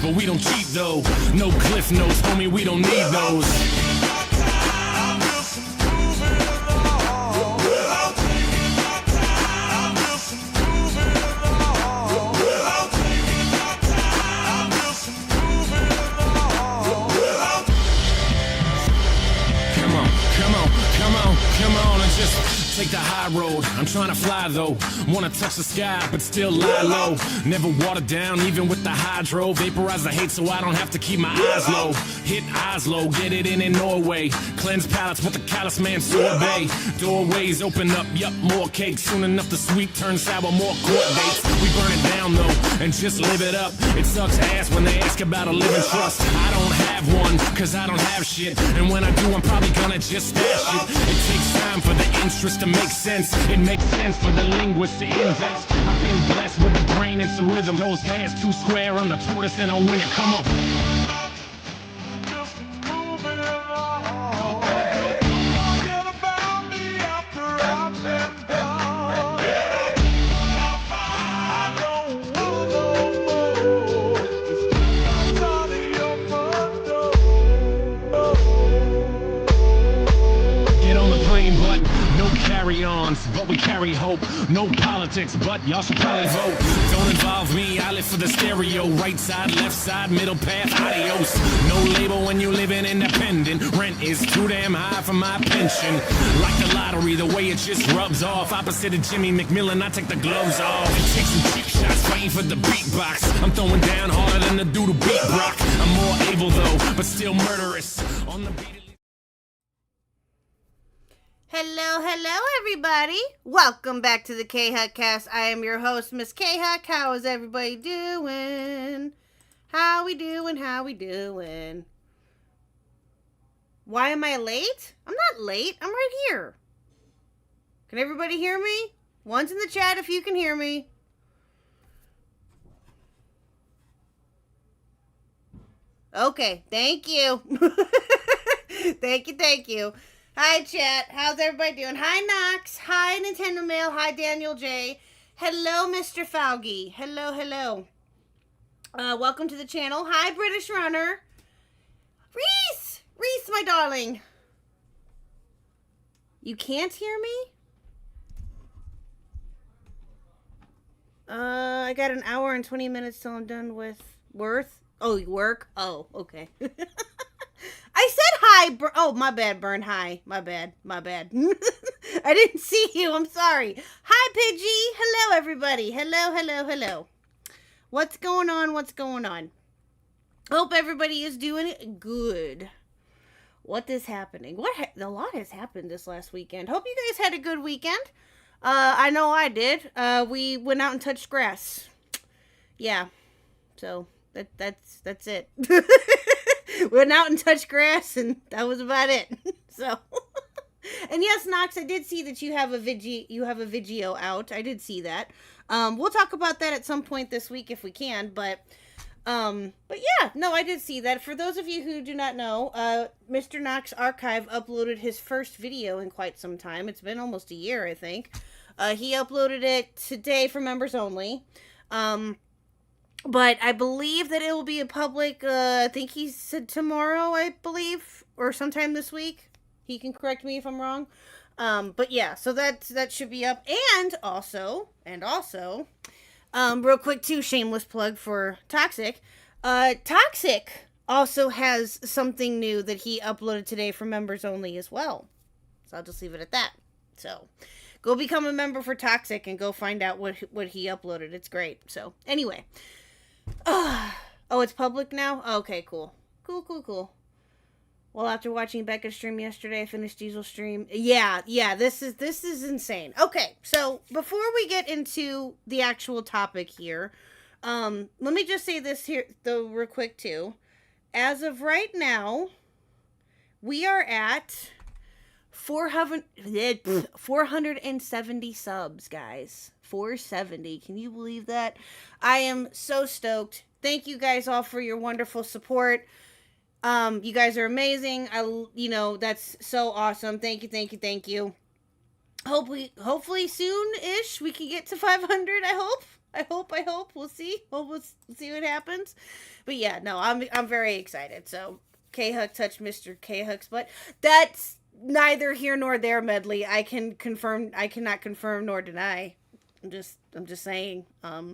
but we don't cheat though. No cliff notes, homie, we don't need those. Take the high road, I'm trying to fly though. Wanna touch the sky, but still lie low. Never water down, even with the hydro. Vaporize the hate so I don't have to keep my eyes low. Hit Oslo, get it in Norway. Cleanse palates with the callous man sorbet. Doorways open up, yup, more cake. Soon enough the sweet turns sour, more court dates. We burn it down though, and just live it up. It sucks ass when they ask about a living trust. I don't have one, cause I don't have shit. And when I do, I'm probably gonna just stash it. It takes time for the interest to make sense. It makes sense for the linguist to invest. I've been blessed with a brain and some rhythm. Those hands too square on the tortoise and I'll win it. Come on. But we carry hope. No politics, but y'all should probably vote. Don't involve me, I live for the stereo. Right side, left side, middle path, adios. No label when you living independent. Rent is too damn high for my pension. Like the lottery, the way it just rubs off. Opposite of Jimmy McMillan, I take the gloves off. And take some cheap shots, fighting for the beatbox. I'm throwing down harder than the dude who beat Brock. I'm more able though, but still murderous. On the beat. Hello, everybody. Welcome back to the KHuck cast. I am your host, Miss KHuck. How is everybody doing? How we doing? Why am I late? I'm not late. I'm right here. Can everybody hear me? One's in the chat if you can hear me. Okay, thank you. Thank you. Hi, chat. How's everybody doing? Hi, Knox. Hi, Nintendo Mail. Hi, Daniel J. Hello, Mr. Faugi. Hello, hello. Welcome to the channel. Hi, British Runner. Reese! Reese, my darling. You can't hear me? I got an hour and 20 minutes till I'm done with work. Oh, okay. I said hi. Oh, my bad, Burn. Hi. My bad. I didn't see you. I'm sorry. Hi, Pidgey. Hello, everybody. Hello. What's going on? Hope everybody is doing good. What is happening? A lot has happened this last weekend. Hope you guys had a good weekend. I know I did. We went out and touched grass. Yeah. So that's it. Went out and touched grass, and that was about it. So, and yes, Knox, I did see that you have a video out. I did see that. We'll talk about that at some point this week if we can. But yeah, no, I did see that. For those of you who do not know, Mr. Knox Archive uploaded his first video in quite some time. It's been almost a year, I think. He uploaded it today for members only. But I believe that it will be a public, I think he said tomorrow, I believe, or sometime this week. He can correct me if I'm wrong. But yeah, so that should be up. And also, real quick too, shameless plug for Toxic. Toxic also has something new that he uploaded today for members only as well. So I'll just leave it at that. So go become a member for Toxic and go find out what he uploaded. It's great. So anyway. Oh, it's public now? Okay, cool. Cool. Well, after watching Becca's stream yesterday, I finished Diesel's stream. Yeah, this is insane. Okay, so before we get into the actual topic here, let me just say this here, though, real quick, too. As of right now, we are at 470 subs, guys. 470. Can you believe that? I am so stoked. Thank you guys all for your wonderful support. You guys are amazing. That's so awesome. Thank you. Hopefully soon-ish we can get to 500. I hope. We'll see. We'll see what happens. But yeah, no, I'm very excited. So KHuck touched Mr. KHuck's butt. That's neither here nor there, Medley. I cannot confirm nor deny. I'm just saying. Anyway,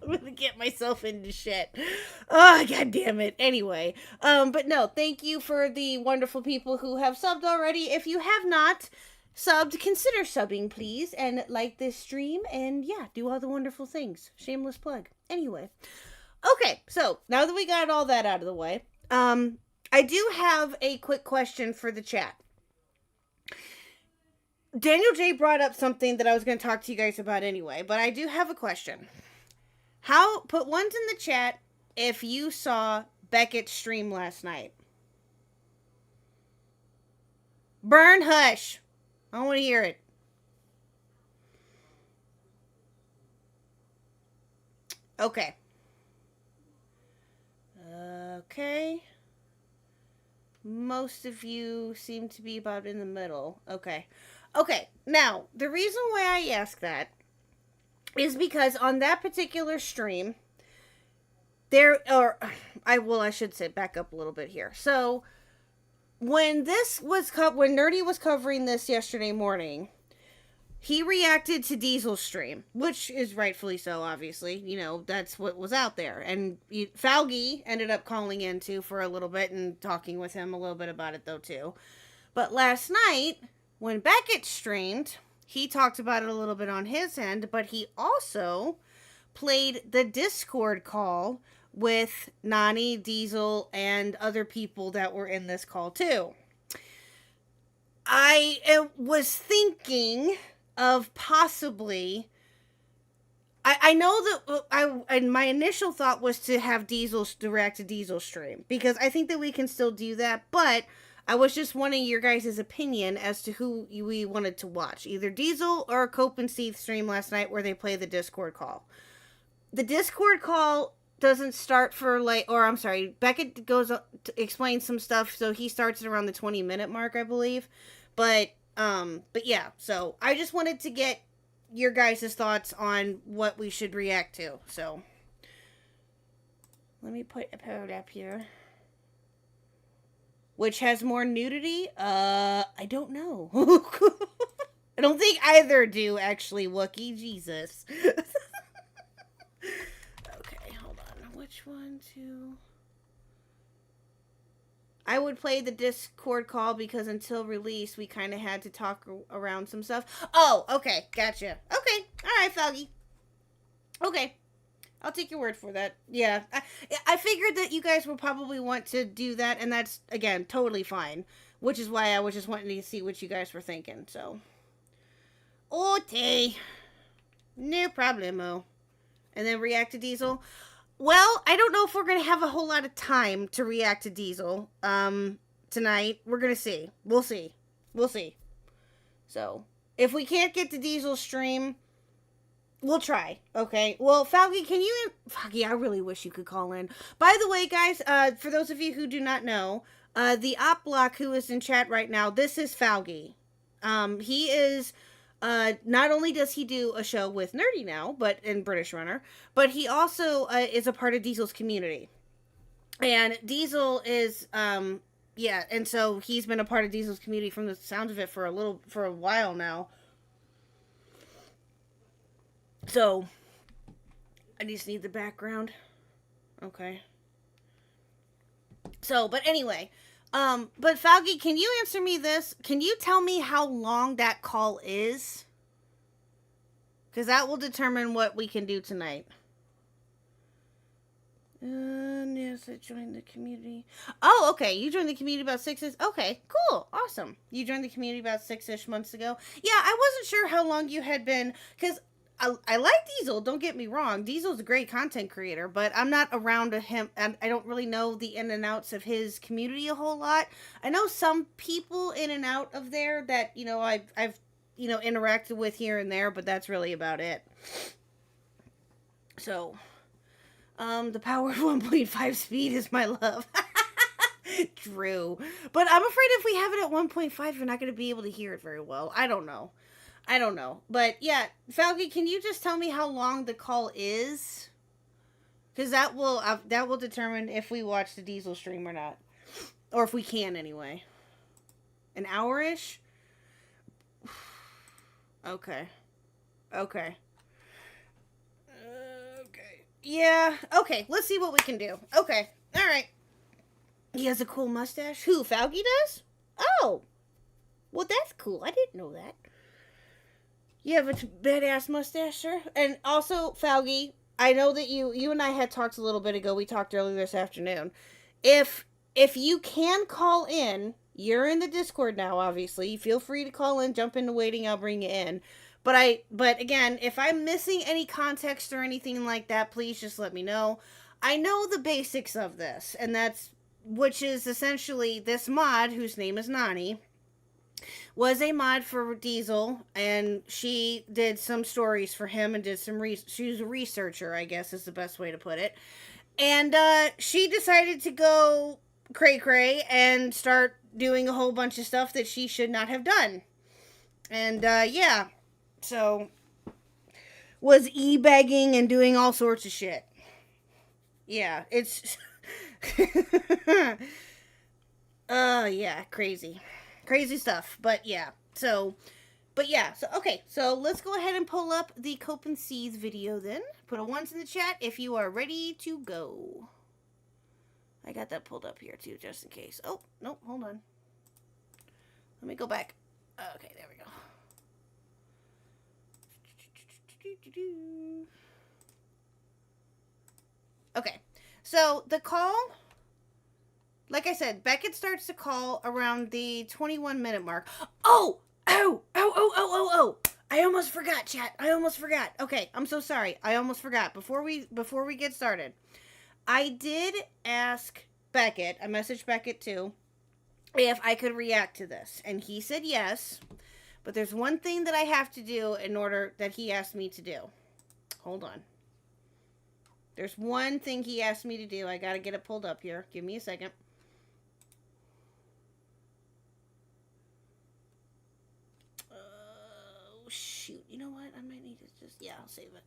I'm gonna get myself into shit. Oh, god damn it. Anyway, but no, thank you for the wonderful people who have subbed already. If you have not subbed, consider subbing, please, and like this stream, and yeah, do all the wonderful things. Shameless plug. Anyway, okay, so now that we got all that out of the way, I do have a quick question for the chat. Daniel J brought up something that I was going to talk to you guys about anyway, but I do have a question. Put ones in the chat if you saw Beckett's stream last night. Burn, hush. I don't want to hear it. Okay. Okay. Most of you seem to be about in the middle. Okay, now, the reason why I ask that is because on that particular stream, I should say, back up a little bit here. So, when Nerdy was covering this yesterday morning, he reacted to Diesel's stream, which is rightfully so, obviously. That's what was out there. And Faugi ended up calling in, too, for a little bit and talking with him a little bit about it, though, too. But last night, when Beckett streamed, he talked about it a little bit on his end, but he also played the Discord call with Nani, Diesel, and other people that were in this call, too. I was thinking of possibly, I know that my initial thought was to have react to Diesel's stream, because I think that we can still do that, but I was just wanting your guys' opinion as to who we wanted to watch, either Diesel or Cope and Seath stream last night where they play the Discord call. The Discord call doesn't start for like, or I'm sorry, Beckett goes to explain some stuff, so he starts at around the 20-minute mark, I believe. But yeah, so I just wanted to get your guys' thoughts on what we should react to. So let me put a post up here. Which has more nudity? I don't know. I don't think either do, actually, Wookie. Jesus. Okay, hold on. Which one, two? I would play the Discord call because until release, we kind of had to talk around some stuff. Oh, okay. Gotcha. Okay. All right, Foggy. Okay. I'll take your word for that. Yeah. I figured that you guys will probably want to do that, and that's, again, totally fine. Which is why I was just wanting to see what you guys were thinking, so. Okay. No problemo. And then react to Diesel. Well, I don't know if we're going to have a whole lot of time to react to Diesel tonight. We're going to see. We'll see. We'll see. So, if we can't get to Diesel's stream, we'll try. Okay. Well, Falky, can you... Falky, I really wish you could call in. By the way, guys, for those of you who do not know, the op block who is in chat right now, this is Falky. He is... not only does he do a show with Nerdy now, but in British Runner, but he also is a part of Diesel's community. And Diesel is, yeah, and so he's been a part of Diesel's community from the sounds of it for a while now. So, I just need the background. Okay. So, but anyway, but Falky, can you answer me this? Can you tell me how long that call is? Because that will determine what we can do tonight. Yes, I joined the community. Oh, okay. You joined the community about 6-ish. Okay, cool. Awesome. You joined the community about 6-ish months ago. Yeah, I wasn't sure how long you had been, because I like Diesel, don't get me wrong. Diesel's a great content creator, but I'm not around him, and I don't really know the in and outs of his community a whole lot. I know some people in and out of there that, I've interacted with here and there, but that's really about it. So, the power of 1.5 speed is my love. True. But I'm afraid if we have it at 1.5, you're not going to be able to hear it very well. I don't know. But yeah, Falky, can you just tell me how long the call is? Because that will determine if we watch the Diesel stream or not. Or if we can anyway. An hour-ish? Okay. Yeah, okay, let's see what we can do. Okay, alright. He has a cool mustache. Who, Falky does? Oh! Well, that's cool. I didn't know that. You have a badass mustache, sir. And also, Falgy, I know that you and I had talked a little bit ago. We talked earlier this afternoon. If you can call in, you're in the Discord now, obviously. Feel free to call in, jump into waiting, I'll bring you in. But again, if I'm missing any context or anything like that, please just let me know. I know the basics of this, and which is essentially this mod, whose name is Nani, was a mod for Diesel, and she did some stories for him and did some she was a researcher, I guess is the best way to put it. And she decided to go cray and start doing a whole bunch of stuff that she should not have done. And yeah, so was e-begging and doing all sorts of shit. Yeah, it's yeah, crazy stuff. But yeah, so okay, so let's go ahead and pull up the Cope and Seethe video then. Put a ones in the chat if you are ready to go. I got that pulled up here too, just in case. Oh, no, hold on. Let me go back. Okay, there we go. Okay, so the call, like I said, Beckett starts the call around the 21-minute mark. Oh! I almost forgot, chat. Okay, I'm so sorry. I almost forgot. Before we get started, I did ask Beckett, I messaged Beckett too, if I could react to this. And he said yes. But there's one thing that I have to do in order that he asked me to do. Hold on. There's one thing he asked me to do. I gotta get it pulled up here. Give me a second. Oh, shoot. You know what? I might need to just... Yeah, I'll save it.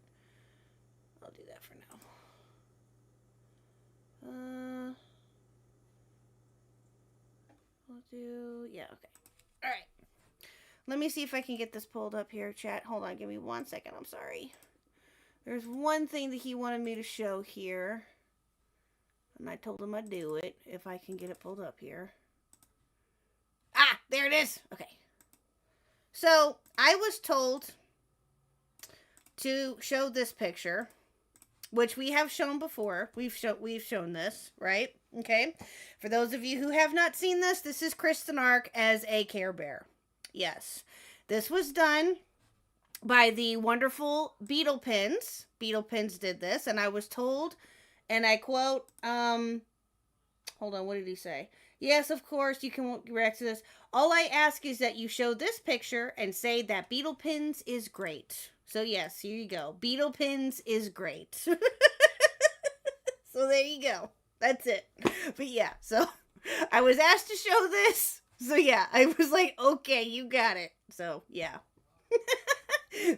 I'll do that for now. I'll do... Yeah, okay. All right. Let me see if I can get this pulled up here, chat. Hold on. Give me 1 second. I'm sorry. There's one thing that he wanted me to show here. And I told him I'd do it if I can get it pulled up here. Ah, there it is. Okay. So, I was told to show this picture, which we have shown before. We've shown this, right? Okay. For those of you who have not seen this, this is Kristen Ark as a Care Bear. Yes. This was done by the wonderful Beetle Pins. Beetle Pins did this, and I was told, and I quote, hold on, what did he say? Yes, of course, you can react to this. All I ask is that you show this picture and say that Beetle Pins is great. So yes, here you go. Beetle Pins is great. So there you go. That's it. But yeah, so I was asked to show this. So yeah, I was like, okay, you got it. So yeah.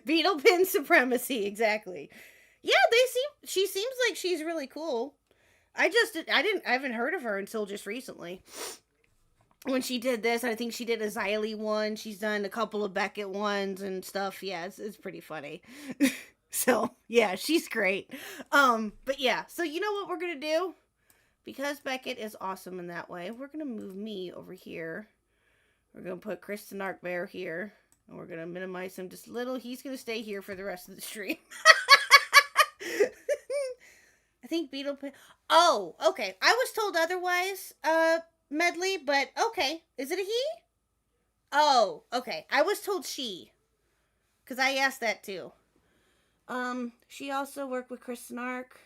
Beetle Pin supremacy, exactly. Yeah, she seems like she's really cool. I haven't heard of her until just recently. When she did this, I think she did a Xylee one. She's done a couple of Beckett ones and stuff. Yeah, it's pretty funny. So, yeah, she's great. But yeah, so you know what we're going to do? Because Beckett is awesome in that way, we're going to move me over here. We're going to put Kristen Ark Bear here. And we're going to minimize him just a little. He's going to stay here for the rest of the stream. I think Beetle... Oh, okay. I was told otherwise, Medley, but okay. Is it a he? Oh, okay. I was told she. Because I asked that too. She also worked with Kristen Ark.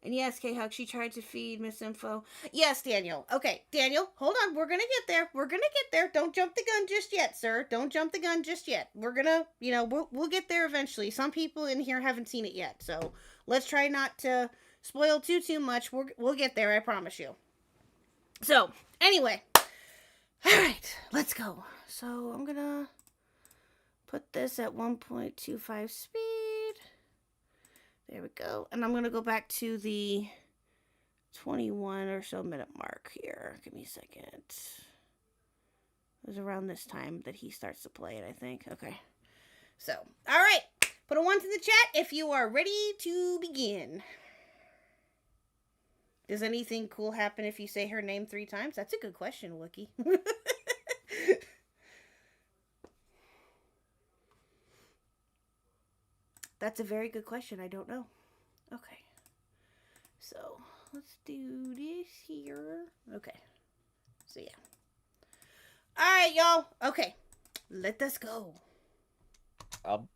And yes, KHuck, she tried to feed Miss Info. Yes, Daniel. Okay, Daniel, hold on. We're gonna get there. We're gonna get there. Don't jump the gun just yet, sir. Don't jump the gun just yet. We're gonna, we'll get there eventually. Some people in here haven't seen it yet, so let's try not to spoil too much. We'll get there, I promise you. So, anyway. Alright, let's go. So, I'm gonna put this at 1.25 speed. There we go. And I'm going to go back to the 21 or so minute mark here. Give me a second. It was around this time that he starts to play it, I think. Okay. So, all right. Put a 1 in the chat if you are ready to begin. Does anything cool happen if you say her name 3 times? That's a good question, Wookie. That's a very good question. I don't know. Okay. So, let's do this here. Okay. So, yeah. Alright, y'all. Okay. Let us go.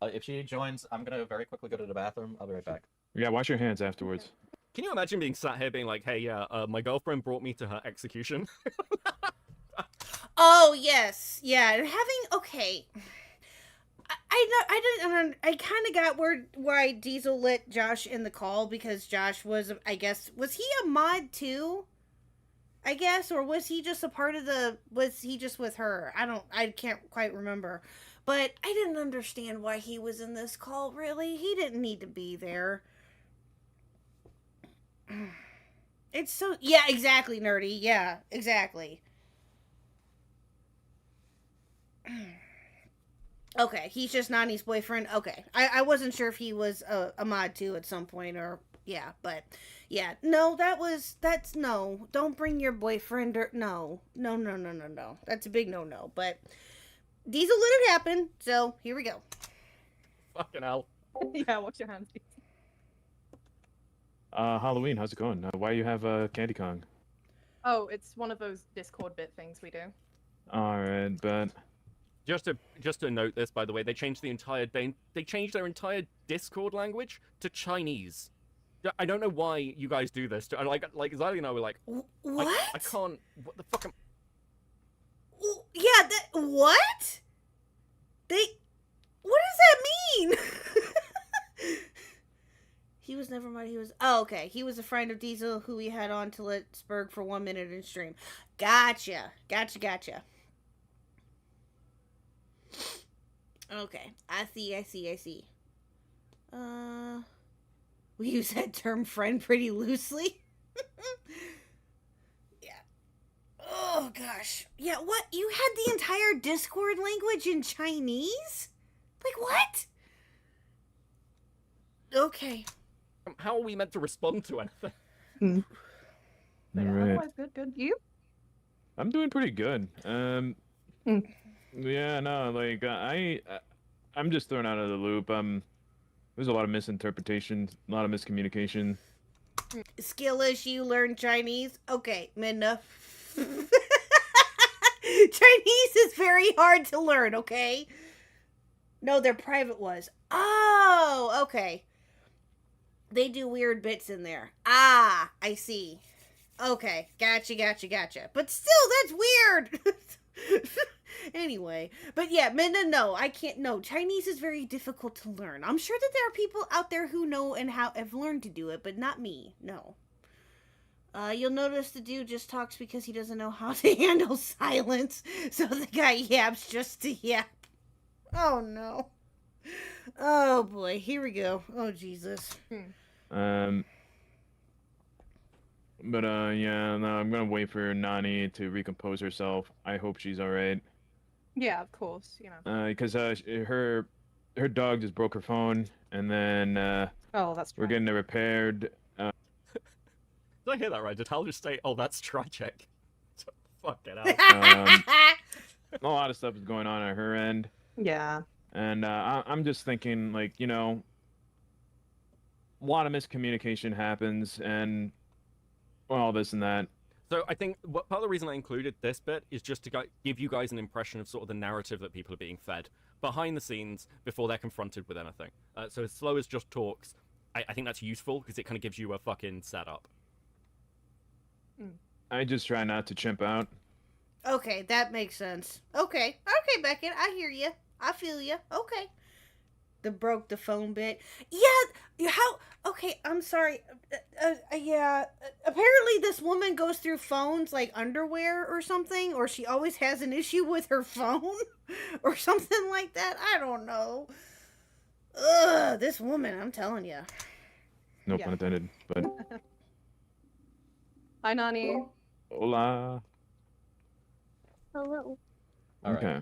If she joins, I'm going to very quickly go to the bathroom. I'll be right back. Yeah, wash your hands afterwards. Can you imagine being sat here being like, hey, yeah, my girlfriend brought me to her execution? Oh, yes. Yeah. And having... Okay. I kind of got why Diesel let Josh in the call, because Josh was, I guess, was he a mod too? I guess, or was he just a part of was he just with her? I can't quite remember. But I didn't understand why he was in this call, really. He didn't need to be there. It's so, yeah, exactly, Nerdy. Yeah, exactly. Okay, he's just Nani's boyfriend. Okay, I wasn't sure if he was a mod too at some point, or yeah, but yeah, no, no. Don't bring your boyfriend or no. That's a big no. But Diesel let it happen, so here we go. Fucking hell. Yeah, wash your hands. Halloween, how's it going? Why you have Candy Kong? Oh, it's one of those Discord bit things we do. Alright, but... Just to note this, by the way, they changed they changed their entire Discord language to Chinese. I don't know why you guys do this. Like Xylee and I were like, what? I can't. What the fuck? Yeah, what? What does that mean? He was never mind. He was. Oh, okay. He was a friend of Diesel who we had on to let Spurg for 1 minute in stream. Gotcha. Okay. I see. We use that term friend pretty loosely. Yeah. Oh, gosh. Yeah, what? You had the entire Discord language in Chinese? Like, what? Okay. How are we meant to respond to anything? But yeah, Alright. otherwise good. You? I'm doing pretty good. Hmm. Yeah, no, like I'm just thrown out of the loop. There's a lot of misinterpretation, a lot of miscommunication. Skill issue, learn Chinese. Okay, Minna. Chinese is very hard to learn, okay? No, their private was. Oh, okay. They do weird bits in there. Ah, I see. Okay, gotcha. But still, that's weird. Anyway, but yeah, Minna, no, I can't. No, Chinese is very difficult to learn. I'm sure that there are people out there who know and have learned to do it, but not me. No. You'll notice the dude just talks because he doesn't know how to handle silence, so the guy yaps just to yap. Oh no. Oh boy, here we go. Oh Jesus. Yeah, no, I'm gonna wait for Nani to recompose herself. I hope she's alright. Yeah, of course. You know. Because her dog just broke her phone, and then Oh, that's we're true. getting it repaired. Did I hear that right? Did Hal just say, "Oh, that's tragic"? Fuck it out. A lot of stuff is going on at her end, Yeah. and I'm just thinking, like, you know, a lot of miscommunication happens, and all this and that. So I think part of the reason I included this bit is just to give you guys an impression of sort of the narrative that people are being fed behind the scenes before they're confronted with anything. So as slow as just talks, I think that's useful because it kind of gives you a fucking setup. I just try not to chimp out. Okay, that makes sense. Okay, Beckett, I hear you. I feel you. Okay. The broke the phone bit. Yeah, how? Okay, I'm sorry. Yeah, apparently this woman goes through phones like underwear or something, or she always has an issue with her phone, or something like that. I don't know. Ugh, this woman, I'm telling you. No Yeah. pun intended, but Hi, Nani. hola. Hello. All right. Okay.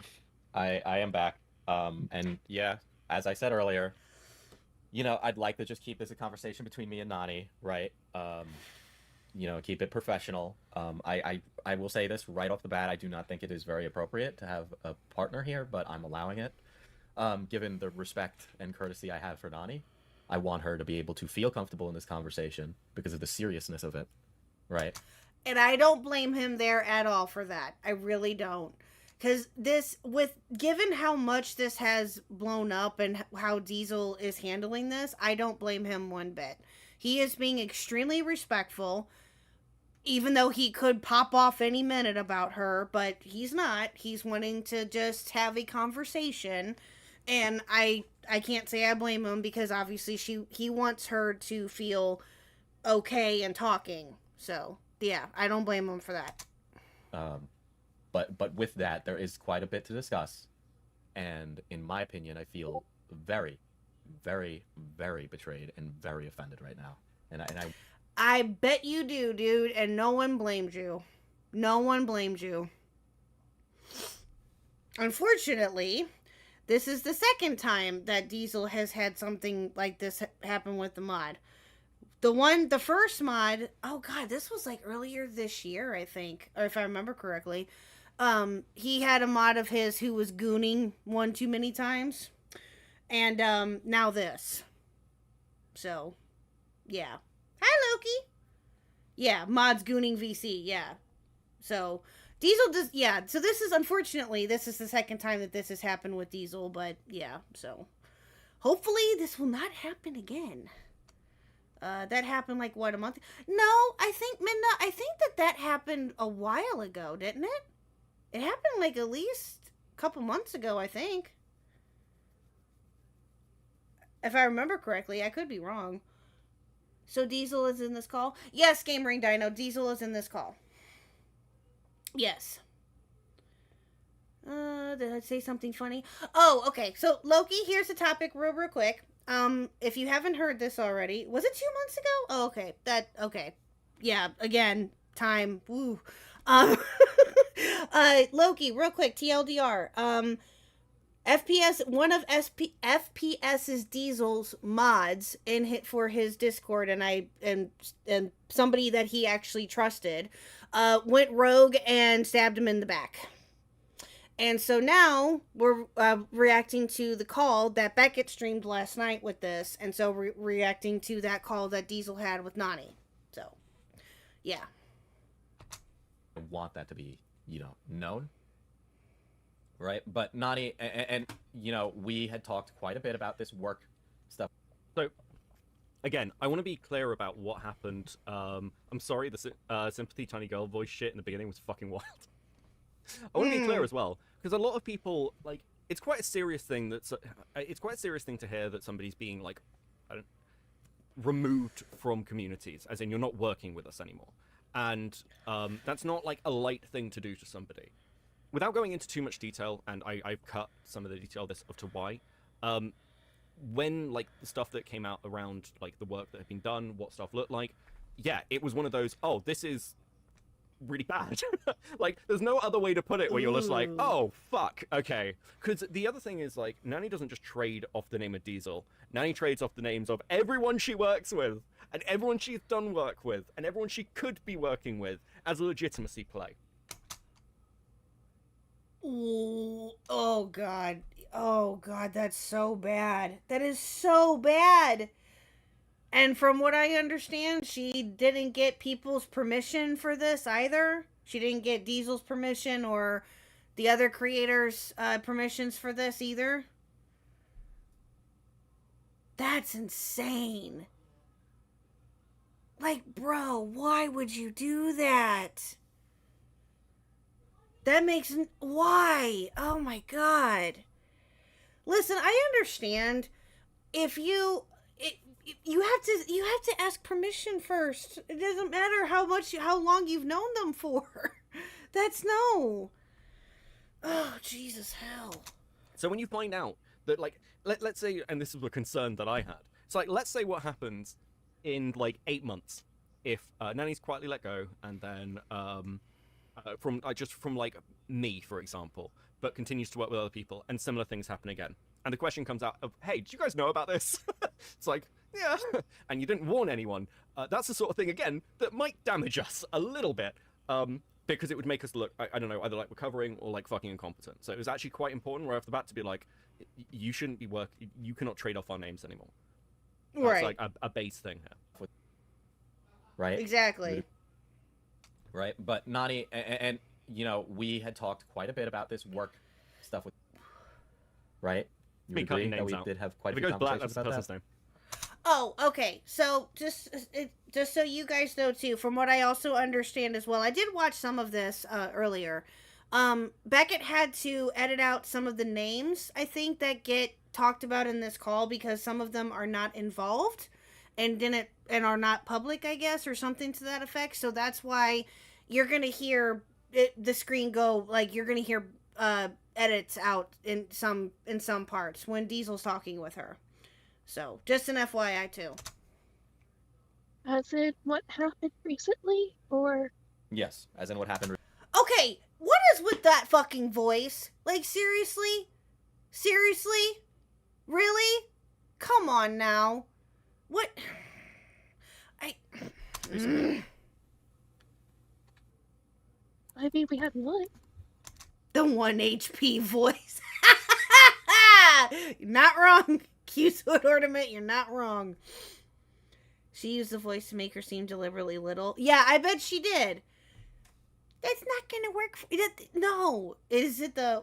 I am back. And yeah, as I said earlier, you know, I'd like to just keep this a conversation between me and Nani, right? You know, keep it professional. I will say this right off the bat. I do not think it is very appropriate to have a partner here, but I'm allowing it. Given the respect and courtesy I have for Nani, I want her to be able to feel comfortable in this conversation because of the seriousness of it, right? And I don't blame him there at all for that. I really don't. Because given how much this has blown up and how Diesel is handling this, I don't blame him one bit. He is being extremely respectful, even though he could pop off any minute about her, but he's not. He's wanting to just have a conversation, and I can't say I blame him because obviously he wants her to feel okay and talking. So, yeah, I don't blame him for that. But with that, there is quite a bit to discuss, and in my opinion, I feel very, very, very betrayed and very offended right now. And I bet you do, dude, and no one blames you. No one blames you. Unfortunately, this is the second time that Diesel has had something like this happen with the mod. The first mod, oh god, this was like earlier this year, I think, or if I remember correctly. He had a mod of his who was gooning one too many times. And, now this. So, yeah. Hi, Loki! Yeah, mods gooning VC, yeah. So, Diesel does, yeah, so this is, unfortunately, this is the second time that this has happened with Diesel, but, yeah, so. Hopefully, this will not happen again. That happened, like, what, a month? No, I think that happened a while ago, didn't it? It happened, like, at least a couple months ago, I think. If I remember correctly, I could be wrong. So Diesel is in this call? Yes, Game Ring Dino. Diesel is in this call. Yes. Did I say something funny? Oh, okay. So Loki, here's the topic real quick. If you haven't heard this already, was it 2 months ago? Oh, okay. Yeah, again, time. Woo. Um, Loki, real quick, TLDR. FPS, one of FPS's Diesel's mods for his Discord, and somebody that he actually trusted, went rogue and stabbed him in the back. And so now we're reacting to the call that Beckett streamed last night with this, and so reacting to that call that Diesel had with Nani. So, yeah. I want that to be, known. Right? But Nani, and we had talked quite a bit about this work stuff. So, again, I want to be clear about what happened. I'm sorry, the Sympathy Tiny Girl voice shit in the beginning was fucking wild. I want to be clear as well, because a lot of people, like, it's quite a serious thing to hear that somebody's being, like, removed from communities, as in you're not working with us anymore. And that's not, like, a light thing to do to somebody. Without going into too much detail, and I've cut some of the detail as to why, when, like, the stuff that came out around, like, the work that had been done, what stuff looked like, yeah, it was one of those, oh, this is really bad. Like, there's no other way to put it where you're just like, oh, fuck, okay. Because the other thing is, like, Nani doesn't just trade off the name of Diesel. Nani trades off the names of everyone she works with, and everyone she's done work with, and everyone she could be working with as a legitimacy play. Ooh, oh god, that's so bad. That is so bad. And from what I understand, she didn't get people's permission for this either. She didn't get Diesel's permission or the other creators' permissions for this either. That's insane. Like, bro, why would you do that? That makes... Why? Oh my god. Listen, I understand if you have to ask permission first. It doesn't matter how long you've known them for. That's no. Oh, Jesus hell. So when you find out that, like, let's say, and this is a concern that I had. It's like, let's say what happens in, like, 8 months if Nani's quietly let go, and then from like me, for example, but continues to work with other people, and similar things happen again. And the question comes out of, hey, did you guys know about this? It's like, yeah, and you didn't warn anyone. That's the sort of thing, again, that might damage us a little bit, because it would make us look, I don't know, either like we're covering or like fucking incompetent. So it was actually quite important right off the bat to be like, you shouldn't be you cannot trade off our names anymore. That's right. like a base thing here. Right? Exactly. Right? But Nani, and we had talked quite a bit about this work stuff with, right? You Be cutting agree that names we out. did have quite If a it few goes black, conversations that's the about person's that? name. Oh, okay. So just so you guys know too, from what I also understand as well, I did watch some of this earlier. Beckett had to edit out some of the names, I think, that get talked about in this call because some of them are not involved and are not public, I guess, or something to that effect. So that's why you're gonna hear the screen go, like, you're gonna hear edits out in some parts when Diesel's talking with her. So, just an FYI, too. As in what happened recently, or? Yes, as in what happened. Okay, what is with that fucking voice? Like, seriously? Seriously? Really? Come on now. What? I mean, we had one. The 1 HP voice. You're not wrong. Q-Sword Ornament, you're not wrong. She used the voice to make her seem deliberately little. Yeah, I bet she did. That's not gonna work for... No. Is it the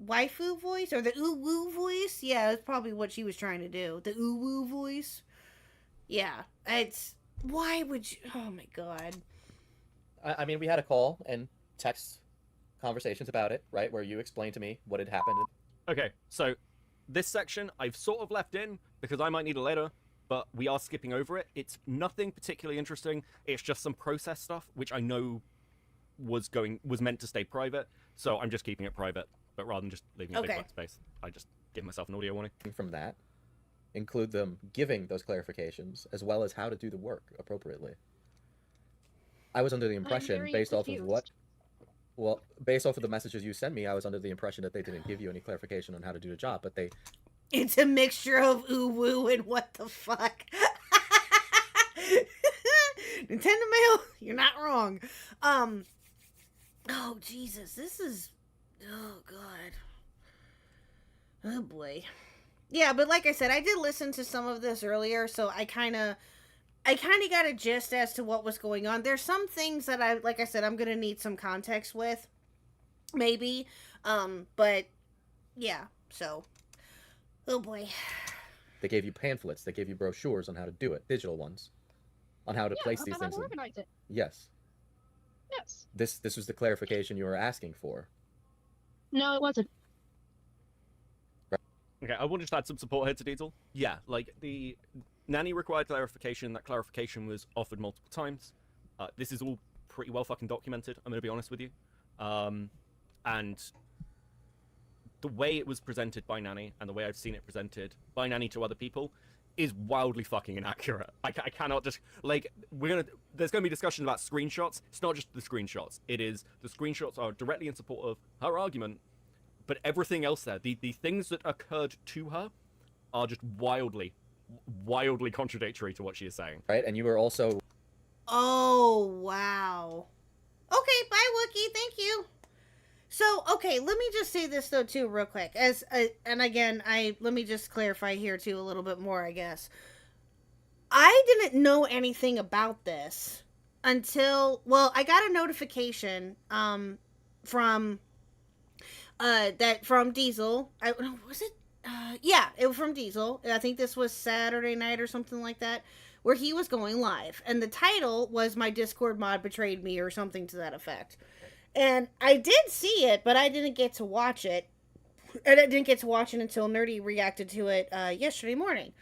waifu voice or the ooh-woo voice? Yeah, that's probably what she was trying to do. The ooh-woo voice. Yeah, it's... Why would you... Oh my god. I mean, we had a call and text conversations about it, right? Where you explained to me what had happened. Okay, so this section I've sort of left in because I might need it later. but we are skipping over it. It's nothing particularly interesting. It's just some process stuff, which I know was meant to stay private, so I'm just keeping it private. But rather than just leaving a big black space, I just give myself an audio warning. From that, include them giving those clarifications as well as how to do the work appropriately. I was under the impression, based off of the messages you sent me, I was under the impression that they didn't give you any clarification on how to do the job, but they... It's a mixture of ooh-woo and what the fuck. Nintendo Mail, you're not wrong. Oh, Jesus, this is... Oh, God. Oh, boy. Yeah, but like I said, I did listen to some of this earlier, so I kind of got a gist as to what was going on. There's some things that like I said, I'm going to need some context with, maybe. But, yeah, so... Oh, boy. They gave you pamphlets, they gave you brochures on how to do it, digital ones, on how to place these things. How to organize it. Yes. Yes. This was the clarification you were asking for. No, it wasn't. Okay, I want to just add some support here to Beetle. Yeah, like, the nanny required clarification. That clarification was offered multiple times. This is all pretty well fucking documented, I'm going to be honest with you. And the way it was presented by Nanny and the way I've seen it presented by Nanny to other people is wildly fucking inaccurate. I cannot just, like, there's going to be discussion about screenshots. It's not just the screenshots. It is, the screenshots are directly in support of her argument, but everything else there, the things that occurred to her are just wildly contradictory to what she is saying. Right, and you were also... Oh, wow. Okay, bye, Wookie, thank you. So, okay, let me just say this, though, too, real quick. And again, let me just clarify here, too, a little bit more, I guess. I didn't know anything about this until, well, I got a notification, from Diesel. Was it? Yeah, it was from Diesel. I think this was Saturday night or something like that, where he was going live. And the title was "My Discord Mod Betrayed Me" or something to that effect. And I did see it, but I didn't get to watch it. And I didn't get to watch it until Nerdy reacted to it yesterday morning.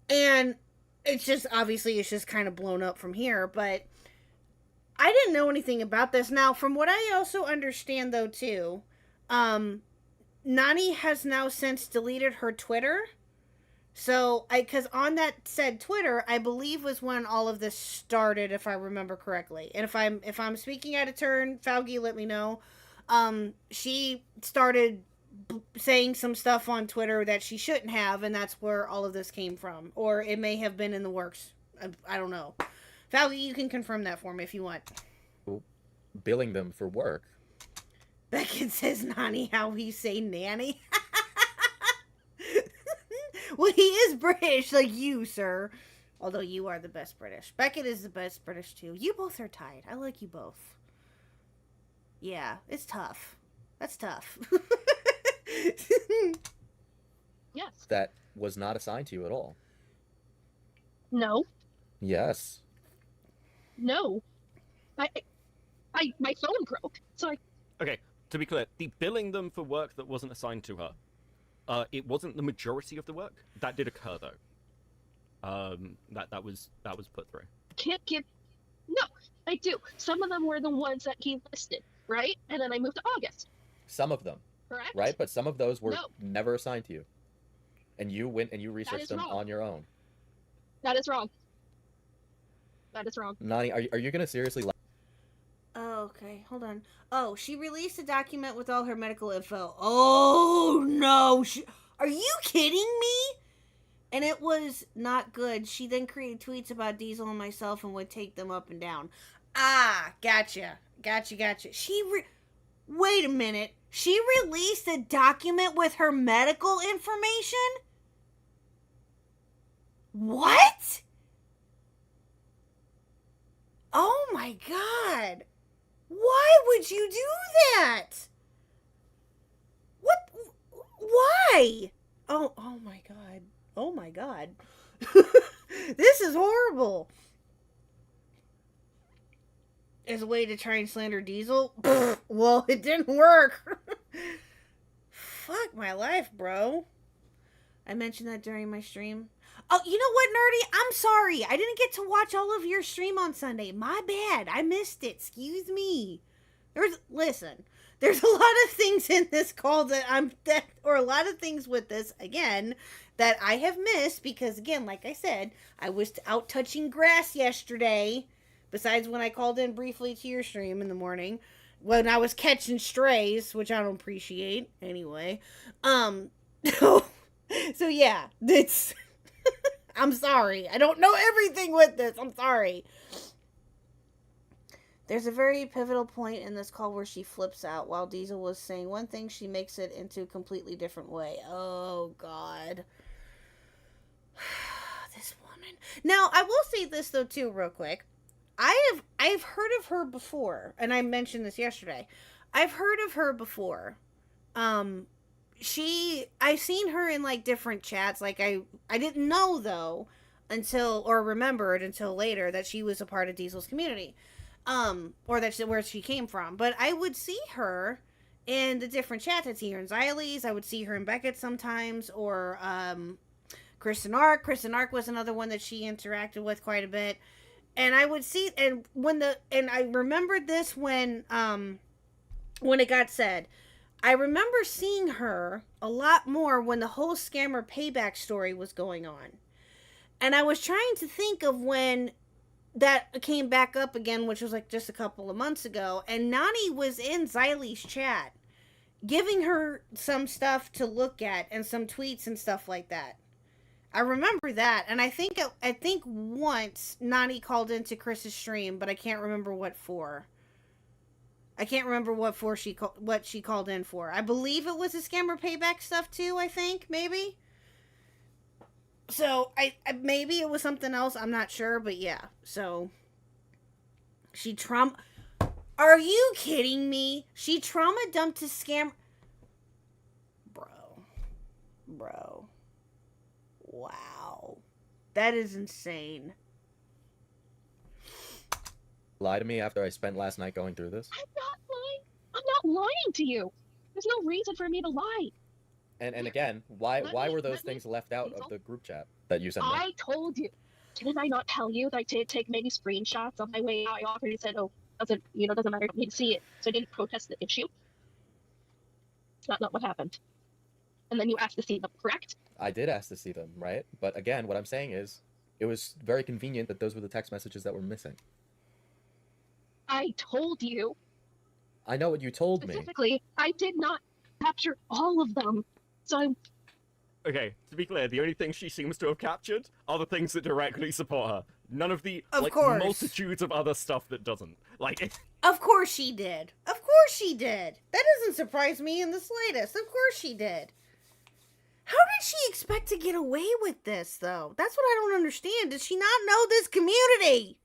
And it's just, obviously, it's just kind of blown up from here. But I didn't know anything about this. Now, from what I also understand, though, too, Nani has now since deleted her Twitter. So, because on that said Twitter, I believe was when all of this started, if I remember correctly. And if I'm speaking out of turn, Faugi, let me know. She started saying some stuff on Twitter that she shouldn't have, and that's where all of this came from. Or it may have been in the works. I don't know. Faugi, you can confirm that for me if you want. Billing them for work. Beckett says, Nani, how he say nanny? Well, he is British, like you, sir. Although you are the best British. Beckett is the best British, too. You both are tied. I like you both. Yeah, it's tough. That's tough. Yes. That was not assigned to you at all. No. Yes. No. My phone broke, so I... Okay, to be clear, the billing them for work that wasn't assigned to her, it wasn't the majority of the work. That did occur, though. That was put through. Can't give... No, I do. Some of them were the ones that he listed, right? And then I moved to August. Some of them. Correct? Right? But some of those were No. never assigned to you. And you went and you researched them wrong. on your own. That is wrong. That is wrong. Nani, are you going to seriously... Oh, okay. Hold on. Oh, she released a document with all her medical info. Oh, no. Are you kidding me? And it was not good. She then created tweets about Diesel and myself and would take them up and down. Ah, gotcha. Gotcha. Wait a minute. She released a document with her medical information? What? Oh my god. Why would you do that? What? Why? Oh my god. Oh my god. This is horrible. As a way to try and slander Diesel? Well, it didn't work. Fuck my life, bro. I mentioned that during my stream. Oh, you know what, Nerdy? I'm sorry. I didn't get to watch all of your stream on Sunday. My bad. I missed it. Excuse me. Listen, there's a lot of things in this call or a lot of things with this, again, that I have missed because, again, like I said, I was out touching grass yesterday, besides when I called in briefly to your stream in the morning, when I was catching strays, which I don't appreciate anyway. So yeah, it's... I'm sorry. I don't know everything with this. I'm sorry. There's a very pivotal point in this call where she flips out while Diesel was saying one thing, she makes it into a completely different way. Oh, God. This woman. Now, I will say this, though, too, real quick. I've heard of her before, and I mentioned this yesterday. I've heard of her before. I've seen her in, like, different chats. Like, I didn't know, though, or remembered until later that she was a part of Diesel's community. Or where she came from. But I would see her in the different chats. I'd see her in Xylee's. I would see her in Beckett sometimes, or, Kristen Ark. Kristen Ark was another one that she interacted with quite a bit. And I would see, and I remembered this when it got said. I remember seeing her a lot more when the whole scammer payback story was going on. And I was trying to think of when that came back up again, which was like just a couple of months ago. And Nani was in Xylee's chat, giving her some stuff to look at and some tweets and stuff like that. I remember that. And I think once Nani called into Chris's stream, but I can't remember what for. I can't remember what she called in for. I believe it was the scammer payback stuff too, I think, maybe. So, I maybe it was something else, I'm not sure, but yeah. So, are you kidding me? She trauma dumped to scam... Bro. Wow. That is insane. Lie to me after I spent last night going through this? I'm not lying. I'm not lying to you. There's no reason for me to lie. And again, why were those things left out of the group chat that you sent me? I told you. Didn't I not tell you that I did take many screenshots on my way out? I offered and said, doesn't matter for me to see it. So I didn't protest the issue. That's not what happened. And then you asked to see them, correct? I did ask to see them, right? But again, what I'm saying is, it was very convenient that those were the text messages that were missing. I told you. I know what you told me. Specifically, I did not capture all of them. So Okay, to be clear, the only things she seems to have captured are the things that directly support her. None of the multitudes of other stuff that doesn't. Of course she did. Of course she did. That doesn't surprise me in the slightest. Of course she did. How did she expect to get away with this, though? That's what I don't understand. Did she not know this community?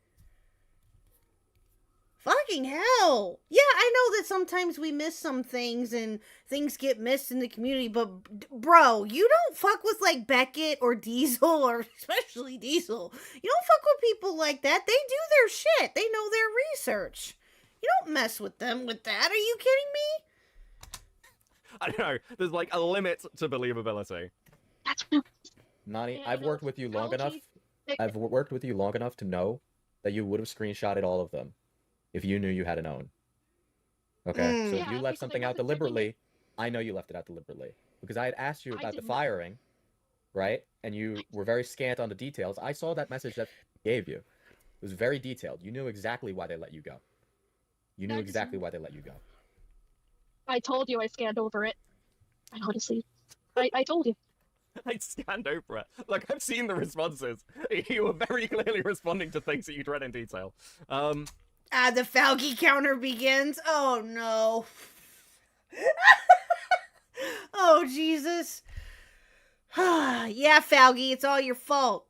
Fucking hell. Yeah, I know that sometimes we miss some things and things get missed in the community, but bro, you don't fuck with like Beckett or Diesel, or especially Diesel. You don't fuck with people like that. They do their shit. They know their research. You don't mess with them with that. Are you kidding me? I don't know. There's like a limit to believability. Nani, I've worked with you long enough. I've worked with you long enough to know that you would have screenshotted all of them if you knew you had an own. Okay, so if you left something out deliberately, I know you left it out deliberately. Because I had asked you about the firing, right? And you were very scant on the details. I saw that message that they gave you. It was very detailed. You knew exactly why they let you go. You knew exactly why they let you go. I told you I scanned over it. I honestly, I told you. I scanned over it. Look, I've seen the responses. You were very clearly responding to things that you'd read in detail. The Falky counter begins. Oh, no. Oh, Jesus. Yeah, Falky, it's all your fault.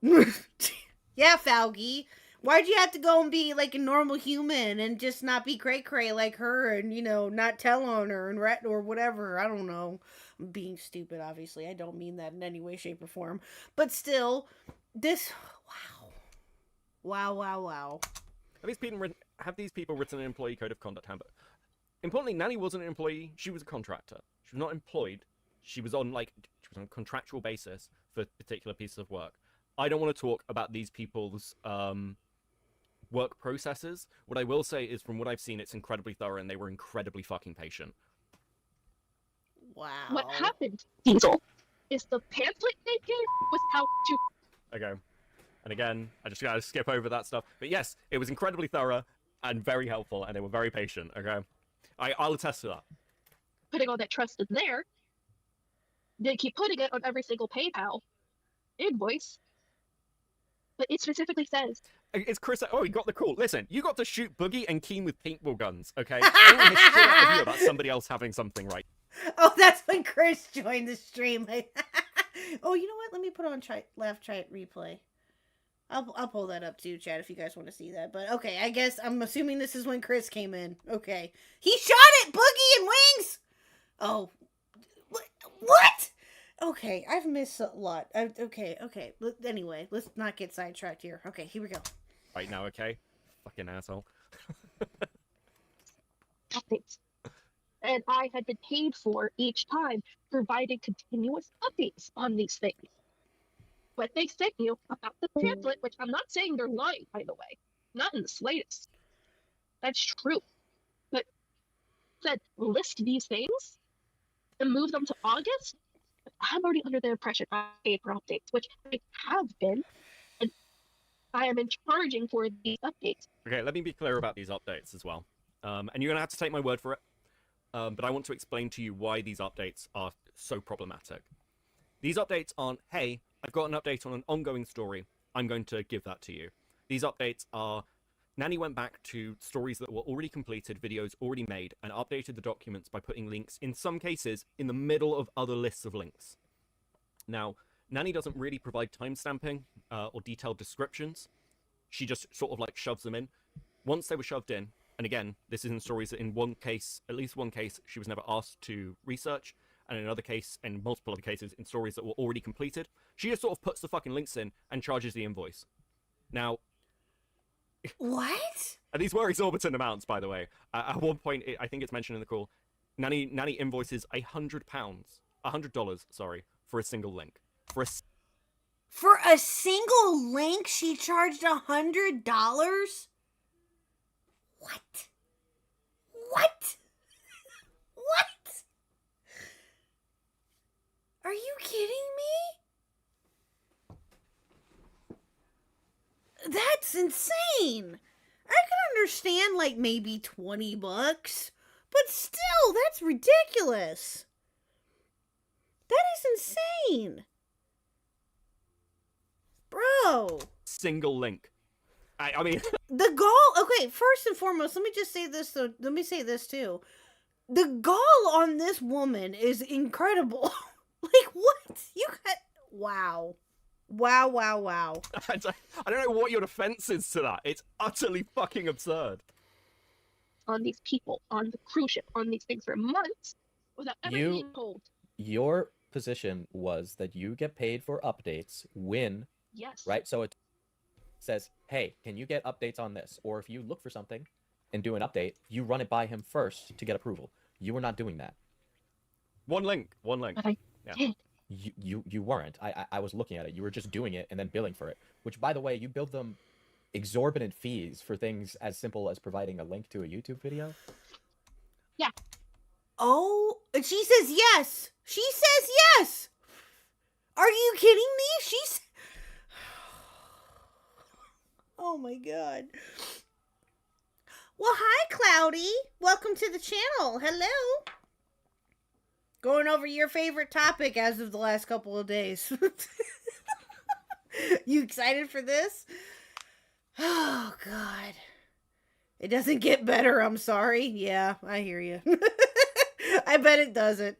Yeah, Falky. Why'd you have to go and be like a normal human and just not be cray-cray like her and, you know, not tell on her and or whatever? I don't know. I'm being stupid, obviously. I don't mean that in any way, shape, or form. But still, this... Wow. Wow. Have these people written an employee code of conduct handbook? Importantly, Nanny wasn't an employee. She was a contractor. She was not employed. She was on a contractual basis for particular pieces of work. I don't want to talk about these people's work processes. What I will say is, from what I've seen, it's incredibly thorough, and they were incredibly fucking patient. Wow. What happened, Beetle, is the pamphlet they gave was how to. Okay. And again, I just gotta skip over that stuff. But yes, it was incredibly thorough and very helpful, and they were very patient. Okay, I'll attest to that. Putting all that trust in there. They keep putting it on every single PayPal invoice, but it specifically says. It's Chris. Oh, you got the call. Listen, you got to shoot Boogie and Keen with paintball guns. Okay, I don't want to hear shit out of you about somebody else having something right. Oh, that's when Chris joined the stream. Oh, you know what? Let me put on laugh chat replay. I'll pull that up too, Chad, if you guys want to see that. But okay, I guess I'm assuming this is when Chris came in. Okay, he shot at Boogie and Wings. Oh, what? Okay, I've missed a lot. Okay. Anyway, let's not get sidetracked here. Okay, here we go. Right now, okay? Fucking asshole. Updates. And I had been paid for each time providing continuous updates on these things. What they sent you about the pamphlet, which I'm not saying they're lying, by the way, not in the slightest. That's true. But said list these things and move them to August. I'm already under the impression I paid for updates, which I have been, and I am in charging for these updates. Okay, let me be clear about these updates as well. And you're gonna have to take my word for it. But I want to explain to you why these updates are so problematic. These updates aren't, hey, I've got an update on an ongoing story, I'm going to give that to you. These updates are, Nanny went back to stories that were already completed, videos already made, and updated the documents by putting links, in some cases, in the middle of other lists of links. Now, Nanny doesn't really provide timestamping or detailed descriptions. She just sort of like shoves them in. Once they were shoved in, and again, this is in stories that in one case, at least one case, she was never asked to research, and in another case, and multiple other cases, in stories that were already completed, she just sort of puts the fucking links in and charges the invoice. Now, what? And these were exorbitant amounts, by the way. At one point, I think it's mentioned in the call, Nanny invoices $100, sorry, for a single link. For a single link, she charged $100? What? What? Are you kidding me? That's insane. I can understand like maybe $20, but still, that's ridiculous. That is insane. Bro. Single link. I mean... The gall... Okay, first and foremost, let me just say this, though. Let me say this, too. The gall on this woman is incredible. Like, what? You got... Wow. Wow. I don't know what your defense is to that. It's utterly fucking absurd. On these people, on the cruise ship, on these things for months, without ever being told. Your position was that you get paid for updates when... Yes. Right? So it says, hey, can you get updates on this? Or if you look for something and do an update, you run it by him first to get approval. You were not doing that. One link. But I did. You weren't. I was looking at it. You were just doing it and then billing for it. Which, by the way, you billed them exorbitant fees for things as simple as providing a link to a YouTube video. Yeah. Oh, and she says yes. She says yes. Are you kidding me? She's... Oh my god. Well, hi, Cloudy. Welcome to the channel. Hello. Going over your favorite topic as of the last couple of days. You excited for this? Oh, God. It doesn't get better, I'm sorry. Yeah, I hear you. I bet it doesn't.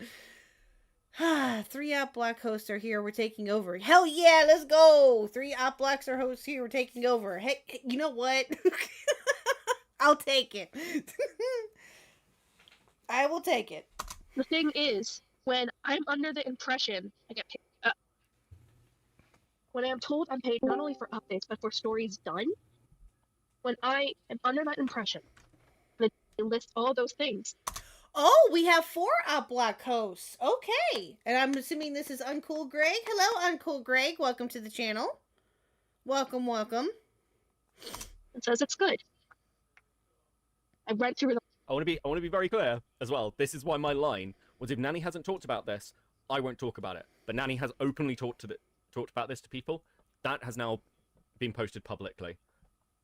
3 Op Block hosts are here. We're taking over. Hell yeah, let's go. 3 Op Blocks are hosts here. We're taking over. Hey, you know what? I'll take it. I will take it. The thing is, when I'm under the impression I get paid, when I am told I'm paid not only for updates but for stories done, when I am under that impression, they list all those things. Oh, we have 4 Op Block hosts. Okay. And I'm assuming this is Uncool Greg. Hello, Uncool Greg. Welcome to the channel. Welcome, welcome. It says it's good. I read through the. I want to be very clear as well. This is why my line was: if Nanny hasn't talked about this, I won't talk about it. But Nanny has openly talked about this to people. That has now been posted publicly.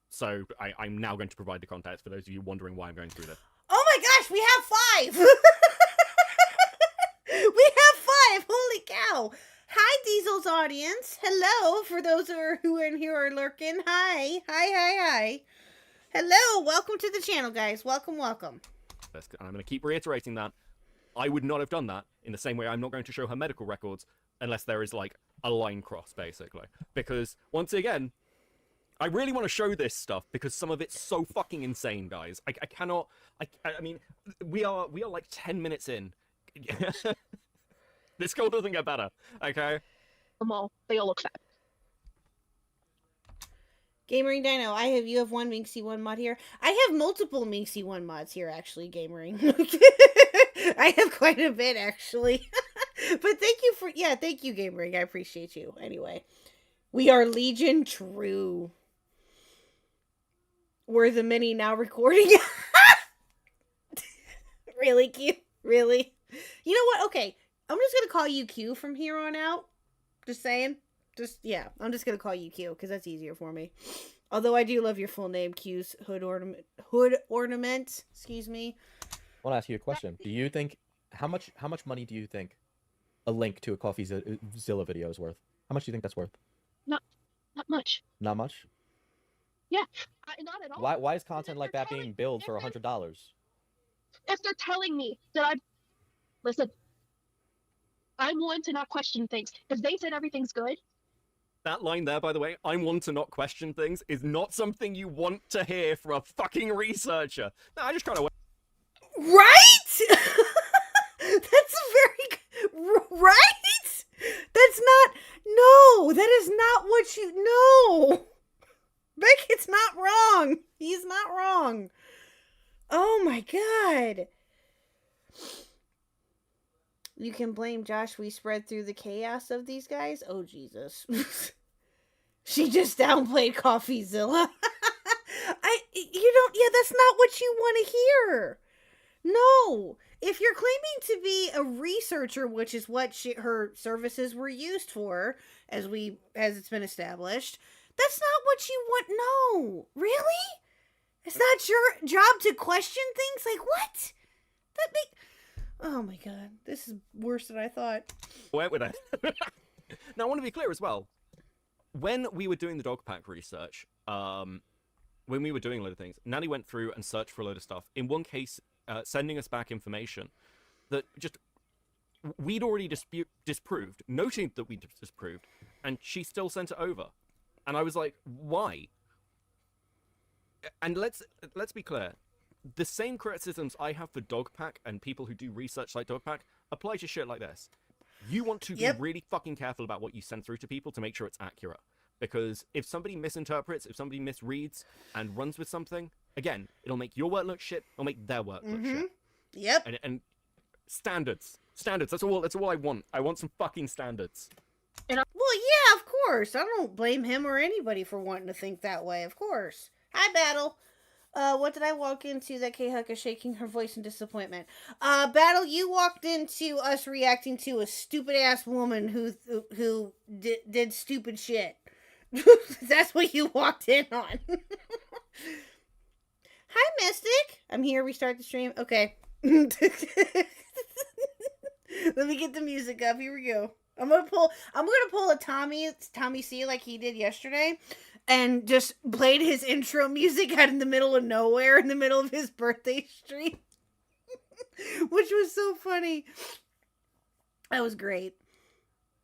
So I'm now going to provide the context for those of you wondering why I'm going through this. Oh my gosh, we have 5! We have 5! Holy cow! Hi, Diesel's audience. Hello, for those who are in here are lurking. Hi. Hello, welcome to the channel, guys. Welcome. And I'm going to keep reiterating that. I would not have done that in the same way I'm not going to show her medical records unless there is, like, a line cross, basically. Because, once again, I really want to show this stuff because some of it's so fucking insane, guys. I cannot... I mean, we are like 10 minutes in. This goal doesn't get better, okay? They all look fat. Gamering Dino, you have one Minxie1 mod here. I have multiple Minxie1 mods here, actually, Gamering. I have quite a bit, actually. But thank you, Gamering. I appreciate you. Anyway, we are Legion True. We're the mini now recording. Really cute. Really? You know what? Okay. I'm just going to call you Q from here on out. Just saying. I'm just going to call you Q because that's easier for me. Although I do love your full name, Q's Hood Ornament. Excuse me. I want to ask you a question. Do you think, how much money do you think a link to a CoffeeZilla video is worth? How much do you think that's worth? Not much. Not much? Yeah, not at all. Why is content like that being billed for $100? If they're telling me that listen, I'm one to not question things. If they said everything's good. That line there, by the way, I'm one to not question things, is not something you want to hear from a fucking researcher. No, I just kind of... Right? That's right? That's not... No, that is not what you... No! Beckett's not wrong. He's not wrong. Oh my god. You can blame Josh. We spread through the chaos of these guys. Oh, Jesus. She just downplayed CoffeeZilla. That's not what you want to hear. No. If you're claiming to be a researcher, which is what her services were used for, as it's been established, that's not what you want. No. Really? It's not your job to question things? Like, what? Oh my god, this is worse than I thought. Where would I? Now, I want to be clear as well. When we were doing the dog pack research, when we were doing a load of things, Nanny went through and searched for a load of stuff. In one case, sending us back information that just we'd already disproved, noting that we disproved, and she still sent it over. And I was like, why? And let's be clear. The same criticisms I have for Dogpack and people who do research like Dogpack apply to shit like this. You want to be really fucking careful about what you send through to people to make sure it's accurate. Because if somebody misinterprets, if somebody misreads and runs with something, again, it'll make your work look shit, it'll make their work look shit. Yep. And standards. That's all I want. I want some fucking standards. Well, yeah, of course. I don't blame him or anybody for wanting to think that way, of course. Hi, Battle. What did I walk into that KHuck is shaking her voice in disappointment? Battle, you walked into us reacting to a stupid-ass woman who did stupid shit. That's what you walked in on. Hi, Mystic. I'm here. Restart the stream. Okay. Let me get the music up. Here we go. I'm gonna pull a Tommy C like he did yesterday. And just played his intro music out in the middle of nowhere in the middle of his birthday stream. Which was so funny. That was great.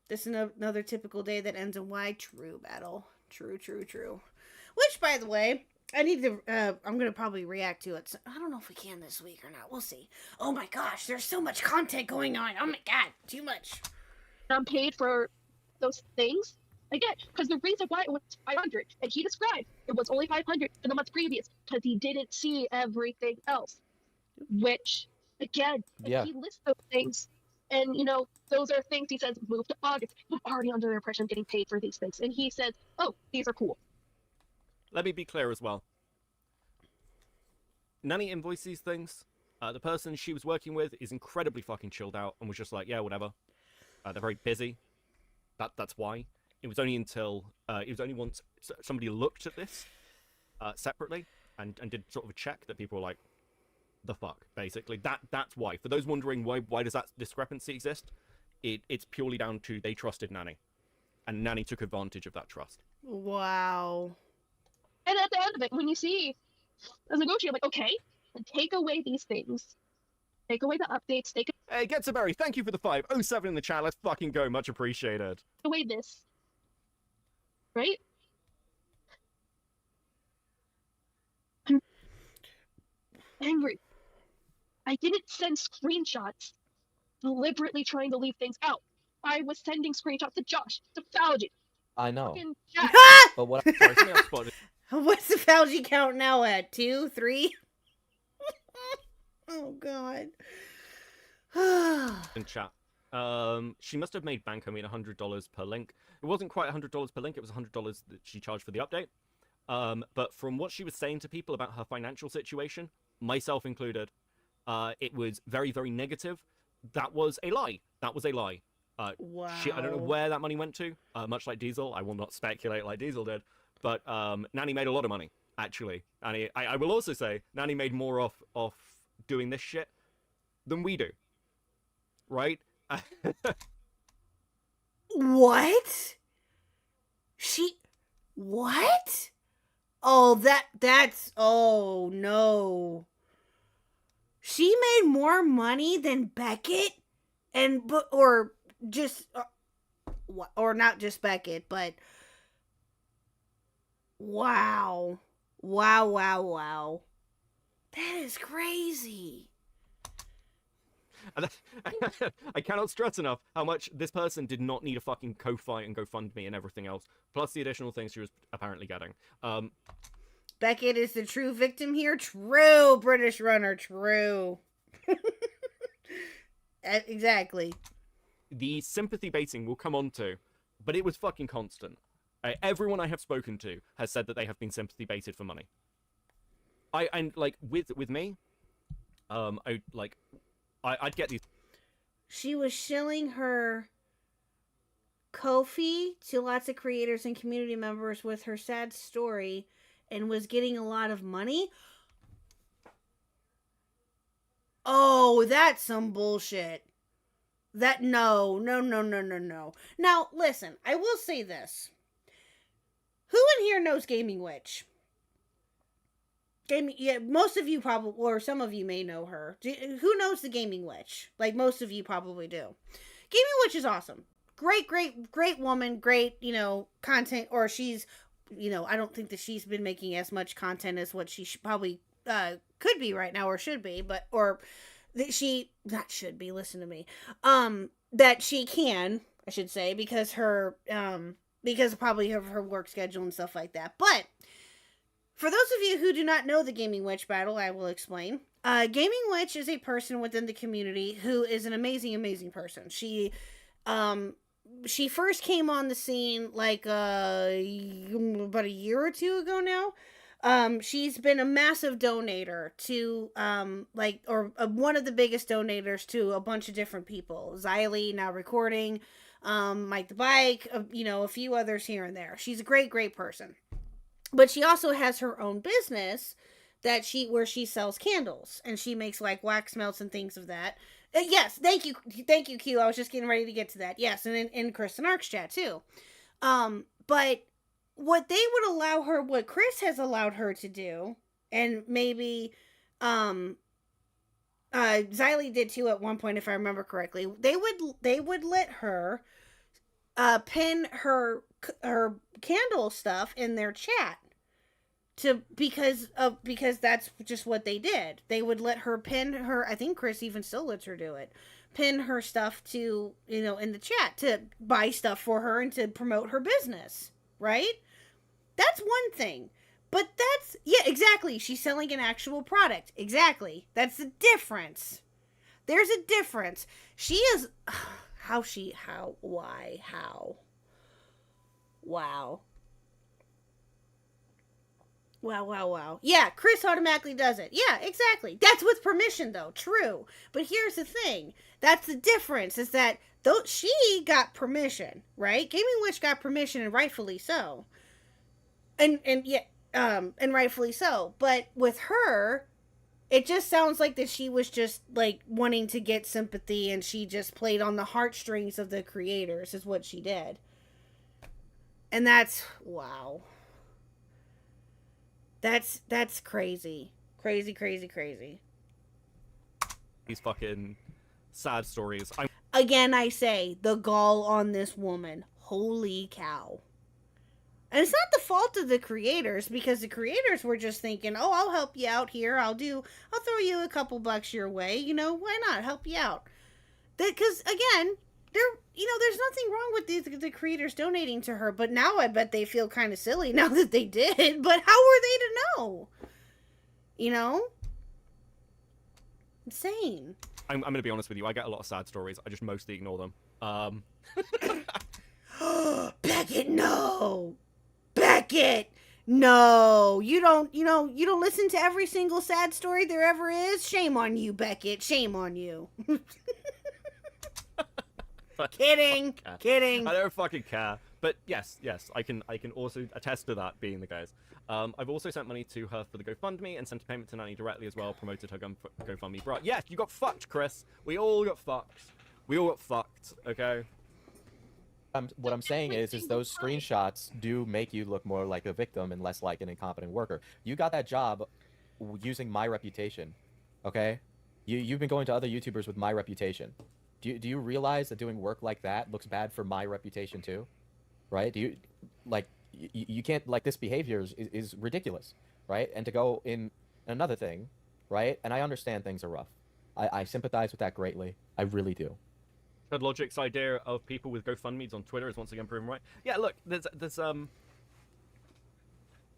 This is another typical day that ends in Y. True, Battle. True. Which, by the way, I need to, I'm going to probably react to it. So I don't know if we can this week or not. We'll see. Oh my gosh, there's so much content going on. Oh my god, too much. I'm paid for those things. Again, because the reason why it was 500, and he described it was only 500 for the month previous, because he didn't see everything else. Which, again, if he lists those things, And, those are things he says, move to August. I'm already under the impression I'm getting paid for these things. And he says, oh, these are cool. Let me be clear as well. Nanny invoiced these things. The person she was working with is incredibly fucking chilled out and was just like, yeah, whatever. They're very busy. That's why. It was only once somebody looked at this separately and did sort of a check that people were like, the fuck, basically. That's why. For those wondering why does that discrepancy exist, it's purely down to they trusted Nanny. And Nanny took advantage of that trust. Wow. And at the end of it, when you see as a negotiator, like, okay, then take away these things. Take away the updates, take Hey, Getsaberry, thank you for the 507 in the chat. Let's fucking go. Much appreciated. away this. Right? I'm angry. I didn't send screenshots deliberately trying to leave things out. I was sending screenshots to Josh, to Falgi. I know. Fucking Jack. But what Sorry, something else spotted What's the Falgi count now at? 2, 3? Oh, God. in chat. She must have made bank, $100 per link. It wasn't quite $100 per link, it was $100 that she charged for the update. But from what she was saying to people about her financial situation, myself included, it was very, very negative. That was a lie. That was a lie. Wow. I don't know where that money went to. Much like Diesel, I will not speculate like Diesel did. But Nanny made a lot of money, actually. And I will also say, Nanny made more off doing this shit than we do. Right? What? What? Oh, that's, oh, no. She made more money than Beckett? Or not just Beckett, but wow. Wow. That is crazy. I cannot stress enough how much this person did not need a fucking Ko-Fi and GoFundMe and everything else, plus the additional things she was apparently getting. Beckett is the true victim here? True, British runner, true. Exactly. The sympathy baiting we'll come on to, but it was fucking constant. Everyone I have spoken to has said that they have been sympathy baited for money. With me, I'd get these. She was shilling her Ko-fi to lots of creators and community members with her sad story and was getting a lot of money. Oh, that's some bullshit. No. Now, listen, I will say this. Who in here knows Gaming Witch? Most of you probably, or some of you may know her. Who knows the Gaming Witch? Like, most of you probably do. Gaming Witch is awesome. Great woman. Great, content. Or she's, I don't think that she's been making as much content as what she probably could be right now, or should be, not should be, listen to me. That she can, I should say, because probably of her work schedule and stuff like that. But for those of you who do not know the Gaming Witch battle, I will explain. Gaming Witch is a person within the community who is an amazing, amazing person. She first came on the scene like about a year or two ago now. She's been a massive donator to one of the biggest donators to a bunch of different people. Xylee, now recording, Mike the Bike, a few others here and there. She's a great person. But she also has her own business where she sells candles, and she makes like wax melts and things of that. Yes, thank you, Q. I was just getting ready to get to that. Yes, and in Chris and Ark's chat too. But what Chris has allowed her to do, and maybe Xylee did too at one point, if I remember correctly. They would let her pin her candle stuff in their chat because that's just what they did. They would let her pin her, I think Chris even still lets her do it, pin her stuff to, in the chat to buy stuff for her and to promote her business, right? That's one thing. But exactly. She's selling an actual product. Exactly. That's the difference. There's a difference. She is... Why? Wow. Wow. Yeah, Chris automatically does it. Yeah, exactly. That's with permission, though. True. But here's the thing. That's the difference, is that though she got permission, right? Gaming Witch got permission, and rightfully so. And rightfully so. But with her, it just sounds like that she was just, like, wanting to get sympathy, and she just played on the heartstrings of the creators, is what she did. And that's... Wow. That's crazy. Crazy. These fucking sad stories. Again, I say, the gall on this woman. Holy cow. And it's not the fault of the creators, because the creators were just thinking, oh, I'll help you out here. I'll throw you a couple bucks your way. You know, why not help you out? Because, again, there's nothing wrong with the creators donating to her, but now I bet they feel kind of silly now that they did. But how were they to know? You know? Insane. I'm going to be honest with you. I get a lot of sad stories. I just mostly ignore them. Beckett, no! Beckett! No! You don't listen to every single sad story there ever is? Shame on you, Beckett. Shame on you. Kidding. I don't fucking care. But yes, I can also attest to that being the case. I've also sent money to her for the GoFundMe and sent a payment to Nanny directly as well, promoted her GoFundMe. Right, yes, you got fucked, Chris. We all got fucked, okay? What I'm saying is those screenshots do make you look more like a victim and less like an incompetent worker. You got that job using my reputation, okay? You've been going to other YouTubers with my reputation. Do you realize that doing work like that looks bad for my reputation too? Right? You can't, like, this behavior is ridiculous, right? And to go in another thing, right? And I understand things are rough. I sympathize with that greatly. I really do. Ted Logic's idea of people with GoFundMes on Twitter is once again proven right. Yeah, look, there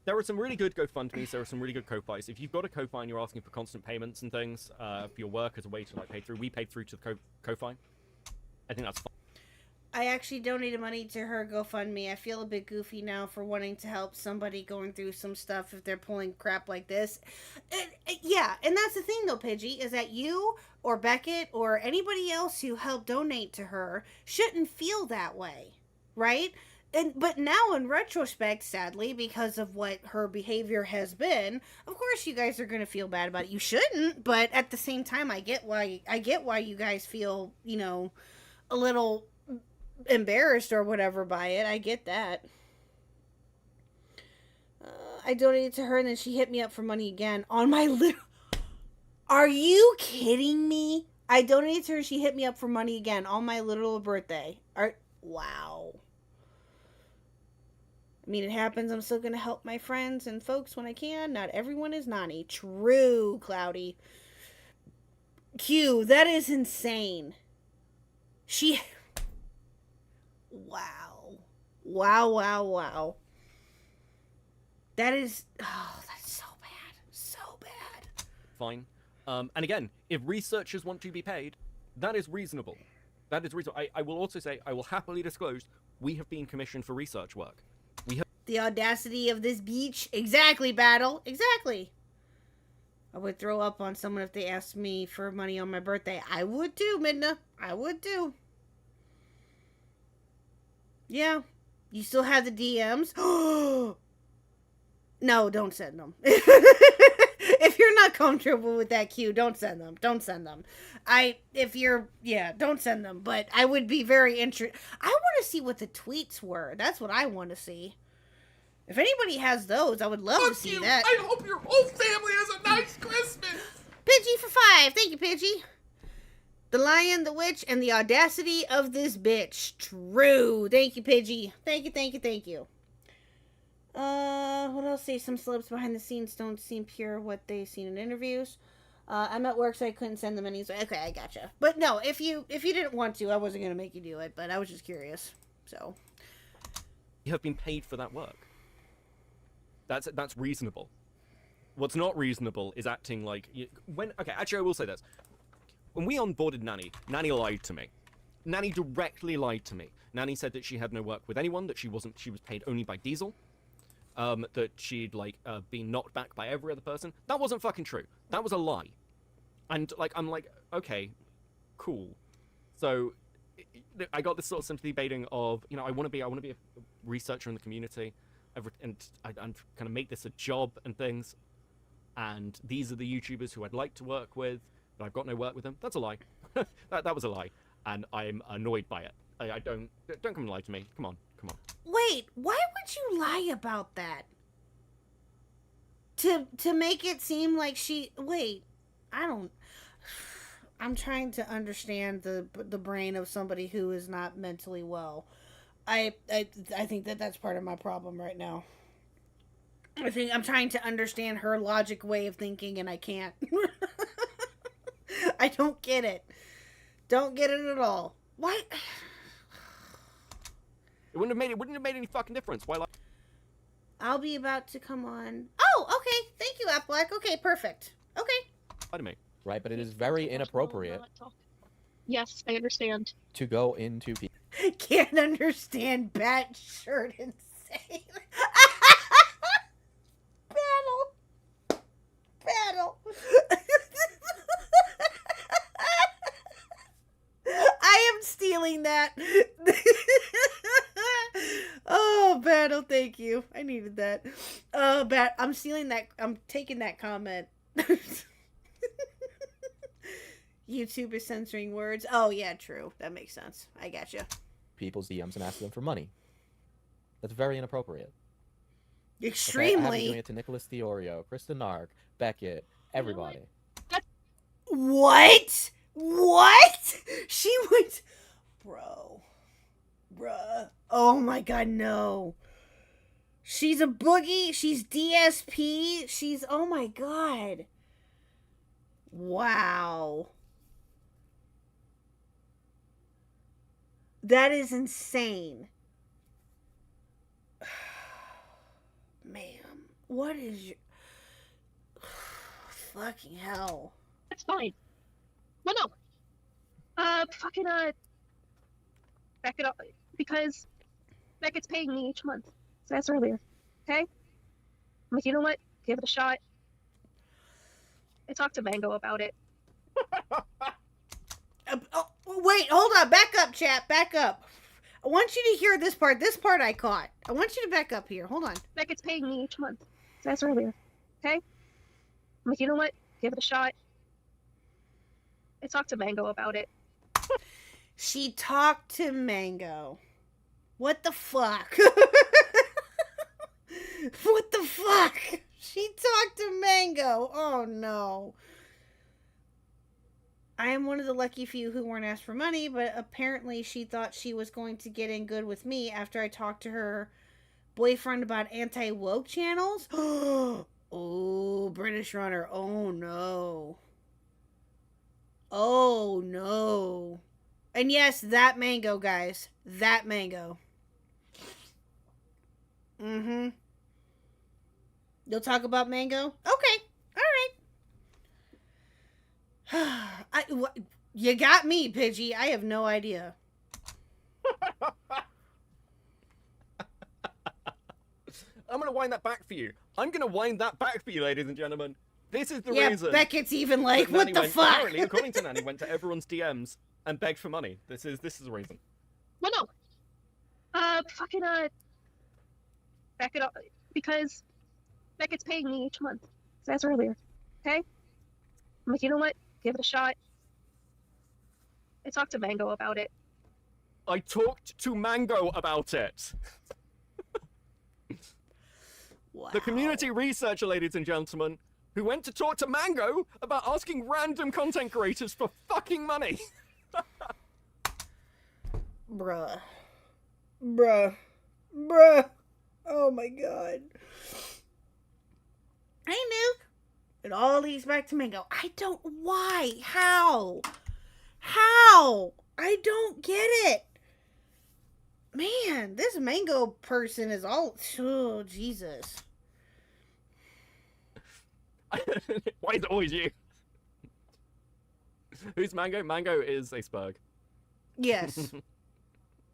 are some really good GoFundMes, there are some really good Ko-Fis. If you've got a Ko-Fi and you're asking for constant payments and things for your work as a way to, like, pay through, we paid through to the Ko-Fi. I think that's fine. I actually donated money to her GoFundMe. I feel a bit goofy now for wanting to help somebody going through some stuff if they're pulling crap like this. Yeah, and that's the thing though, Pidgey, is that you or Beckett or anybody else who helped donate to her shouldn't feel that way, right? But now in retrospect, sadly, because of what her behavior has been, of course you guys are going to feel bad about it. You shouldn't, but at the same time, I get why you guys feel, a little embarrassed or whatever by it. I get that. I donated to her and then she hit me up for money again on my little... Are you kidding me? I donated to her, she hit me up for money again on my literal birthday. Wow. I mean, it happens. I'm still going to help my friends and folks when I can. Not everyone is Nani. True, Cloudy. Q, that is insane. Wow. That is... Oh, that's so bad. So bad. Fine. And again, if researchers want to be paid, that is reasonable. That is reasonable. I will also say, I will happily disclose, we have been commissioned for research work. The audacity of this beach. Exactly, Battle. Exactly. I would throw up on someone if they asked me for money on my birthday. I would too, Midna. I would too. Yeah. You still have the DMs? No, don't send them. If you're not comfortable with that Q, don't send them. Don't send them. Don't send them. But I would be very interested. I want to see what the tweets were. That's what I want to see. If anybody has those, I would love to see that. I hope your whole family has a nice Christmas. Pidgey for 5. Thank you, Pidgey. The Lion, the Witch, and the audacity of this bitch. True. Thank you, Pidgey. Thank you. What else? Say some celebs behind the scenes don't seem pure what they've seen in interviews. I'm at work, so I couldn't send them any. So okay, I gotcha. But no, if you didn't want to, I wasn't gonna make you do it. But I was just curious. So You have been paid for that work. That's reasonable. What's not reasonable is acting like... Okay, actually, I will say this. when we onboarded Nanny, Nanny lied to me. Nanny directly lied to me. Nanny said that she had no work with anyone, that she was paid only by Diesel, that she'd been knocked back by every other person. That wasn't fucking true. That was a lie. And I'm like, okay, cool. So I got this sort of sympathy baiting of, I want to be a researcher in the community, and I'm kind of make this a job and things. And these are the YouTubers who I'd like to work with, but I've got no work with them. That's a lie. that was a lie, and I'm annoyed by it. I don't come and lie to me. Come on. Wait, why would you lie about that? To make it seem like I'm trying to understand the brain of somebody who is not mentally well. I think that's part of my problem right now. I think I'm trying to understand her logic way of thinking, and I can't. I don't get it. Don't get it at all. What? It wouldn't have made any fucking difference. Why lie? I'll be about to come on. Oh, okay. Thank you, Appleback. Okay, perfect. Okay. Lie to me. Right, but it is very inappropriate Yes, I understand. to go into people. Can't understand bat shirt insane. Battle. I am stealing that. Oh, Battle, thank you. I needed that. I'm stealing that. I'm taking that comment. YouTube is censoring words. Oh, yeah, true. That makes sense. I gotcha. People's DMs and ask them for money. That's very inappropriate. Extremely. Okay, I have been doing it to Nicholas Theorio, Kristen Nark, Beckett, everybody. What? She went... Bruh. Oh my god, no. She's a boogie. She's DSP. She's... Oh my god. Wow. That is insane. Ma'am, what is your... Fucking hell. That's fine. Well, no. Back it up. Because Beckett's paying me each month. So that's earlier. Okay? I'm like, you know what? Give it a shot. I talked to Mango about it. Wait, hold on. Back up, chat. Back up. I want you to hear this part. This part I caught. I want you to back up here. Hold on. Beckett's paying me each month. So that's earlier. Okay? I'm like, you know what? Give it a shot. I talked to Mango about it. She talked to Mango. What the fuck? What the fuck? She talked to Mango. Oh no. I am one of the lucky few who weren't asked for money, but apparently she thought she was going to get in good with me after I talked to her boyfriend about anti-woke channels. Oh, British Runner. Oh no. Oh no. And yes, that Mango, guys. That Mango. Mm-hmm. You'll talk about Mango? Okay. All right. You got me, Pidgey. I have no idea. I'm going to wind that back for you. Ladies and gentlemen. This is the yeah, reason. Beckett's even like, that what Nanny the went, fuck? Apparently, according to Nanny, went to everyone's DMs and begged for money. This is the reason. Well, no. Back it up. Because Beckett's paying me each month. So that's earlier. Okay? I'm like, you know what? Give it a shot. I talked to Mango about it. I talked to Mango about it. Wow. The community researcher, ladies and gentlemen, who went to talk to Mango about asking random content creators for fucking money. Bruh. Oh my god. Hey, Nuke. It all leads back to Mango. Why? How? I don't get it. Man, this Mango person is all... Oh, Jesus. Why is it always you? Who's Mango? Mango is a Spurg. Yes.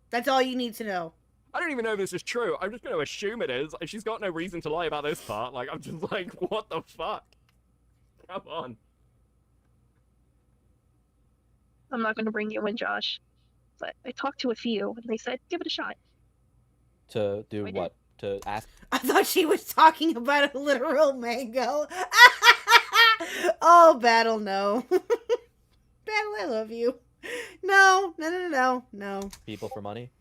That's all you need to know. I don't even know if this is true. I'm just going to assume it is. And she's got no reason to lie about this part. Like, I'm just like, what the fuck? Come on. I'm not going to bring you in, Josh. But I talked to a few, and they said, give it a shot. To do I did. what? To ask. I thought she was talking about a literal mango. Oh, Battle, no. Battle, I love you. No. People for money?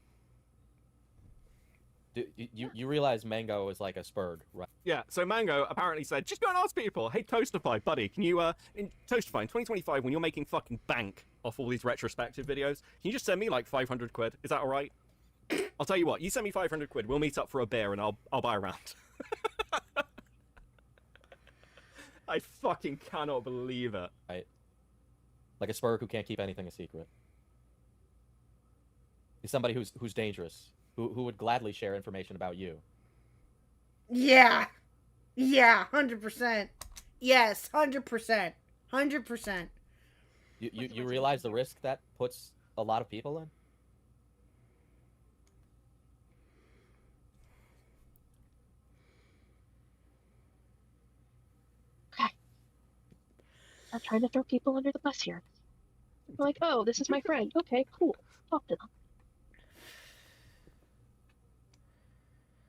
You realize Mango is like a Spurg, right? Yeah, so Mango apparently said, just go and ask people, hey, Toastify, buddy, can you, in Toastify, in 2025, when you're making fucking bank off all these retrospective videos, can you just send me, like, 500 quid? Is that alright? I'll tell you what, you send me 500 quid, we'll meet up for a beer and I'll buy a round. I fucking cannot believe it. Right. Like a Spurg who can't keep anything a secret. He's somebody who's dangerous. Who would gladly share information about you. Yeah, 100%. Yes, 100%. 100%. You realize the risk that puts a lot of people in? Okay. I'm trying to throw people under the bus here. I'm like, oh, this is my friend. Okay, cool. Talk to them.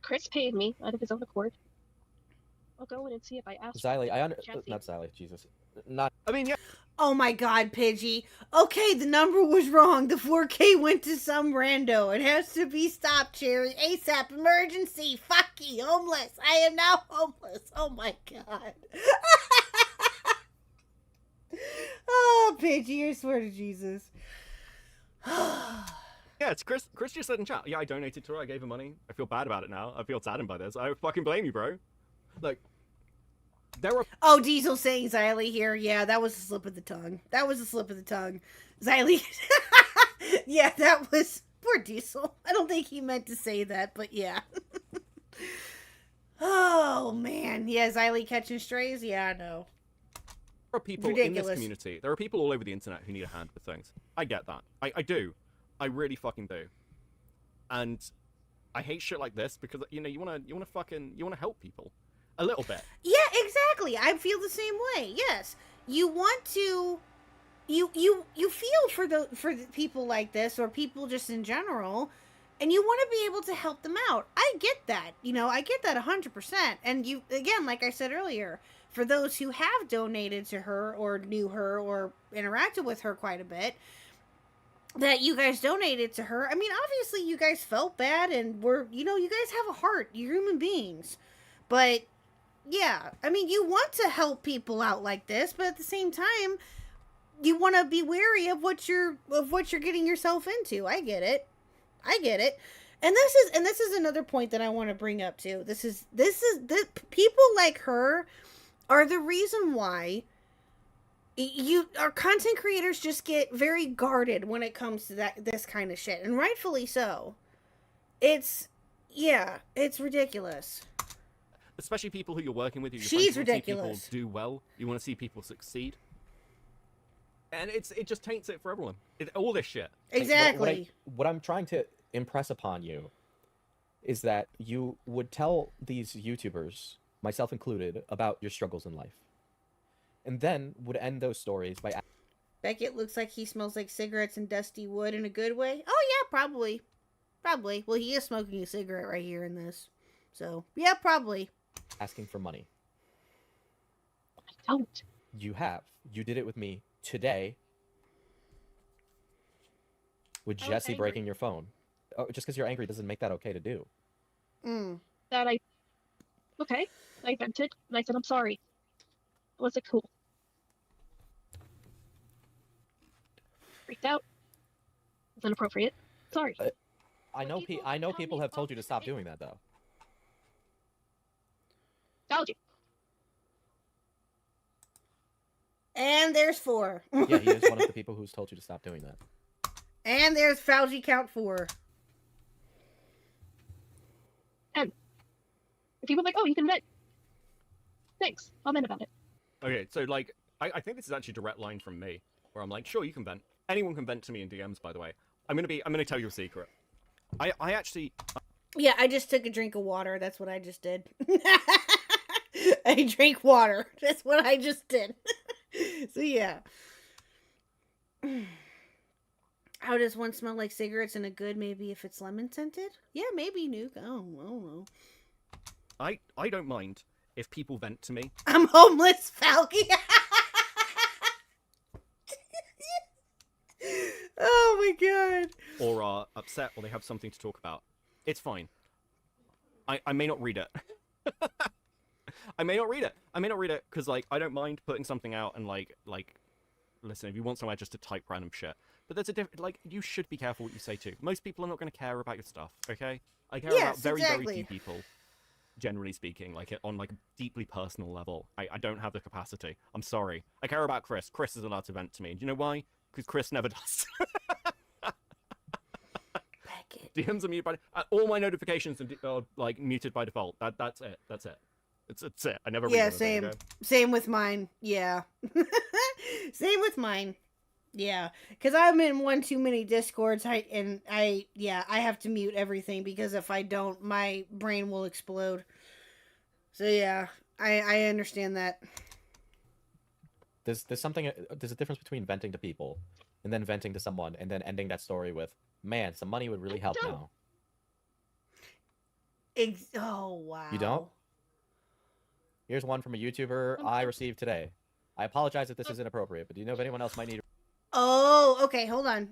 Chris paid me out of his own accord. I'll go in and see if I ask. Xylee, not Xylee, Jesus. Not. I mean, yeah. Oh my god, Pidgey. Okay, the number was wrong. The 4K went to some rando. It has to be stopped, Cherry. ASAP, emergency. Fucky, homeless. I am now homeless. Oh my god. Oh, Pidgey, I swear to Jesus. Yeah, it's Chris. Chris just said in chat, yeah, I donated to her, I gave her money. I feel bad about it now. I feel saddened by this. I fucking blame you, bro. Like, there are... Oh, Diesel saying Xylee here. Yeah, that was a slip of the tongue. Xylee. Yeah, that was... Poor Diesel. I don't think he meant to say that, but yeah. Oh, man. Yeah, Xylee catching strays? Yeah, I know. There are people in this community. There are people all over the internet who need a hand with things. I get that. I do. I really fucking do. And I hate shit like this because, you know, you wanna help people. A little bit. Yeah, exactly. I feel the same way. Yes. You want to you feel for the people like this, or people just in general, and you want to be able to help them out. I get that. You know, I get that 100%. And you, again, like I said earlier, for those who have donated to her or knew her or interacted with her quite a bit, that you guys donated to her. I mean, obviously you guys felt bad and were, you know, you guys have a heart. You're human beings. But yeah, I mean, you want to help people out like this, but at the same time, you want to be wary of what you're getting yourself into. I get it. And this is another point that I want to bring up too. This is people like her are the reason why our content creators just get very guarded when it comes to this kind of shit, and rightfully so. It's ridiculous. Especially people who you're working with. She's ridiculous. You want to see people do well. You want to see people succeed. And it just taints it for everyone. All this shit. Exactly. What I'm trying to impress upon you is that you would tell these YouTubers, myself included, about your struggles in life. And then would end those stories by... Beckett looks like he smells like cigarettes and dusty wood in a good way. Oh, yeah, probably. Well, he is smoking a cigarette right here in this. So, yeah, probably. Asking for money. I don't. You have. You did it with me today. With Jesse breaking your phone. Oh, just because you're angry doesn't make that okay to do. Okay. I vented, and I said, I'm sorry. Was it cool? Freaked out. It was inappropriate. Sorry. I know people have told you to stop doing that, though. Told you. And there's 4. Yeah, he is one of the people who's told you to stop doing that. And there's Fauci count 4. And people are like, oh, you can vent. Thanks. I'll vent about it. Okay, so, like, I think this is actually a direct line from me, where I'm like, sure, you can vent. Anyone can vent to me in DMs, by the way. I'm gonna tell you a secret. I actually. Yeah, I just took a drink of water. That's what I just did. I drank water. That's what I just did. So yeah. How does one smell like cigarettes in a good? Maybe if it's lemon scented. Yeah, maybe Nuke. I don't know. I don't mind if people vent to me. I'm homeless, Falky. Oh my god. Or are upset, or they have something to talk about. It's fine. I may not read it. I may not read it because like I don't mind putting something out and like listen, if you want somewhere just to type random shit. But there's a different, like, you should be careful what you say too. Most people are not going to care about your stuff, okay? I care about very few people, generally speaking, like on like a deeply personal level. I don't have the capacity. I'm sorry. I care about Chris. Chris is allowed to vent to me. Do you know why? Because Chris never does. DMs are muted by all my notifications are like muted by default. That's it. That's it. It's it. I never. Yeah, same. Okay? Same with mine. Yeah. Same with mine. Yeah, because I'm in one too many Discords. I have to mute everything because if I don't, my brain will explode. So yeah, I understand that. There's a difference between venting to people and then venting to someone and then ending that story with, man, some money would really help now. Oh wow. You don't? Here's one from a YouTuber I received today. I apologize if this is inappropriate, but do you know if anyone else might need? Oh, okay, hold on.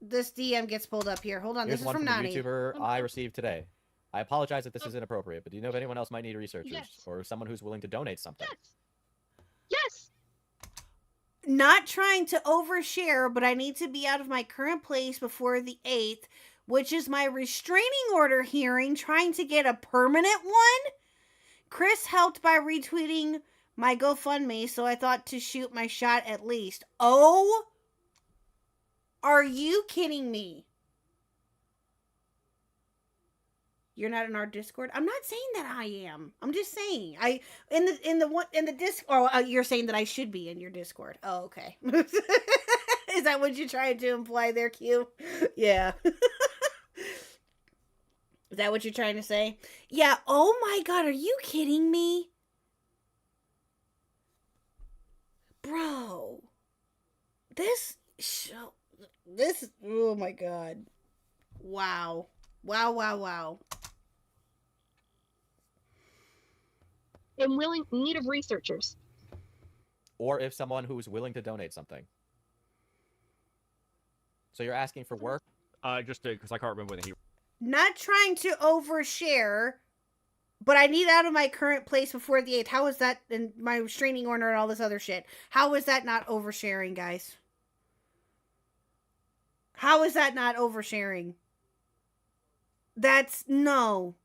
This DM gets pulled up here. Hold on, Here's this is one from Nani. A YouTuber I received today. I apologize if this is inappropriate, but do you know if anyone else might need researchers or someone who's willing to donate something? Yes. Not trying to overshare, but I need to be out of my current place before the 8th, which is my restraining order hearing, trying to get a permanent one. Chris helped by retweeting my GoFundMe, so I thought to shoot my shot at least. Oh, are you kidding me? You're not in our Discord? I'm not saying that I am. I'm just saying. In the Discord. Oh, you're saying that I should be in your Discord. Oh, okay. Is that what you're trying to imply there, Q? Yeah. Is that what you're trying to say? Yeah. Oh my god, are you kidding me? Bro. This show. Oh my god. Wow. Wow. I'm in need of researchers. Or if someone who's willing to donate something. So you're asking for work? Just because I can't remember when he. Not trying to overshare, but I need out of my current place before the 8th. How is that in my restraining order and all this other shit? How is that not oversharing, guys? How is that not oversharing? That's no.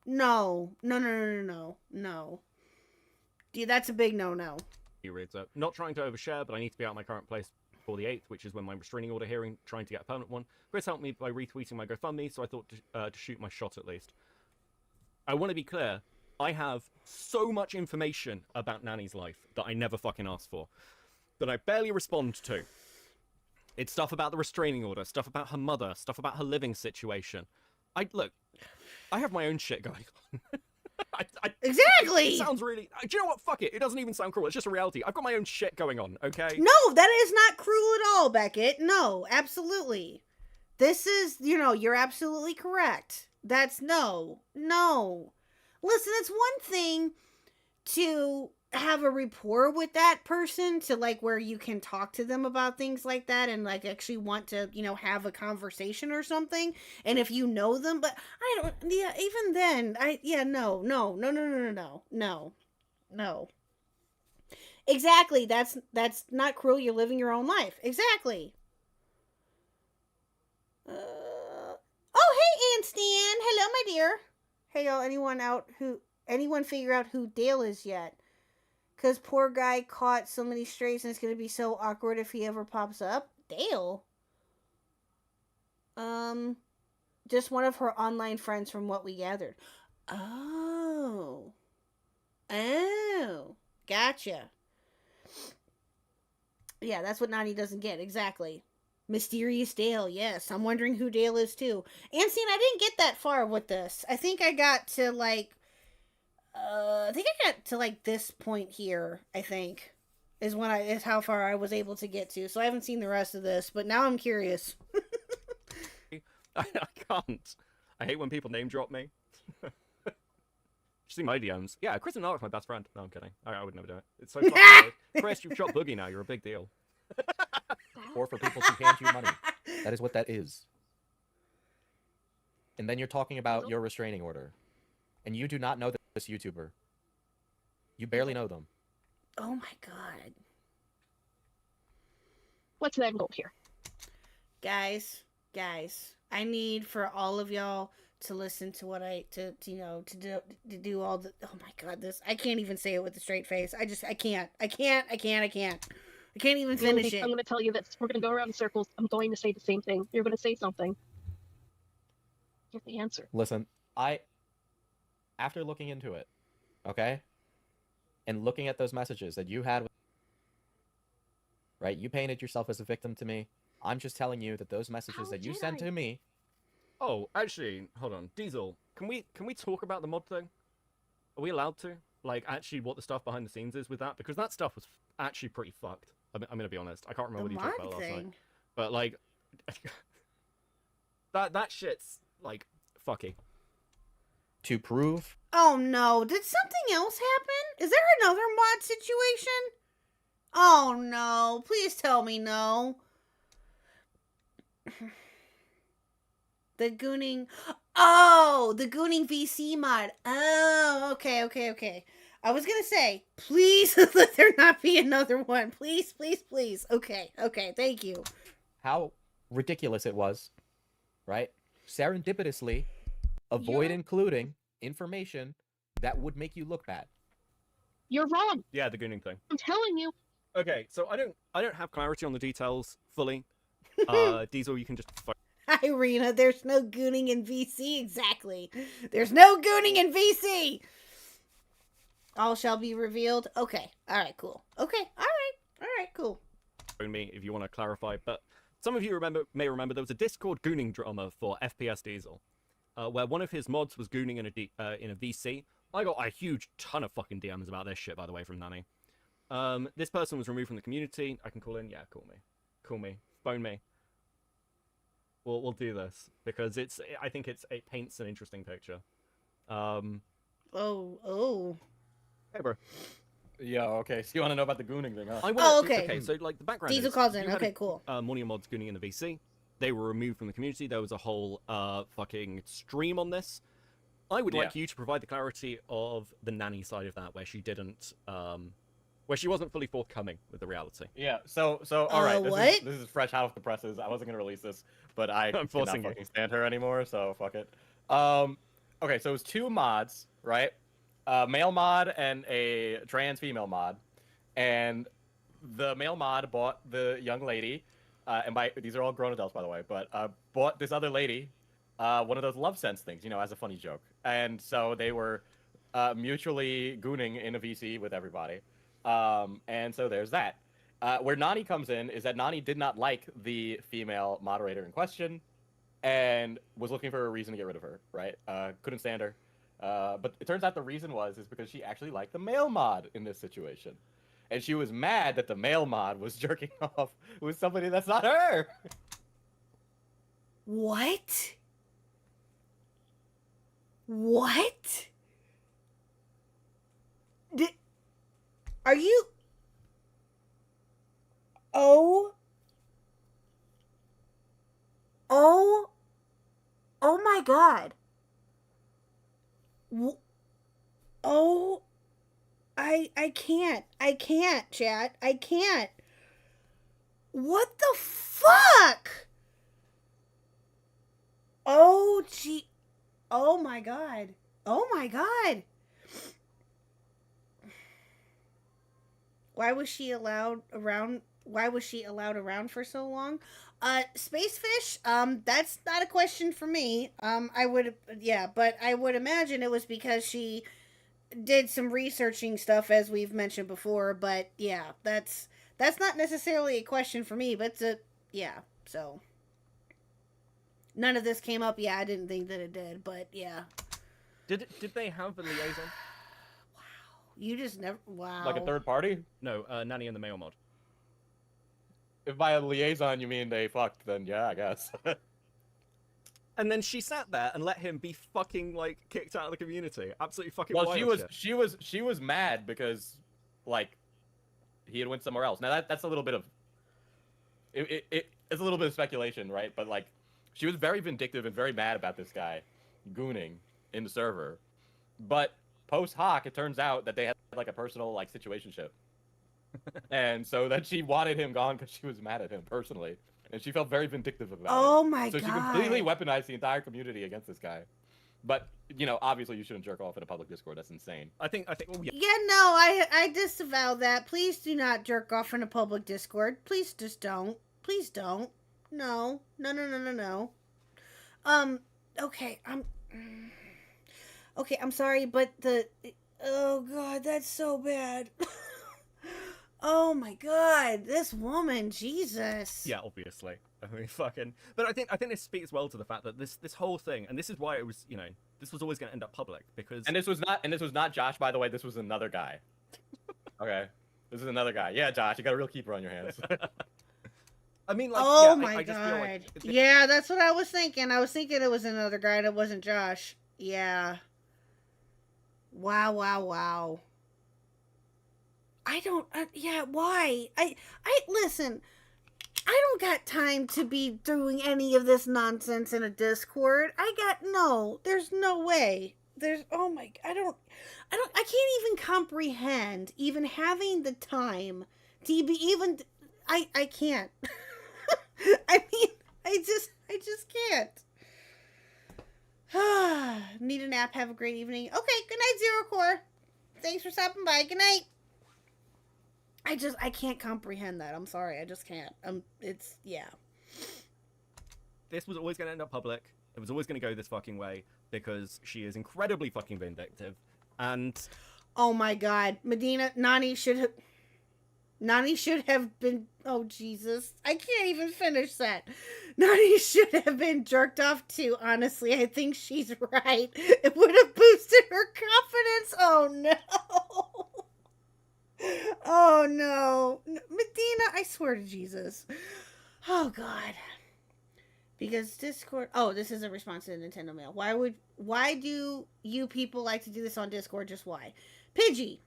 Dude, that's a big no. He reads up. Not trying to overshare, but I need to be out of my current place before the 8th, which is when my restraining order hearing, trying to get a permanent one. Chris helped me by retweeting my GoFundMe, so I thought to shoot my shot at least. I want to be clear. I have so much information about Nanny's life that I never fucking asked for, that I barely respond to. It's stuff about the restraining order, stuff about her mother, stuff about her living situation. Look, I have my own shit going on. Exactly. It sounds really. Do you know what? Fuck it. It doesn't even sound cruel. It's just a reality. I've got my own shit going on. Okay. No, that is not cruel at all, Beckett. No, absolutely. This is, you're absolutely correct. That's no. Listen, it's one thing to have a rapport with that person to like where you can talk to them about things like that and like actually want to, have a conversation or something. And if you know them, but even then, no. Exactly. That's not cruel. You're living your own life. Exactly. Oh, hey, Aunt Stan. Hello, my dear. Hey, y'all, anyone figure out who Dale is yet? Because poor guy caught so many strays and it's going to be so awkward if he ever pops up. Dale? Just one of her online friends from what we gathered. Oh. Gotcha. Yeah, that's what Nani doesn't get. Exactly. Mysterious Dale, yes. I'm wondering who Dale is too. And see, I didn't get that far with this. I think I got to like this point here, I think. Is how far I was able to get to. So I haven't seen the rest of this, but now I'm curious. I can't. I hate when people name drop me. See my DMs. Yeah, Chris and Mark's my best friend. No, I'm kidding. I would never do it. It's so fucking weird. Chris, you've shot Boogie now. You're a big deal. Or for people who hand you money. That is what that is. And then you're talking about your restraining order. And you do not know this YouTuber. You barely know them. Oh my god. What's the end goal here? Guys, I need for all of y'all to listen to what to do all the, oh my god, this, I can't even say it with a straight face. I can't even finish it. I'm going to tell you this. We're going to go around in circles. I'm going to say the same thing. You're going to say something. Get the answer. Listen, after looking into it, okay, and looking at those messages that you had, right, you painted yourself as a victim to me. I'm just telling you that those messages that you sent to me. Oh, actually, hold on, Diesel. Can we talk about the mod thing? Are we allowed to? Like, actually, what the stuff behind the scenes is with that? Because that stuff was actually pretty fucked. I'm gonna be honest. I can't remember what you talked about last night. But like, that shit's like fucky. To prove. Oh no! Did something else happen? Is there another mod situation? Oh no! Please tell me no. The Gooning. Oh, the Gooning VC mod. Oh, okay. I was gonna say, please let there not be another one. Please. Okay, thank you. How ridiculous it was, right? Serendipitously avoid including information that would make you look bad. You're wrong. Yeah, the Gooning thing. I'm telling you. Okay, so I don't have clarity on the details fully. Diesel, you can just. Irina, there's no Gooning in VC. Exactly. There's no Gooning in VC. All shall be revealed. Okay. All right. Cool. Okay. All right. Cool. Me, if you want to clarify, but some of you may remember there was a Discord Gooning drama for FPS Diesel, where one of his mods was Gooning in a VC. I got a huge ton of fucking DMs about this shit, by the way, from Nani. This person was removed from the community. I can call in. Yeah, call me, phone me. We'll do this because I think it paints an interesting picture. Oh. Hey, bro. Yeah, okay. So you want to know about the Gooning thing, huh? Okay. Okay, so like the background Diesel is, calls in. Okay, cool. Morning mods Gooning in the VC. They were removed from the community. There was a whole fucking stream on this. I would like you to provide the clarity of the Nanny side of that, where she didn't, where she wasn't fully forthcoming with the reality. Yeah. So all right. What? This is fresh out of the presses. I wasn't gonna release this, but I cannot fucking stand her anymore. So fuck it. Okay. So it was two mods, right? A male mod and a trans female mod, and the male mod bought the young lady, and these are all grown adults, by the way, but bought this other lady one of those love sense things, as a funny joke. And so they were mutually gooning in a VC with everybody. And so there's that. Where Nani comes in is that Nani did not like the female moderator in question and was looking for a reason to get rid of her, right? Couldn't stand her. But it turns out the reason is because she actually liked the male mod in this situation. And she was mad that the male mod was jerking off with somebody that's not her. What? Are you... Oh my god. I can't, chat. I can't. What the fuck? Oh, gee. Oh my god. Why was she allowed around for so long? Spacefish, that's not a question for me. But I would imagine it was because she did some researching stuff, as we've mentioned before, but yeah, that's That's not necessarily a question for me, but yeah, so. None of this came up. Yeah, I didn't think that it did, but yeah. Did they have a liaison? You just never. Wow. Like a third party? No, Nanny and the male mod. If by a liaison you mean they fucked, then yeah, I guess. And then she sat there and let him be fucking like kicked out of the community. Absolutely fucking Well, wild she was mad because like he had went somewhere else. Now that's a little bit of it's a little bit of speculation, right? But like she was very vindictive and very mad about this guy gooning in the server. But post hoc, it turns out that they had like a personal like situationship. And so then she wanted him gone because she was mad at him personally. And she felt very vindictive about it. Oh my god. So she completely weaponized the entire community against this guy. But, you know, obviously you shouldn't jerk off in a public Discord. That's insane. I think well, yeah. Yeah, no, I disavow that. Please do not jerk off in a public Discord. Please just don't. Please don't. No. No. Okay, I'm sorry, but oh god, that's so bad. Oh my god, this woman, Jesus. Yeah, obviously. I mean, fucking. But I think this speaks well to the fact that this whole thing, and this is why it was, you know, this was always going to end up public because. And this was not Josh, by the way. This was another guy. Okay, this is another guy. Yeah, Josh, you got a real keeper on your hands. I mean, like, oh yeah, my I just god. feel like yeah, that's what I was thinking. I was thinking it was another guy and it wasn't Josh. Yeah. Wow. I don't, yeah, why? I listen, I don't got time to be doing any of this nonsense in a Discord. There's no way. I can't even comprehend even having the time to be even, I can't. I mean, I just can't. Need a nap, have a great evening. Okay, good night, Zero Core. Thanks for stopping by, good night. I can't comprehend that. I'm sorry. I just can't. Yeah. This was always going to end up public. It was always going to go this fucking way because she is incredibly fucking vindictive. And oh my god, Medina, Nani should have been, oh Jesus. I can't even finish that. Nani should have been jerked off too, honestly. I think she's right. It would have boosted her confidence. Oh no. Oh no. Medina, I swear to Jesus. Oh god. Because Discord, oh, this is a response to the Nintendo mail. Why do you people like to do this on Discord? Just why? Pidgey.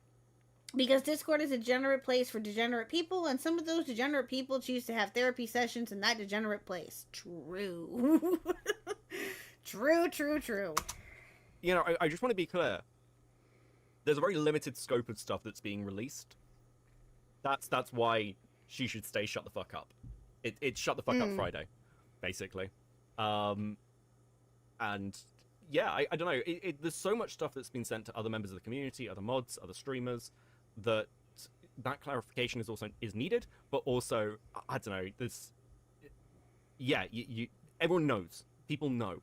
Because Discord is a degenerate place for degenerate people, and some of those degenerate people choose to have therapy sessions in that degenerate place. True. True. You know, I just want to be clear. There's a very limited scope of stuff that's being released. That's why she should stay shut the fuck up. It's shut the fuck up Friday, basically. And yeah, I don't know. There's so much stuff that's been sent to other members of the community, other mods, other streamers, that clarification is needed. But also, I don't know. There's everyone knows. People know.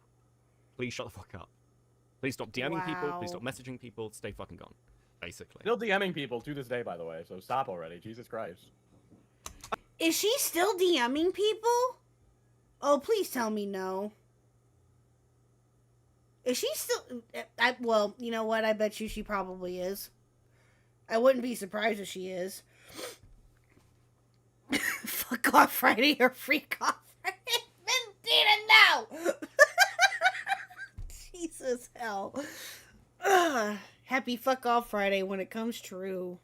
Please shut the fuck up. Please stop DMing people. Please stop messaging people. Stay fucking gone, basically. Still DMing people to this day, by the way, so stop already. Jesus Christ. Is she still DMing people? Oh, please tell me no. Is she still... well, you know what? I bet you she probably is. I wouldn't be surprised if she is. Fuck off Friday or freak off Friday. Medina, no! Jesus hell. Ugh. Happy fuck off Friday when it comes true.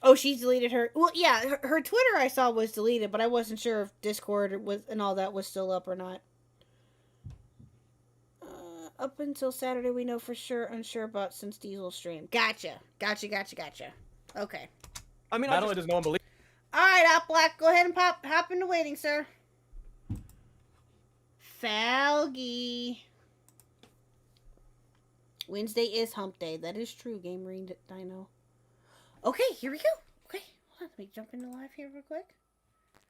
Oh, she's deleted her. Well, yeah, her Twitter I saw was deleted, but I wasn't sure if Discord was and all that was still up or not. Up until Saturday, we know for sure, unsure about since Diesel stream. Gotcha. Okay. I mean, not only does no one believe. All right, Out Black, go ahead and hop into waiting, sir. Falgy. Wednesday is hump day. That is true, Game Marine Dino. Okay, here we go. Okay, hold on. Let me jump into live here real quick.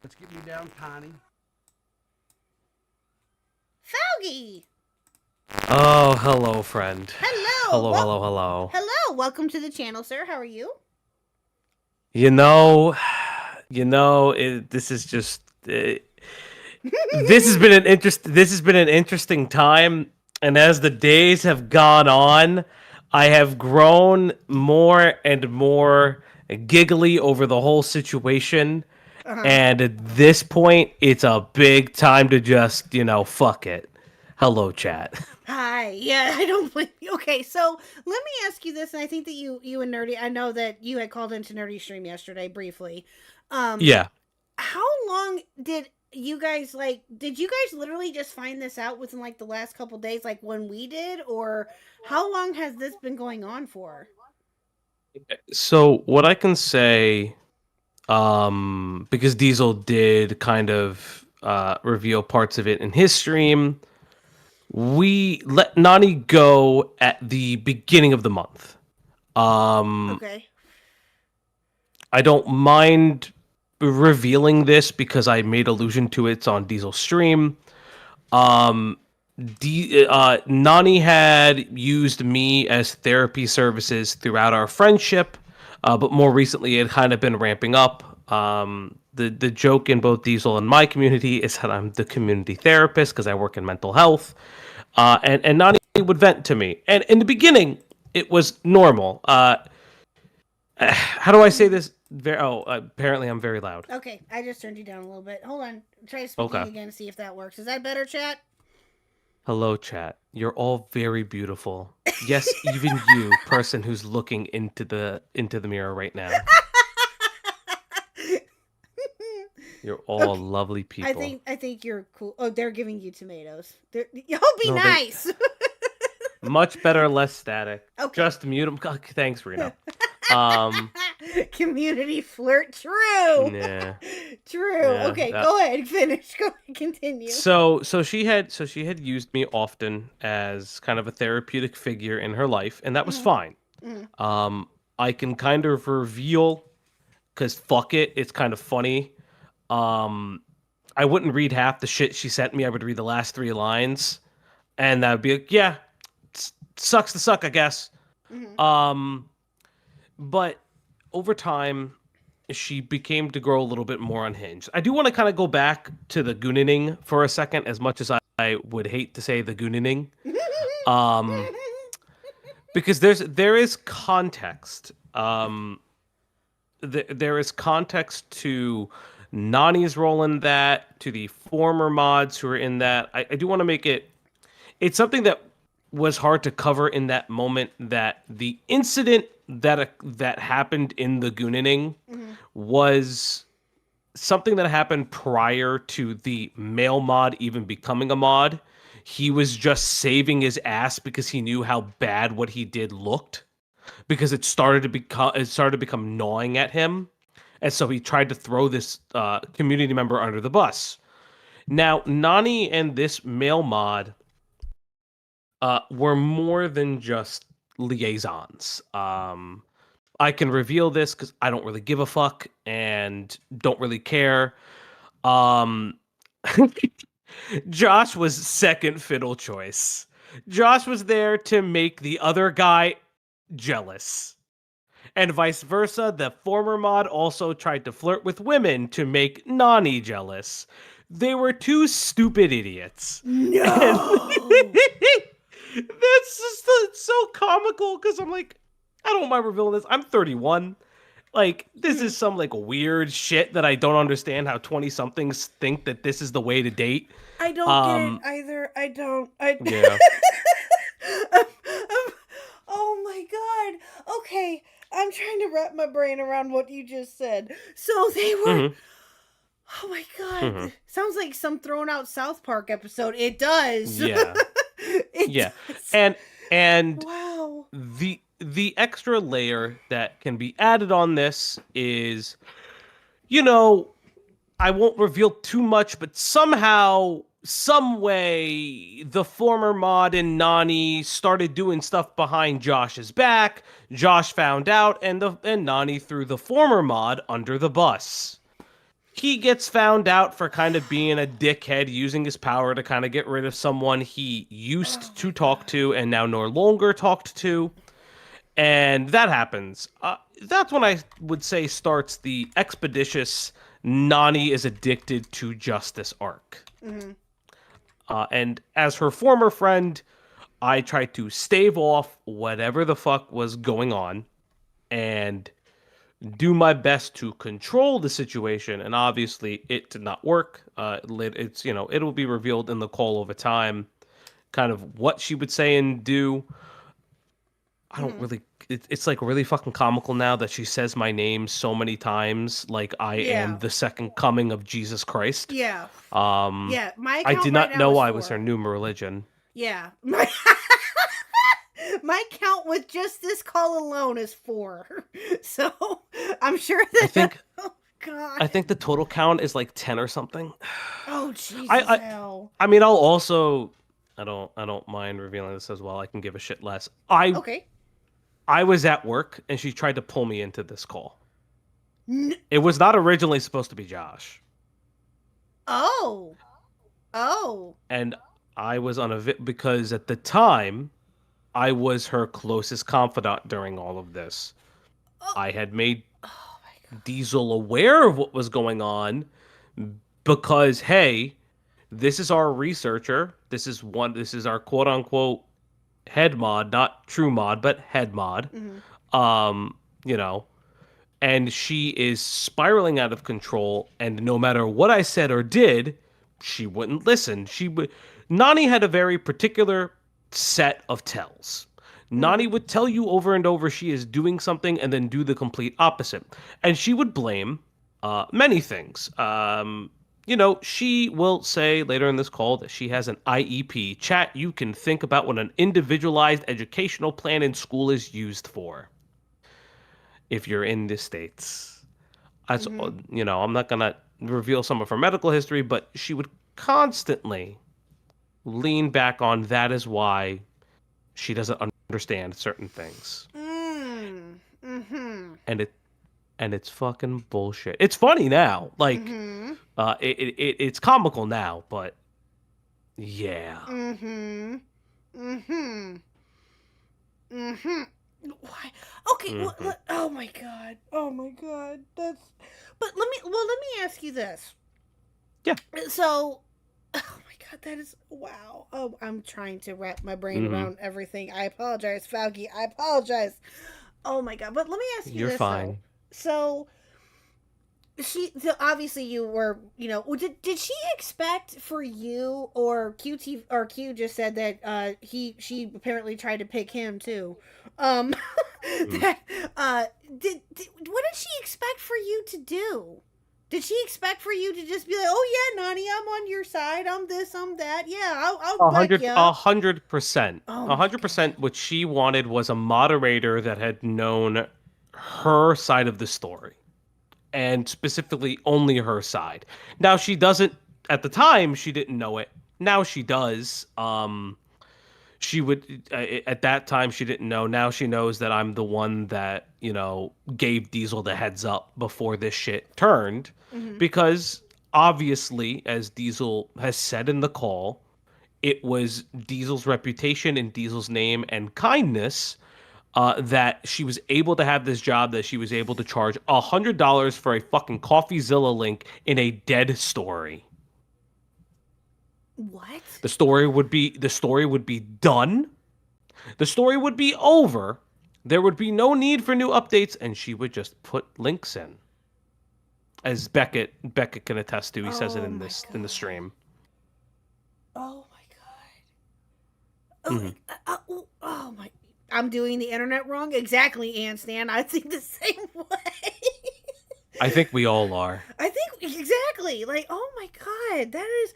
Let's get you down, Connie. Falgy! Oh, hello, friend. Hello! Hello. Hello, welcome to the channel, sir. How are you? You know, this is just this has been an interesting time, and as the days have gone on, I have grown more and more giggly over the whole situation. And at this point, it's a big time to just, fuck it. Hello, chat. Hi. Yeah, I don't blame you. Okay, so let me ask you this, and I think that you and Nerdy, I know that you had called into Nerdy stream yesterday briefly. Yeah. How long did you guys did you guys literally just find this out within like the last couple days, like when we did, or how long has this been going on for? So what I can say, because Diesel did kind of reveal parts of it in his stream, we let Nani go at the beginning of the month. Okay. I don't mind revealing this because I made allusion to it on Diesel's stream. Nani had used me as therapy services throughout our friendship, but more recently it kind of been ramping up. The joke in both Diesel and my community is that I'm the community therapist because I work in mental health, and Nani would vent to me. And in the beginning, it was normal. How do I say this? Apparently I'm very loud. Okay, I just turned you down a little bit. Hold on. Try speaking again to see if that works. Is that better, chat? Hello, chat. You're all very beautiful. Yes, even you, person who's looking into the mirror right now. You're all lovely people. I think you're cool. Oh, they're giving you tomatoes. Y'all be nice. Much better, less static. Okay. Just mute them. Thanks, Reno. Community flirt. True. Yeah. True. Yeah, Okay, go ahead. Finish. Go ahead. Continue. So she had used me often as kind of a therapeutic figure in her life, and that was fine. I can kind of reveal, because fuck it, it's kind of funny. I wouldn't read half the shit she sent me. I would read the last 3 lines, and that would be like, yeah, sucks to suck, I guess. But over time, she became to grow a little bit more unhinged. I do want to kind of go back to the Gooning for a second, as much as I would hate to say the Gooning, because there is context. There is context to Nani's role in that, to the former mods who are in that. I do want to make it. It's something that was hard to cover in that moment, that the incident that happened in the Gooning was something that happened prior to the male mod even becoming a mod. He was just saving his ass because he knew how bad what he did looked, because it started to become gnawing at him, and so he tried to throw this community member under the bus. Now, Nani and this male mod were more than just liaisons. I can reveal this because I don't really give a fuck and don't really care. Josh was second fiddle choice. Josh was there to make the other guy jealous. And vice versa, the former mod also tried to flirt with women to make Nani jealous. They were 2 stupid idiots. No. That's just it's so comical, because I'm like, I don't mind revealing this. I'm 31. Like, this is some like weird shit that I don't understand how 20-somethings think that this is the way to date. I don't get it either. I don't. Yeah. Oh my god. Okay, I'm trying to wrap my brain around what you just said. So they were. Oh my god. Sounds like some thrown out South Park episode. It does. Yeah. Yeah. And wow. The extra layer that can be added on this is, I won't reveal too much, but somehow, some way, the former mod and Nani started doing stuff behind Josh's back. Josh found out, and Nani threw the former mod under the bus. He gets found out for kind of being a dickhead, using his power to kind of get rid of someone he used to talk to and now no longer talked to. And that happens. That's when I would say starts the expeditious Nani is addicted to justice arc. Mm-hmm. And as her former friend, I tried to stave off whatever the fuck was going on and do my best to control the situation. And obviously, it did not work. It's, you know, it'll be revealed in the call over time, kind of what she would say and do. I don't really. It's like really fucking comical now that she says my name so many times, like I am the second coming of Jesus Christ. Yeah. Yeah. My I count did right not now know is I was 4. her new religion. Yeah. My count with just this call alone is 4. So I'm sure that. Oh God. I think the total count is like 10 or something. Oh Jesus hell. I mean, I'll also. I don't mind revealing this as well. I can give a shit less. Okay. I was at work and she tried to pull me into this call. It was not originally supposed to be Josh. Oh. And I was on because at the time I was her closest confidant during all of this. Oh. I had made Diesel aware of what was going on because, hey, this is our researcher. This is our quote unquote head mod, not true mod, but head mod. Mm-hmm. You know, and she is spiraling out of control. And no matter what I said or did, she wouldn't listen. Nani had a very particular set of tells. Nani would tell you over and over she is doing something and then do the opposite. And she would blame many things. You know, she will say later in this call that she has an IEP. Chat, you can think about what an individualized educational plan in school is used for. If you're in the States. That's, you know, I'm not going to reveal some of her medical history, but she would constantly lean back on that is why she doesn't understand certain things. Mm-hmm. And it's fucking bullshit. It's funny now. Like, it's comical now, but yeah. Why? Okay. Oh my god. That's. But let me ask you this. Yeah. So, oh my god, that is wow. Oh, I'm trying to wrap my brain around everything. I apologize, Fauci. I apologize. Oh my god. But let me ask you You're this. fine. So obviously you were, you know, did she expect for you or Q just said that she apparently tried to pick him too. That what did she expect for you to do? Did she expect for you to just be like, oh yeah, Nani, I'm on your side. I'm this, I'm that. Yeah, I'll back you up. 100%. 100%. What she wanted was a moderator that had known her side of the story, and specifically only her side. Now she doesn't. At the time, she didn't know it. Now she does. She would at that time she didn't know. Now she knows that I'm the one that, you know, gave Diesel the heads up before this shit turned, because obviously, as Diesel has said in the call, it was Diesel's reputation and Diesel's name and kindness that she was able to have this job, that she was able to charge $100 for a fucking CoffeeZilla link in a dead story. What? The story would be done. The story would be over. There would be no need for new updates, and she would just put links in. As Beckett can attest to, he says it in the stream. Oh my god. Oh my. I'm doing the internet wrong? Exactly, Anstan. I think the same way. I think we all are. I think exactly. Like, oh my god, that is.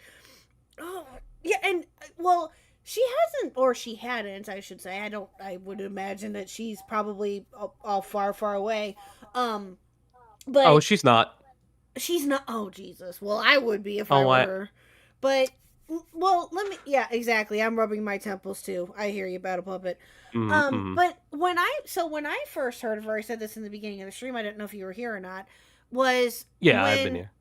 Oh yeah, and well, she hasn't, or she hadn't, I should say. I would imagine that she's probably all far, far away. But she's not. She's not. Oh Jesus. Well, I would be if I were her. But well, yeah, exactly. I'm rubbing my temples too. I hear you, Battle Puppet. But when I first heard of her, I said this in the beginning of the stream. I didn't know if you were here or not. I've been here.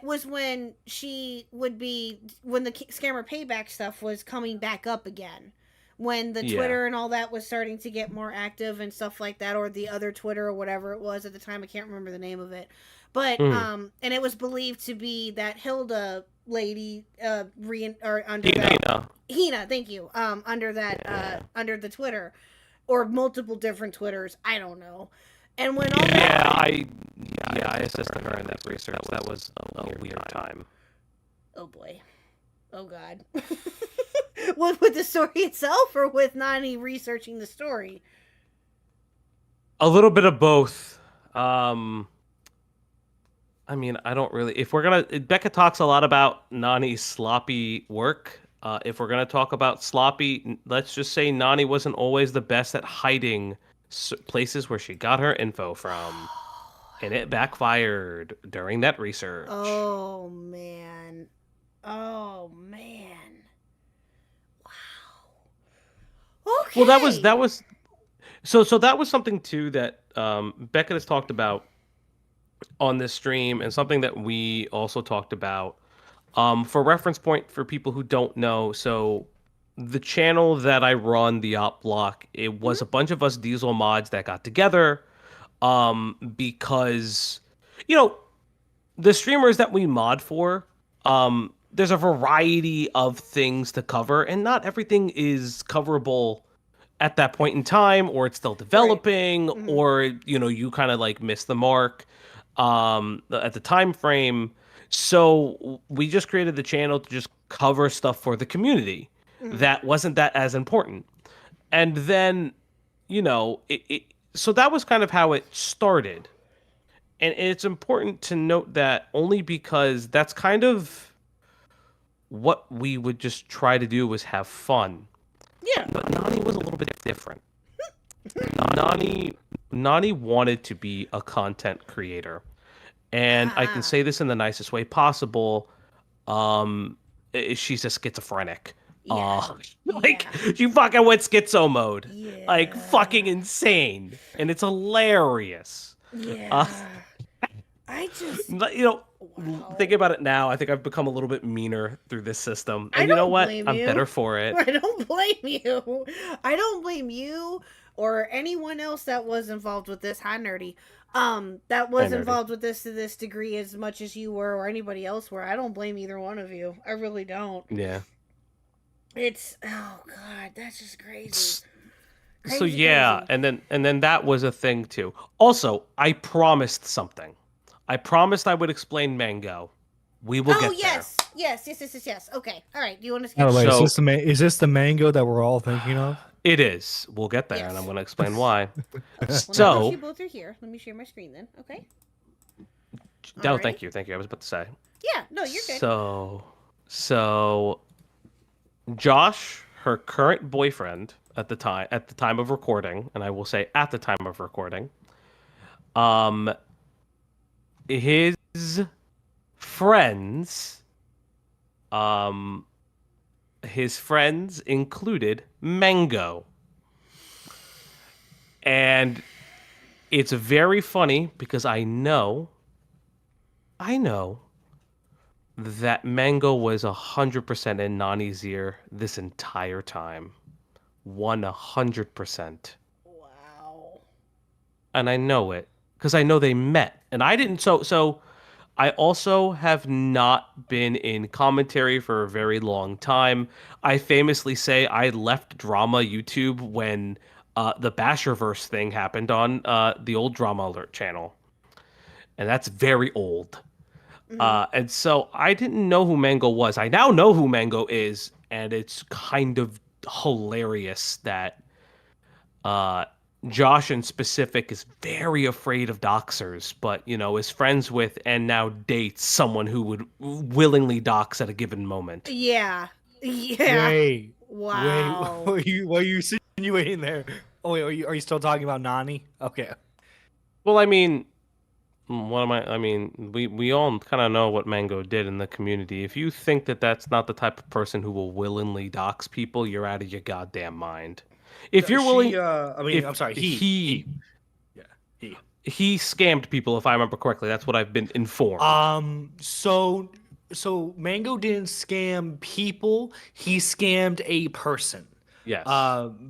Was when she would be, when the scammer payback stuff was coming back up again, when the Yeah. Twitter and all that was starting to get more active and stuff like that, or the other Twitter or whatever it was at the time. I can't remember the name of it. But and it was believed to be that Hilda lady under that Hina, thank you. Under that under the Twitter, or multiple different Twitters, I don't know. And when all I assisted her in that research. That was a weird time. Oh boy. Oh god. With the story itself, or with Nani researching the story? A little bit of both. I mean, I don't really. If we're gonna, Becca talks a lot about Nani's sloppy work. If we're gonna talk about sloppy, let's just say Nani wasn't always the best at hiding places where she got her info from, and it backfired during that research. Oh man. Oh man. Wow. Okay. Well, that was. So that was something too that Becca has talked about on this stream, and something that we also talked about. For reference point for people who don't know, so the channel that I run, the Op Block, it was a bunch of us Diesel mods that got together because, the streamers that we mod for, there's a variety of things to cover, and not everything is coverable at that point in time, or it's still developing, Right. or, you kind of like miss the mark at the time frame. So we just created the channel to just cover stuff for the community that wasn't that as important. And then, so that was kind of how it started. And it's important to note that only because that's kind of what we would just try to do, was have fun. Yeah. But Nani was a little bit different. Nani wanted to be a content creator. And I can say this in the nicest way possible. She's a schizophrenic. Yeah. She fucking went schizo mode. Yeah. Like, fucking insane. And it's hilarious. Yeah. I just, thinking about it now, I think I've become a little bit meaner through this system. And I you know don't what? blame I'm you. better for it. I don't blame you. I don't blame you or anyone else that was involved with this. Hi, Nerdy. That was Nerdy. involved with this to this degree as much as you were or anybody else were. I don't blame either one of you. I really don't. Yeah. It's, oh god, that's just crazy. So yeah, Crazy. and then that was a thing too. Also, I promised something. I promised I would explain Mango. We will get yes. there. Yes. Okay. All right. Do you want to skip? By the way, So- is this the mango that we're all thinking of? It is. We'll get there, Yes. and I'm going to explain why. Well, now that So, you both are here, let me share my screen then. Okay. no, Alrighty. thank you. I was about to say. Yeah. No, you're good. So, Josh, her current boyfriend at the time of recording, and I will say at the time of recording, his friends, included Mango. And it's very funny because I know that Mango was 100% in Nani's ear this entire time. 100%. Wow. And I know it because I know they met. And I didn't. So I also have not been in commentary for a very long time. I famously say I left drama YouTube when the Basherverse thing happened on the old Drama Alert channel. And that's very old. And so I didn't know who Mango was. I now know who Mango is. And it's kind of hilarious that Josh in specific is very afraid of doxers, but, is friends with and now dates someone who would willingly dox at a given moment. Yeah. Yeah. Wait. Wow. Wait. What are you insinuating there? Oh, wait. Are you still talking about Nani? Okay. Well, I mean, we all kind of know what Mango did in the community. If you think that that's not the type of person who will willingly dox people, you're out of your goddamn mind. If you're willing, I'm sorry. He scammed people, if I remember correctly. That's what I've been informed. So Mango didn't scam people. He scammed a person. Yes.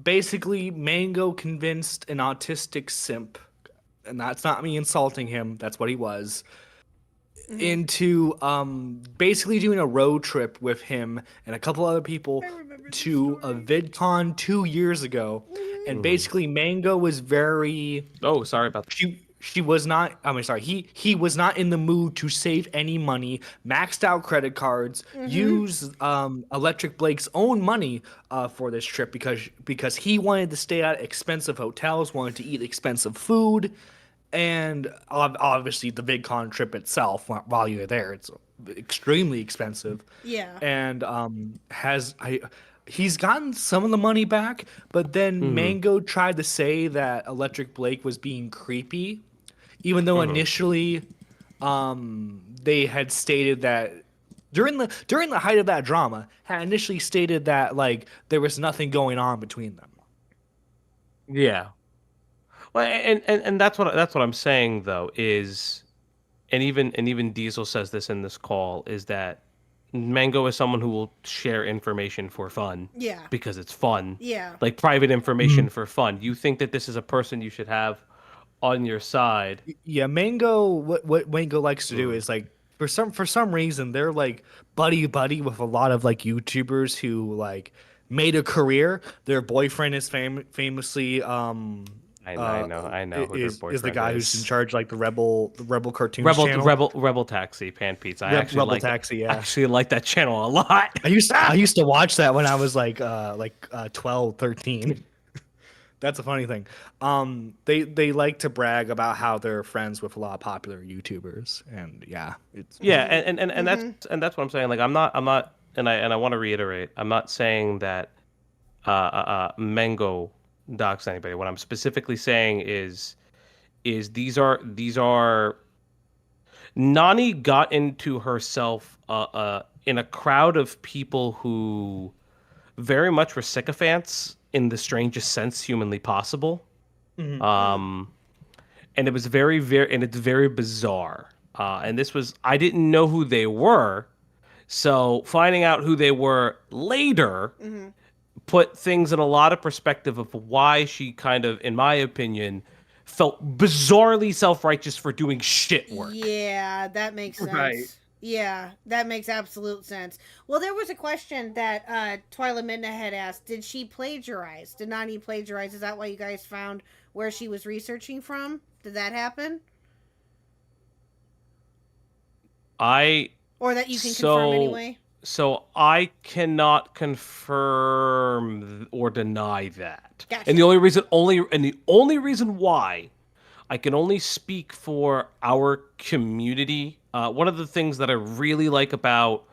Basically, Mango convinced an autistic simp, and that's not me insulting him. That's what he was. Into basically doing a road trip with him and a couple other people to a VidCon 2 years ago, and basically Mango was very sorry about that. she was not. I mean, sorry. He was not in the mood to save any money. Maxed out credit cards. Used Electric Blake's own money for this trip because he wanted to stay at expensive hotels, wanted to eat expensive food. And obviously, the VidCon trip itself, while you're there, it's extremely expensive. Yeah. And he's gotten some of the money back, but then Mango tried to say that Electric Blake was being creepy, even though initially, they had stated that during the height of that drama, had initially stated that like there was nothing going on between them. Yeah. Well, and that's what I'm saying though is, and even Diesel says this in this call, is that Mango is someone who will share information for fun. Yeah. Because it's fun. Yeah. Like private information for fun. You think that this is a person you should have on your side? Yeah, Mango. What Mango likes to do is like for some reason they're like buddy with a lot of like YouTubers who like made a career. Their boyfriend is famously I know who their boyfriend is the guy who's in charge, like the Rebel Cartoons Rebel channel. Rebel Taxi Pan Pizza. Rebel Taxi. Yeah, I actually like that channel a lot. I used to watch that when I was like 12, 13. That's a funny thing. They like to brag about how they're friends with a lot of popular YouTubers, and it's that's what I'm saying. Like I'm not, and I want to reiterate, I'm not saying that Mango docs anybody. What I'm specifically saying is these are Nani got into herself in a crowd of people who very much were sycophants in the strangest sense humanly possible. And it was it's very bizarre. And this was, I didn't know who they were, so finding out who they were later put things in a lot of perspective of why she kind of, in my opinion, felt bizarrely self-righteous for doing shit work. Yeah, that makes sense. Right. Yeah, that makes absolute sense. Well, there was a question that Twyla Midna had asked. Did she plagiarize? Did Nani plagiarize? Is that why you guys found where she was researching from? Did that happen? Or that you can confirm anyway? So I cannot confirm or deny that. Gotcha. And the only reason why I can only speak for our community. One of the things that I really like about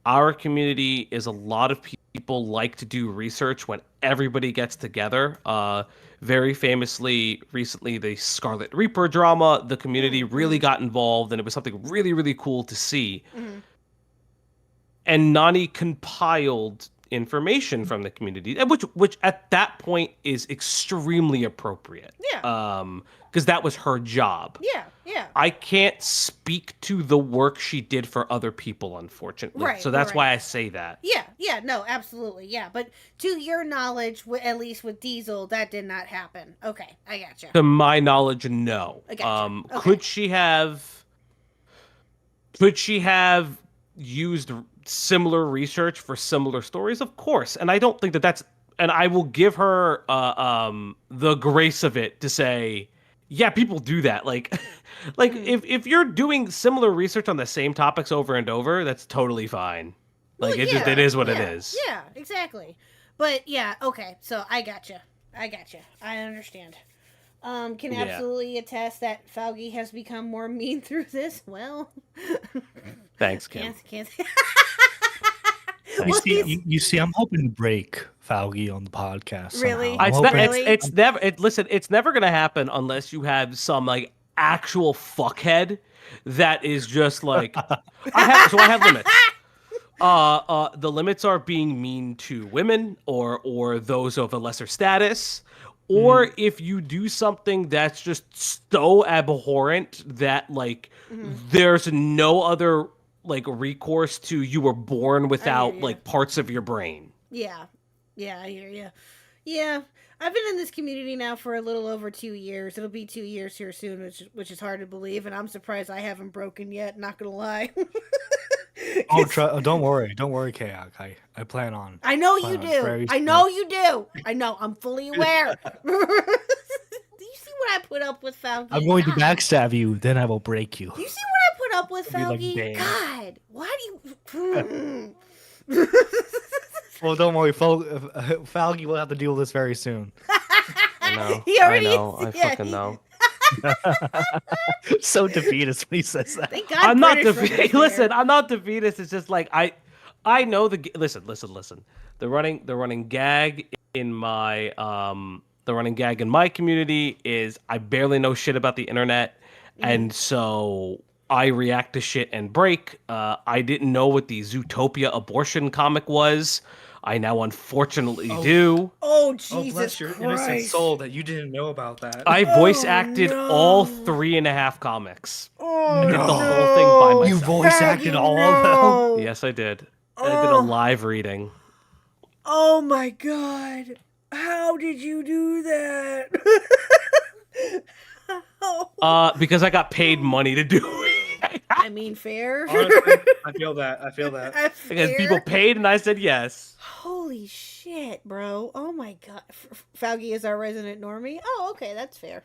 our community is a lot of people like to do research when everybody gets together. Very famously, recently, the Scarlet Reaper drama, the community really got involved, and it was something really, really cool to see. And Nani compiled information from the community, which at that point is extremely appropriate. Yeah. Because that was her job. Yeah, yeah. I can't speak to the work she did for other people, unfortunately. Right, so that's right. why I say that. Yeah, no, absolutely, yeah. But to your knowledge, at least with Diesel, that did not happen. Okay, I gotcha. To my knowledge, no. I gotcha. Okay. Could she have used similar research for similar stories? Of course. And I don't think that's, and I will give her the grace of it to say, yeah, people do that. Like if you're doing similar research on the same topics over and over, that's totally fine. Like Well, it is what it yeah, is. Yeah, exactly. But yeah, okay, so I gotcha. I understand. Can absolutely attest that Faugi has become more mean through this. Well, thanks, Kim. Can't. You see, I'm hoping to break Faugi on the podcast. Really? It's never gonna happen unless you have some like actual fuckhead that is just like I have limits. The limits are being mean to women or those of a lesser status, or if you do something that's just so abhorrent that like there's no other like recourse to, you were born without like parts of your brain. Yeah. Yeah, I hear you. Yeah, I've been in this community now for a little over 2 years. It'll be 2 years here soon, which is hard to believe, and I'm surprised I haven't broken yet. Not gonna lie. Don't worry, KHuck. I plan on. I know you plan on do. very I soon. know you do. I know. I'm fully aware. Do you see what I put up with, Falky? I'm going to God. backstab you, then I will break you. Do you see what I put up with, It'll be Falky? like Bane. God, why do you? Well, don't worry, Falky will have to deal with this very soon. I know. He already I know. is- I yeah, fucking know. So defeatist when he says that. Thank God I'm not British right defeatist. there. Listen, I'm not defeatist. It's just like I know the listen. The running gag in my community is I barely know shit about the internet, and so I react to shit and break. I didn't know what the Zootopia abortion comic was. I now unfortunately do. Oh, Oh, Jesus bless your Christ. innocent soul that you didn't know about that. I voice Oh, acted no. all 3.5 comics. Oh, I did no. the whole thing by myself. You voice acted all of them? them? Yes, I did. I did a live reading. Oh my God. How did you do that? Because I got paid money to do it. I mean, fair. Honestly, I feel that. Because Fair. people paid and I said yes. Holy shit, bro. Oh my God. Fauci is our resident normie. Oh, okay. That's fair.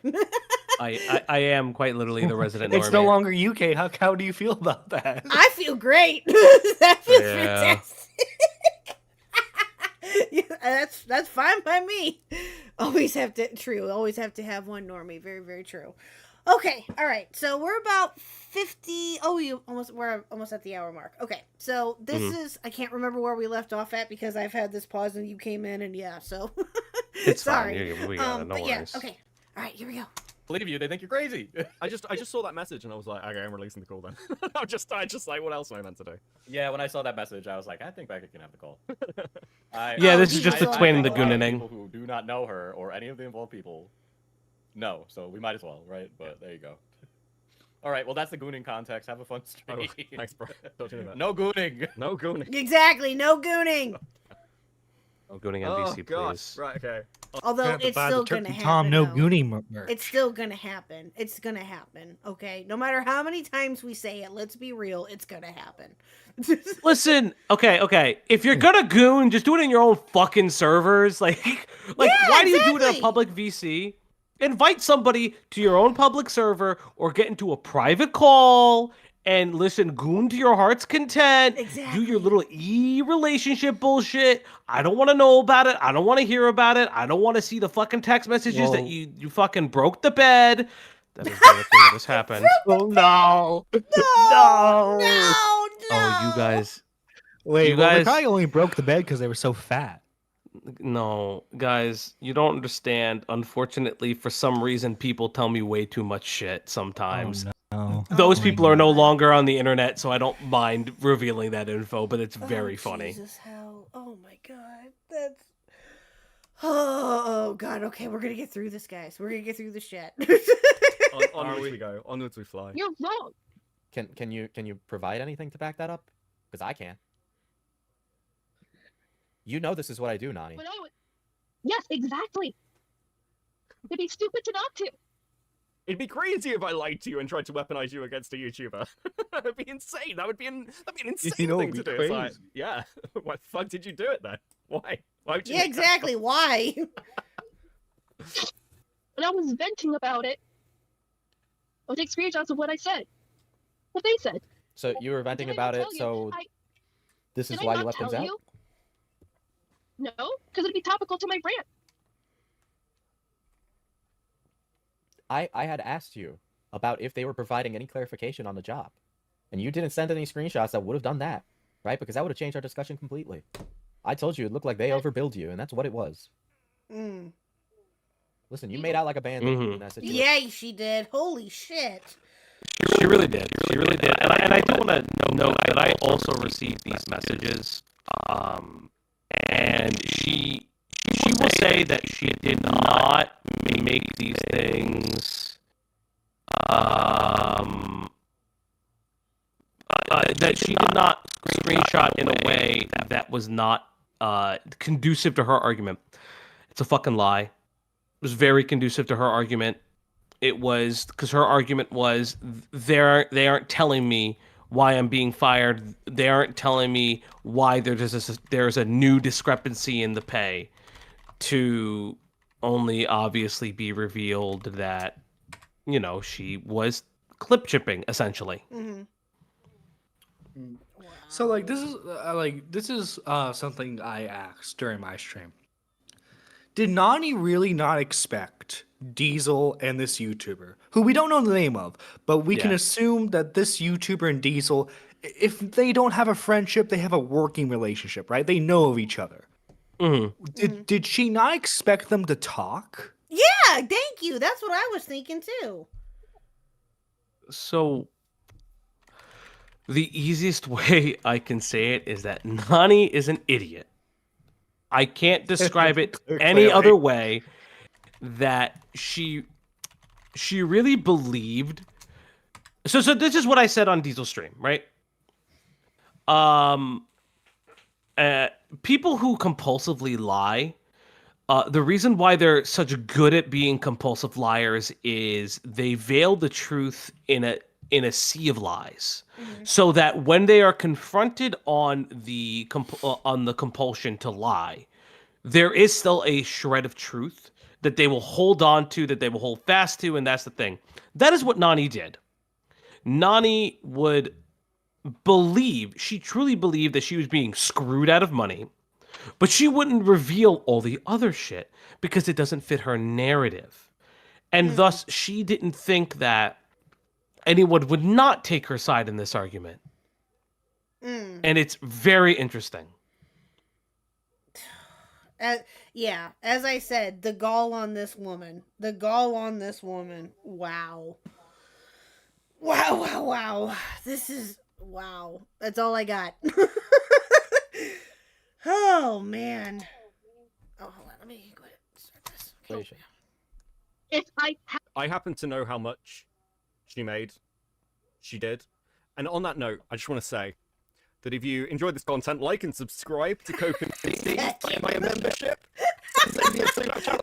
I am quite literally the resident It's normie. no longer UK. How do you feel about that? I feel great. That feels Yeah. fantastic. Yeah, that's fine by me. Always have to have one normie. Very, very true. Okay, all right. So we're about 50. Oh, we're almost at the hour mark. Okay, so this is I can't remember where we left off at because I've had this pause and you came in and yeah. So It's sorry. fine. We got it. No but worries. yeah. Okay. All right. Here we go. Believe you, they think you're crazy. I just saw that message and I was like, okay, I'm releasing the call then. I just like, what else am I meant to do? Yeah, when I saw that message, I was like, I think Becca can have the call. Yeah, this is I just saw explaining the a lot of Gooning. People who do not know her or any of the involved people know, so we might as well, right? But there you go. All right, well, that's the Gooning context. Have a fun stream. Oh, thanks, bro. Don't do that. No Gooning. No gooning. Exactly. No gooning. No Gooning Oh, NBC, gosh. please. Right, okay. Although Gonna it's buy still the gonna Turkey happen. Tom no though. Goonie merch. It's still gonna happen. It's gonna happen. Okay. No matter how many times we say it, let's be real. It's gonna happen. Listen, okay. If you're gonna goon, just do it in your own fucking servers. Like Yeah, why do you do it in a exactly. public VC? Invite somebody to your own public server or get into a private call and listen, goon to your heart's content. Exactly. Do your little relationship bullshit. I don't want to know about it. I don't want to hear about it. I don't want to see the fucking text messages that Well- you fucking broke the bed. That is the thing that has happened. Oh no! No. Oh, you guys. Wait, You well, they guys- probably only broke the bed because they were so fat. No, guys, you don't understand. Unfortunately, for some reason, people tell me way too much shit sometimes. No. Those Oh people my are no God. longer on the internet, so I don't mind revealing that info, but it's very Oh, funny. Jesus, how? Oh my God, that's. Oh God. Okay, we're gonna get through this, guys. We're gonna get through the shit. Onwards we go. Onwards we fly. You're wrong. Can you provide anything to back that up? Because I can't. You know this is what I do, Nani. But I would. Yes, exactly. It'd be stupid to not to. It'd be crazy if I lied to you and tried to weaponize you against a YouTuber. That'd be insane. That'd be an insane You know, thing it'd to be do. It's like, crazy. yeah. Why the fuck did you do it then? Why? Why would you? Yeah, make that exactly. Why? When I was venting about it, I'll take screenshots of what I said. What they said. So you were venting Did I about not it, tell you? so this is Did I why you not left things tell out? you? No, because it'd be topical to my brand. I had asked you about if they were providing any clarification on the job. And you didn't send any screenshots that would have done that, right? Because that would have changed our discussion completely. I told you it looked like they overbilled you, and that's what it was. Mm. Listen, you made out like a bandit in that situation. Yeah, she did. Holy shit. She really did. She really did. And I do want to note that I also received these messages. And she will say that she did not make these things. That she did not screenshot in a way that was not conducive to her argument. It's a fucking lie. It was very conducive to her argument. It was because her argument was they aren't telling me why I'm being fired. They aren't telling me why there's a new discrepancy in the pay, to only obviously be revealed that, you know, she was clip chipping essentially. Mm-hmm. So like this is something I asked during my stream. Did Nani really not expect Diesel and this YouTuber, who we don't know the name of, but we can assume that this YouTuber and Diesel, if they don't have a friendship, they have a working relationship, right? They know of each other. Mm-hmm. Did she not expect them to talk? Yeah, thank you. That's what I was thinking too. So the easiest way I can say it is that Nani is an idiot. I can't describe it any other way. That she really believed. So this is what I said on Diesel stream, right? People who compulsively lie, the reason why they're such good at being compulsive liars is they veil the truth in a sea of lies, so that when they are confronted on the compulsion to lie, there is still a shred of truth that they will hold on to, that they will hold fast to, and that's the thing. That is what Nani did. Nani would believe, she truly believed that she was being screwed out of money, but she wouldn't reveal all the other shit because it doesn't fit her narrative. And thus, she didn't think that anyone would not take her side in this argument. And it's very interesting. Yeah, as I said, the gall on this woman. The gall on this woman. Wow. Wow. This is... Wow. That's all I got. Oh, man. Oh, hold on. Let me go ahead and start this. If I happen to know how much she made. She did. And on that note, I just want to say that if you enjoyed this content, like and subscribe to Coke and buy a membership.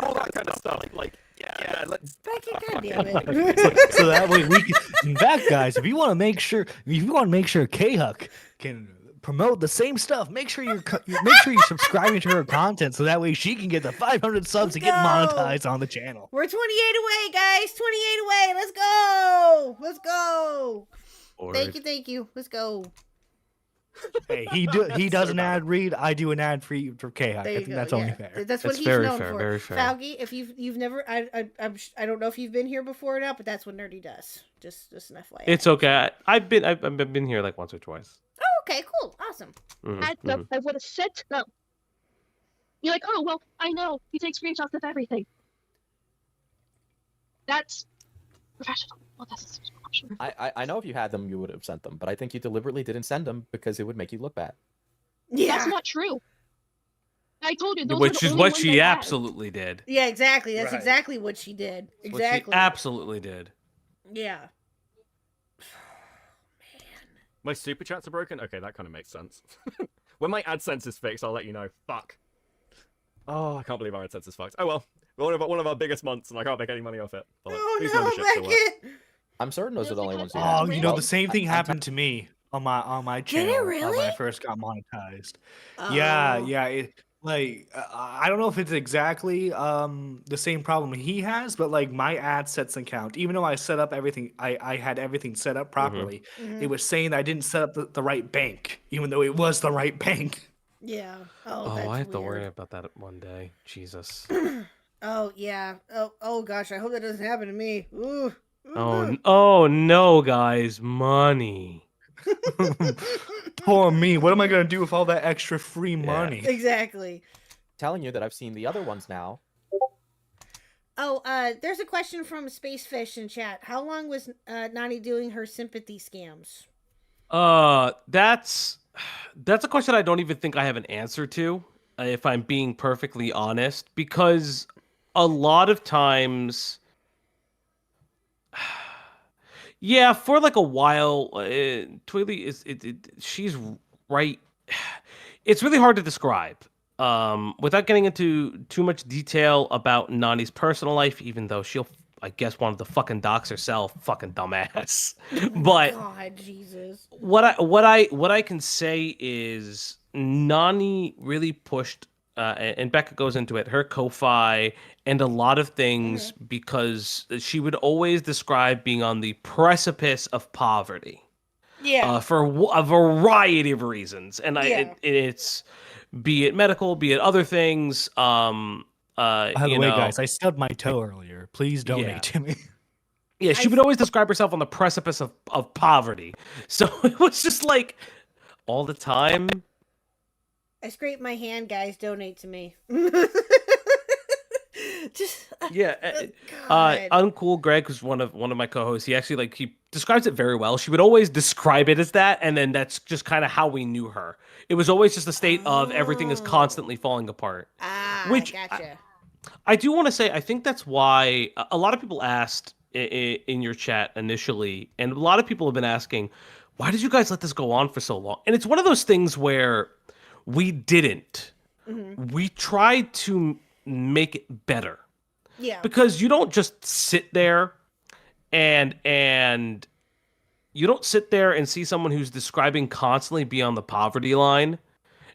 All that kind of stuff. Let's. So that way we can. In fact, guys, if you want to make sure KHuck can promote the same stuff, make sure you're subscribing to her content, so that way she can get the 500 subs and get monetized on the channel. We're 28 away, guys. 28 away. Let's go. Let's go. Thank you. Let's go. Hey, he does an ad read. I do an ad for KHuck. I think that's only fair. That's what he's very known fair, for. very fair. Falgi, if you've never, I don't know if you've been here before or not, but that's what Nerdy does. Just an FYI. It's okay. I've been here like once or twice. Oh, okay, cool, awesome. I would have said no. You're like, oh well, I know you take screenshots of everything. That's professional. Well, that's professional. I know if you had them, you would have sent them, but I think you deliberately didn't send them because it would make you look bad. Yeah, that's not true. I told you, those which are is the what only she ones I had. absolutely did. Yeah, exactly. That's Right. exactly what she did. What Exactly. she absolutely did. Yeah. My super chats are broken? Okay, that kind of makes sense. When my AdSense is fixed, I'll let you know. Fuck. Oh, I can't believe our AdSense is fucked. Oh well. One of our biggest months, and I can't make any money off it. But, Oh these no, memberships still work. Beckett. I'm certain those are the only ones you Oh, had. you know, the same thing happened to me on my channel when really? I first got monetized. Yeah. I don't know if it's exactly the same problem he has, but like my AdSense account, even though I set up everything, I had everything set up properly. It was saying that I didn't set up the right bank, even though it was the right bank. Yeah. Oh, That's I have to weird. worry about that one day. Jesus. Oh yeah. Oh gosh. I hope that doesn't happen to me. Ooh. Oh no, guys, money. Poor me. What am I gonna do with all that extra free money? Exactly. Telling you that I've seen the other ones now. Oh, there's a question from Spacefish in chat. How long was Nani doing her sympathy scams? That's a question I don't even think I have an answer to, if I'm being perfectly honest, because a lot of times, yeah, for like a while, Twigly she's right. It's really hard to describe. without getting into too much detail about Nani's personal life, even though she'll, I guess, wanted to fucking dox herself, fucking dumbass. But God, Jesus. what I can say is Nani really pushed, and Becca goes into it, her ko-fi and a lot of things because she would always describe being on the precipice of poverty. Yeah. For a variety of reasons, and it's be it medical, be it other things. By the You way, know, guys, I stubbed my toe earlier. Please donate Yeah. to me. yeah, she would always describe herself on the precipice of poverty. So it was just like all the time. I scraped my hand, guys. Donate to me. Just Yeah, God. Uncool Greg, who's one of my co-hosts, he actually he describes it very well. She would always describe it as that, and then that's just kind of how we knew her. It was always just a state of everything is constantly falling apart. Which Gotcha. I do want to say, I think that's why a lot of people asked in your chat initially, and a lot of people have been asking, why did you guys let this go on for so long? And it's one of those things where we didn't. We tried to make it better. Yeah. Because you don't just sit there and you don't sit there and see someone who's describing constantly be on the poverty line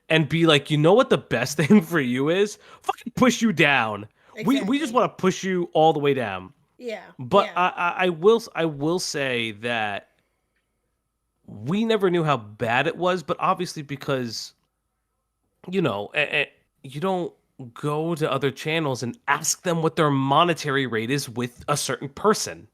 and be like, you know what the best thing for you is? Fucking push you down. We just want to push you all the way down. Yeah. But yeah. I will say that we never knew how bad it was, but obviously because you know, you don't go to other channels and ask them what their monetary rate is with a certain person.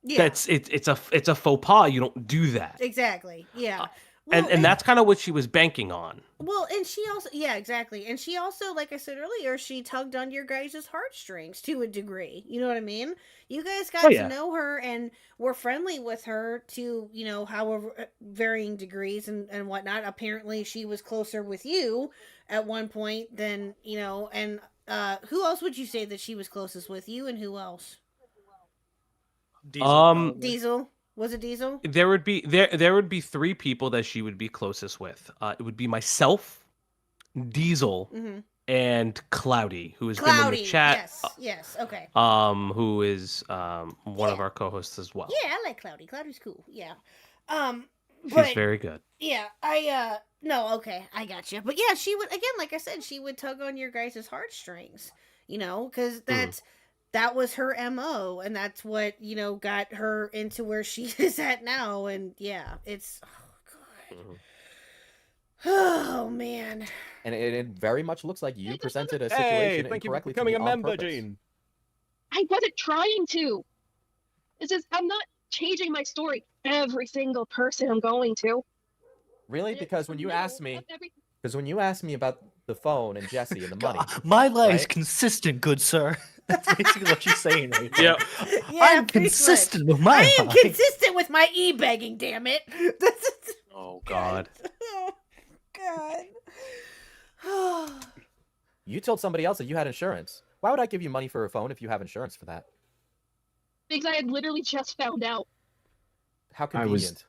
Yeah. It's a faux pas. You don't do that. Exactly. Yeah. And that's kind of what she was banking on. Well, and she also, yeah, exactly. And she also, like I said earlier, she tugged on your guys' heartstrings to a degree. You know what I mean? You guys got to know her and were friendly with her to, you know, however varying degrees and whatnot. Apparently, she was closer with you at one point than, you know, and who else would you say that she was closest with? You and who else? Diesel. Was it Diesel? There would be three people that she would be closest with. It would be myself, Diesel, and Cloudy, who has been in the chat. Yes, okay. Who is one of our co-hosts as well. Yeah, I like Cloudy. Cloudy's cool. Yeah. She's very good. Yeah, no, okay, I got you. But yeah, she would, again, like I said, she would tug on your guys' heartstrings, you know, because that was her MO, and that's what, you know, got her into where she is at now. And yeah, it's, oh god, oh man. And it very much looks like you presented a situation thank incorrectly. You for becoming to me a member, purpose. Gene. I wasn't trying to. It's just I'm not changing my story every single person I'm going to. Really? Because when you asked me, about the phone and Jesse and the money, my life's consistent, good sir. That's basically what she's saying right there. Yeah, I'm consistent with my I am life. consistent with my e-begging, damn it. Oh god. Oh god. you told somebody else that you had insurance. Why would I give you money for a phone if you have insurance for that? Because I had literally just found out. How convenient.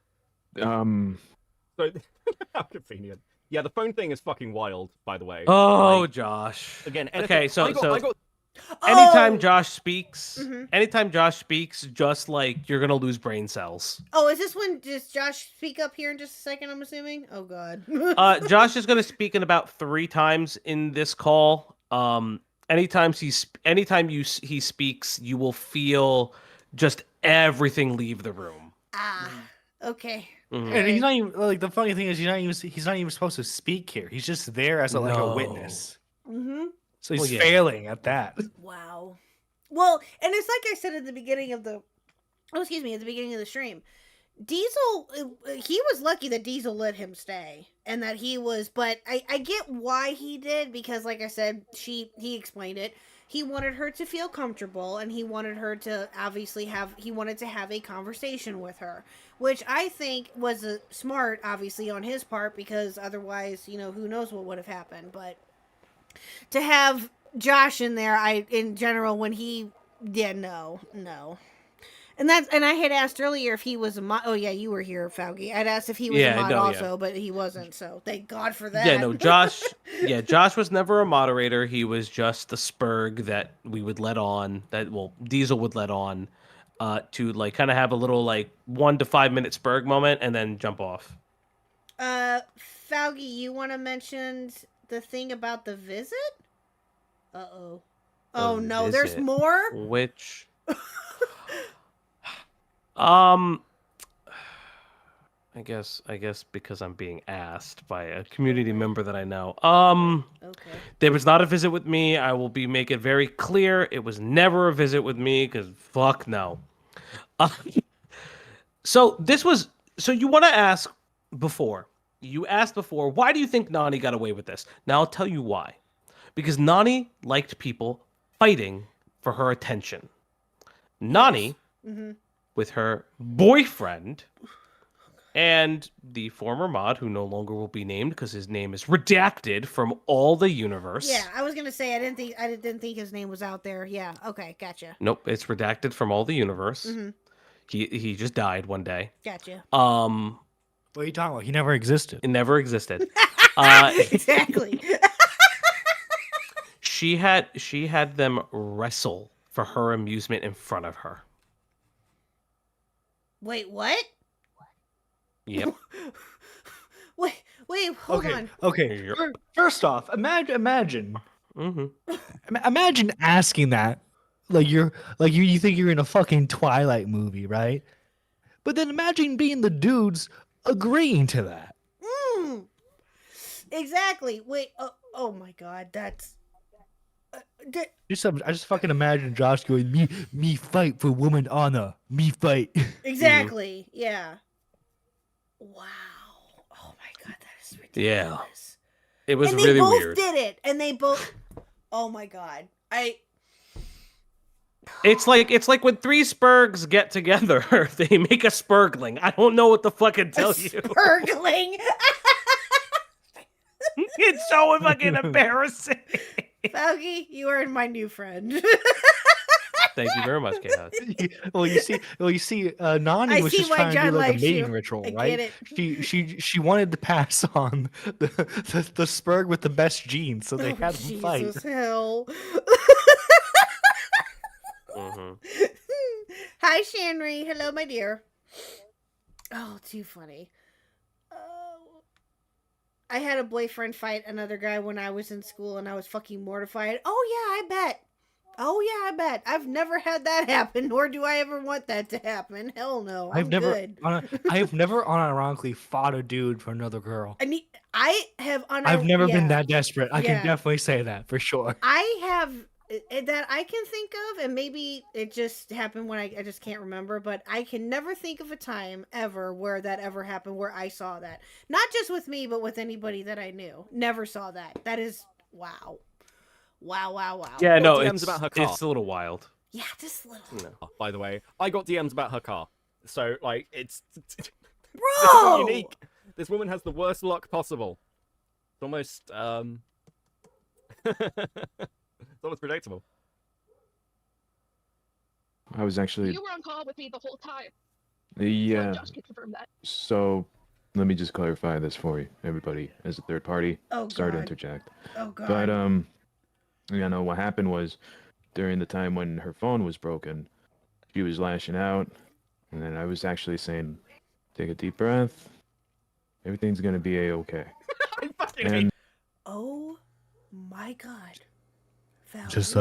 So, how convenient. Yeah, the phone thing is fucking wild, by the way. Oh, Josh. Again, okay, so I got anytime Josh speaks, just like you're gonna lose brain cells. Oh, is this when does Josh speak up here in just a second? I'm assuming. Oh god. Josh is gonna speak in about 3 times in this call. Anytime he speaks, you will feel just everything leave the room. Okay. And he's not even like the funny thing is he's not even supposed to speak here. He's just there as a witness. So he's failing at that. Wow. Well, and it's like I said at the beginning of the stream. Diesel, he was lucky that Diesel let him stay and that he was, but I get why he did because like I said, he explained it. He wanted her to feel comfortable and he wanted her to obviously have a conversation with her, which I think was smart obviously on his part because otherwise, you know, who knows what would have happened, but to have Josh in there, in general, when he, no. And I had asked earlier if he was a mod. Oh yeah, you were here, Fauci. I'd asked if he was a mod also, but he wasn't. So thank God for that. Yeah, no, Josh. Yeah, Josh was never a moderator. He was just the spurg that we would let on. Diesel would let on, to like kind of have a little like 1 to 5 minute spurg moment and then jump off. Fauci, you want to mention the thing about the visit? Uh-oh. Oh no, there's more? Which I guess because I'm being asked by a community member that I know. Okay. There was not a visit with me. I will make it very clear. It was never a visit with me because fuck no. So you want to ask before. You asked before, why do you think Nani got away with this? Now I'll tell you why. Because Nani liked people fighting for her attention. Nani, with her boyfriend and the former mod, who no longer will be named because his name is redacted from all the universe. Yeah, I was gonna say I didn't think his name was out there. Yeah, okay, gotcha. Nope, it's redacted from all the universe. He just died one day. Gotcha. What are you talking about? He never existed. It never existed. Exactly. She had them wrestle for her amusement in front of her. Wait, what? Yep. Wait, hold on. Okay. First off, imagine. Mm-hmm. Imagine asking that, you think you're in a fucking Twilight movie, right? But then imagine being the dudes agreeing to that. Exactly. Wait. Oh my God, that's. I just fucking imagine Josh going, me fight for woman honor, me fight. Exactly. Yeah. Wow. Oh my God, that is ridiculous. Yeah. It was and really they both weird. did it, and they both. Oh my God, It's like when 3 spurgs get together, they make a spurgling. I don't know what to fucking tell you. Spurgling. It's so fucking embarrassing. Fauci, you are my new friend. Thank you very much, KHuck. Well, you see, Nani was just trying to do like a mating ritual, right? She wanted to pass on the spurg with the best genes, so they had them fight. Jesus hell. Hi, Shanry. Hello, my dear. Oh, too funny. I had a boyfriend fight another guy when I was in school, and I was fucking mortified. Oh yeah, I bet. I've never had that happen, nor do I ever want that to happen. Hell no. I have never unironically fought a dude for another girl. I've never been that desperate. I can definitely say that for sure. I have that I can think of, and maybe it just happened when I just can't remember, but I can never think of a time ever where that ever happened where I saw that. Not just with me, but with anybody that I knew. Never saw that. That is wow. Wow. Yeah, no, DMs about her car. It's a little wild. Yeah, just a little. No. By the way, I got DMs about her car. So, like, it's Bro! unique. This woman has the worst luck possible. It's almost, it's almost predictable. I was actually... You were on call with me the whole time. Yeah. Josh can confirm that. So, let me just clarify this for you, everybody, as a third party. Oh, Sorry to God. interject. Oh, God. But, you know, what happened was, during the time when her phone was broken, she was lashing out, and then I was actually saying, take a deep breath, everything's gonna be a-okay. And oh, my God. Just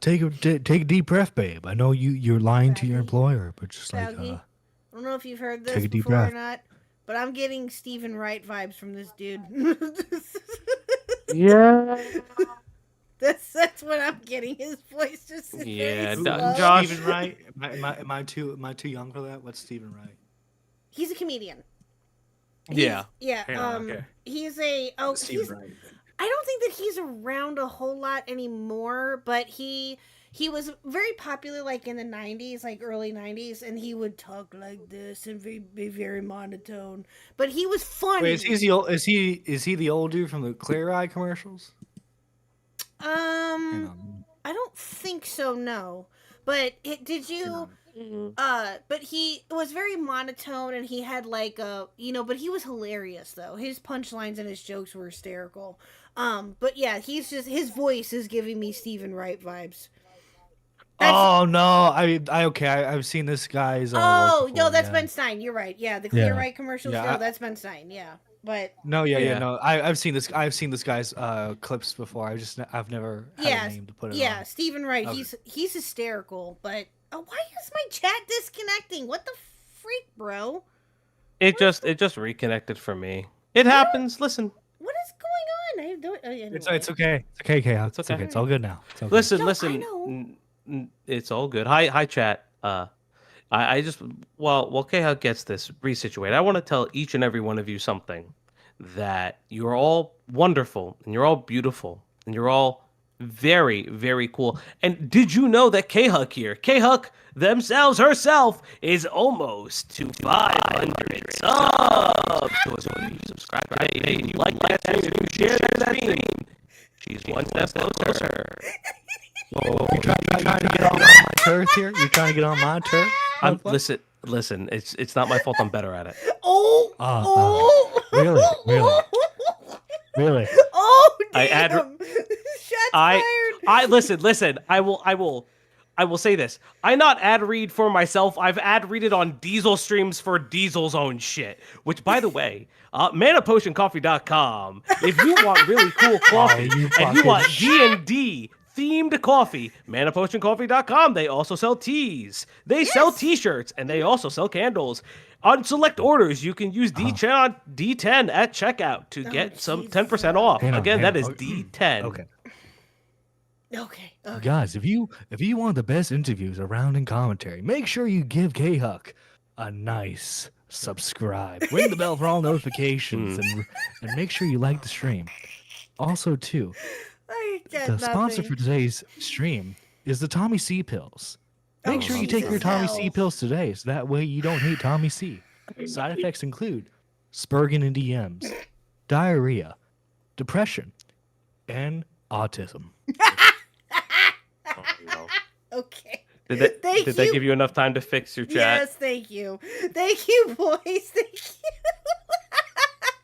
take a deep breath, babe. I know you're lying to your employer, but just like I don't know if you've heard this take a deep before breath. or not, but I'm getting Stephen Wright vibes from this dude. Yeah. That's what I'm getting. His voice just is Yeah, very slow. Josh. Stephen Wright. Am I too young for that? What's Stephen Wright? He's a comedian. Yeah. Okay. He's a Stephen Wright. I don't think that he's around a whole lot anymore, but he was very popular like in the 90s, like early 90s, and he would talk like this and be very monotone. But he was funny. Wait, is he the old dude from the Clear Eye commercials? I don't think so, no. But did you? But he was very monotone, and he had like but he was hilarious though. His punchlines and his jokes were hysterical. But yeah, his voice is giving me Stephen Wright vibes. Oh no, I've seen this guy's. Oh work no, before, that's yeah. Ben Stein. You're right. Yeah, the Clear Yeah. Right commercials. Yeah, No, that's Ben Stein. Yeah, but No, yeah, Yeah. no. I've seen this. I've seen this guy's clips before. I've never had a name to put it on. Stephen Wright. Okay. He's hysterical. But why is my chat disconnecting? What the freak, bro? It just reconnected for me. It happens. Listen. What is going on? I don't. Anyway. It's okay. It's okay, KHuck. It's okay. okay. It's all good now. It's all good. Listen, No, listen. I know. It's all good. Hi, chat. I just while KHuck gets this resituated, I want to tell each and every one of you something, that you're all wonderful and you're all beautiful and you're all very, very cool. And did you know that KHuck herself, is almost to 500 subs? So if you subscribe, hey, you like that stream, if you share that stream, she's one step closer. You trying to get on my turf here? You trying to get on my turf? Listen. It's not my fault. I'm better at it. Really? Oh, I damn. Shots fired. Listen. I will say this. I not ad read for myself. I've ad readed on Diesel streams for Diesel's own shit. Which, by the way, manapotioncoffee.com. If you want really cool coffee and you want D&D themed coffee, manapotioncoffee.com. They also sell teas. They sell t-shirts, and they also sell candles. On select orders, you can use D10 at checkout to get some 10% off. Again, that is D10. Okay. Guys, if you want the best interviews around in commentary, make sure you give KHuck a nice subscribe. Ring the bell for all notifications and make sure you like the stream. Also, too, the sponsor for today's stream is the Tommy C pills. Make sure you take your Tommy C pills today, so that way you don't hate Tommy C. Side effects include Spurgeon and DMs, diarrhea, depression, and autism. Okay. Did that give you enough time to fix your chat? Yes, thank you. Thank you, boys. Thank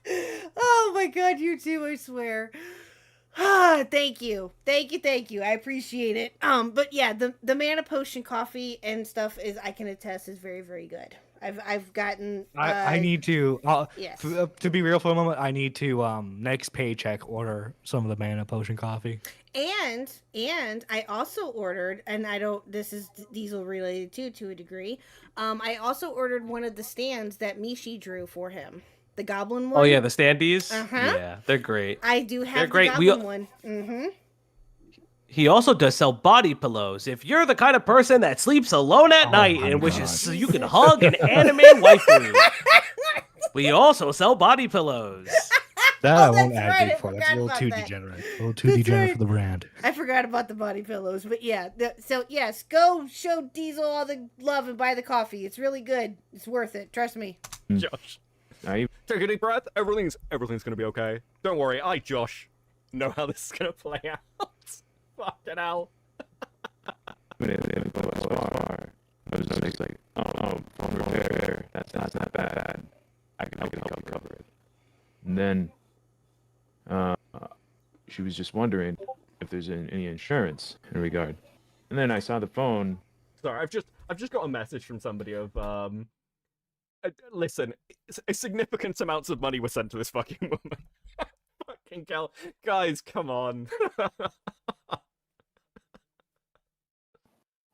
you. Oh my god, you too, I swear. Thank you. I appreciate it. But yeah, the Mana Potion coffee and stuff I can attest is very, very good. I've gotten I need to yes. To be real for a moment, I need to next paycheck order some of the Mana Potion coffee. And I also ordered, and this is Diesel related to a degree. I also ordered one of the stands that Mishi drew for him. The goblin one. Oh yeah, the standees. Uh-huh. Yeah, they're great. I do have they're great. the goblin one. Mm-hmm. He also does sell body pillows. If you're the kind of person that sleeps alone at night and wishes you can hug an anime waifu, we also sell body pillows. That I won't that's right, advocate I for. That's forgot a little about too that. degenerate. A little too degenerate for the brand. I forgot about the body pillows, but yeah. So yes, go show Diesel all the love and buy the coffee. It's really good. It's worth it. Trust me. Josh, take a deep breath. Everything's gonna be okay. Don't worry. Josh, know how this is gonna play out. Fucking hell. I was just like, oh, phone repair. That's not bad. I can help cover it. And then she was just wondering if there's any insurance in regard. And then I saw the phone. Sorry, I've just got a message from somebody of listen, a significant amounts of money were sent to this fucking woman. Fucking hell, guys, come on.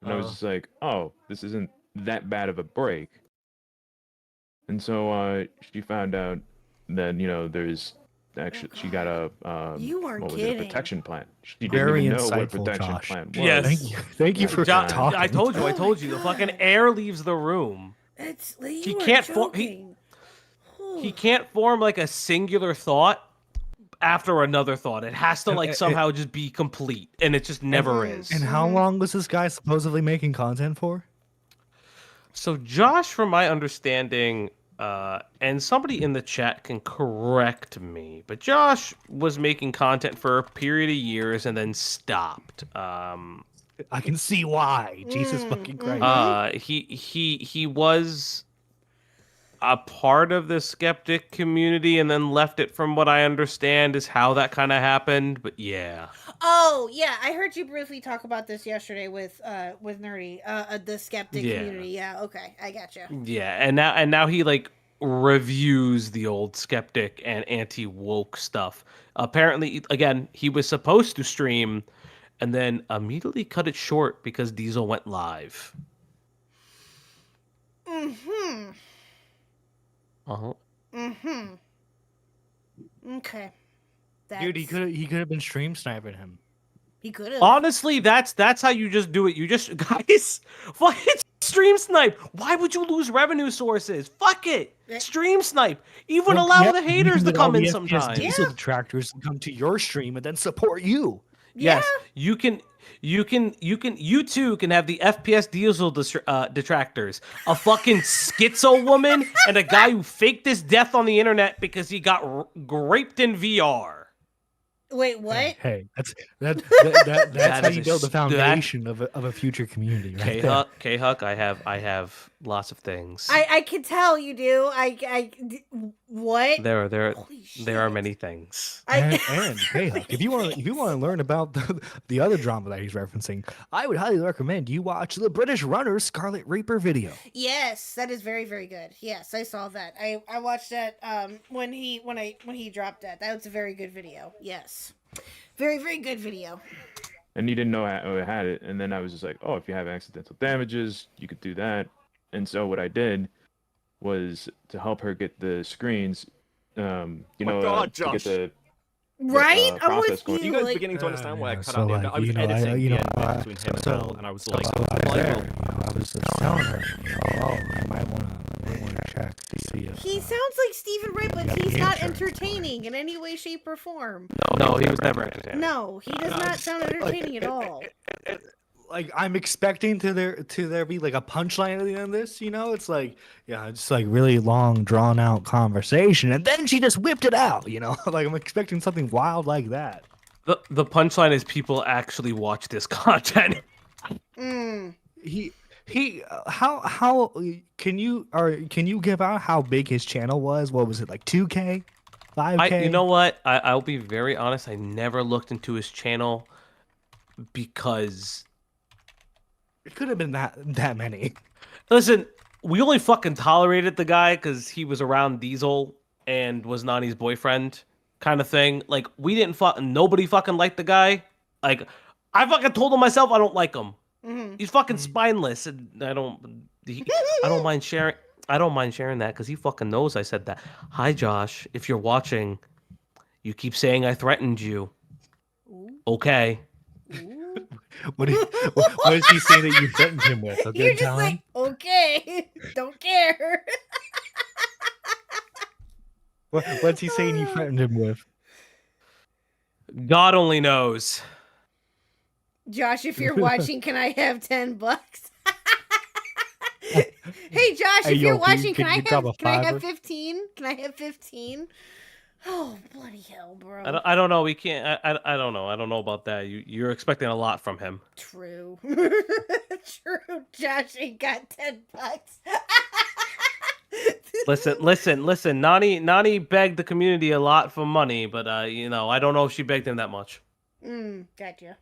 And I was just like, oh, this isn't that bad of a break. And so she found out that, there's actually, she got a, You aren't what was kidding. it, a protection plan. She didn't Very even know what insightful, protection Josh. plan was. Yes. Thank you for talking. I told you. The fucking air leaves the room. He can't he can't form like a singular thought after another thought. It has to like somehow just be complete, and it just never is. And how long was this guy supposedly making content for? So Josh, from my understanding, and somebody in the chat can correct me, but Josh was making content for a period of years and then stopped. I can see why. Jesus fucking Christ. He was a part of the skeptic community and then left it, from what I understand, is how that kind of happened. But yeah. Oh yeah, I heard you briefly talk about this yesterday with Nerdy, the skeptic community. Yeah, okay, I gotcha. Yeah, and now he like reviews the old skeptic and anti-woke stuff. Apparently, again, he was supposed to stream and then immediately cut it short because Diesel went live. Mm-hmm. Uh-huh. Mm-hmm. Okay. Dude, he could have been stream sniping him. He could have. Honestly, that's how you just do it. You just guys, fucking stream snipe. Why would you lose revenue sources? Fuck it. Stream snipe. Even allow the haters to come in sometimes. Diesel detractors come to your stream and then support you. Yes, you too can have the FPS Diesel detractors. A fucking schizo woman and a guy who faked his death on the internet because he got raped in VR. Wait, what? Hey, that's how you build the foundation of a future community, right? KHuck, I have lots of things. I can tell you do. What? There are many things. And KHuck, if you want to learn about the other drama that he's referencing, I would highly recommend you watch the British Runner Scarlet Reaper video. Yes, that is very, very good. Yes, I saw that. I watched that when he dropped that. That was a very good video. Yes. Very, very good video. And he didn't know I had it, and then I was just like, oh, if you have accidental damages, you could do that. And so what I did was to help her get the screens, to get the right? I'm process with going. You guys are beginning to understand why I cut out the end. I was editing the end bit between him and Bill, and I was like, I was just telling her, I might want to check to see if he sounds like Stephen Wright, but he's not entertaining in any way, shape, or form. No, he was never entertaining. No, he does not sound entertaining at all. Like, I'm expecting to there be like a punchline at the end of this, it's like, it's like really long drawn out conversation, and then she just whipped it out, like I'm expecting something wild like that. The punchline is people actually watch this content. How can you give out how big his channel was? What was it, like 2K, 5K? You know what? I'll be very honest. I never looked into his channel because it could have been that many. Listen, we only fucking tolerated the guy because he was around Diesel and was Nani's boyfriend, kind of thing. Like, we didn't nobody fucking liked the guy. Like, I fucking told him myself I don't like him. Mm-hmm. He's fucking spineless, and I don't mind sharing. I don't mind sharing that because he fucking knows I said that. Hi, Josh. If you're watching, you keep saying I threatened you. Okay. What is he saying that you threatened him with? A You're good just time? like, okay, don't care. What's he saying you threatened him with? God only knows. Josh, if you're watching, can I have $10? Hey, Josh, if you're watching, can I have 15? Can I have 15? Oh, bloody hell, bro. I don't know. We can't. I don't know. I don't know about that. You're expecting a lot from him. True. True. Josh ain't got $10. Listen. Nani begged the community a lot for money, but I don't know if she begged him that much. Gotcha.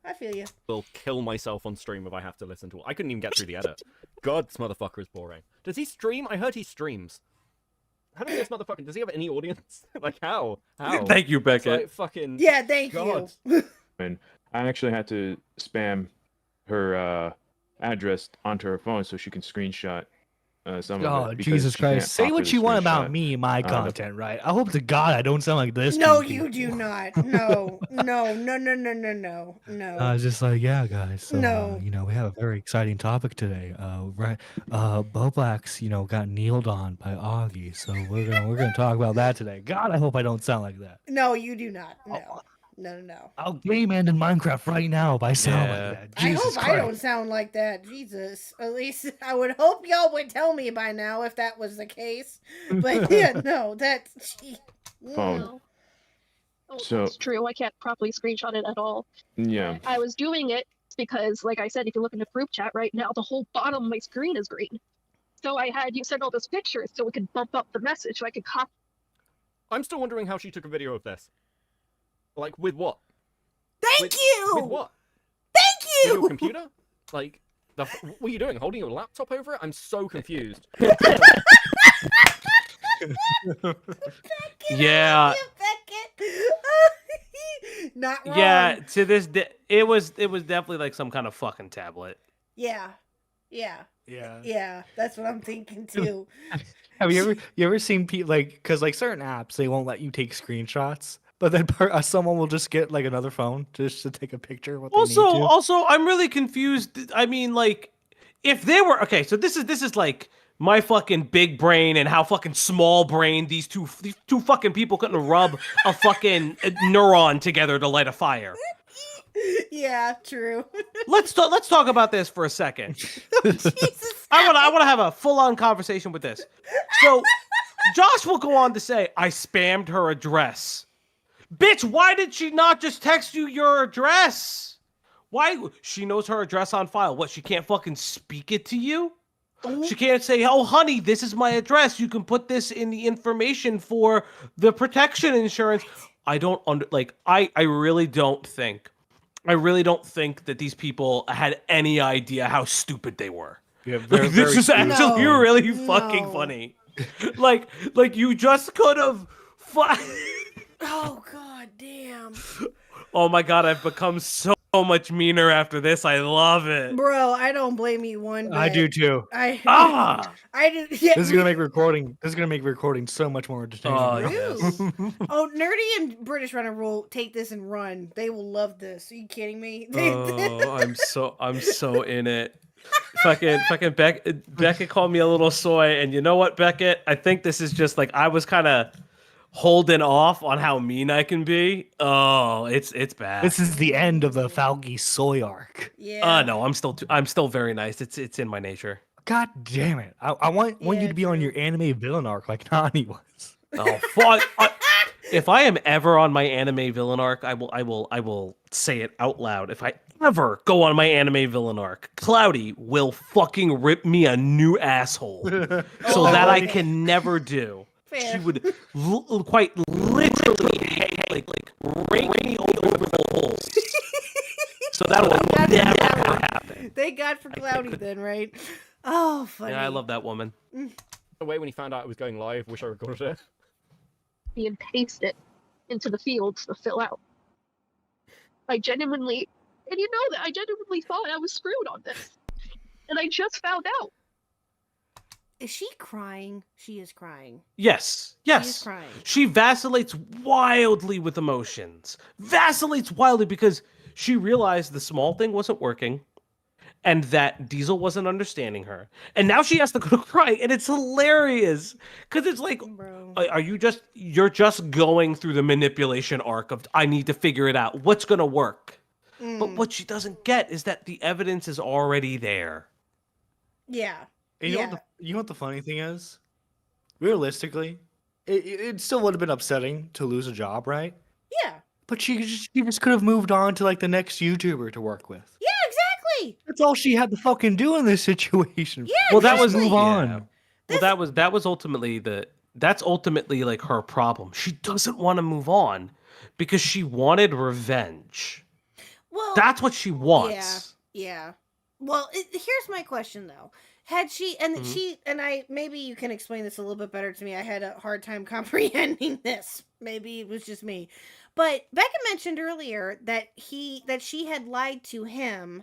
I feel you. Will kill myself on stream if I have to listen to it. I couldn't even get through the edit. God, this motherfucker is boring. Does he stream? I heard he streams. How does this motherfucker? Does he have any audience? Like, how? Thank you, Beckett. Like, fucking. Yeah, thank you. And I actually had to spam her address onto her phone so she can screenshot some of it. Jesus Christ. Say what you want about me and my content, right? I hope to God I don't sound like this. No, you do not. No. I was just like, yeah, guys. So, No. We have a very exciting topic today. Boblax, got kneeled on by Augie. So we're gonna talk about that today. God, I hope I don't sound like that. No, you do not. No. No. I'll game end in Minecraft right now if I sound like that. Jesus I hope Christ. I don't sound like that. Jesus. At least I would hope y'all would tell me by now if that was the case. But yeah, no, that's... Phone. Oh, So- that's true. I can't properly screenshot it at all. Yeah. I was doing it because, like I said, if you look in the group chat right now, the whole bottom of my screen is green. So I had you send all those pictures so we could bump up the message so I could copy. I'm still wondering how she took a video of this. Like, with what? Thank you. With what? Thank With you. your computer? Like, what are you doing? Holding your laptop over it? I'm so confused. Yeah. Not wrong. Yeah, to this day, it was definitely like some kind of fucking tablet. Yeah. Yeah, that's what I'm thinking too. Have you ever seen people like, because like certain apps they won't let you take screenshots, but then someone will just get like another phone just to take a picture of what they need to. Also, I'm really confused. I mean, like, if they were okay, so this is like my fucking big brain and how fucking small brain these two fucking people couldn't rub a fucking neuron together to light a fire. Yeah, true. Let's talk about this for a second. Jesus. I want to have a full-on conversation with this. So, Josh will go on to say, I spammed her address. Bitch, why did she not just text you your address? Why? She knows her address on file. What, she can't fucking speak it to you? She can't say, oh, honey, this is my address. You can put this in the information for the protection insurance. I don't I really don't think that these people had any idea how stupid they were. Yeah, This is actually No, really fucking funny. Like you just could have. Oh god damn. Oh my god, I've become so much meaner after this. I love it. Bro, I don't blame you one bit. I do too. I do. Yeah. This is gonna make recording so much more entertaining. Oh, bro. yes. Oh, Nerdy and British Runner will take this and run. They will love this. Are you kidding me? Oh, I'm so in it. Fucking Beckett called me a little soy, and you know what, Beckett? I think this is just like I was kind of holding off on how mean I can be. Oh, it's bad. This is the end of the Falgi soy arc. Yeah. No, I'm still very nice. It's in my nature. God damn it! I want you Yeah, to be on true. your anime villain arc like Nani was. Oh fuck! If I am ever on my anime villain arc, I will say it out loud. If I ever go on my anime villain arc, Cloudy will fucking rip me a new asshole, so that I can never do. Fair. She would quite literally like rake me over the holes. So that will never happen. Thank God for Cloudy then, right? Oh, funny. Yeah, I love that woman. The way when he found out it was going live, wish I recorded it. And paste it into the fields to fill out. I genuinely thought I was screwed on this. And I just found out. Is she crying? She is crying. Yes. She is crying. She vacillates wildly with emotions. Vacillates wildly because she realized the small thing wasn't working and that Diesel wasn't understanding her. And now she has to go to crying, and it's hilarious. Because it's like, Bro. you're just going through the manipulation arc of, I need to figure it out. What's going to work? But what she doesn't get is that the evidence is already there. Yeah. And you know what the funny thing is? Realistically, it still would have been upsetting to lose a job, right? Yeah. But she just could have moved on to like the next YouTuber to work with. Yeah, exactly. That's all she had to fucking do in this situation. Yeah, Well, that was exactly. move on. Yeah. Well, that was ultimately that's ultimately like her problem. She doesn't want to move on because she wanted revenge. Well, That's what she wants. Yeah. Well, here's my question though. Had she and Mm-hmm. she and I, maybe you can explain this a little bit better to me. I had a hard time comprehending this. Maybe it was just me. But Becca mentioned earlier that she had lied to him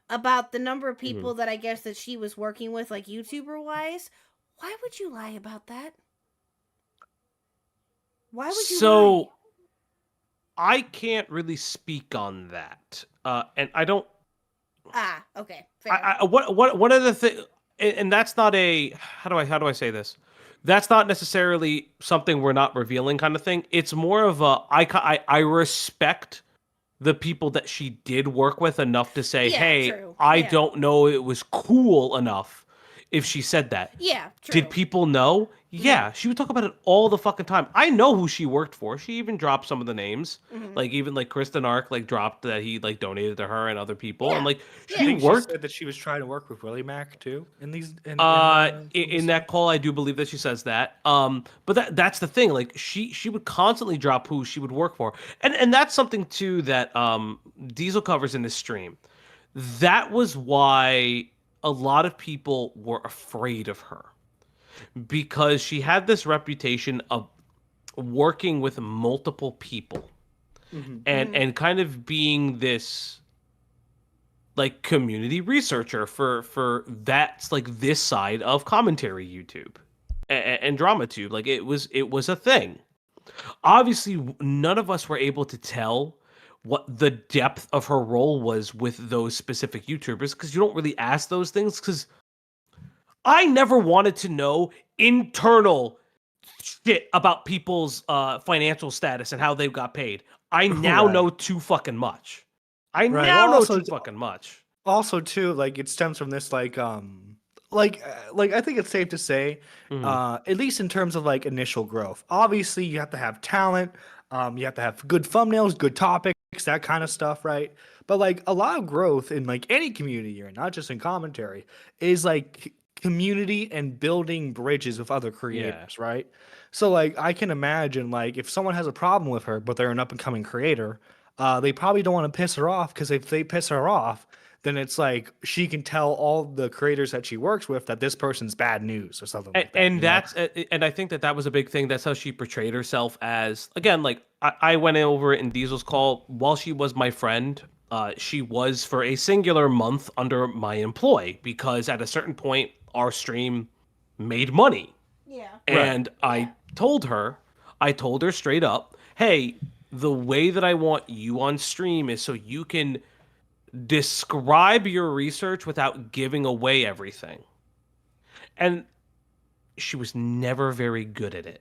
about the number of people that I guess that she was working with, like YouTuber wise. Why would you lie about that? Why would you lie? I can't really speak on that. And I don't. Ah, okay. Fair. One of the things, and that's not a how do I say this? That's not necessarily something we're not revealing kind of thing. It's more of a I respect the people that she did work with enough to say, Yeah, hey, true. I Yeah. don't know it was cool enough if she said that. Yeah, true. Did people know? Yeah, she would talk about it all the fucking time. I know who she worked for. She even dropped some of the names. Like even like Kristen Ark like dropped that he like donated to her and other people. And like I she think worked she said that she was trying to work with Willie Mac too in these. in that call, I do believe that she says that. But that's the thing. Like she would constantly drop who she would work for, and that's something too that Diesel covers in this stream. That was why a lot of people were afraid of her because she had this reputation of working with multiple people and kind of being this like community researcher for that's like this side of commentary YouTube and DramaTube. Like it was a thing. Obviously, none of us were able to tell what the depth of her role was with those specific YouTubers because you don't really ask those things because I never wanted to know internal shit about people's financial status and how they got paid. I now know too fucking much. I now know too fucking much. Also, too, like it stems from this, like I think it's safe to say, at least in terms of like initial growth. Obviously, you have to have talent. You have to have good thumbnails, good topics, that kind of stuff, right? But like a lot of growth in like any community here, not just in commentary, is like community and building bridges with other creators, right? So like I can imagine like if someone has a problem with her, but they're an up and coming creator, they probably don't want to piss her off because if they piss her off, then it's like she can tell all the creators that she works with that this person's bad news or something like that. And that's and I think that was a big thing. That's how she portrayed herself as. Again, like I went over it in Diesel's call. While she was my friend, she was for a singular month under my employ because at a certain point our stream made money. Yeah. And I told her straight up, hey, the way that I want you on stream is so you can describe your research without giving away everything. And she was never very good at it.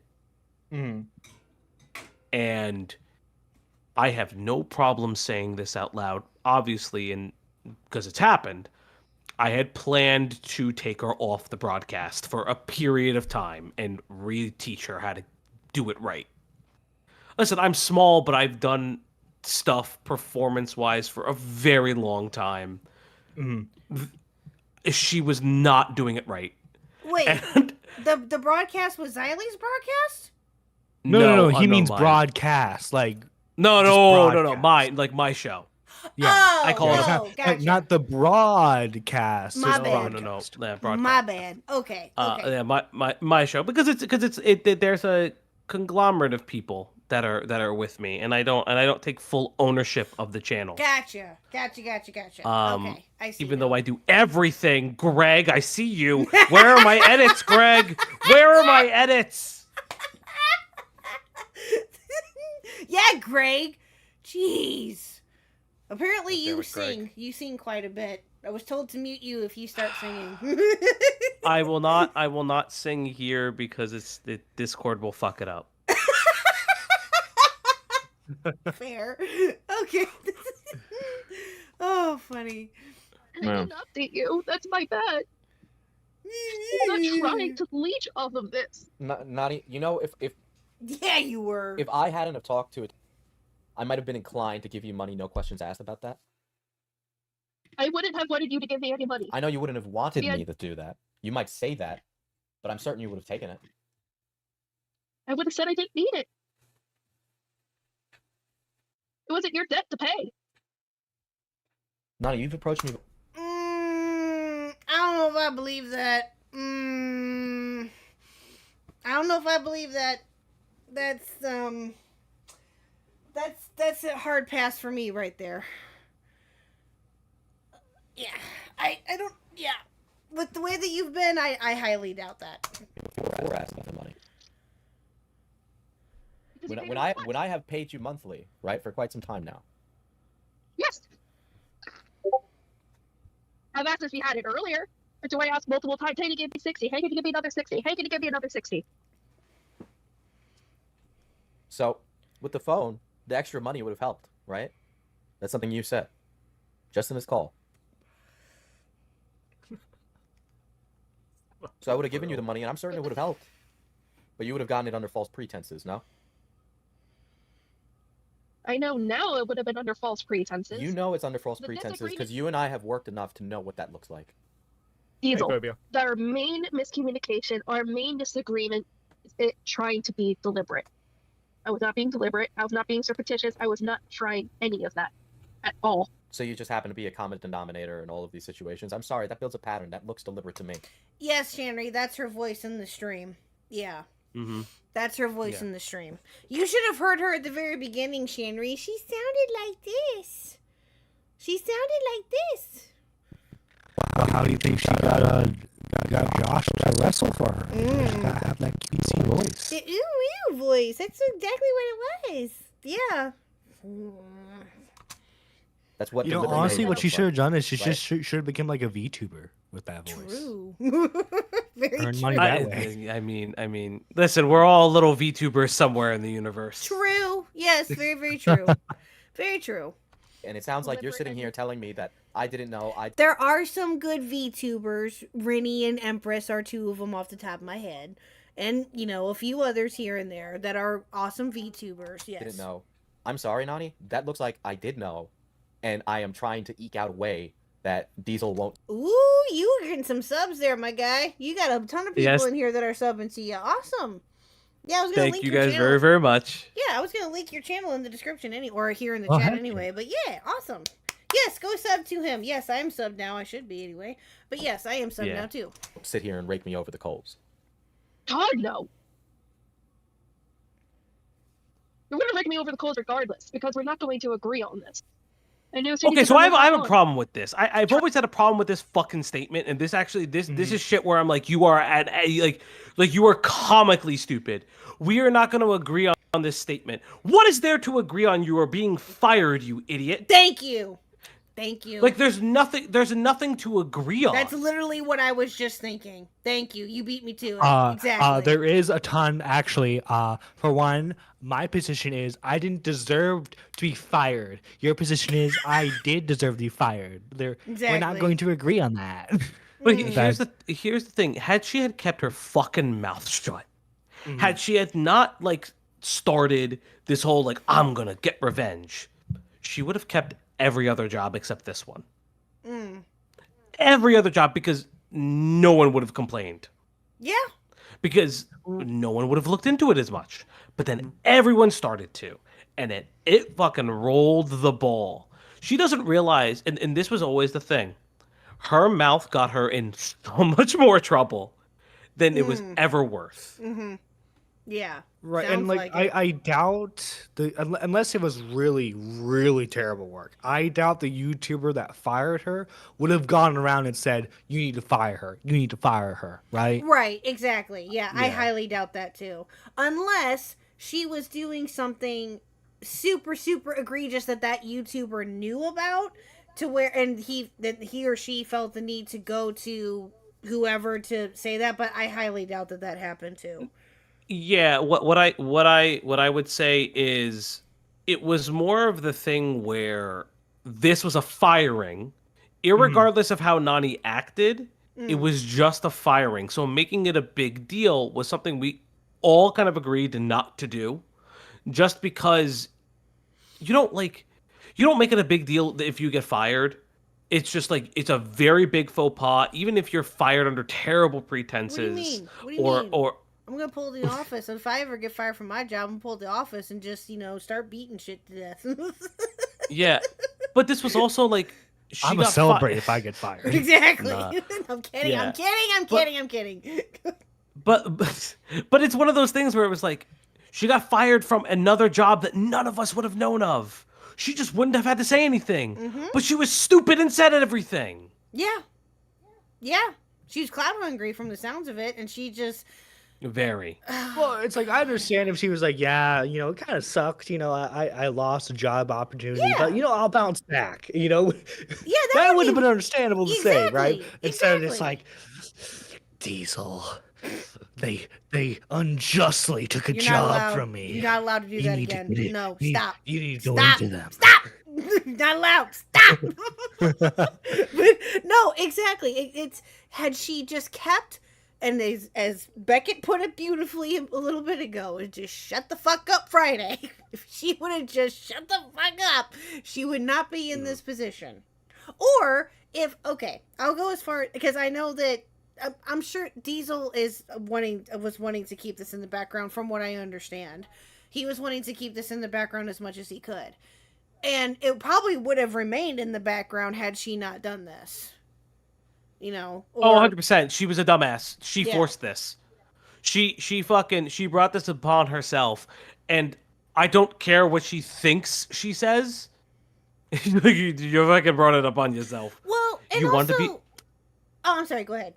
And I have no problem saying this out loud, obviously, and because it's happened. I had planned to take her off the broadcast for a period of time and re-teach her how to do it right. Listen, I'm small, but I've done stuff performance-wise for a very long time. She was not doing it right. Wait, And the broadcast was Xylie's broadcast? No. He means mine. broadcast, like No, my show. Yeah, I call it gotcha. like, not the broadcast. My it's bad. broadcast. Broadcast. My bad. Okay. Yeah, my show because there's a conglomerate of people that are with me, and I don't take full ownership of the channel. Gotcha. Okay, I see. Even though I do everything, Greg, I see you. Where are my edits, Greg? Where are my edits? Yeah, Greg. Jeez. Apparently you Greg. sing. You sing quite a bit. I was told to mute you if you start singing. I will not sing here because the Discord will fuck it up. Fair. Okay. Oh, funny. I did not see you. That's my bad. I'm not trying to leech off of this. Not you know if Yeah, you were. if I hadn't have talked to it, I might have been inclined to give you money, no questions asked about that. I wouldn't have wanted you to give me any money. I know you wouldn't have wanted me to do that. You might say that, but I'm certain you would have taken it. I would have said I didn't need it. It wasn't your debt to pay. Nani, you've approached me. I don't know if I believe that. I don't know if I believe that. That's a hard pass for me right there. Yeah, I don't. Yeah, with the way that you've been, I highly doubt that. We're asking for money. When I have paid you monthly, right, for quite some time now. Yes. I've asked if you had it earlier. Or do I ask multiple times, hey, can you give me 60? Hey, can you give me another 60? Hey, can you give me another 60? So, with the phone, the extra money would have helped, right? That's something you said. Just in this call. So I would have given you the money, and I'm certain it would have helped. But you would have gotten it under false pretenses, no? I know now it would have been under false pretenses. You know it's under false The pretenses disagreement- because you and I have worked enough to know what that looks like. Diesel. Hey, Bobia. Our main miscommunication, our main disagreement is it trying to be deliberate. I was not being deliberate. I was not being surreptitious. I was not trying any of that at all. So you just happen to be a common denominator in all of these situations. I'm sorry, that builds a pattern. That looks deliberate to me. Yes, Shanry, that's her voice in the stream. Yeah. Mm-hmm. That's her voice Yeah. in the stream. You should have heard her at the very beginning, Shanry. She sounded like this. She sounded like this. Well, how do you think she got Josh to wrestle for her? She's got to have that QC voice. The ooh ooh voice. That's exactly what it was. Yeah. That's what You know, deliberate honestly, behavior what she looks should have like. done is she Right. just should have become like a VTuber with that voice. True. Very Earn true. money that way. I mean, listen, we're all little VTubers somewhere in the universe. True. Yes, very, very true. Very true. And it sounds like you're sitting here telling me that I didn't know. There are some good VTubers. Rinny and Empress are two of them off the top of my head. And, you know, a few others here and there that are awesome VTubers. Yes. Didn't know. I'm sorry, Nani. That looks like I did know. And I am trying to eke out a way that Diesel won't. Ooh, you were getting some subs there, my guy. You got a ton of people Yes. in here that are subbing to you. Awesome. Yeah, I was gonna Thank link you your guys channel. very, very much. Yeah, I was gonna link your channel in the description or here in the Oh, chat heck anyway. But yeah, awesome. Yes, go sub to him. Yes, I am subbed now. I should be anyway. But yes, I am subbed Yeah. now too. Sit here and rake me over the coals. God, no. You're going to rake me over the coals regardless, because we're not going to agree on this. I know. Okay, so I have a problem with this. I've always had a problem with this fucking statement, and this actually this is shit where I'm like, you are at like you are comically stupid. We are not going to agree on this statement. What is there to agree on? You are being fired, you idiot. Thank you. Thank you. Like there's nothing to agree on. That's literally what I was just thinking. Thank you. You beat me to it. Exactly. There is a ton actually. For one, my position is I didn't deserve to be fired. Your position is I did deserve to be fired. We're Exactly. not going to agree on that. But here's the thing. Had she had kept her fucking mouth shut, had she had not like started this whole like I'm gonna get revenge, she would have kept every other job except this one. Every other job, because no one would have complained. Yeah. Because no one would have looked into it as much. But then everyone started to. And then it fucking rolled the ball. She doesn't realize, and this was always the thing, her mouth got her in so much more trouble than it was ever worth. Yeah. Right, Sounds and like, it. I doubt unless it was really, really terrible work. I doubt the YouTuber that fired her would have gone around and said, "You need to fire her. You need to fire her." Right? Right, exactly. Yeah, I Yeah. highly doubt that too. Unless she was doing something super, super egregious that YouTuber knew about, to where he or she felt the need to go to whoever to say that. But I highly doubt that happened too. Yeah, what I would say is it was more of the thing where this was a firing, irregardless of how Nani acted. It was just a firing. So making it a big deal was something we all kind of agreed not to do, just because you don't make it a big deal if you get fired. It's just like it's a very big faux pas, even if you're fired under terrible pretenses. What do you mean? What do you mean? Or I'm gonna pull the office. If I ever get fired from my job, I'm gonna pull the office and just start beating shit to death. yeah, but this was also like I'm gonna celebrate if I get fired. Exactly. Nah. I'm kidding. Yeah. I'm kidding. I'm kidding. But it's one of those things where it was like she got fired from another job that none of us would have known of. She just wouldn't have had to say anything. But she was stupid and said everything. Yeah. Yeah. She was cloud hungry from the sounds of it, and she just. Very. Well, it's like I understand if she was like, yeah, it kind of sucked. I lost a job opportunity, but I'll bounce back. Yeah, that would have been understandable to say, right? Exactly, Instead of just exactly. like, Diesel, they unjustly took a You're not job allowed. from me. You're not allowed to do You that need to again. get it. No, You- stop. You need to go Stop. into them. Stop. Not allowed. Stop. But, no, exactly. It's had she just kept And as Beckett put it beautifully a little bit ago, is just shut the fuck up Friday. If she would have just shut the fuck up, she would not be in this position. Or if, okay, I'll go as far, because I know that I'm sure Diesel was wanting to keep this in the background from what I understand. He was wanting to keep this in the background as much as he could. And it probably would have remained in the background had she not done this. You know? Oh, 100%. She was a dumbass. She Yeah. forced this. She brought this upon herself. And I don't care what she thinks she says. You fucking brought it upon yourself. Well, and You also... wanted to be... Oh, I'm sorry. Go ahead.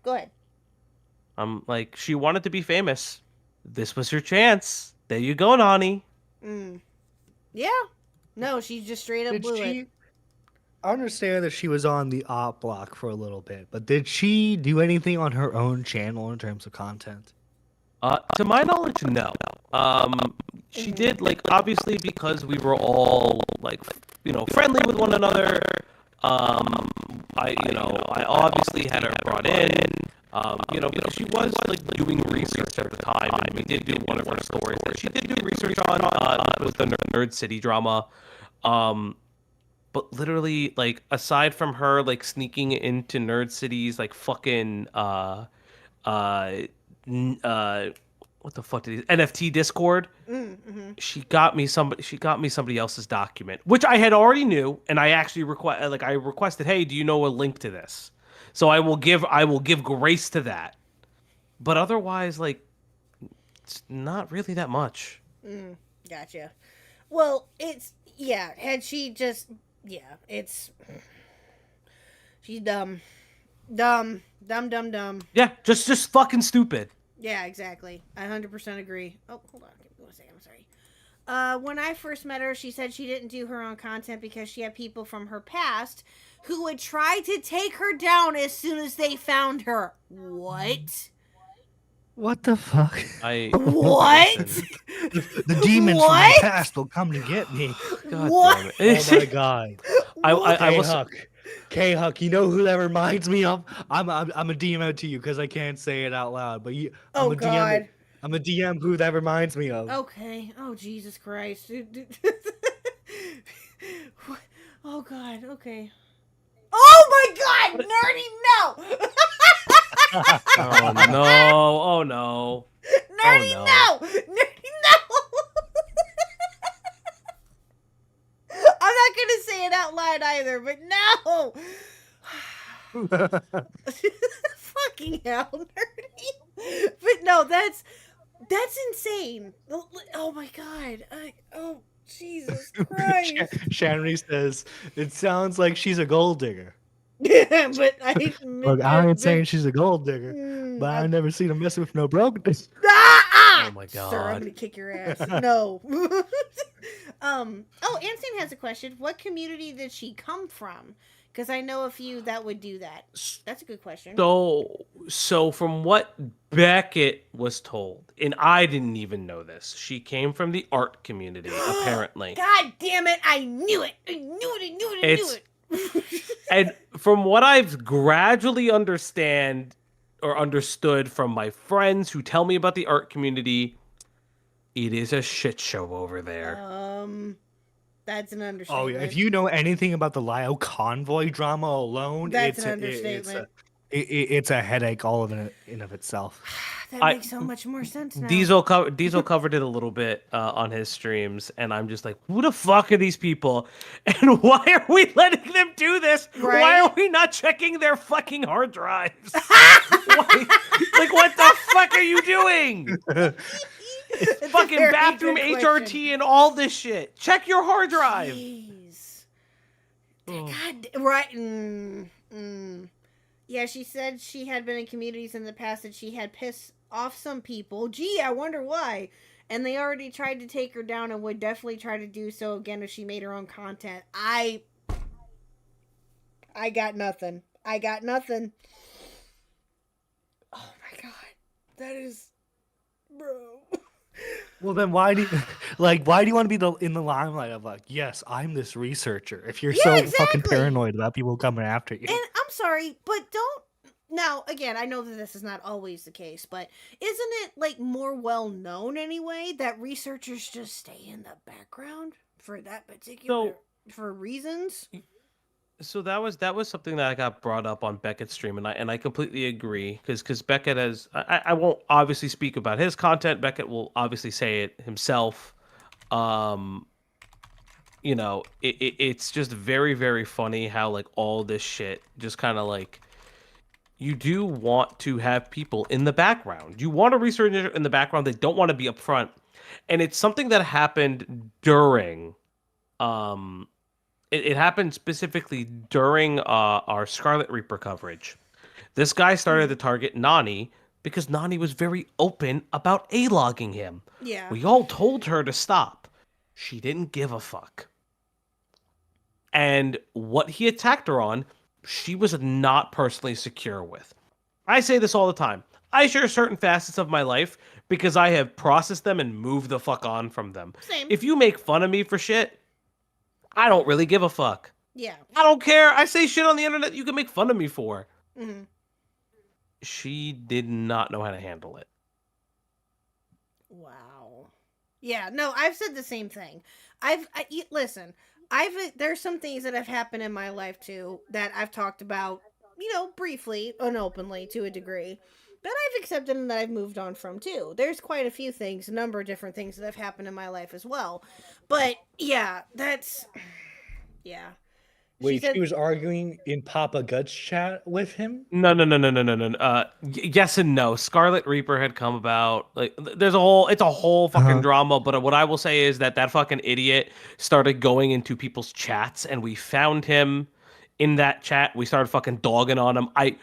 Like, she wanted to be famous. This was her chance. There you go, Nani. Yeah. No, she just straight up blew it. I understand that she was on the op block for a little bit, but did she do anything on her own channel in terms of content? To my knowledge, no. She did, like, obviously because we were all, like, friendly with one another. I obviously had her brought in, because she was, like, doing research at the time, and we did do one of her stories that she did do research on, with the Nerd City drama. But literally, like, aside from her, like, sneaking into Nerd City's, like, fucking, what the fuck did he... NFT Discord? She got me somebody else's document, which I had already knew, and I actually requested, hey, do you know a link to this? So I will give grace to that. But otherwise, like, it's not really that much. Gotcha. Well, had she just... Yeah, she's dumb. Dumb. Yeah, just fucking stupid. Yeah, exactly. I 100% agree. Oh, hold on. Give me 1 second. I'm sorry. When I first met her, she said she didn't do her own content because she had people from her past who would try to take her down as soon as they found her. What? What the fuck? What? The demons from my past will come to get me. God What? damn it. Oh my god. I was... KHuck, you know who that reminds me of? I'm a DM to you because I can't say it out loud, but I'm a God. I'm a DM who that reminds me of. Okay. Oh, Jesus Christ. Oh, God. Okay. Oh, my God. Nerdy, no. Oh, no. Oh, no. Nerdy, oh, no. Nerdy, no. I'm not going to say it out loud either, but no. Fucking hell, Nerdy. But no, that's insane. Oh my god. Oh, Jesus Christ. Shanry says, it sounds like she's a gold digger. But Look, I ain't saying she's a gold digger, but I've never seen her mess with no brokenness. Oh my god. Sir, I'm gonna kick your ass. No. Anson has a question. What community did she come from? Because I know a few that would do that. That's a good question. So from what Beckett was told, and I didn't even know this, she came from the art community, apparently. God damn it! I knew it! I knew it! And from what I've gradually understood from my friends who tell me about the art community, it is a shit show over there. That's an understatement. Oh yeah, if you know anything about the Lio convoy drama alone, that's an understatement. It's a headache all of it in of itself. That makes so much more sense now. Diesel covered it a little bit on his streams, and I'm just like, who the fuck are these people? And why are we letting them do this? Right? Why are we not checking their fucking hard drives? Like, what the fuck are you doing? Fucking bathroom HRT and all this shit. Check your hard drive. Jeez. God, right. Yeah, she said she had been in communities in the past that she had pissed off some people. Gee, I wonder why. And they already tried to take her down and would definitely try to do so again if she made her own content. I got nothing. Oh my god. That is... Bro... Well, then why do you want to be in the limelight of like, yes, I'm this researcher? If you're so fucking paranoid about people coming after you, and I'm sorry, but don't now, again, I know that this is not always the case, but isn't it like more well known anyway that researchers just stay in the background for that particular for reasons? So that was something that I got brought up on Beckett's stream, and I completely agree because Beckett has I won't obviously speak about his content. Beckett will obviously say it himself. You know, it's just very, very funny how like all this shit just kind of like, you do want to have people in the background. You want a researcher in the background. They don't want to be up front. And it's something that happened during, it happened specifically during our Scarlet Reaper coverage. This guy started to target Nani because Nani was very open about A-logging him. Yeah. We all told her to stop. She didn't give a fuck. And what he attacked her on, she was not personally secure with. I say this all the time. I share certain facets of my life because I have processed them and moved the fuck on from them. Same. If you make fun of me for shit, I don't really give a fuck. Yeah. I don't care. I say shit on the internet you can make fun of me for. Mm-hmm. She did not know how to handle it. Wow. Yeah, no, I've said the same thing. Listen, there's some things that have happened in my life too that I've talked about, you know, briefly and openly to a degree, that I've accepted and that I've moved on from too. There's quite a few things, a number of different things that have happened in my life as well. But yeah, yeah. Wait, she was arguing in Papa Guts chat with him? No. Yes and no. Scarlet Reaper had come about. Like, it's a whole fucking drama. But what I will say is that fucking idiot started going into people's chats, and we found him in that chat. We started fucking dogging on him. I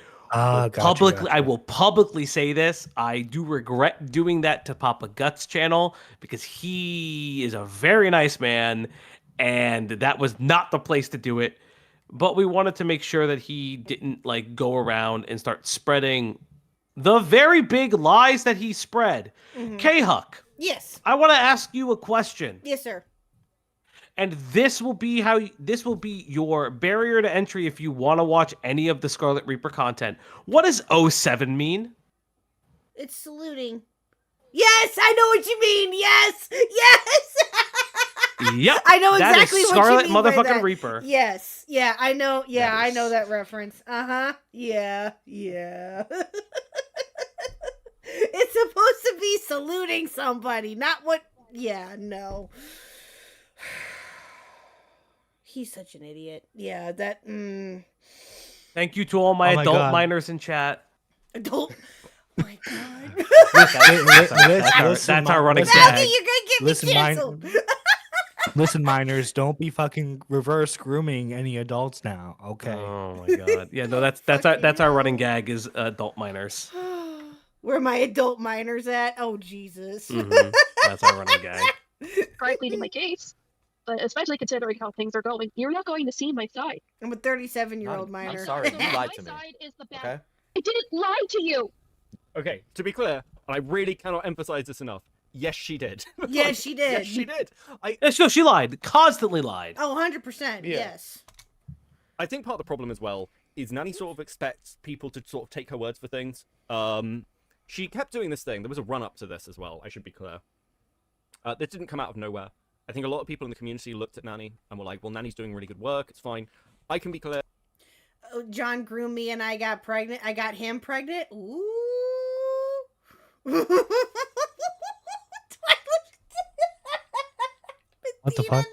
will publicly say this. I do regret doing that to Papa Guts channel because he is a very nice man, and that was not the place to do it. But we wanted to make sure that he didn't like go around and start spreading the very big lies that he spread. Mm-hmm. KHuck. Yes. I want to ask you a question. Yes, sir. And this will be your barrier to entry if you want to watch any of the Scarlet Reaper content. What does 07 mean? It's saluting. Yes, I know what you mean. Yes. Yep. I know exactly what Scarlet you mean by motherfucking that. Reaper. Yes. Yeah, I know. Yeah, I know that reference. Uh-huh. Yeah. It's supposed to be saluting somebody, not what... Yeah, no. He's such an idiot. Yeah, that... Thank you to all my adult minors in chat. Adult... Oh my God. That's our running gag. You're gonna get me canceled. Listen, minors, don't be fucking reverse grooming any adults now, okay? Oh my God. Yeah, no, that's our running gag is adult minors. Where my adult minors at? Oh, Jesus. Mm-hmm. That's our running gag. Try pleading my case, but especially considering how things are going, you're not going to see my side. I'm a 37-year-old minor. I'm sorry, you lied to me. My side is the bad. Okay? I didn't lie to you. Okay, to be clear, and I really cannot emphasize this enough. Yes, she did. Yes, she did. Yes, she did. No, she lied. Constantly lied. Oh, 100%. Yes. I think part of the problem as well is Nanny sort of expects people to sort of take her words for things. She kept doing this thing. There was a run-up to this as well, I should be clear. This didn't come out of nowhere. I think a lot of people in the community looked at Nanny and were like, well, Nanny's doing really good work. It's fine. I can be clear. Oh, John groomed me and I got pregnant. I got him pregnant. Ooh. What the fuck?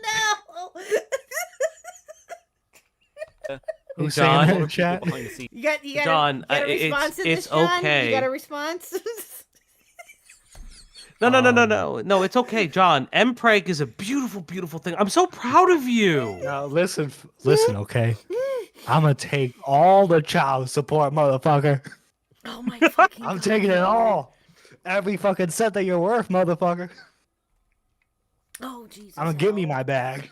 Who's John, saying that in chat? You got John, a response to this, it's John? okay. You got a response? No, it's okay, John. Mpreg is a beautiful, beautiful thing. I'm so proud of you. Now listen, okay? I'm gonna take all the child support, motherfucker. Oh my fucking I'm taking it all. Every fucking cent that you're worth, motherfucker. Oh, Jesus. I'm gonna give me my bag.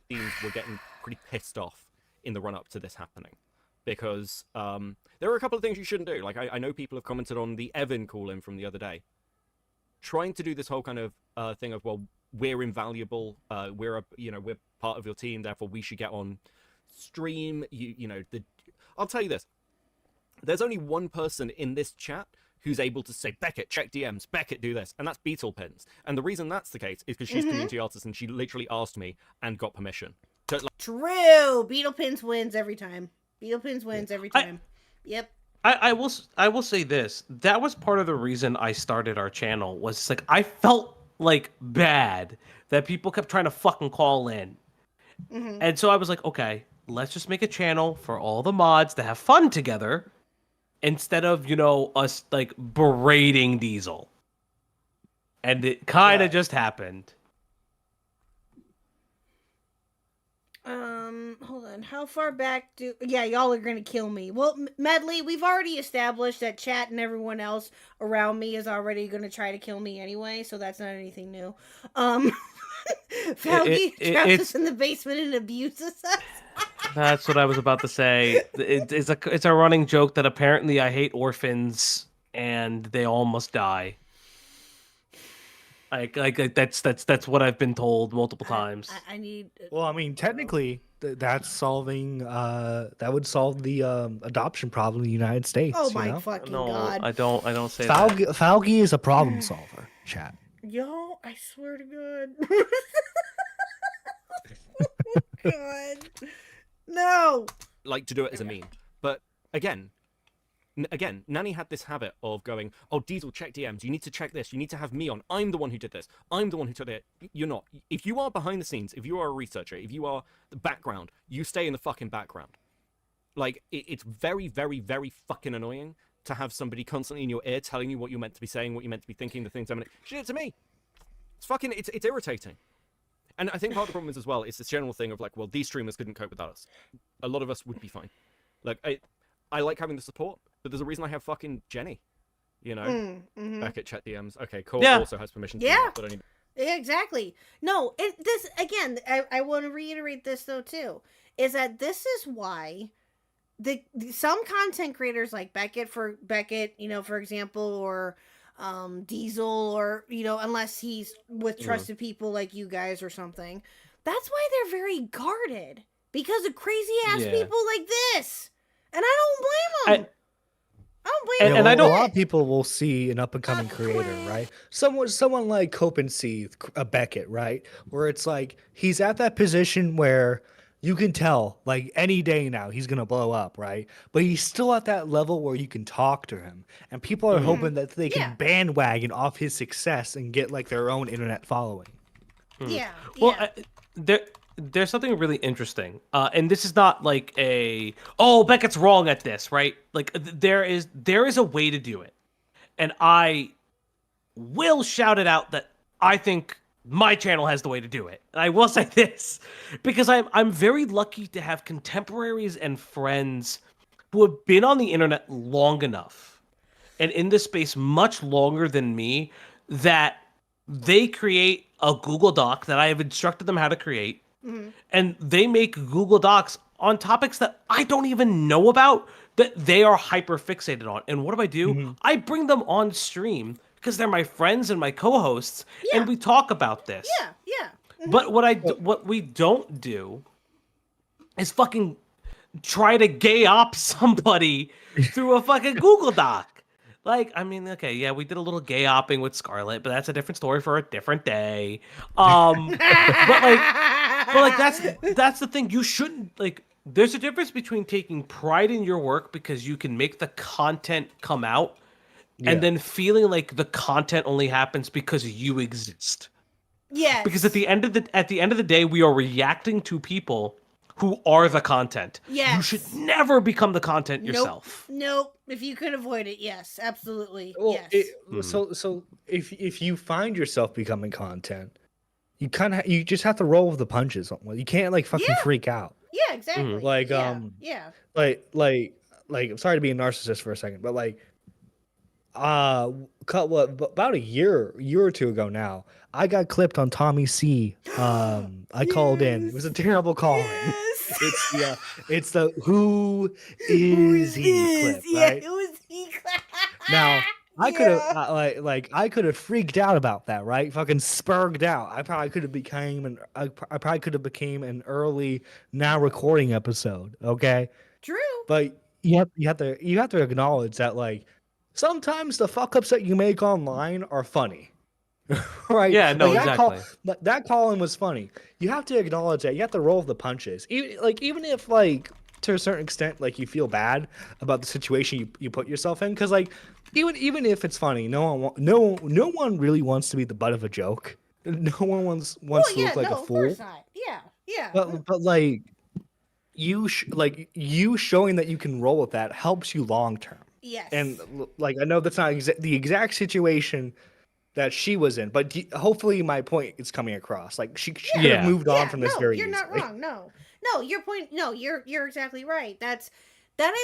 Teams were getting pretty pissed off in the run-up to this happening. Because there are a couple of things you shouldn't do. Like, I know people have commented on the Evan call-in from the other day. Trying to do this whole kind of thing of, well, we're invaluable, we're part of your team, therefore we should get on stream. I'll tell you this. There's only one person in this chat who's able to say, Beckett, check DMs, Beckett, do this, and that's Beetle Pins. And the reason that's the case is because she's community artist and she literally asked me and got permission. So, like, True. Beetle Pins wins every time. Beetle Pins wins every time. Yep. I will say this. That was part of the reason I started our channel. Was like I felt like bad that people kept trying to fucking call in, and so I was like, okay, let's just make a channel for all the mods to have fun together, instead of us like berating Diesel. And it kind of just happened. Hold on. How far back do... Yeah, y'all are gonna kill me. Well, Medley, we've already established that chat and everyone else around me is already gonna try to kill me anyway, so that's not anything new. Falky traps us in the basement and abuses us. That's what I was about to say. It's a running joke that apparently I hate orphans and they all must die. Like that's what I've been told multiple times. I need... Well, I mean, technically, that's solving. That would solve the adoption problem in the United States. Oh my fucking god! I don't say that. Falky is a problem Mm. solver. Chat. Yo, I swear to God. Oh god. No. like to do it as a meme. But again, Nanny had this habit of going, oh, Diesel, check DMs. You need to check this. You need to have me on. I'm the one who did this. I'm the one who took it. You're not. If you are behind the scenes, if you are a researcher, if you are the background, you stay in the fucking background. Like, it's very, very, very fucking annoying to have somebody constantly in your ear telling you what you're meant to be saying, what you're meant to be thinking, the things I'm meant to... She did it to me. It's fucking... It's irritating. And I think part of the problem is, as well, it's this general thing of like, well, these streamers couldn't cope without us. A lot of us would be fine. Like, I like having the support, but there's a reason I have fucking Jenny. You know? Back at chat DMs. Okay, Cole also has permission to do that, but I need... Yeah, exactly. No, this, again, I want to reiterate this, though, too, is that this is why some content creators like Beckett, you know, for example, or Diesel, or, you know, unless he's with trusted people like you guys or something, that's why they're very guarded, because of crazy ass people like this. And I don't blame them. I don't blame them. And I know a lot of people will see an up and coming creator, right? Someone like Cope and See, Beckett, right? Where it's like he's at that position where you can tell, like, any day now he's gonna blow up, right? But he's still at that level where you can talk to him, and people are hoping that they can bandwagon off his success and get like their own internet following. Yeah. Well, there's something really interesting, and this is not like Beckett's wrong at this, right? Like there is a way to do it, and I will shout it out that I think my channel has the way to do it. And I will say this, because I'm very lucky to have contemporaries and friends who have been on the internet long enough and in this space much longer than me, that they create a Google Doc that I have instructed them how to create, and they make Google Docs on topics that I don't even know about, that they are hyper fixated on. And what do? I bring them on stream because they're my friends and my co-hosts, and we talk about this. Yeah. But what we don't do is fucking try to gay op somebody through a fucking Google Doc. Like, I mean, okay, yeah, we did a little gay opping with Scarlett, but that's a different story for a different day. But that's the thing. You shouldn't, like, there's a difference between taking pride in your work because you can make the content come out, and then feeling like the content only happens because you exist. Yeah. Because at the end of the day, we are reacting to people who are the content. Yes. You should never become the content yourself. Nope. If you could avoid it, yes, absolutely. Well, yes. So if you find yourself becoming content, you you just have to roll with the punches. You can't like fucking freak out. Yeah, exactly. Like yeah. like I'm sorry to be a narcissist for a second, but like about a year or two ago now, I got clipped on Tommy C. I called in. It was a terrible call in. It's the who is he clip, right? Who is he clip? Now I could have I could have freaked out about that, right? Fucking spurged out. I probably could have became an early now recording episode, okay? True. But you have to acknowledge that like sometimes the fuck ups that you make online are funny. Right? Yeah, no, Like exactly. that Colin was funny. You have to acknowledge that. You have to roll with the punches. Even if like to a certain extent like you feel bad about the situation you put yourself in, because like even if it's funny, no one really wants to be the butt of a joke. No one wants to look like a of fool. course not. Yeah. But like you showing that you can roll with that helps you long term. Yes. And like I know that's not the exact situation that she was in, but hopefully my point is coming across. Like she could have moved on from this very you're easily. not wrong. No, your point. No, you're exactly right. That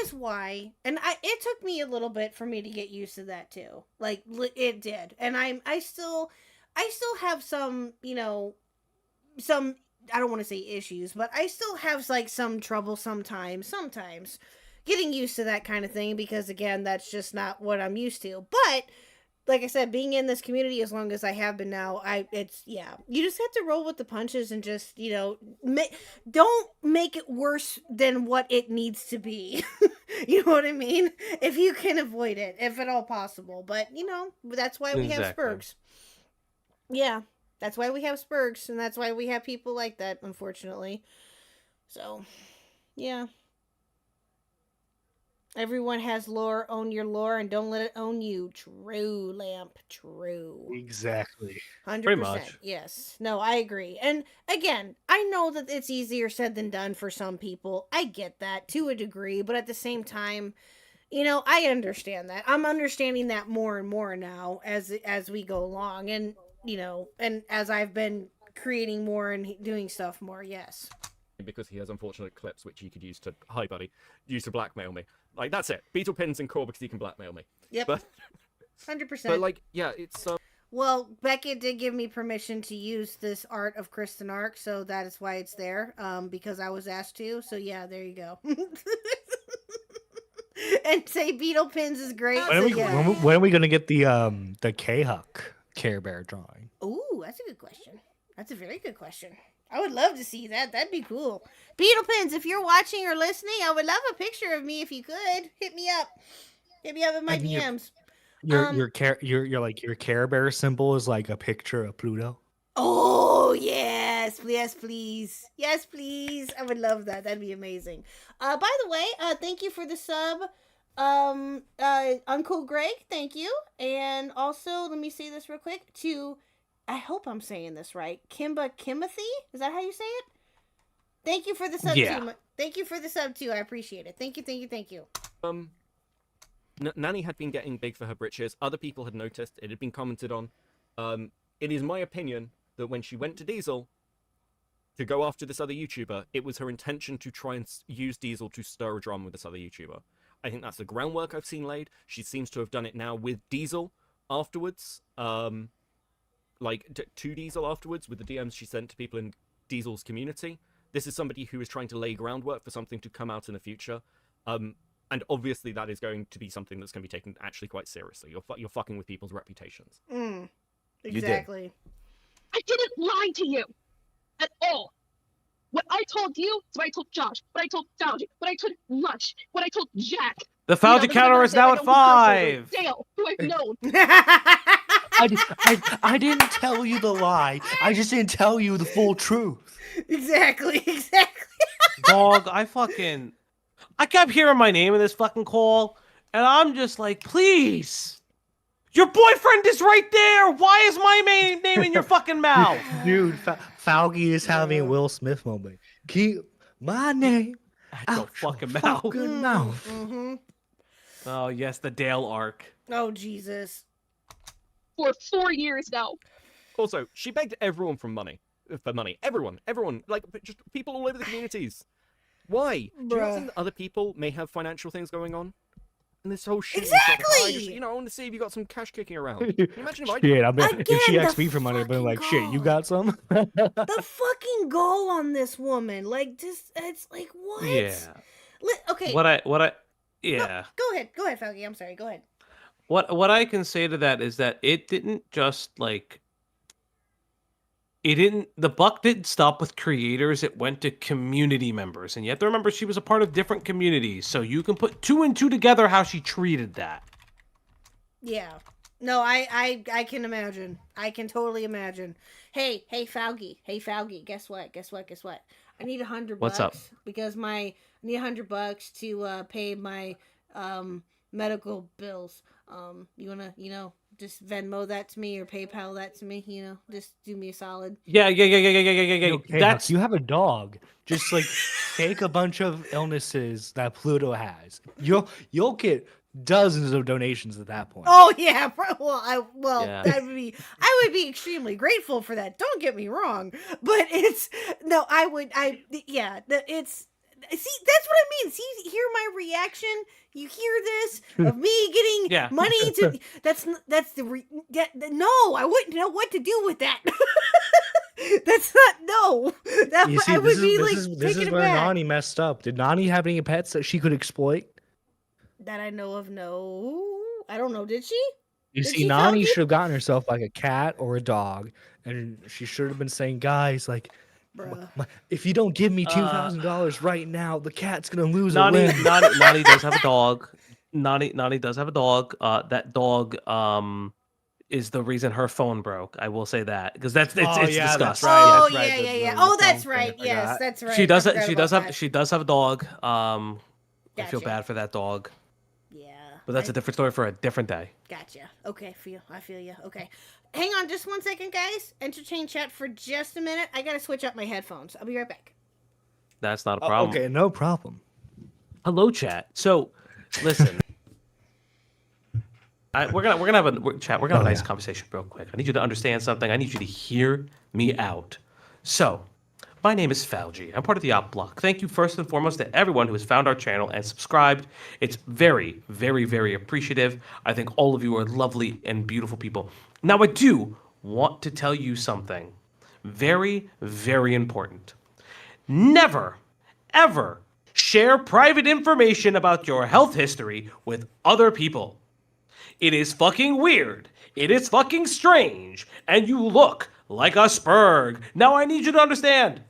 is why, and it took me a little bit for me to get used to that too. Like it did, and I still have some, some, I don't want to say issues, but I still have like some trouble sometimes getting used to that kind of thing, because again, that's just not what I'm used to. But like I said, being in this community as long as I have been now, you just have to roll with the punches and just, don't make it worse than what it needs to be. You know what I mean? If you can avoid it, if at all possible. But, that's why we have spurgs. Yeah, that's why we have spurgs, and that's why we have people like that, unfortunately. So, yeah. Everyone has lore. Own your lore and don't let it own you. True, Lamp. True. Exactly. 100%. Pretty much. Yes. No, I agree. And again, I know that it's easier said than done for some people. I get that to a degree, but at the same time, I understand that. I'm understanding that more and more now as we go along, and and as I've been creating more and doing stuff more. Yes. Because he has unfortunate clips which he could use to blackmail me. Like, that's it. Beetle pins and core because he can blackmail me. Yep. But 100%. But like, yeah, it's Well, Beckett did give me permission to use this art of Kristen Ark, so that is why it's there. Because I was asked to. So yeah, there you go. And say Beetle pins is great. When are we gonna get the KHuck Care Bear drawing? Ooh, that's a good question. That's a very good question. I would love to see that. That'd be cool. Beetle Pins, if you're watching or listening, I would love a picture of me if you could. Hit me up. Hit me up in my DMs. Your Care Bear symbol is like a picture of Pluto. Oh yes, please. Yes, please. I would love that. That'd be amazing. By the way, thank you for the sub. Uncle Greg, thank you. And also, let me say this real quick to, I hope I'm saying this right, Kimothy? Is that how you say it? Thank you for the sub too. Thank you for the sub too. I appreciate it. Thank you. Nanny had been getting big for her britches. Other people had noticed. It had been commented on. It is my opinion that when she went to Diesel to go after this other YouTuber, it was her intention to try and use Diesel to stir a drama with this other YouTuber. I think that's the groundwork I've seen laid. She seems to have done it now with Diesel afterwards. To Diesel afterwards with the DMs she sent to people in Diesel's community. This is somebody who is trying to lay groundwork for something to come out in the future. And obviously that is going to be something that's going to be taken actually quite seriously. You're fucking with people's reputations. Exactly. I didn't lie to you at all. What I told you is what I told Josh, what I told Fauji, what I told Lush, what I told Jack. The Fauji counter is now at 5. Dale, who I've known. I didn't tell you the lie. I just didn't tell you the full truth. Exactly. Dog, I kept hearing my name in this fucking call, and I'm just like, please. Your boyfriend is right there. Why is my name in your fucking mouth? Dude, Fauji is having a Will Smith moment. Keep my name out your fucking mouth. Mm-hmm. Oh, yes, the Dale arc. Oh, Jesus. For 4 years now. Also, she begged everyone for money. Everyone, like, just people all over the communities. Why? Do you not think that other people may have financial things going on? And this whole shit. Exactly. I want to see if you got some cash kicking around. Can you imagine if if she asked me for money, I'd be like, shit, you got some? The fucking goal on this woman, like, just it's like what? Yeah. Okay. Yeah. No, go ahead, Falky. I'm sorry. Go ahead. What I can say to that is that it didn't just like The buck didn't stop with creators, it went to community members. And you have to remember she was a part of different communities, so you can put 2 and 2 together how she treated that. Yeah. No, I can imagine. I can totally imagine. Hey, Faugy. Hey, Faugy. Guess what? I need $100. What's up? Because I need $100 to pay my medical bills. You wanna, just Venmo that to me or PayPal that to me? Just do me a solid. Yeah. Okay, That's you have a dog. Just like take a bunch of illnesses that Pluto has. You'll get dozens of donations at that point. Oh yeah, Yeah. I would be extremely grateful for that. Don't get me wrong, but it's that's what I mean. See, hear my reaction. You hear this of me getting Yeah. money to no, I wouldn't know what to do with that. That's not no. That You see, I would be this like is taking it where back. Nani messed up. Did Nani have any pets that she could exploit? That I know of, no. I don't know. Did she? You Did see, she, Nani Falcon? should have gotten herself like a cat or a dog, and she should have been saying, "Guys, like, Bruh. if you don't give me $2,000 right now, the cat's gonna lose a limb." Nani does have a dog. Nani does have a dog. That dog is the reason her phone broke. I will say that because it's yeah, that's disgusting. right. Oh that's right, yeah. the Oh, that's phone thing, I right. Yes, forgot. that's right. She does. I forgot about that. She does have a dog. I feel Gotcha. bad for that dog, Yeah. but that's a different story for a different day. Gotcha. Okay, I feel you. Okay. Hang on just 1 second, guys. Entertain chat for just a minute. I gotta switch up my headphones. I'll be right back. That's not a problem. Okay, no problem. Hello, chat. So, listen. We're gonna have a chat. We're gonna have a nice conversation real quick. I need you to understand something. I need you to hear me out. So, my name is Falgi. I'm part of the Op Block. Thank you first and foremost to everyone who has found our channel and subscribed. It's very, very, very appreciative. I think all of you are lovely and beautiful people. Now, I do want to tell you something very, very important. Never, ever share private information about your health history with other people. It is fucking weird. It is fucking strange. And you look like a spurg. Now I need you to understand.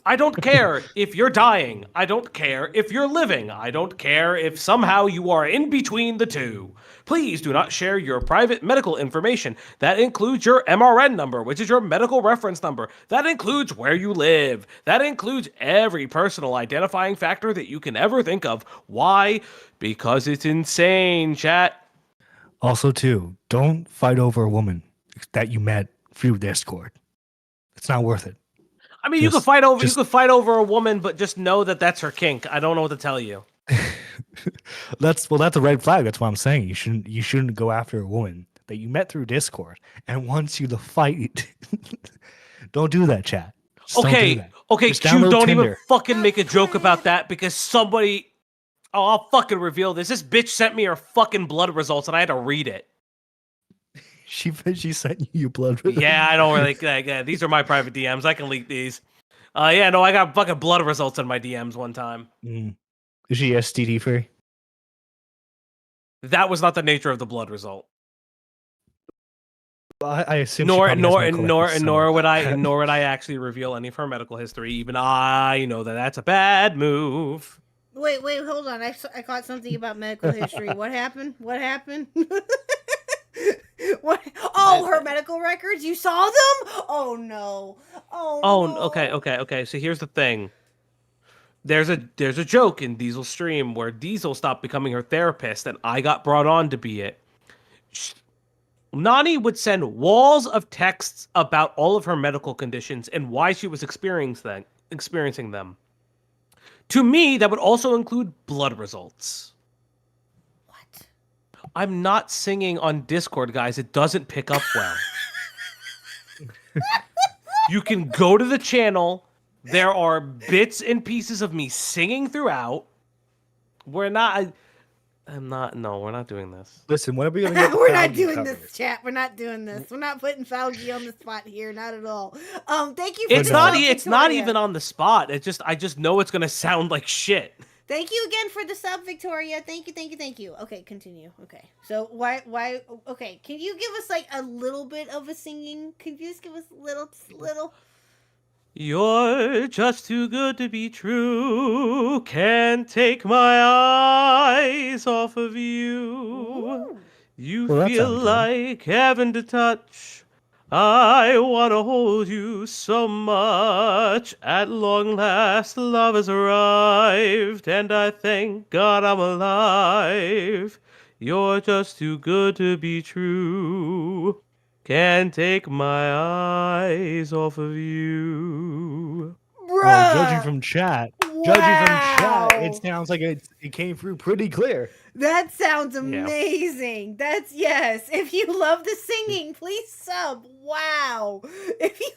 I don't care if you're dying. I don't care if you're living. I don't care if somehow you are in between the two. Please do not share your private medical information. That includes your MRN number, which is your medical reference number. That includes where you live. That includes every personal identifying factor that you can ever think of. Why? Because it's insane, chat. Also, too, don't fight over a woman that you met through Discord. It's not worth it. I mean, you could fight over a woman, but just know that that's her kink. I don't know what to tell you. That's a red flag. That's what I'm saying. You shouldn't go after a woman that you met through Discord and wants you to fight. Don't do that, chat. Just don't do that. Okay, Just Q, download don't even Tinder. fucking make a joke about that because somebody. Oh, I'll fucking reveal this. This bitch sent me her fucking blood results and I had to read it. She sent you blood. Yeah, I don't really. These are my private DMs. I can leak these. Yeah, no, I got fucking blood results in my DMs one time. Is she STD free? That was not the nature of the blood result. I assume. Nor would I actually reveal any of her medical history. Even I know that that's a bad move. Wait, hold on. I caught something about medical history. What happened? What? Oh, her medical records? You saw them? Oh no. Oh no. Okay. So here's the thing. There's a joke in Diesel's stream where Diesel stopped becoming her therapist and I got brought on to be it. Nani would send walls of texts about all of her medical conditions and why she was experiencing them. To me, that would also include blood results. What? I'm not singing on Discord, guys. It doesn't pick up well. You can go to the channel. There are bits and pieces of me singing throughout. We're not doing this. Listen, whenever you're gonna get We're not doing covered. this, chat. We're not doing this. We're not putting Falgi on the spot here. Not at all. Thank you for It's not even on the spot. I just know it's gonna sound like shit. Thank you again for the sub, Victoria. Thank you. Okay, continue. Okay. So why okay, can you give us like a little bit of a singing? Can you just give us a little? You're just too good to be true. Can't take my eyes off of you. Ooh. You Well, that feel sounded good. like heaven to touch. I want to hold you so much. At long last, love has arrived, and I thank God I'm alive. You're just too good to be true. Can't take my eyes off of you. Bruh. Well, judging from chat, it Wow. sounds like it came through pretty clear. That sounds amazing. That's yes. If you love the singing, please sub. Wow. If you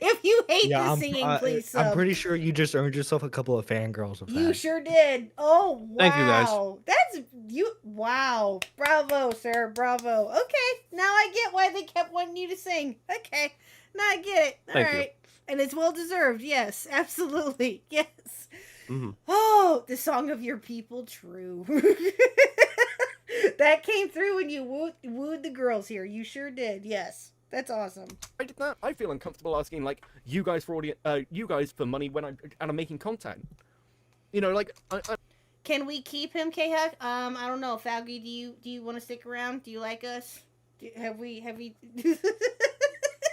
if you hate the singing, please sub. I'm pretty sure you just earned yourself a couple of fangirls of that. You sure did. Oh wow. Thank you, guys. That's you. Wow. Bravo, sir. Bravo. Okay. Now I get why they kept wanting you to sing. Okay. Now I get it. All Thank you. right. And it's well deserved. Yes. Absolutely. Yes. Mhm. Oh, the song of your people, true. That came through when you wooed the girls here. You sure did. Yes, that's awesome. I did that. I feel uncomfortable asking like you guys for you guys for money when I'm making content. You know, like I Can we keep him, KHuck? I don't know, Falgi. Do you want to stick around? Do you like us? Have we?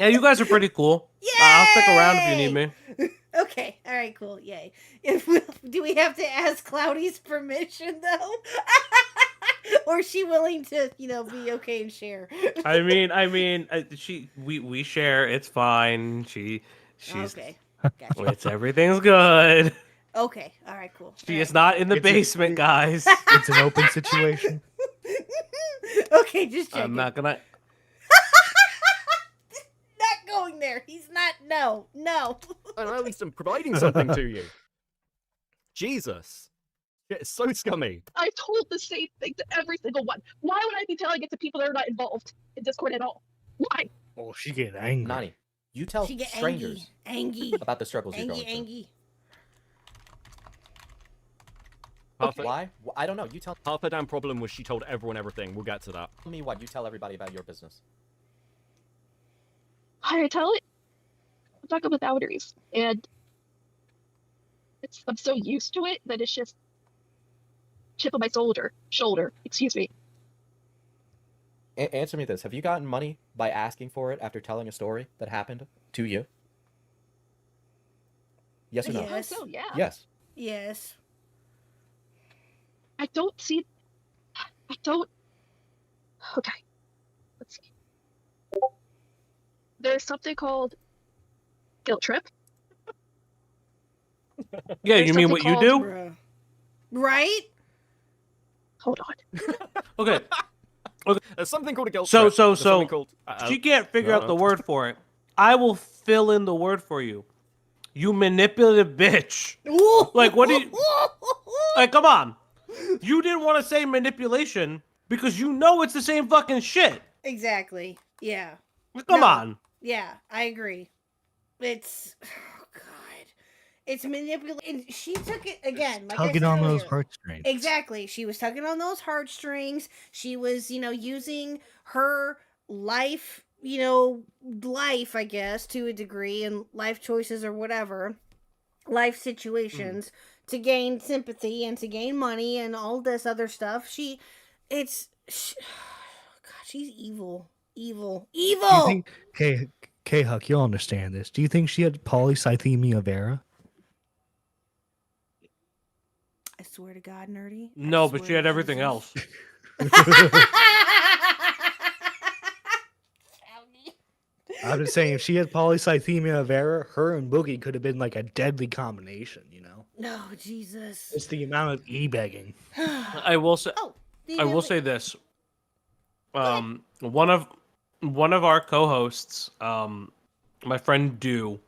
Yeah, you guys are pretty cool. I'll stick around if you need me. Okay. All right. Cool. Yay. Do we have to ask Cloudy's permission though? Or is she willing to, be okay and share? I mean, we share. It's fine. She's okay. Gotcha. Everything's good. Okay. All right. Cool. She is not in the basement, guys. It's an open situation. Okay, just checking. I'm not gonna. Not going there. He's not. No. and at least I'm providing something to you. Jesus. It's so scummy. I've told the same thing to every single one. Why would I be telling it to people that are not involved in Discord at all? Why? Oh, she get angry. Nani, you tell She get strangers Angie. about the struggles you're going through. Angie. Why? I don't know. You tell Half her damn problem was she told everyone everything. We'll get to that. me what. You tell everybody about your business. I tell it. I'm talking with boundaries, and I'm so used to it that it's just chip on my shoulder. Excuse me. Answer me this: have you gotten money by asking for it after telling a story that happened to you? Yes or no? Yes. So yeah. Yes. Yes. I don't. Okay. Let's see. There's something called guilt trip. Yeah, There's you mean what something you called- do? Bruh. Right? Hold on. Okay. There's something called a guilt So trip. There's something called, she can't figure out the word for it. I will fill in the word for you. You manipulative bitch. Like, what do you... Like, come on. You didn't want to say manipulation because you know it's the same fucking shit. Exactly. Yeah. Come No. on. Yeah, I agree. It's... Oh, God. It's manipulating. She took it, again, like I Tugging said on those earlier. heartstrings. Exactly. She was tugging on those heartstrings. She was, using her life, life, I guess, to a degree, and life choices or whatever, life situations to gain sympathy and to gain money and all this other stuff. God, she's evil. Evil. Do you think, KHuck, you'll understand this. Do you think she had polycythemia vera? I swear to God, nerdy. No, but she had everything else. I'm just saying, if she had polycythemia vera, her and Boogie could have been like a deadly combination, No, Jesus. It's the amount of e-begging. I will say. Oh, I will say this. One of our co-hosts, my friend Do,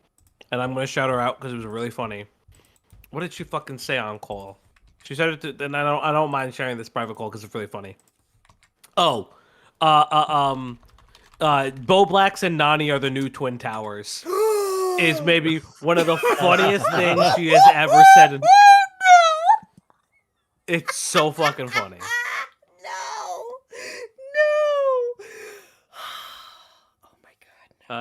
and I'm gonna shout her out because it was really funny. What did she fucking say on call? She said it to, and I don't mind sharing this private call because it's really funny. Oh, Bo Blacks and Nani are the new Twin Towers. Is maybe one of the funniest things she has ever said. It's so fucking funny. No. Oh my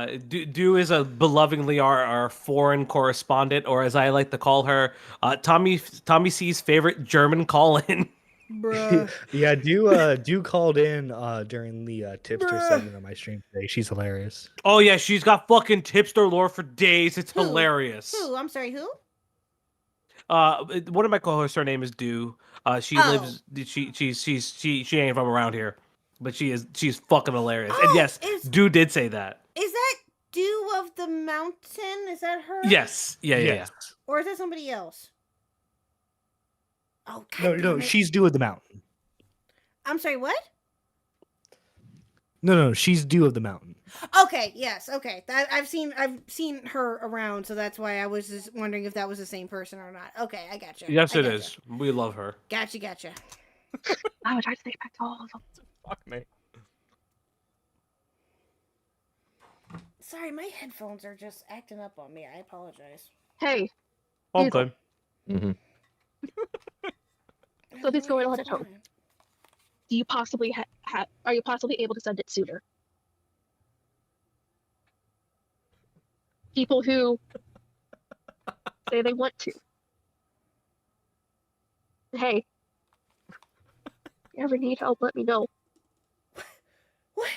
god. Do is a belovingly our foreign correspondent, or as I like to call her, Tommy C's favorite German call-in. Bruh. Yeah, do called in during the tipster Bruh. segment on my stream today. She's hilarious. Oh yeah, she's got fucking tipster lore for days. It's Who? hilarious. Who? I'm sorry, who? One of my co-hosts, her name is Do. She Oh. lives. She ain't from around here, but she's fucking hilarious. Oh, And yes, is- Do did say that. Is that Dew of the Mountain? Is that her? Yes. Yeah. Yes. Or is that somebody else? Oh, God No, damn no, it. she's Dew of the Mountain. I'm sorry, what? No, she's Dew of the Mountain. Okay, yes, okay. I've seen her around, so that's why I was just wondering if that was the same person or not. Okay, I gotcha. Yes, I it gotcha. is. We love her. Gotcha. I would try to think back to all of them. Fuck me. Sorry, my headphones are just acting up on me. I apologize. Hey, All Beetle. good. Mm-hmm. So this going on at home. Do you possibly are you possibly able to send it sooner? People who say they want to. Hey, if you ever need help, let me know. What?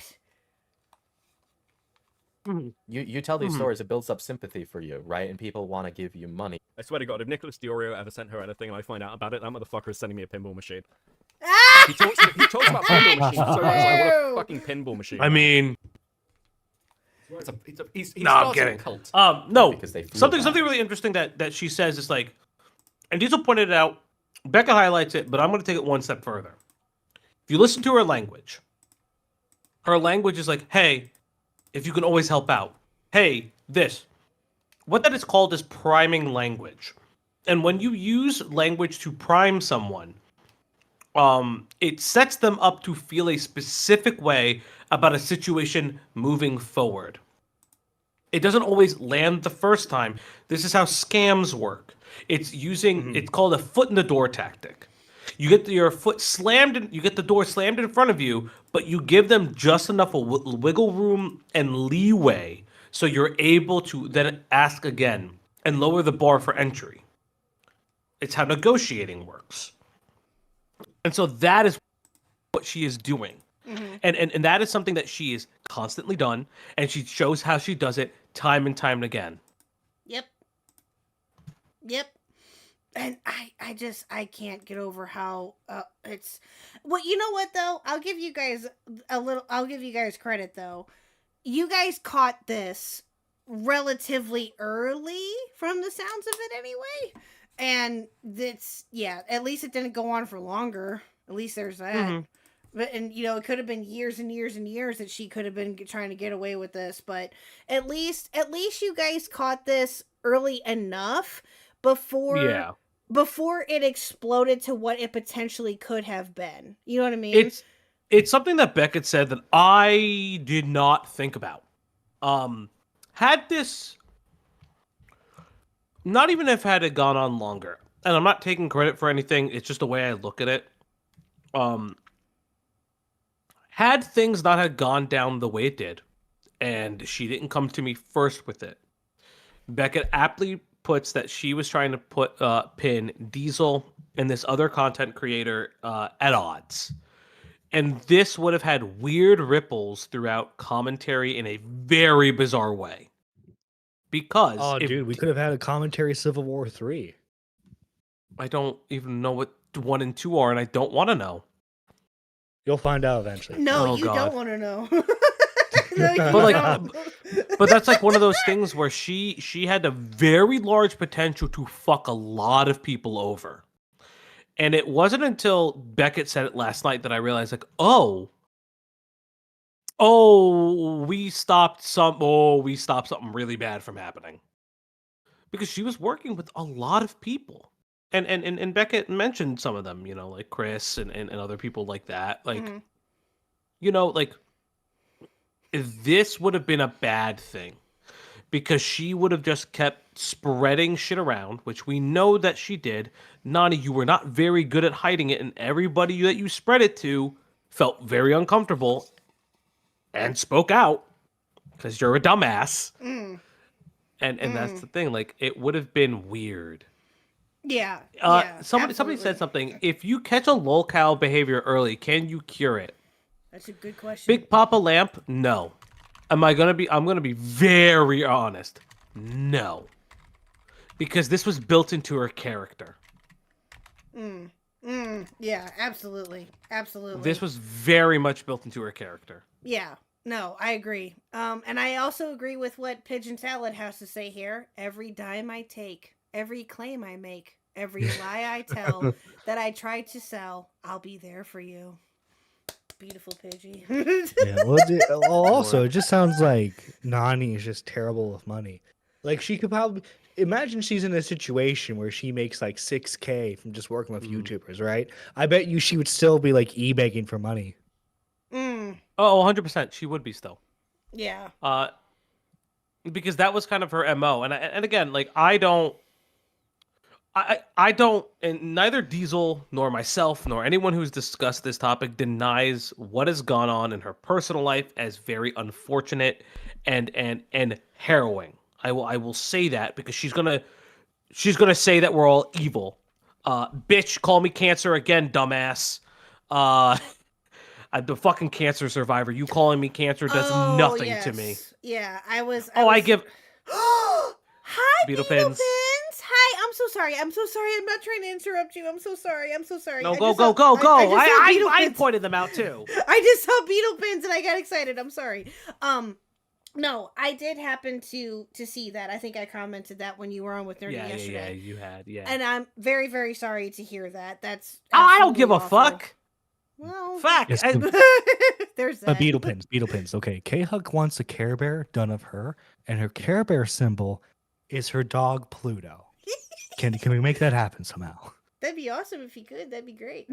You tell these stories, it builds up sympathy for you, right? And people want to give you money. I swear to God, if Nicholas Diorio ever sent her anything and I find out about it, that motherfucker is sending me a pinball machine. Ah! He talks about pinball machines so much. I want a fucking pinball machine. I mean, He's no, I'm started a kidding. cult. No, Because they feel something bad. really interesting that she says is like, and Diesel pointed it out. Becca highlights it, but I'm going to take it one step further. If you listen to her language is like, hey, if you can always help out. Hey, this. What that is called is priming language. And when you use language to prime someone, it sets them up to feel a specific way about a situation moving forward. It doesn't always land the first time. This is how scams work. It's using, it's called a foot in the door tactic. You get your foot slammed, you get the door slammed in front of you, but you give them just enough wiggle room and leeway so you're able to then ask again and lower the bar for entry. It's how negotiating works. And so that is what she is doing. And that is something that she is constantly done, and she shows how she does it time and time again. Yep. And I can't get over how it's. Well, you know what though? I'll give you guys credit though. You guys caught this relatively early from the sounds of it anyway. And it's, yeah, at least it didn't go on for longer. At least there's that. But, and you know, it could have been years and years and years that she could have been trying to get away with this, but at least you guys caught this early enough before it exploded to what it potentially could have been. You know what I mean? It's something that Beckett said that I did not think about. Had this not even if had it gone on longer, and I'm not taking credit for anything, it's just the way I look at it. Had things not had gone down the way it did, and she didn't come to me first with it, Beckett aptly puts that she was trying to pin Diesel and this other content creator at odds. And this would have had weird ripples throughout commentary in a very bizarre way. Because dude, we could have had a commentary Civil War 3. I don't even know what 1 and 2 are, and I don't want to know. You'll find out eventually. No, Oh, you God. don't want to know. No, you But don't. but that's like one of those things where she had a very large potential to fuck a lot of people over. And it wasn't until Beckett said it last night that I realized, like, we stopped something really bad from happening. Because she was working with a lot of people. And Beckett mentioned some of them, you know, like Chris and other people like that. Like, you know, like, this would have been a bad thing. because she would have just kept spreading shit around, which we know that she did. Nani, you were not very good at hiding it, and everybody that you spread it to felt very uncomfortable and spoke out because you're a dumbass. And that's the thing. Like, it would have been weird. Yeah. Somebody said something. If you catch a lolcow behavior early, can you cure it? That's a good question. Big Papa Lamp, no. I'm gonna be very honest. No. Because this was built into her character. Yeah, absolutely. This was very much built into her character. Yeah. No, I agree. And I also agree with what Pigeon Salad has to say here. Every dime I take, every claim I make, every lie I tell that I try to sell, I'll be there for you. Beautiful Pidgey. Yeah, well, also, it just sounds like Nani is just terrible with money. Like, she could probably imagine she's in a situation where she makes like 6K from just working with YouTubers, right? I bet you she would still be like e-begging for money. Oh, 100%. She would be still. Yeah. Because that was kind of her MO. And again, like, I don't, and neither Diesel nor myself nor anyone who's discussed this topic denies what has gone on in her personal life as very unfortunate and harrowing. I will say that because she's gonna say that we're all evil. Bitch, call me cancer again, dumbass. I'm the fucking cancer survivor. You calling me cancer does nothing to me. Yeah, I was. I give. Hi, Beetle Beetle Pins. Pins. Hi, I'm so sorry. I'm not trying to interrupt you. I'm so sorry. No, I go. just saw Beetle I Pins. pointed them out too. I just saw Beetle Pins and I got excited. I'm sorry. No, I did happen to see that. I think I commented that when you were on with Nerdy yesterday. Yeah, you had, yeah. And I'm very, very sorry to hear that. That's I don't give a absolutely awful. fuck. Well, Fuck. Yes, there's that. Beetle Pins. Okay, KHuck wants a Care Bear done of her, and her Care Bear symbol is her dog Pluto. Can we make that happen somehow? That'd be awesome if you could. That'd be great.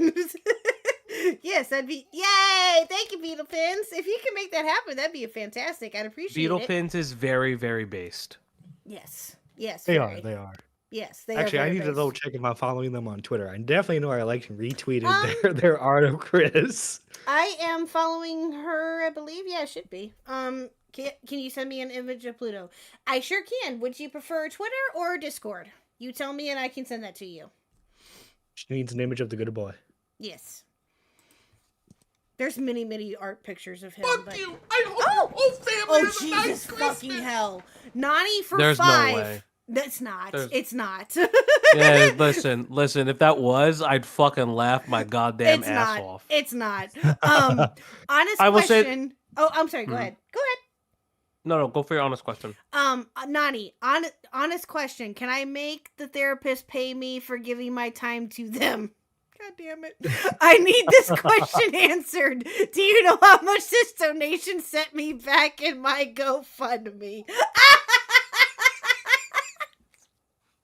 Yes, that'd be yay! Thank you, Beetle Pins. If you can make that happen, that'd be fantastic. I'd appreciate Beetle it. Pins is very, very based. Yes, They very. are. Yes, they Actually, are. I need to double check if I'm following them on Twitter. I definitely know I liked and retweeted their art of Chris. I am following her, I believe. Yeah, it should be. Can you send me an image of Pluto? I sure can. Would you prefer Twitter or Discord? You tell me and I can send that to you. She needs an image of the good boy. Yes. There's many art pictures of him. Fuck you! I hope your whole family has a nice Jesus Christmas. fucking hell. Nani for There's 5. no way. That's not. It's not. Yeah, listen. If that was, I'd fucking laugh my goddamn ass off. It's not. Honest I will say- question. Oh, I'm sorry. Go ahead. Go ahead. No, go for your honest question. Nani, honest question. Can I make the therapist pay me for giving my time to them? God damn it. I need this question answered. Do you know how much this donation sent me back in my GoFundMe?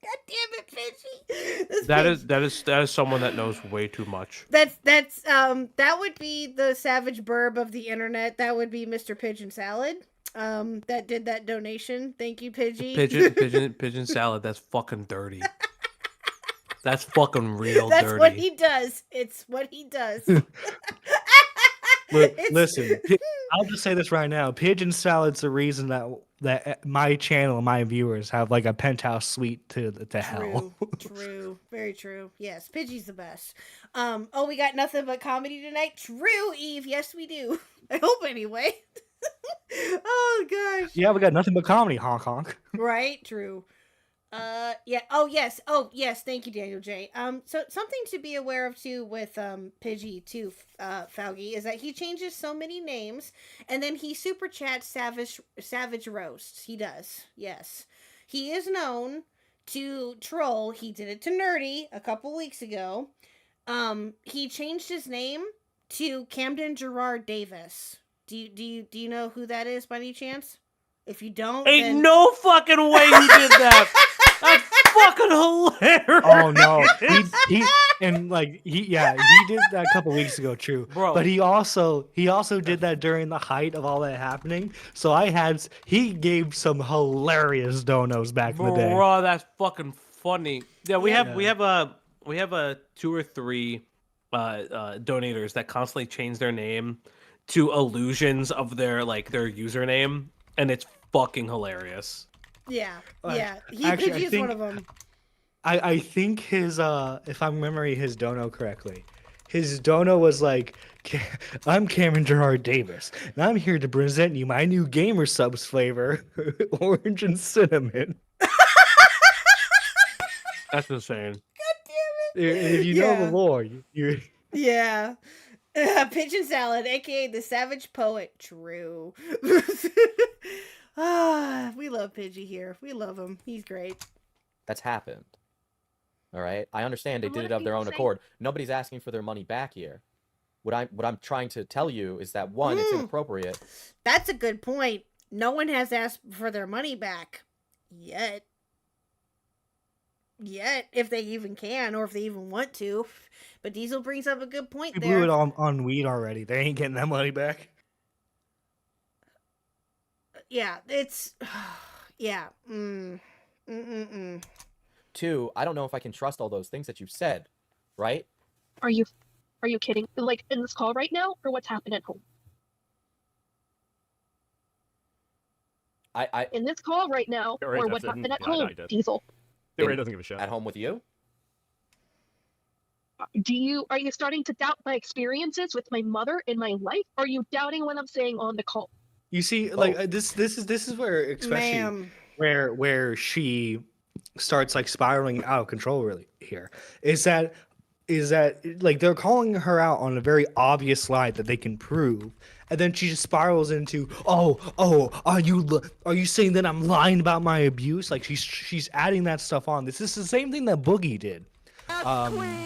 God damn it, Pidgey. That is someone that knows way too much. That would be the savage burb of the internet. That would be Mr. Pigeon Salad. That did that donation. Thank you, Pidgey. Pigeon salad. That's fucking dirty. That's fucking real That's dirty. what he does. It's what he does. Listen, I'll just say this right now. Pigeon Salad's the reason that my channel and my viewers have like a penthouse suite to hell. True. Very true. Yes, Pidgey's the best. Oh, we got nothing but comedy tonight. True, Eve. Yes, we do. I hope anyway. Oh gosh. Yeah, we got nothing but comedy, honk honk. Right, true. Yeah. Oh yes. Thank you, Daniel J. So something to be aware of too with Pidgey too, Faugi, is that he changes so many names, and then he super chats savage roasts. He does. Yes, he is known to troll. He did it to Nerdy a couple weeks ago. He changed his name to Camden Gerard Davis. Do you know who that is by any chance? If you don't, Ain't then... no fucking way you did that. That's fucking hilarious. Oh no, he and like he did that a couple weeks ago, true. Bro. But he also did that during the height of all that happening. So he gave some hilarious donos back in the day. Bro, that's fucking funny. Yeah, we have 2 or 3 donators that constantly change their name to illusions of their username, and it's fucking hilarious. Yeah. He Actually, Pidgey is one of them. I think his if I'm remembering his dono correctly, his dono was like, I'm Cameron Gerard Davis, and I'm here to present you my new gamer subs flavor, orange and cinnamon. That's insane. If you know the lore, you Yeah. Pigeon salad, aka the savage poet. True. We love Pidgey here. We love him. He's great. That's happened. All right. I understand they But did what it if of their people own say- accord. Nobody's asking for their money back here. What I'm trying to tell you is that one, it's inappropriate. That's a good point. No one has asked for their money back yet. If they even can, or if they even want to. But Diesel brings up a good point we there. blew it on weed already. They ain't getting that money back. Yeah, it's yeah. 2, I don't know if I can trust all those things that you've said, right? Are you kidding? Like in this call right now, or what's happened at home? I In this call right now, Alright, or that's what it. happened at Yeah, home, I did. Diesel? He really doesn't give a shit. at home with you. Are you starting to doubt my experiences with my mother in my life? Or are you doubting what I'm saying on the call? You see, like this is where, especially Ma'am. where she starts like spiraling out of control. Really, here is that like they're calling her out on a very obvious lie that they can prove, and then she just spirals into, are you saying that I'm lying about my abuse? Like she's adding that stuff on. This is the same thing that Boogie did.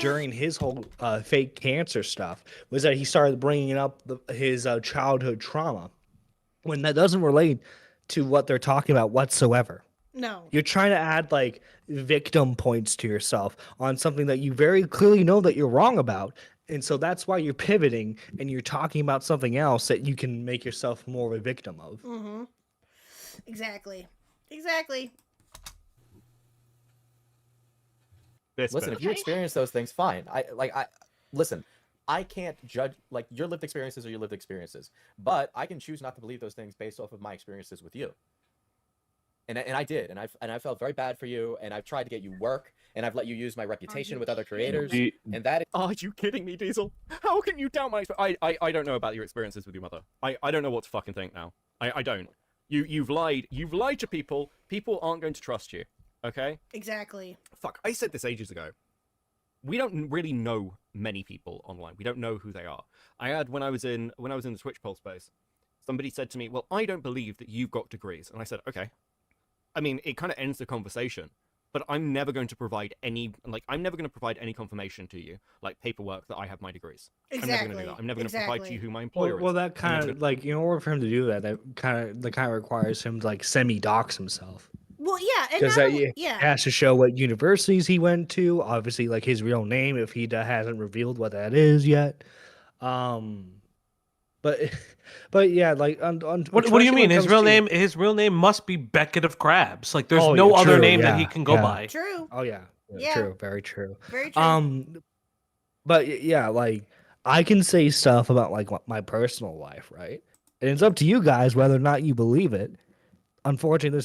During his whole fake cancer stuff, was that he started bringing up his childhood trauma when that doesn't relate to what they're talking about whatsoever. No. You're trying to add like victim points to yourself on something that you very clearly know that you're wrong about. And so that's why you're pivoting and you're talking about something else that you can make yourself more of a victim of. Mm-hmm. Exactly. Listen, if you experience those things, fine. Listen. I can't judge like your lived experiences or your lived experiences, but I can choose not to believe those things based off of my experiences with you. And I did, and I felt very bad for you, and I've tried to get you work, and I've let you use my reputation with other creators, and that is... Are you kidding me, Diesel? How can you doubt my... I don't know about your experiences with your mother. I don't know what to fucking think now. I don't. You've lied. You've lied to people. People aren't going to trust you. Okay? Exactly. Fuck, I said this ages ago. We don't really know many people online. We don't know who they are. I had when I was in the Twitch poll space, somebody said to me, "Well, I don't believe that you've got degrees." And I said, "Okay." I mean, it kind of ends the conversation, but I'm never going to provide any confirmation to you, like paperwork that I have my degrees. I'm never going to do that. I'm never going to provide to you who my employer is. Well, that kind of like in order for him to do that, that kind of requires him to like semi-dox himself. Well, yeah, and Because yeah, has to show what universities he went to, obviously like his real name if he hasn't revealed what that is yet. But yeah, like what do you mean? His real name must be Beckett of Crabs. Like there's no other name that he can go by. True. Oh yeah. Yeah. True, very true. Very true. But yeah, like I can say stuff about like my personal life, right? And it's up to you guys whether or not you believe it. Unfortunately,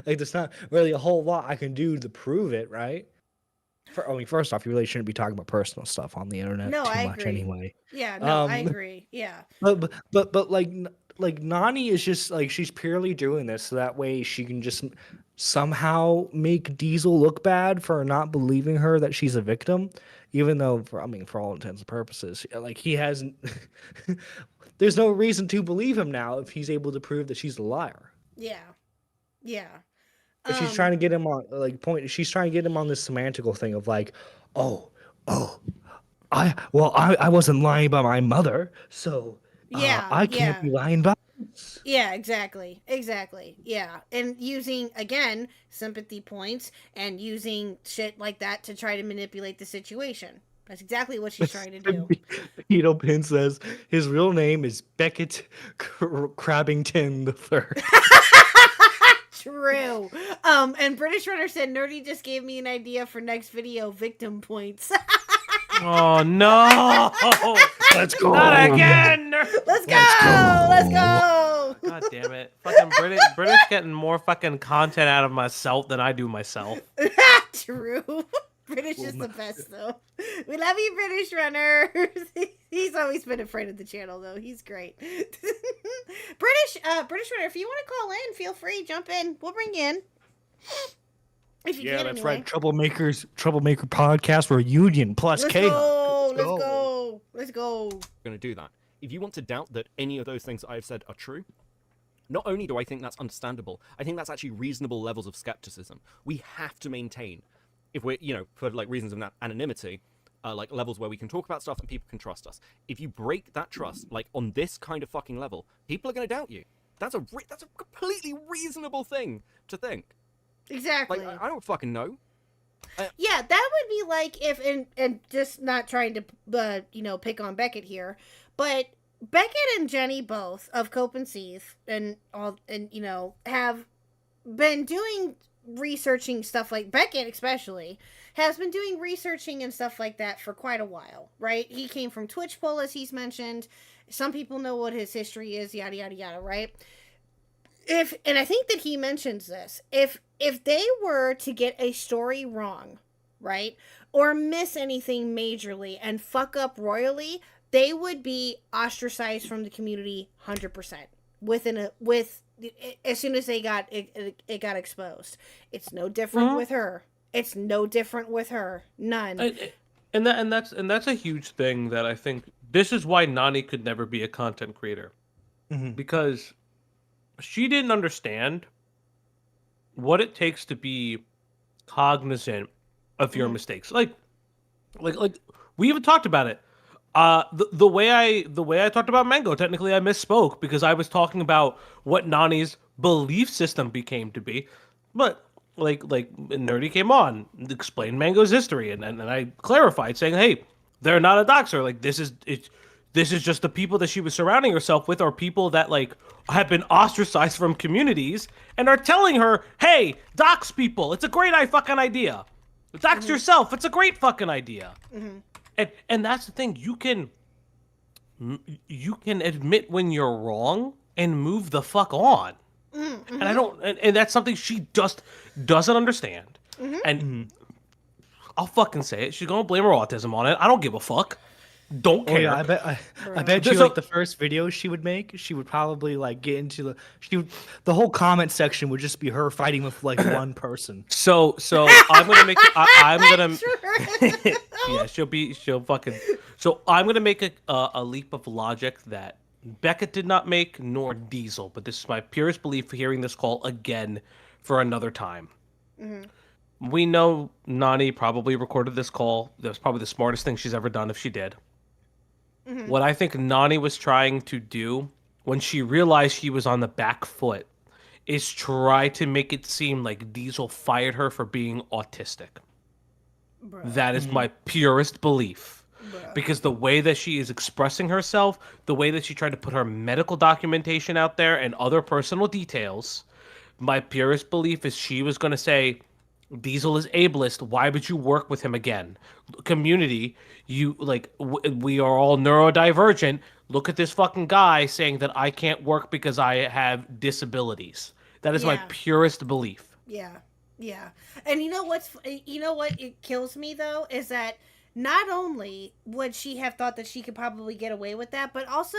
there's not really a whole lot I can do to prove it, right? First off, you really shouldn't be talking about personal stuff on the internet No, too I much agree. anyway. Yeah, no, I agree. Yeah. But like Nani is just like she's purely doing this so that way she can just somehow make Diesel look bad for not believing her that she's a victim, even though for all intents and purposes, like he hasn't. There's no reason to believe him now if he's able to prove that she's a liar. Yeah. But she's trying to get him on she's trying to get him on this semantical thing of like, I wasn't lying about my mother, so I can't be lying about Yeah, exactly. Yeah. And using, again, sympathy points and using shit like that to try to manipulate the situation. That's exactly what she's trying to do. Beetle Pin says his real name is Beckett Crabbington III. True. And British Runner said, Nerdy just gave me an idea for next video, victim points. Oh no! Let's go. Not again! Let's go! God damn it! Fucking British getting more fucking content out of myself than I do myself. True. British is the best, though. We love you, British Runner. He's always been a friend of the channel, though. He's great. British Runner, if you want to call in, feel free. Jump in. We'll bring you in. If you Yeah, can, that's anyway. right. Troublemaker podcast reunion plus Let's K. go. Let's go. Going to do that. If you want to doubt that any of those things I've said are true, not only do I think that's understandable, I think that's actually reasonable levels of skepticism. We have to maintain, if we're, for like reasons of anonymity, like levels where we can talk about stuff and people can trust us. If you break that trust, like on this kind of fucking level, people are going to doubt you. That's a completely reasonable thing to think. Exactly. Like, I don't fucking know. Yeah, that would be like if, and just not trying to, pick on Beckett here, but Beckett and Jenny both of Cope and Seethe and have been doing researching stuff like Beckett especially has been doing researching and stuff like that for quite a while, right? He came from Twitch Poll, as he's mentioned. Some people know what his history is, yada yada yada, right? And I think that he mentions this, if they were to get a story wrong, right, or miss anything majorly and fuck up royally, they would be ostracized from the community 100% as soon as they got it got exposed. It's no different with her. It's no different with her. None. And that's a huge thing that I think this is why Nani could never be a content creator, because she didn't understand what it takes to be cognizant of your mistakes. Like we even talked about it. The way I talked about Mango, technically I misspoke because I was talking about what Nani's belief system became to be. But like Nerdy came on, explained Mango's history, and I clarified saying, hey, they're not a doxer. Like this is just the people that she was surrounding herself with are people that like have been ostracized from communities and are telling her, hey, dox people, it's a great fucking idea. Dox yourself, it's a great fucking idea. And that's the thing, you can admit when you're wrong and move the fuck on. And I don't, and that's something she just doesn't understand. And I'll fucking say it. She's gonna blame her autism on it. I don't give a fuck. Don't care. Oh, yeah, I bet you like the first video she would make, she would probably like get into the whole comment section would just be her fighting with like one person. So I'm gonna make I'm gonna yeah, she'll fucking. So I'm gonna make a leap of logic that Beckett did not make, nor Diesel, but this is my purest belief for hearing this call again for another time. We know Nani probably recorded this call. That was probably the smartest thing she's ever done if she did. What I think Nani was trying to do when she realized she was on the back foot is try to make it seem like Diesel fired her for being autistic. That is my purest belief. Because the way that she is expressing herself, the way that she tried to put her medical documentation out there and other personal details, my purest belief is she was going to say, Diesel is ableist. Why would you work with him again? Community, we are all neurodivergent. Look at this fucking guy saying that I can't work because I have disabilities. That is my purest belief. Yeah. And you know what it kills me though is that not only would she have thought that she could probably get away with that, but also,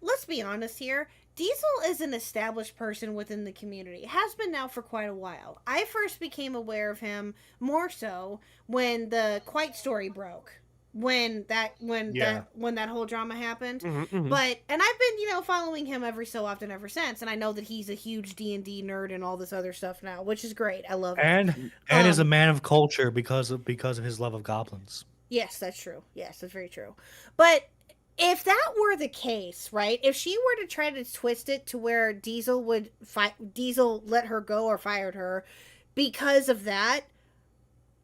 let's be honest here, Diesel is an established person within the community. Has been now for quite a while. I first became aware of him more so when the Quite story broke. When that whole drama happened. But and I've been, following him every so often ever since, and I know that he's a huge D&D nerd and all this other stuff now, which is great. I love it. And is a man of culture because of his love of goblins. Yes, that's true. Yes, that's very true. But if that were the case, right? If she were to try to twist it to where Diesel let her go or fired her because of that,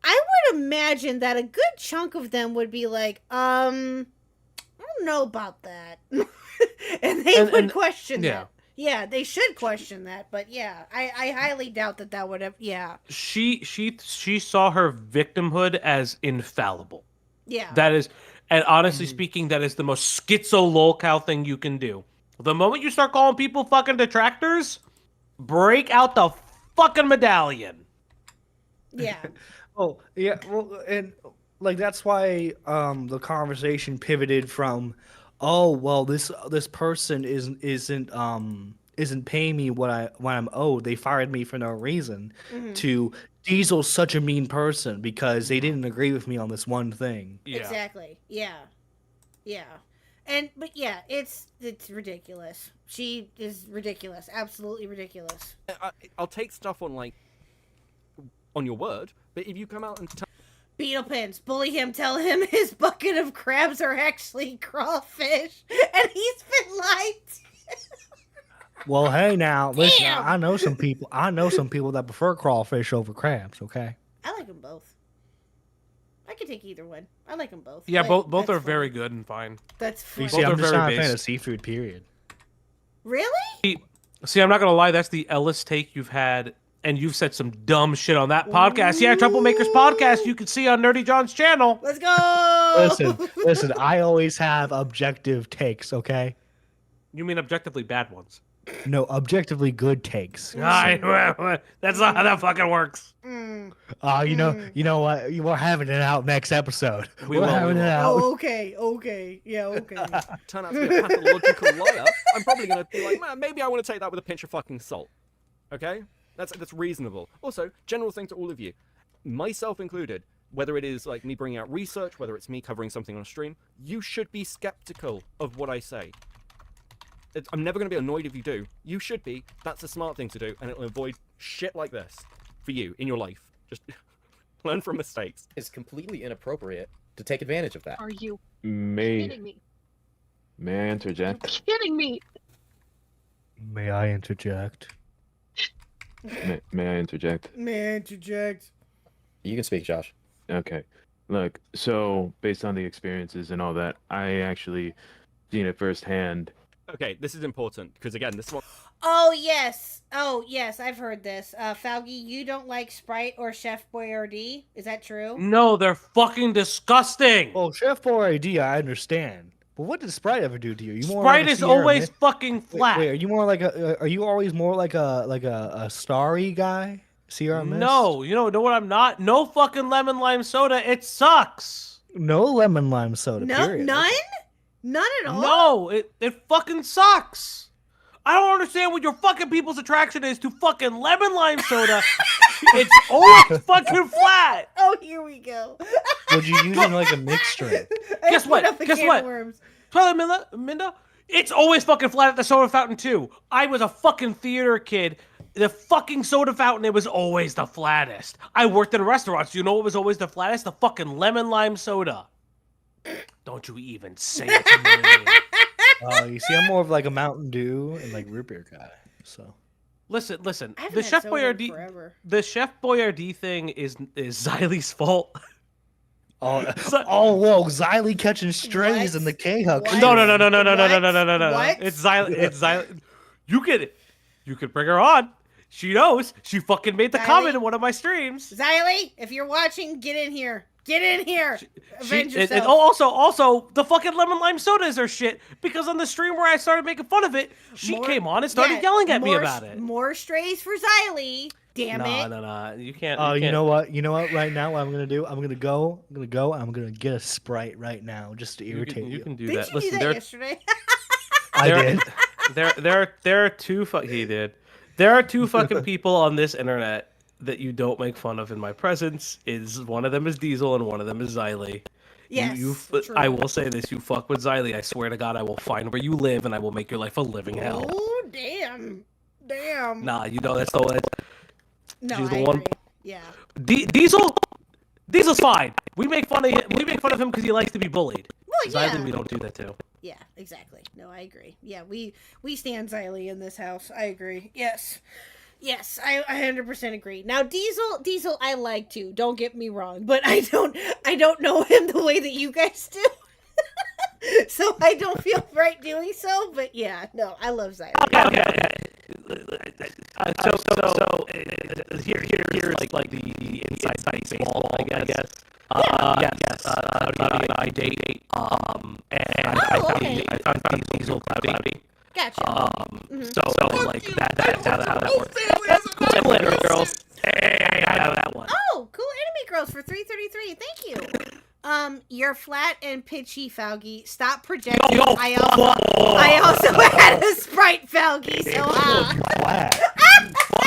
I would imagine that a good chunk of them would be like, I don't know about that. And they would question that. Yeah, they should question that, but yeah, I highly doubt that would have. Yeah, she saw her victimhood as infallible. Yeah, that is, and honestly speaking, that is the most schizo lolcow thing you can do. The moment you start calling people fucking detractors, break out the fucking medallion. Yeah. Oh yeah, well, and like that's why the conversation pivoted from, oh well, this person isn't paying me what I'm owed. They fired me for no reason. To Diesel's such a mean person because they didn't agree with me on this one thing. Yeah. Exactly. Yeah. But yeah, it's ridiculous. She is ridiculous. Absolutely ridiculous. I'll take stuff on your word, but if you come out and tell Beetle pins, bully him, tell him his bucket of crabs are actually crawfish, and he's been lied to. Well, hey now, listen, I know some people that prefer crawfish over crabs. Okay. I like them both. I can take either one. I like them both. Yeah, but both are that's very fine. good and fine. That's fine. You see, I'm are just very not a fan basic. of seafood. Period. Really? See, I'm not gonna lie, that's the Ellis take you've had, and you've said some dumb shit on that podcast. Yeah, Troublemakers podcast you can see on Nerdy John's channel. Let's go. Listen. I always have objective takes. Okay. You mean objectively bad ones? No, objectively good takes. That's not how that fucking works. Mm. You know what? We're having it out next episode. We're having it out. Oh, okay. Yeah, okay. turn out to be a pathological liar, I'm probably going to be like, man, maybe I want to take that with a pinch of fucking salt. Okay? That's reasonable. Also, general thing to all of you, myself included, whether it is like me bringing out research, whether it's me covering something on a stream, you should be skeptical of what I say. I'm never going to be annoyed if you do. You should be. That's a smart thing to do, and it'll avoid shit like this for you in your life. Just learn from mistakes. It's completely inappropriate to take advantage of that. Are you May kidding me? I interject? Kidding me? May I interject? May I interject? Man, interject. You can speak, Josh. Okay. Look, so based on the experiences and all that, I actually seen it firsthand. Okay, this is important, because again, this one... Oh, yes, I've heard this. Falgi, you don't like Sprite or Chef Boyardee? Is that true? No, they're fucking disgusting. Well, Chef Boyardee, I understand. But what does Sprite ever do to you? Sprite is always fucking flat. Wait, are you more like are you always more like a starry guy? Sierra Mist? No, you know what I'm not? No fucking lemon lime soda. It sucks. No lemon lime soda. No, period. none? None at all? No, it fucking sucks. I don't understand what your fucking people's attraction is to fucking lemon lime soda. It's always fucking flat. Oh, here we go. Would you use it in like a mixed drink? Guess what? Twilight Minda? It's always fucking flat at the soda fountain too. I was a fucking theater kid. The fucking soda fountain, it was always the flattest. I worked in restaurants. You know what was always the flattest? The fucking lemon lime soda. Don't you even say it to me. You see, I'm more of like a Mountain Dew and like root beer guy. So listen. I haven't The had Chef soda in Boyardee, forever. the Chef Boyardee thing is Xylie's fault. whoa, Xylie catching strays What? in the KHuck. What? No. What? It's Xylie. You could bring her on. She knows. She fucking made the Xylie? comment in one of my streams. Xylie, if you're watching, get in here. Get in here. Avenge yourself. And also, the fucking lemon lime soda is her shit. Because on the stream where I started making fun of it, she came on and started yelling at me about it. More strays for Xylie. Damn it. No. You can't. You know what? Right now, what I'm gonna do? I'm gonna go. And I'm gonna get a Sprite right now, just to irritate you. You can do Didn't that. you Listen, do that yesterday? I did. There are two. He did. There are two fucking people on this internet that you don't make fun of in my presence. One of them is Diesel and one of them is Xylie. Yes, true. I will say this: you fuck with Xylie, I swear to God, I will find where you live and I will make your life a living hell. Oh damn! Nah, you know that's the one. No, She's the I one. agree. Yeah. Diesel's fine. We make fun of him. We make fun of him because he likes to be bullied. Well, yeah. Xylie, we don't do that too. Yeah, exactly. No, I agree. Yeah, we stand Xylee in this house. I agree. Yes. Yes, I 100% agree. Now Diesel I like too. Don't get me wrong, but I don't know him the way that you guys do. So I don't feel right doing so, but yeah, no, I love Xylee. Okay. Here's like the inside baseball, I guess. Yes. Nani and I date. And I found Diesel cloudy. Gotcha. So like that's how that works. Cool anime girls. Hey, I have that one. Oh, cool anime girls for 333. Thank you. You're flat and pitchy, Falgi. Stop projecting. I also had a Sprite, Falgi. So Flat.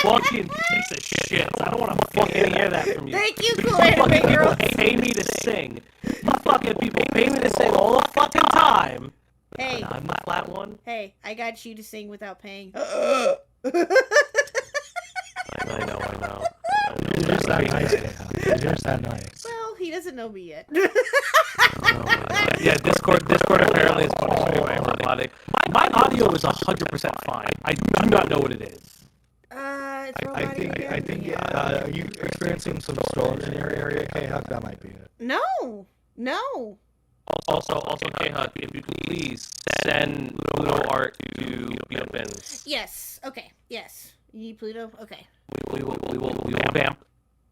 Fucking piece of shit. I don't want to fucking hear that from you. Thank you, cool anime girls. Pay me to sing. You fucking people pay me to sing all the fucking time. Hey. And I'm the flat one. Hey, I got you to sing without paying. I know. You're just that nice, KHuck. You're just that nice. Well, he doesn't know me yet. Yeah, Discord apparently is punishing me by robotic. My audio is 100% fine. I do not know what it is. It's I robotic again? think are you experiencing some storms in your area, KHuck? That might be it. No. Also, KHuck, if you could please send Pluto art to Beetle Bins. Yes. Okay. Yes. You need Pluto? Okay. We will vamp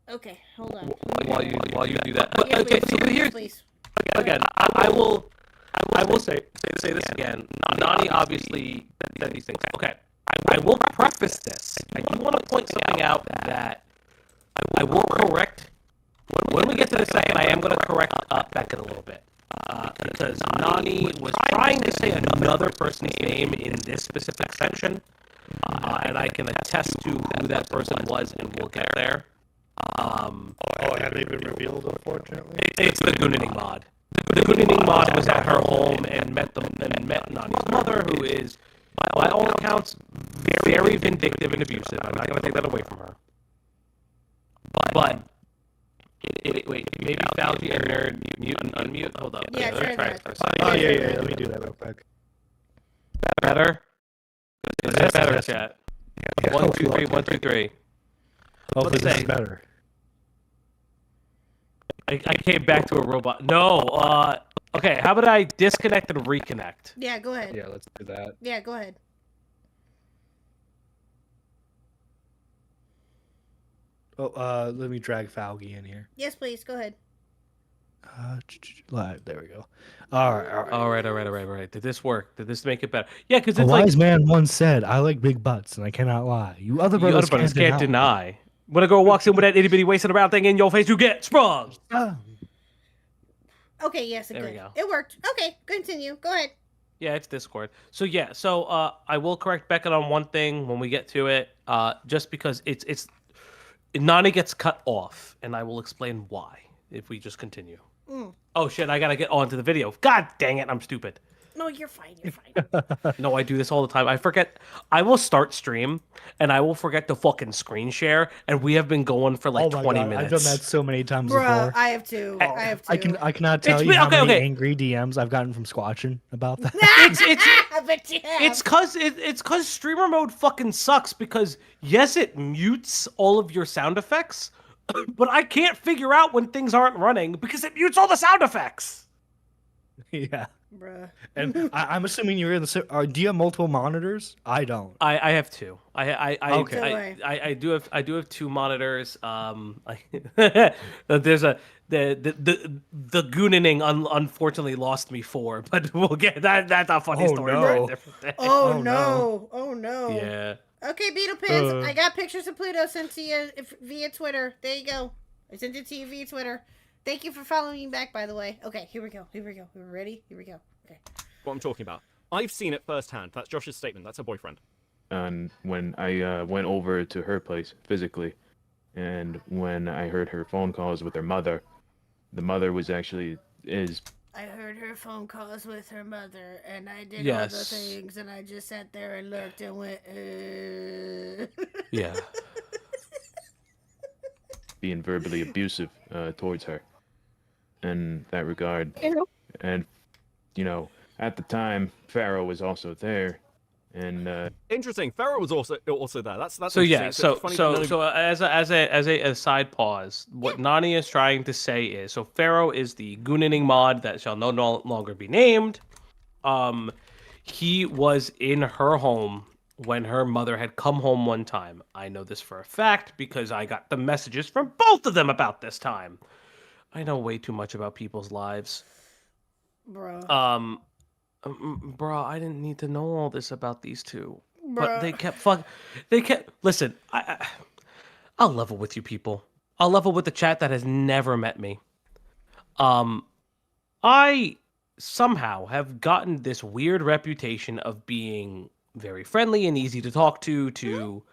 Okay. Hold on. while you do that. Yes, Okay, please. so here's Please. again. I will say this again. Nani obviously said these things. Okay. I will preface this. I do want to point something out that I will correct. When we get to the second, I am going to correct Beckett a little bit. Because Nani was trying to say another person's name in this specific section. And I can attest to who that person was, and we'll get there. Have they been revealed, unfortunately? It's the Gooning mod. The Gooning mod was at her home and met Nani's mother, who is, by all accounts, very vindictive and abusive. I'm not going to take that away from her. But wait, maybe Falgi and Nerd mute and unmute. Hold up. Yeah, try that. for a second. Oh, yeah. Let me do that real quick. Better? Is that better, Yes. chat? Yeah, 1, 2, 3, 1, 2, 3. Hopefully this say? is better. I came back to a robot. No, okay, how about I disconnect and reconnect? Yeah, go ahead. Yeah, let's do that. Yeah, go ahead. Oh, let me drag Falgi in here. Yes, please. Go ahead. There we go. All right. Did this work? Did this make it better? Yeah, because A it's like wise man once said, "I like big butts, and I cannot lie." You other you brothers, other brothers can't deny. When a girl walks in with that itty bitty wasted around thing in your face, you get sprung. Okay, yes, There we go. It worked. Okay, continue. Go ahead. Yeah, it's Discord. So I will correct Beckett on one thing when we get to it. Just because it's Nani gets cut off, and I will explain why if we just continue. Oh shit, I gotta get onto the video. God dang it, I'm stupid. No, you're fine. You're fine. No, I do this all the time. I forget. I will start stream, and I will forget to fucking screen share, and we have been going for like 20 minutes. I've done that so many times Bruh, before. I have to. I cannot tell you how many angry DMs I've gotten from Squatching about that. I bet you have. It's cause streamer mode fucking sucks because yes, it mutes all of your sound effects, but I can't figure out when things aren't running because it mutes all the sound effects. Yeah. Bruh. And I'm assuming you're in the. Do you have multiple monitors? I don't. I have two. Okay. I do have two monitors. There's the Gooning unfortunately lost me 4, but we'll get that. That's a funny story for a different day. Oh no! Oh no! Yeah. Okay, Beetle Pins. I got pictures of Pluto sent to you via Twitter. There you go. I sent it to you via Twitter. Thank you for following me back, by the way. Okay, here we go. We're ready? Here we go. Okay. What I'm talking about. I've seen it firsthand. That's Josh's statement. That's her boyfriend. And when I went over to her place physically, and when I heard her phone calls with her mother, the mother was actually I heard her phone calls with her mother, and I did all the things, and I just sat there and looked and went, Yeah. being verbally abusive towards her in that regard. And, at the time, Pharaoh was also there, and Interesting. Pharaoh was also there. That's So yeah, interesting. It's funny that none of- as a side pause, what Nani is trying to say is, so Pharaoh is the Gooning mod that shall no longer be named. He was in her home when her mother had come home one time. I know this for a fact because I got the messages from both of them about this time. I know way too much about people's lives. Bro. Bro, I didn't need to know all this about these two. Bruh. But they kept listen, I'll level with you people. I'll level with the chat that has never met me. I somehow have gotten this weird reputation of being very friendly and easy to talk to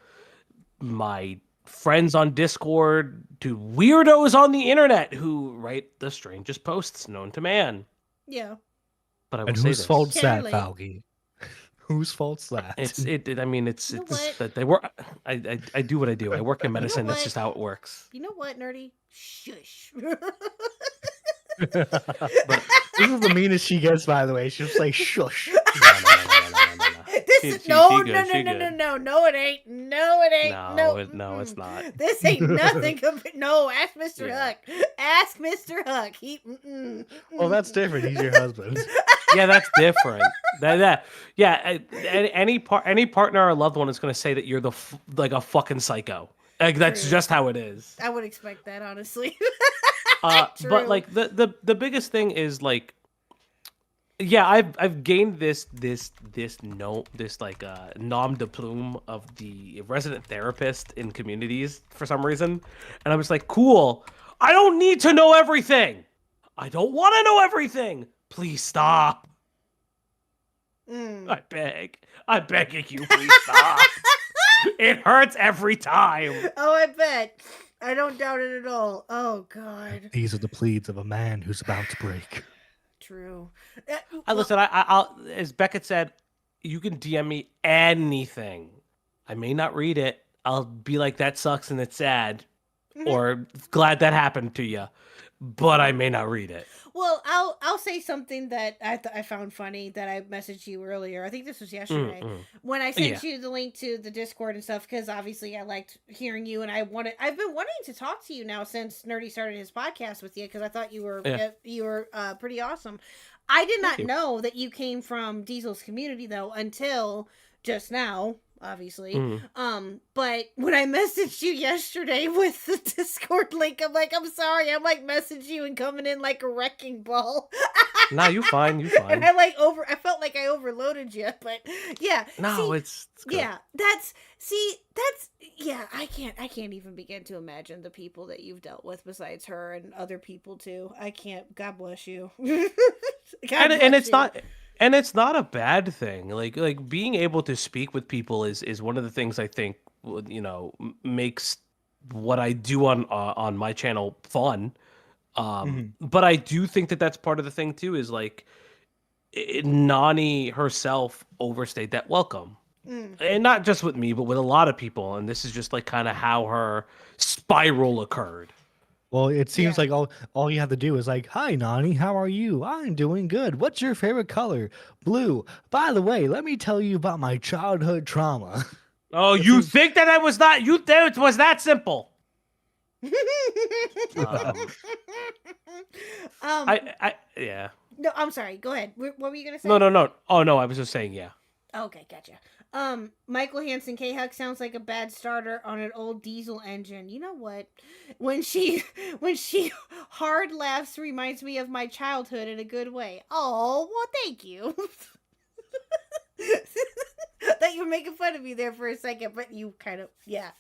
my friends on Discord, to weirdos on the internet who write the strangest posts known to man. Yeah. But I will And say whose this. fault's that, Carely. Falky? Whose fault's that? It's know what? that they work. I do what I do. I work in medicine. That's what? just how it works. You know what, nerdy? Shush. But this is the meanest she gets, by the way. She's just like, shush. This She- is she- no, she no, good, no, she no, no, good. no, no, it ain't. No, it ain't. No, No, it's not. This ain't nothing. No, ask Mr. Yeah. Huck. Ask Mr. Huck. He. Well, that's different. He's your husband. Yeah, that's different. Any partner or loved one is going to say that you're like a fucking psycho. Like that's True. just how it is. I would expect that, honestly. But True. like the biggest thing is like, yeah, I've gained this nom de plume of the resident therapist in communities for some reason, and I was like, cool. I don't need to know everything. I don't want to know everything. Please stop. Mm. I'm begging you, please stop. It hurts every time. Oh, I bet. I don't doubt it at all. Oh God. These are the pleads of a man who's about to break. True. Listen, I'll as Beckett said, you can DM me anything. I may not read it. I'll be like, that sucks and it's sad, or glad that happened to you, but I may not read it. Well, I'll say something that I found funny that I messaged you earlier. I think this was yesterday when I sent you the link to the Discord and stuff, because obviously I liked hearing you, and I've been wanting to talk to you now since Nerdy started his podcast with you, because I thought you were pretty awesome. I did not know that you came from Diesel's community though until just now. Obviously. But when I messaged you yesterday with the Discord link, I'm like, I'm sorry, I'm like messaging you and coming in like a wrecking ball. No, you fine. And I felt like I overloaded you, but yeah. No, see, it's good. yeah, I can't even begin to imagine the people that you've dealt with besides her and other people too. I can't. God bless you. And it's not a bad thing. Like being able to speak with people is one of the things I think makes what I do on my channel fun. But I do think that that's part of the thing too. Is like Nani herself overstayed that welcome, and not just with me, but with a lot of people. And this is just like kind of how her spiral occurred. Well, it seems like all you have to do is like, hi, Nani, how are you? I'm doing good. What's your favorite color? Blue. By the way, let me tell you about my childhood trauma. Oh, you think that I was not? You think it was that simple? Yeah. No, I'm sorry. Go ahead. What were you gonna say? No. Oh no, I was just saying yeah. Okay, gotcha. Michael Hansen, KHuck sounds like a bad starter on an old diesel engine. You know what? When she hard laughs reminds me of my childhood in a good way. Oh, well, thank you. That you were making fun of me there for a second, but you kind of,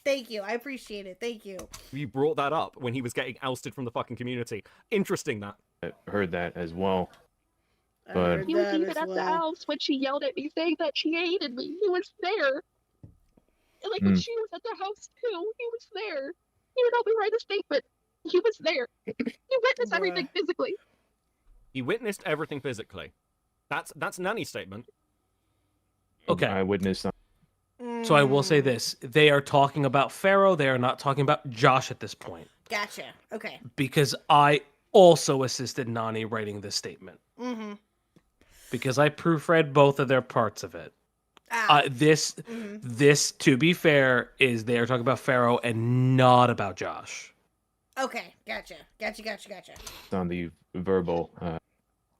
thank you. I appreciate it. Thank you. You brought that up when he was getting ousted from the fucking community. Interesting that. I heard that as well. I But heard He was that even as at the well. house when she yelled at me saying that she hated me. He was there. And like when she was at the house too, he was there. He would help me write a statement. He was there. He witnessed everything physically. He witnessed everything physically. That's Nanny's statement. Okay. I witnessed. So I will say this: they are talking about Pharaoh. They are not talking about Josh at this point. Gotcha. Okay. Because I also assisted Nani writing this statement. Mm-hmm. because I proofread both of their parts of it. This, to be fair, is they are talking about Pharaoh and not about Josh. Okay, gotcha. On the verbal.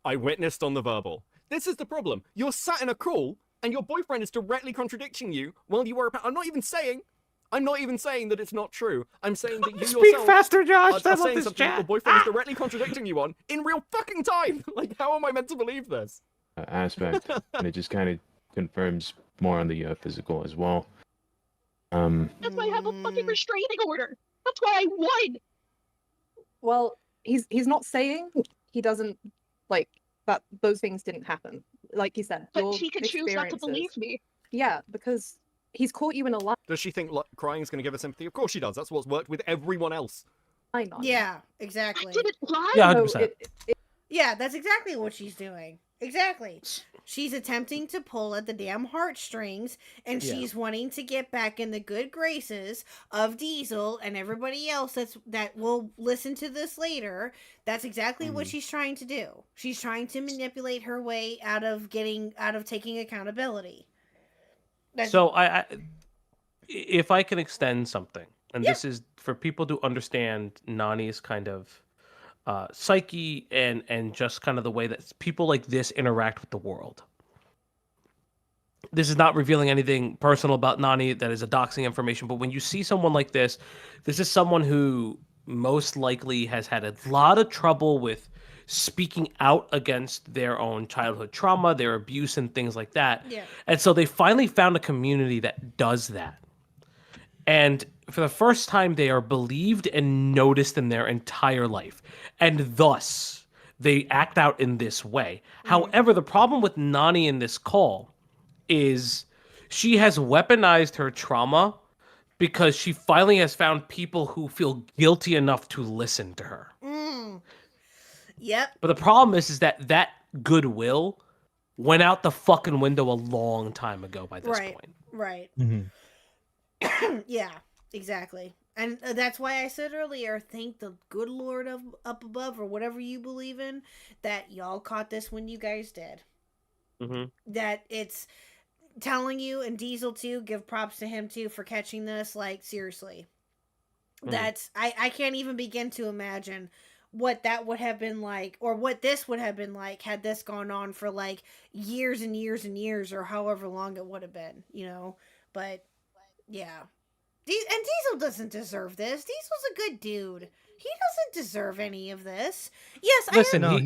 I witnessed on the verbal. This is the problem. You're sat in a call, and your boyfriend is directly contradicting you while you are. I'm not even saying that it's not true. I'm saying that you Speak yourself faster, Josh. are That's saying this something that your chat. boyfriend is directly contradicting you on in real fucking time. Like, how am I meant to believe this? Aspect, and it just kind of confirms more on the physical as well. That's why I have a fucking restraining order. That's why I won. Well, he's not saying he doesn't like that. Those things didn't happen. Like he said, But your he can choose not to experiences- believe me. Yeah, because he's caught you in a lie. Does she think crying is going to give her sympathy? Of course she does. That's what's worked with everyone else. I know. Yeah, exactly. I didn't lie. Yeah, No, 100%. Yeah, that's exactly what she's doing. Exactly. She's attempting to pull at the damn heartstrings, and Yeah. she's wanting to get back in the good graces of Diesel and everybody else that will listen to this later. That's exactly what she's trying to do. She's trying to manipulate her way out of taking accountability. So if I can extend something, and Yeah. this is for people to understand Nani's kind of psyche and just kind of the way that people like this interact with the world. This is not revealing anything personal about Nani that is a doxing information, but when you see someone like this is someone who most likely has had a lot of trouble with speaking out against their own childhood trauma, their abuse, and things like that. Yeah. And so they finally found a community that does that. And for the first time, they are believed and noticed in their entire life. And thus, they act out in this way. However, the problem with Nani in this call is she has weaponized her trauma because she finally has found people who feel guilty enough to listen to her. Yep. But the problem is that goodwill went out the fucking window a long time ago by this point. Right. Mm-hmm. Yeah, exactly. And that's why I said earlier, thank the good Lord of up above or whatever you believe in that y'all caught this when you guys did. Mm-hmm. That it's telling you, and Diesel too, give props to him too for catching this. Like, seriously. That's I can't even begin to imagine what that would have been like, or what this would have been like had this gone on for like years and years and years, or however long it would have been, you know. But yeah, and Diesel doesn't deserve this. Diesel's a good dude. He doesn't deserve any of this. Yes, Listen, No,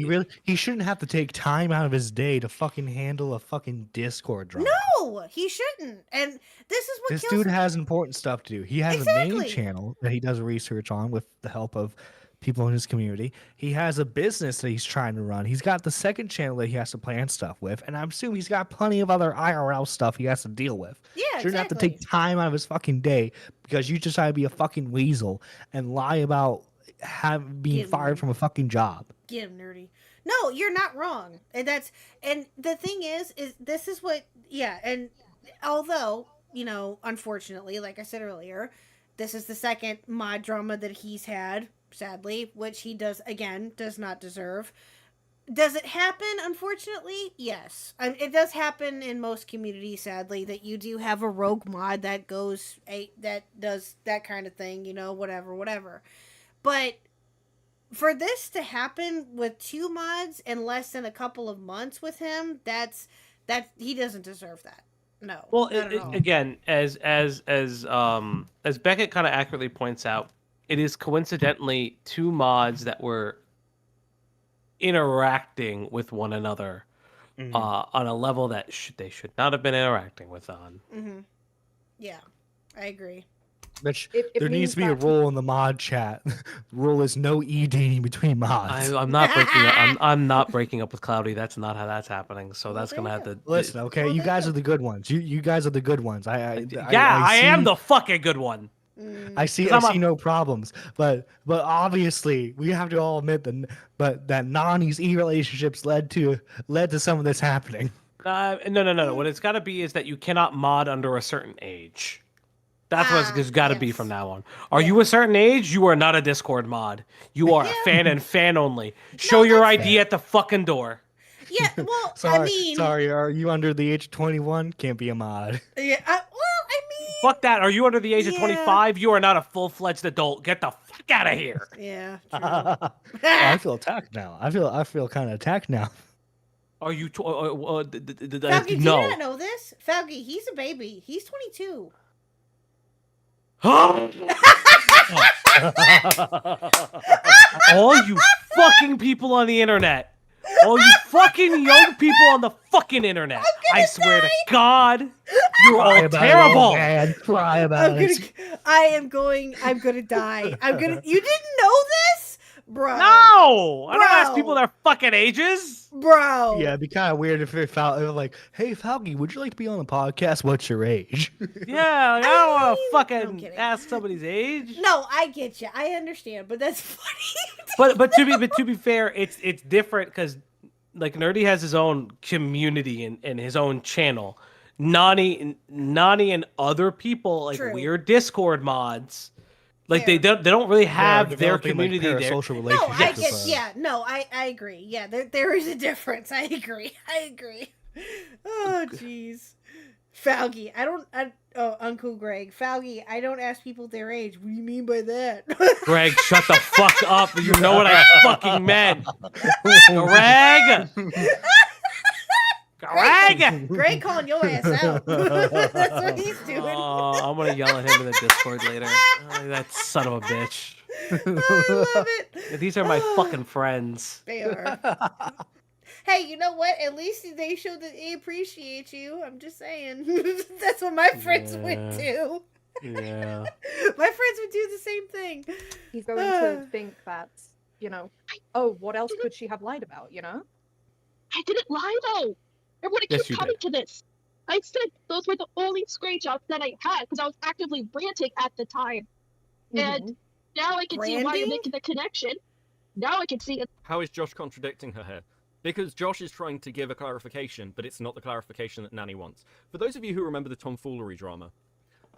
he shouldn't have to take time out of his day to fucking handle a fucking Discord drama. No, he shouldn't. And this is what This kills dude me. has important stuff to do. He has a Exactly. main channel that he does research on with the help of people in his community. He has a business that he's trying to run. He's got the second channel that he has to plan stuff with. And I'm assuming he's got plenty of other IRL stuff he has to deal with. Yeah, Shouldn't have to exactly. take time out of his fucking day because you decide to be a fucking weasel and lie about being Getting fired money. from a fucking job. Get him, nerdy. No, you're not wrong. And the thing is this is what, yeah, and although, you know, unfortunately, like I said earlier, this is the second mod drama that he's had, sadly, which he does not deserve. Does it happen, unfortunately? Yes. It does happen in most communities, sadly, that you do have a rogue mod that does that kind of thing, you know, whatever. But for this to happen with 2 mods in less than a couple of months with him, that he doesn't deserve that. No. Well, not at all. again, as Beckett kind of accurately points out, it is coincidentally 2 mods that were interacting with one another on a level that they should not have been interacting with on. Mm-hmm. Yeah, I agree. Which It there needs means to be a that- rule in the mod chat. The rule is no dating between mods. I'm not breaking up. I'm not breaking up with Cloudy. That's not how that's happening. So that's gonna have to Listen, okay, you guys are the good ones. You guys are the good ones. I am see- the fucking good one. I see. 'Cause I I'm see no problems, but obviously we have to all admit that Nani's relationships led to some of this happening. No. What it's got to be is that you cannot mod under a certain age. That's what it's got to be yes. from now on. Are you a certain age? You are not a Discord mod. You are a fan and fan only. Show your that's ID fair. at the fucking door. Yeah, well, Sorry, I mean, sorry. Are you under the age of 21? Can't be a mod. yeah, well, I mean, Fuck that. Are you under the age of Yeah. 25? You are not a full-fledged adult. Get the fuck out of here. yeah, Oh, true. I feel attacked now. I feel kind of attacked now. Are you? Falky, do you no. not know this? Falky, he's a baby. He's 22. All you fucking people on the internet. All you fucking young people on the fucking internet. I swear to God, you're Cry all about it, terrible. old man. Cry about I'm it. gonna die. You didn't know this? Bro. No! I don't ask Bro. people their fucking ages. Bro. Yeah, it'd be kind of weird if it felt like, "Hey, Falky, would you like to be on the podcast? What's your age?" Yeah, like, I don't want mean, to I'm fucking kidding. ask somebody's age. No, I get you. I understand, but that's funny. But to be fair, it's different because like Nerdy has his own community and his own channel. Nani and other people like True. weird Discord mods, like Fair. they don't really have their developing, like, community there. parasocial No, I relationships get. with, Yeah, no, I agree. Yeah, there is a difference. I agree. Oh, jeez. Falgy, oh, Uncle Greg. Falgy, I don't ask people their age. What do you mean by that? Greg, shut the fuck up. You know what I fucking meant. Greg! Greg! Greg calling your ass out. That's what he's doing. Oh, I'm gonna yell at him in the Discord later. Oh, that son of a bitch. Oh, I love it. These are my fucking friends. They are. Hey, you know what? At least they show that they appreciate you. I'm just saying. That's what my friends would do. Yeah. My friends would do the same thing. He's going to think that, oh, what else could she have lied about, I didn't lie though. Everyone Yes, keeps you coming to this. I said those were the only screenshots that I had because I was actively ranting at the time. And now I can see why you're Branding? making the connection. Now I can see it. How is Josh contradicting her here? Because Josh is trying to give a clarification, but it's not the clarification that Nanny wants. For those of you who remember the tomfoolery drama,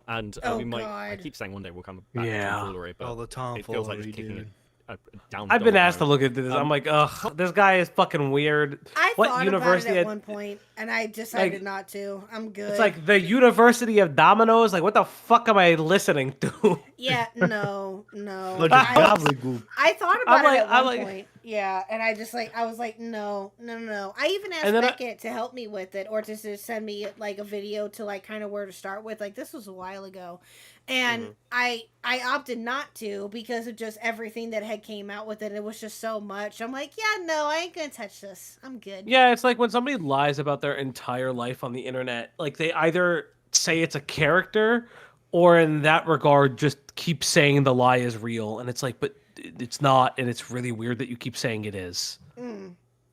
and Oh, I God. keep saying one day we'll come back Yeah. to tomfoolery, but Oh, the it feels like tomfoolery, just kicking dude. a down. I've been dog asked to road. look into this. I'm like, ugh, this guy is fucking weird. I What thought university about it at had- one point, and I decided not to. I'm good. It's like the University of Dominoes. Like, what the fuck am I listening to? yeah, no. But just gobbledygook. I thought about I'm it at like- one point. Yeah, and I was like, no. I even asked And then Beckett to help me with it, or to just send me like a video to like kind of where to start with. Like this was a while ago, and I opted not to because of just everything that had came out with it. It was just so much. I'm like, yeah, no, I ain't gonna touch this. I'm good. Yeah, it's like when somebody lies about their entire life on the internet, like they either say it's a character or in that regard just keep saying the lie is real. And it's like, but it's not, and it's really weird that you keep saying it is.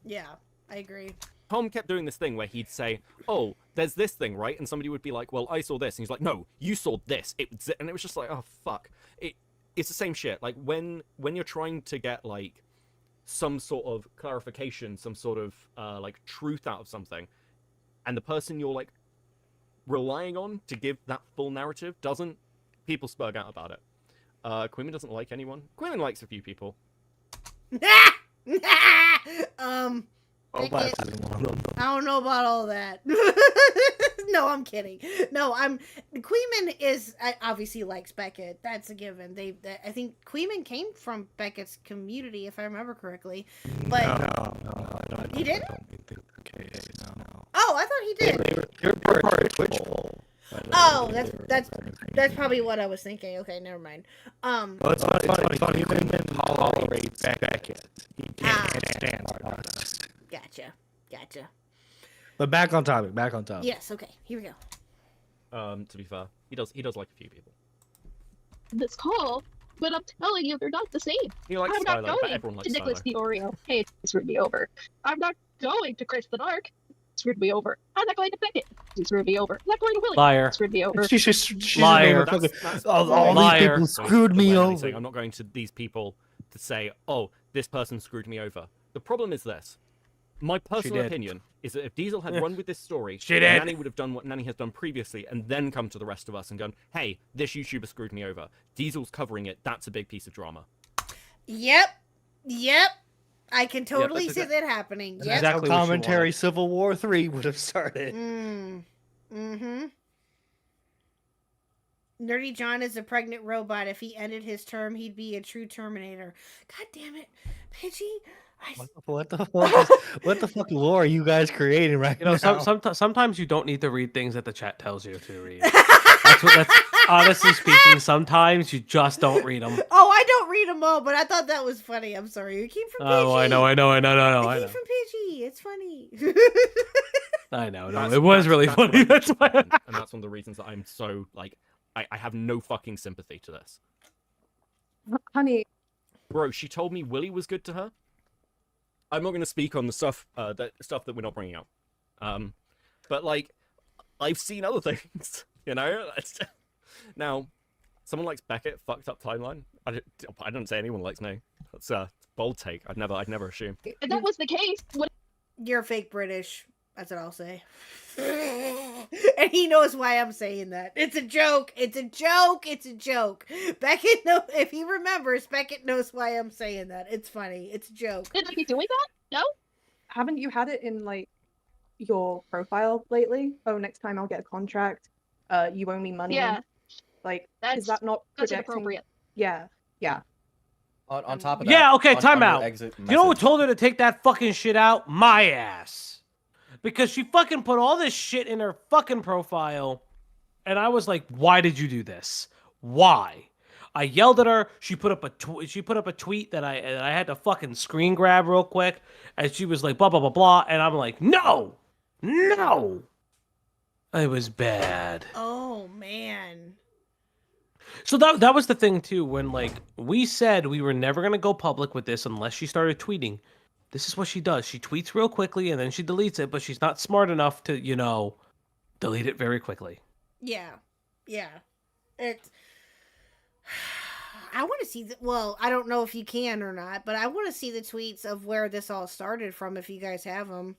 Yeah, I agree. Tom kept doing this thing where he'd say, "Oh, there's this thing, right?" And somebody would be like, "Well, I saw this," and he's like, "No, you saw this." And it was just like, "Oh fuck!" It's the same shit. Like when you're trying to get like some sort of clarification, some sort of like truth out of something, and the person you're like relying on to give that full narrative doesn't, people spurg out about it. Quimmy doesn't like anyone. Quimmy likes a few people. Beckett, I don't know about all that. No, I'm kidding. No, Queeman obviously likes Beckett. That's a given. I think Queeman came from Beckett's community, if I remember correctly. But No, he didn't? Okay, no. Oh, I thought he did. They were part of Twitch poll. Oh, that's probably what I was thinking. Okay, never mind. Well, it's funny. You couldn't tolerate Beckett. He can't stand us. Gotcha. But back on topic. Yes, okay, here we go. To be fair, he does like a few people. This call, but I'm telling you, they're not the same. He likes I'm not Skylar, but going everyone likes to Nicholas Skylar. the Oreo. Hey, it screwed me over. I'm not going to Chris the Dark. Screwed me over. I'm not going to Beckett. Screwed me over. I'm not going to Willie. Liar. Screwed me over. She's Liar. all Liar. these people screwed The me way I'm over. saying, I'm not going to these people to say, "Oh, this person screwed me over." The problem is this. My personal did. opinion is that if Diesel had run with this story, She did. Nanny would have done what Nanny has done previously and then come to the rest of us and gone, "Hey, this YouTuber screwed me over." Diesel's covering it. That's a big piece of drama. Yep. I can totally see that happening. That's Yep. exactly what you Commentary wanted. Civil War 3 would have started. Mm-hmm. Nerdy John is a pregnant robot. If he ended his term, he'd be a true Terminator. God damn it, Pidgey. What the fuck lore are you guys creating right You know, now? sometimes you don't need to read things that the chat tells you to read. That's honestly speaking. Sometimes you just don't read them. Oh, I don't read them all, but I thought that was funny. I'm sorry. You came from Pidgey. Oh, I know. It I came know. from Pidgey. It's funny. I know. No, That's- it was really that's what funny. I That's think why. happened, and that's one of the reasons that I'm so like I have no fucking sympathy to this. Honey, Bro, she told me Willie was good to her. I'm not going to speak on the stuff that we're not bringing up. But like, I've seen other things, you know. Now, someone likes Beckett. Fucked up timeline. I don't say anyone likes me. That's a bold take. I'd never assume. If that was the case, what You're fake British. That's what I'll say. And he knows why I'm saying that. It's a joke. It's a joke. It's a joke. Beckett knows, if he remembers, Beckett knows why I'm saying that. It's funny. It's a joke. did I be doing that? No. haven't you had it in like your profile lately? Oh, next time I'll get a contract. You owe me money. Yeah. Like, That's is that not that's projecting? inappropriate. Yeah. Yeah. On top of that, Yeah, okay, on time your out. exit You know who message- told her to take that fucking shit out? My ass. Because she fucking put all this shit in her fucking profile. And I was like, why did you do this? Why? I yelled at her. She put up a tweet that I had to fucking screen grab real quick. And she was like, blah, blah, blah, blah. And I'm like, no. No. It was bad. Oh, man. So that was the thing too, when like we said we were never gonna go public with this unless she started tweeting. This is what she does. She tweets real quickly and then she deletes it, but she's not smart enough to, you know, delete it very quickly. Yeah. Yeah. It's... I want to see well, I don't know if you can or not, but I want to see the tweets of where this all started from if you guys have them.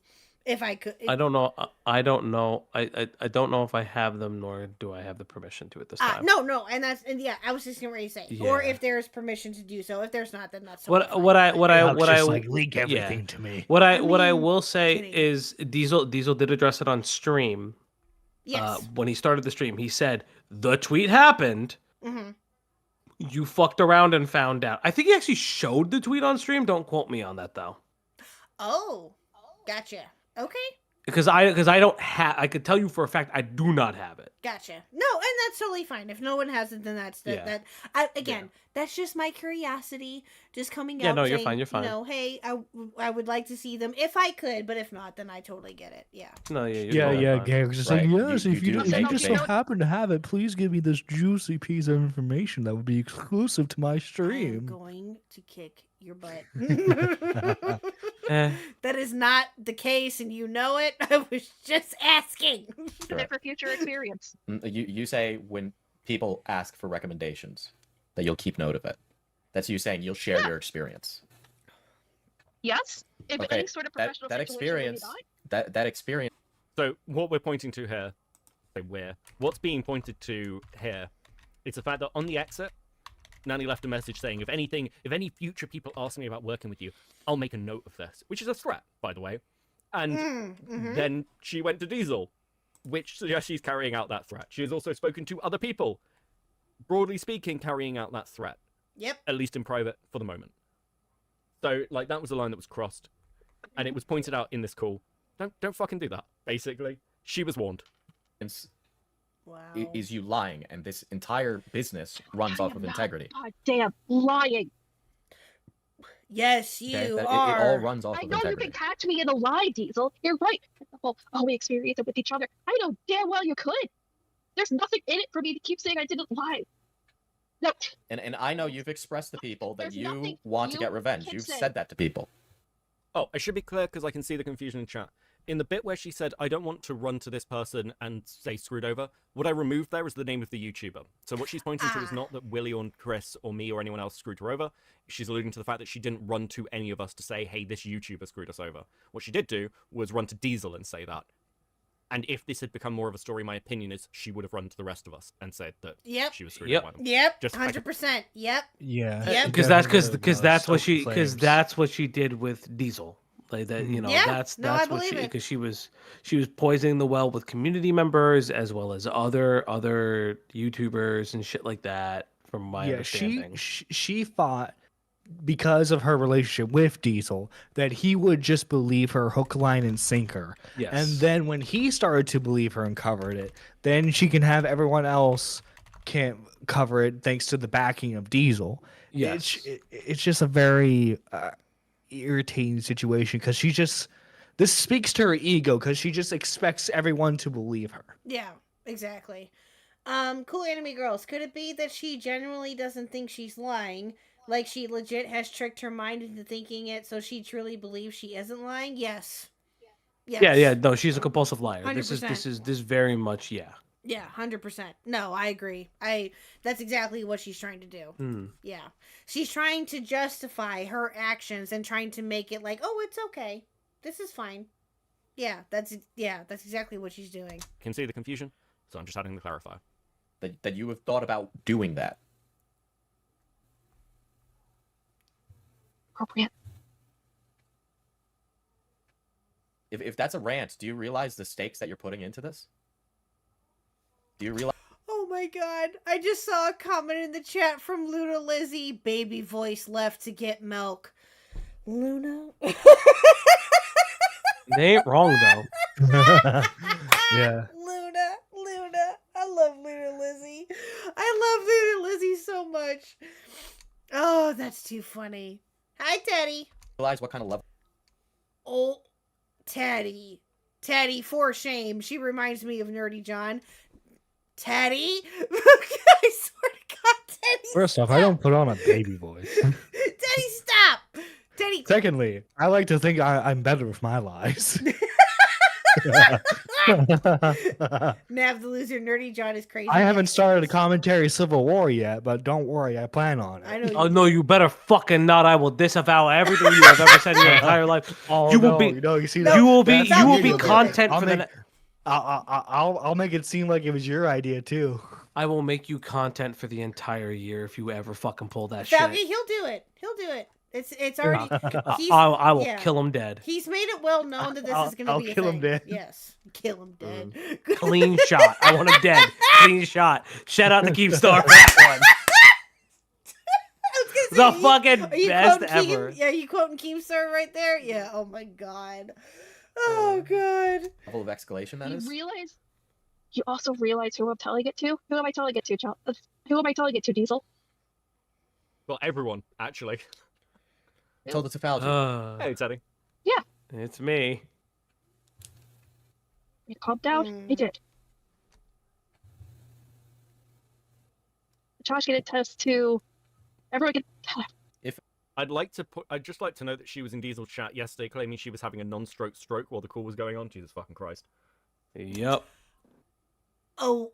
If I could. I don't know. I don't know. I don't know if I have them, nor do I have the permission to at this time. No, and yeah, I was just getting ready to say, or Yeah. if there's permission to do so. If there's not, then that's What I leak everything yeah. to me. What I mean, will say kidding. is Diesel did address it on stream. Yes. When he started the stream, he said the tweet happened. Mm-hmm. You fucked around and found out. I think he actually showed the tweet on stream. Don't quote me on that though. Oh, gotcha. Okay, Because I don't have. I could tell you for a fact I do not have it. gotcha. No, and that's totally fine. If no one has it, then that's Yeah. that's just my curiosity, just coming out. Yeah, no, you're saying, fine, you're fine. You know, hey, I would like to see them if I could, but if not, then I totally get it. Yeah. No, yeah, Yeah, yeah, Gary was just Right. like, yes, You if you do if you make just it. so happen to have it, please give me this juicy piece of information that would be exclusive to my I'm stream. going to kick your butt. Eh. That is not the case, and you know it. I was just asking. Sure. For future experience. You say when people ask for recommendations that you'll keep note of it. That's you saying you'll share your experience. Yes. If Okay, any sort of that professional that situation really experience, died, that experience. So what we're pointing to here, what's being pointed to here, is the fact that on the exit, Nanny left a message saying, if any future people ask me about working with you, I'll make a note of this, which is a threat, by the way. And Mm-hmm. then she went to Diesel, which suggests she's carrying out that threat. She has also spoken to other people, broadly speaking, carrying out that threat, Yep. at least in private for the moment. So, like, that was the line that was crossed, and it was pointed out in this call. Don't fucking do that. Basically, she was warned. Wow. Is you lying, and this entire business runs I off am of not integrity. goddamn lying. Yes, you Okay? It are. all runs off I of know you integrity. can catch me in a lie, Diesel. You're right. Oh, we experienced it with each other. I know damn well you could. There's nothing in it for me to keep saying I didn't lie. No. And I know you've expressed to people that There's you nothing want to you get revenge. can You've say. said that to people. Oh, I should be clear because I can see the confusion in chat. In the bit where she said, I don't want to run to this person and say screwed over, what I removed there is the name of the YouTuber. So what she's pointing to is not that Willie or Chris or me or anyone else screwed her over. She's alluding to the fact that she didn't run to any of us to say, hey, this YouTuber screwed us over. What she did do was run to Diesel and say that. And if this had become more of a story, my opinion is she would have run to the rest of us and said that Yep. she was screwed Yep. up by them. Yep. Just 100%. Yep. Yeah. Yep. Because that's what she did with Diesel. Like that, you know, Yeah. that's No, I what believe she, it. because she was poisoning the well with community members as well as other YouTubers and shit like that. From my understanding, she thought, because of her relationship with Diesel, that he would just believe her hook, line, and sinker. Yes. And then when he started to believe her and covered it, then she can have everyone else can't cover it thanks to the backing of Diesel. Yes. It's just a very irritating situation because this speaks to her ego because she just expects everyone to believe her. Yeah, exactly. Cool Anime Girls, could it be that she genuinely doesn't think she's lying? Like she legit has tricked her mind into thinking it, so she truly believes she isn't lying? Yes. Yes. Yeah. No, she's a compulsive liar. 100%. This very much, yeah. Yeah, 100%. No, I agree. That's exactly what she's trying to do. Yeah. She's trying to justify her actions and trying to make it like, oh, it's okay. This is fine. Yeah, that's exactly what she's doing. Can see the confusion, so I'm just adding the clarifier. That you have thought about doing that. Appropriate. If that's a rant, do you realize the stakes that you're putting into this? Do you realize? Oh my god. I just saw a comment in the chat from Luna Lizzie. Baby voice left to get milk. Luna? They ain't wrong though. Yeah. Luna. I love Luna Lizzie. I love Luna Lizzie so much. Oh, that's too funny. Hi, Teddy. Realize what kind of level? Oh, Teddy. Teddy, for shame. She reminds me of Nerdy John. Teddy? I swear to God, Teddy. First off, I don't put on a baby voice. Teddy, stop. Teddy. Secondly, I like to think I'm better with my lies. Nav the loser, Nerdy John is crazy. I haven't started a commentary civil war yet, but don't worry, I plan on it. I know. Oh no, you better fucking not! I will disavow everything you have ever said in your entire life. Oh, you no, will be. no, you see No, that? You will be. That's You will how be do it. content I'll for make, the. I'll make it seem like it was your idea too. I will make you content for the entire year if you ever fucking pull that Falcon, shit. he'll do it. It's already. I will yeah. kill him dead. He's made it well known that this is going to be a kill him thing. dead. Yes, kill him dead. Clean shot. I want him dead. Clean shot. Shout out to Keemstar for that one. The fucking best ever. Yeah, you quoting Keemstar right there? Yeah, oh my god. Oh god. Level of escalation that is? You also realize who I'm telling it to? Who am I telling it to, John? Who am I telling it to, Diesel? Well, everyone, actually. I told it to Falcon. Hey, Teddy. It's me. You calm down? I did. Josh can attest to... Everyone can tell him. I'd just like to know that she was in Diesel's chat yesterday claiming she was having a non-stroke stroke while the call was going on. Jesus fucking Christ. Yep. Oh,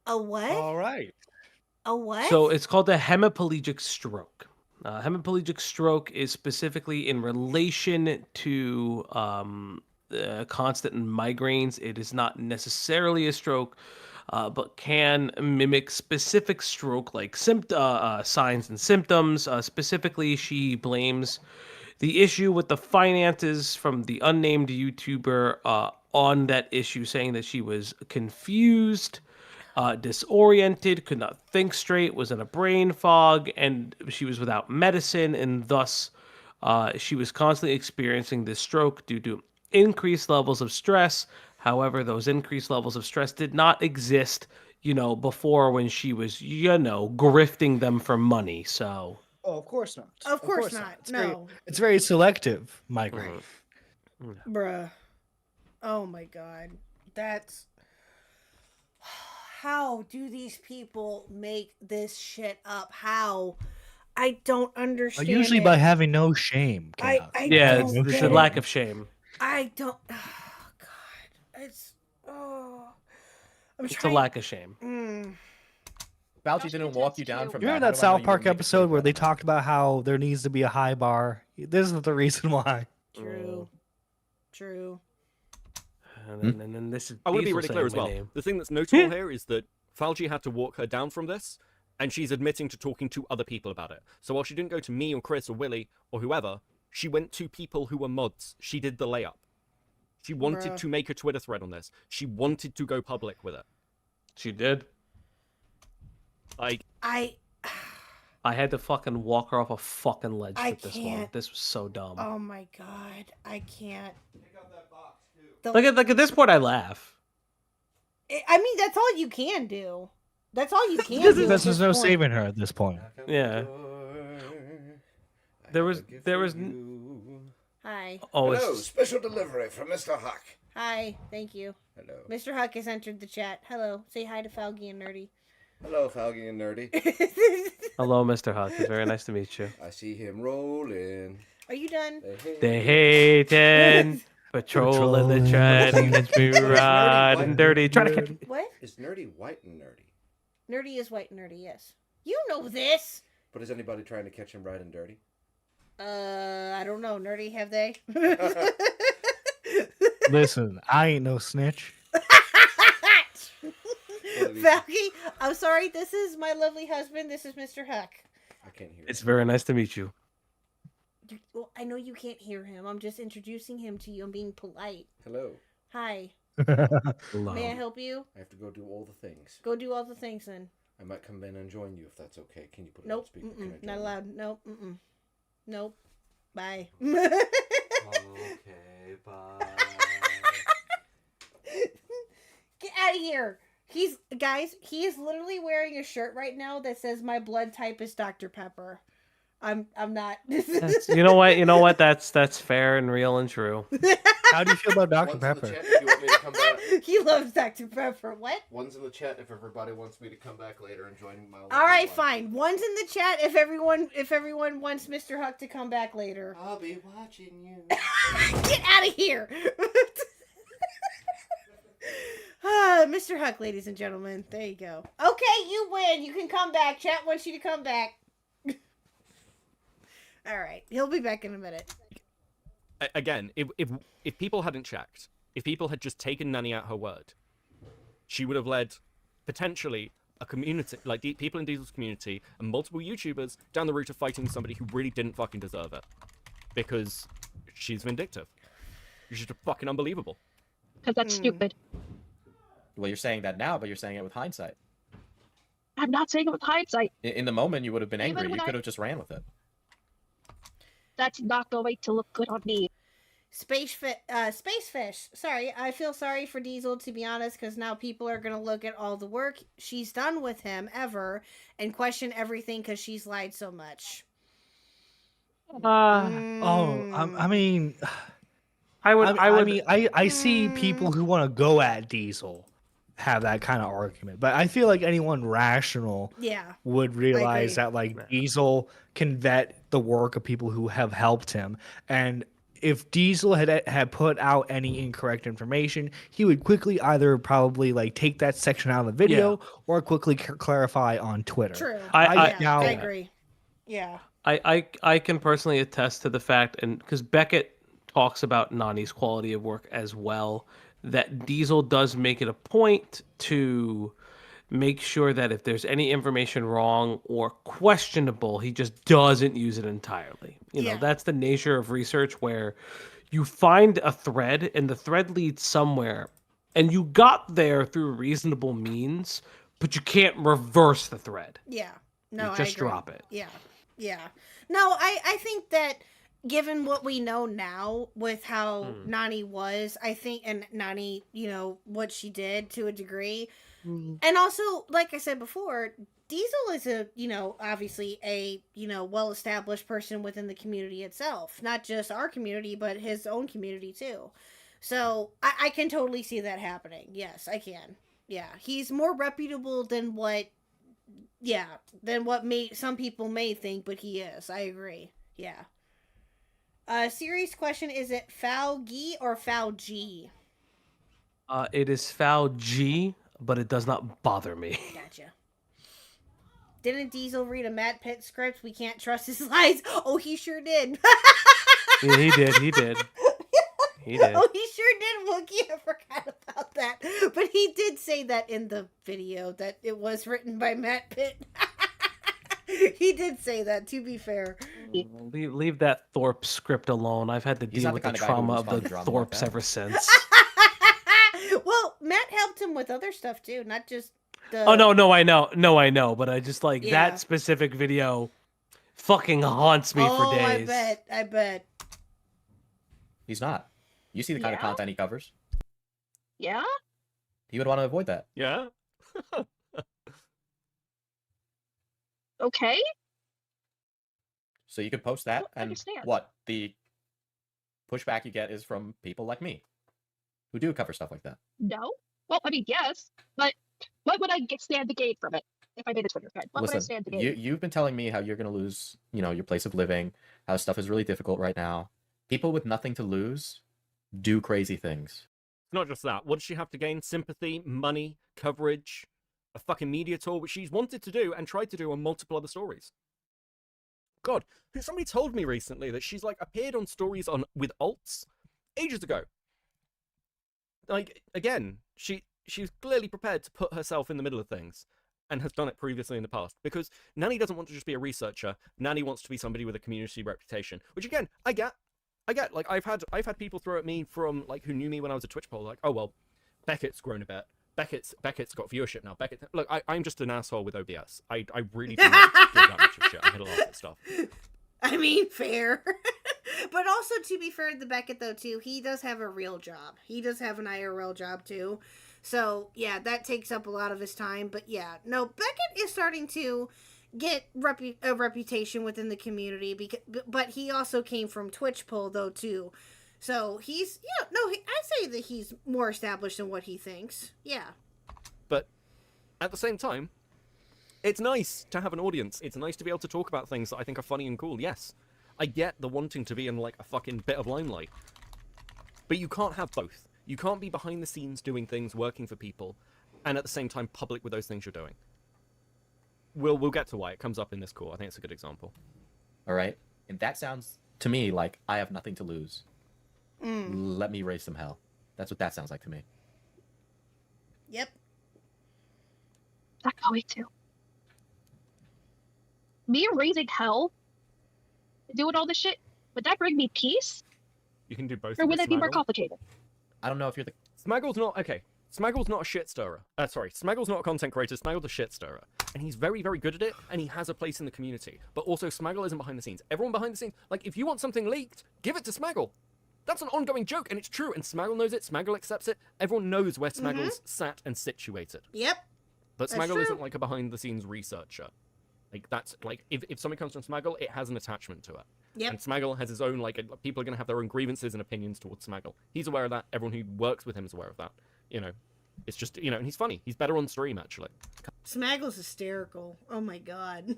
a what? All right. A what? So it's called a hemiplegic stroke. Hemiplegic stroke is specifically in relation to constant migraines. It is not necessarily a stroke, but can mimic specific stroke-like signs and symptoms. Specifically, she blames the issue with the finances from the unnamed YouTuber on that issue, saying that she was confused, disoriented, could not think straight, was in a brain fog, and she was without medicine, and thus she was constantly experiencing this stroke due to increased levels of stress. However, those increased levels of stress did not exist, before when she was, grifting them for money. So, Oh, of course not. Of course not. No. It's very selective migraine. Bruh. Oh my god. That's... How do these people make this shit up? How? I don't understand. Usually by having no shame. I yeah, don't it's get the it. lack of shame. I don't... Oh, God. It's a lack of shame. Fauci didn't walk you down from You that. remember How that do I know South you Park were making episode where sense they of that? talked about how there needs to be a high bar? This is the reason why. True. True. And then this is I want to be Diesel really clear saying as my well. name. The thing that's notable here is that Falgi had to walk her down from this, and she's admitting to talking to other people about it. So while she didn't go to me or Chris or Willie or whoever, she went to people who were mods. She did the layup. She wanted Bruh. to make a Twitter thread on this. She wanted to go public with it. She did. Like, I I had to fucking walk her off a fucking ledge I with this one. can't. This was so dumb. oh my god, I can't. Like at this point, I laugh. I mean, that's all you can do. That's all you can do. at There's this no point. saving her at this point. Yeah. There was. Hi. Oh, Hello, it's special delivery from Mr. Huck. Hi, thank you. Hello. Mr. Huck has entered the chat. Hello. Say hi to Falgi and Nerdy. Hello, Falgi and Nerdy. hello, Mr. Huck. It's very nice to meet you. I see him rolling. Are you done? They hating, patrolling the track, catch me riding dirty, trying to catch me. What? Is Nerdy white and nerdy? Nerdy is white and nerdy, yes. You know this. But is anybody trying to catch him riding dirty? I don't know. Nerdy, have they? Listen, I ain't no snitch. Falky, I'm sorry. This is my lovely husband. This is Mr. Huck. I can't hear. It's very nice to meet you. Well, I know you can't hear him. I'm just introducing him to you. I'm being polite. Hello. Hi. Hello. May I help you? I have to go do all the things. Go do all the things then. I might come in and join you if that's okay. Can you put it on Nope. speaker? Can I join Not you? allowed. Nope. Nope. Bye. Okay, bye. Get out of here. He is literally wearing a shirt right now that says my blood type is Dr. Pepper. I'm not. You know what? That's fair and real and true. How do you feel about Dr. One's in the Pepper? chat if you want me to come back. He loves Dr. Pepper. What? One's in the chat if everybody wants me to come back later and join my. All right, fine. One's in the chat if everyone wants Mr. Huck to come back later. I'll be watching you. Get out of here. Mr. Huck, ladies and gentlemen. There you go. Okay, you win. You can come back. Chat wants you to come back. All right. He'll be back in a minute. again, if people hadn't checked, if people had just taken Nanny at her word, she would have led potentially a community, like people in Diesel's community and multiple YouTubers down the route of fighting somebody who really didn't fucking deserve it. Because she's vindictive. She's just fucking unbelievable. Because that's stupid. Well, you're saying that now, but you're saying it with hindsight. I'm not saying it with hindsight. In the moment, you would have been Even angry. when You I- could have just ran with it. That's not going to look good on me. Space Fish. Sorry, I feel sorry for Diesel, to be honest, because now people are going to look at all the work she's done with him ever and question everything because she's lied so much. I mean, I see people who want to go at Diesel have that kind of argument, but I feel like anyone rational would realize that like Diesel can vet the work of people who have helped him, and if Diesel had put out any incorrect information, he would quickly either probably like take that section out of the video or quickly clarify on Twitter. True. I agree. Yeah. I can personally attest to the fact, and because Beckett talks about Nani's quality of work as well, that Diesel does make it a point to make sure that if there's any information wrong or questionable, he just doesn't use it entirely. You know, that's the nature of research, where you find a thread and the thread leads somewhere and you got there through reasonable means, but you can't reverse the thread. Yeah. No, you just I agree. drop it. Yeah. Yeah. No, I think that given what we know now with how Nani was, I think, and Nani, you know, what she did to a degree. And also, like I said before, Diesel is a, you know, obviously a, you know, well-established person within the community itself. Not just our community, but his own community too. So I can totally see that happening. Yes, I can. Yeah. He's more reputable than what some people may think, but he is. I agree. Yeah. Serious question, is it Falgi or Falg? It is Foul G, but it does not bother me. Gotcha. Didn't Diesel read a Matt Pitt script? We can't trust his lies. Oh, he sure did. Yeah, he did. He did. Oh, he sure did, Wookie. I forgot about that. But he did say that in the video that it was written by Matt Pitt. He did say that, to be fair. Leave that Thorpe script alone. I've had to He's deal not with the the kind of guy who trauma would of the respond to drama like Thorpes that. ever since. Well, Matt helped him with other stuff too, not just the. Oh no, I know, but I just like Yeah. that specific video fucking haunts me for days. I bet. He's not. You see the kind of Yeah? content he covers. Yeah? He would want to avoid that. Yeah. Okay. So you could post that, don't and understand. what the pushback you get is from people like me, who do cover stuff like that. No. Well, I mean, yes, but what would I stand to gain from it if I made a Twitter thread? What would I Listen, stand to gain? you've been telling me how you're gonna lose, your place of living, how stuff is really difficult right now. People with nothing to lose do crazy things. It's not just that. What does she have to gain? Sympathy, money, coverage, a fucking media tour, which she's wanted to do and tried to do on multiple other stories. God, somebody told me recently that she's like appeared on stories on with alts ages ago. Like, again, she's clearly prepared to put herself in the middle of things and has done it previously in the past, because Nanny doesn't want to just be a researcher. Nanny wants to be somebody with a community reputation, which again, I get. Like, I've had people throw at me from like who knew me when I was a Twitch poll, like, oh well, Beckett's grown a bit. Beckett's got viewership now. Look, I'm just an asshole with OBS. I really do not do that much of shit. I hit a lot of that stuff. I mean, fair. But also, to be fair to Beckett, though, too, he does have a real job. He does have an IRL job, too. So, yeah, that takes up a lot of his time. But, yeah, no, Beckett is starting to get a reputation within the community. But he also came from Twitch poll, though, too. So, I'd say that he's more established than what he thinks. Yeah. But at the same time, it's nice to have an audience. It's nice to be able to talk about things that I think are funny and cool. Yes, I get the wanting to be in like a fucking bit of limelight. But you can't have both. You can't be behind the scenes doing things, working for people, and at the same time public with those things you're doing. We'll get to why it comes up in this call. I think it's a good example. All right, and that sounds to me like I have nothing to lose. Let me raise some hell. That's what that sounds like to me. Yep. Not going to. Me raising hell, doing all this shit, would that bring me peace? You can do both. Or with would it be more Smaggle. complicated? I don't know if you're the. Smaggle's not okay. Smaggle's not a shit stirrer. Smaggle's not a content creator. Smaggle's a shit stirrer, and he's very, very good at it, and he has a place in the community. But also, Smaggle isn't behind the scenes. Everyone behind the scenes, like, if you want something leaked, give it to Smaggle. That's an ongoing joke, and it's true. And Smaggle knows it. Smaggle accepts it. Everyone knows where Smaggle's sat and situated. Yep. But That's Smaggle true. isn't like a behind-the-scenes researcher. Like, that's like if something comes from Smaggle, it has an attachment to it. Yep. And Smaggle has his own, like, people are going to have their own grievances and opinions towards Smaggle. He's aware of that. Everyone who works with him is aware of that. It's just, and he's funny. He's better on stream, actually. Smaggle's hysterical. Oh my god.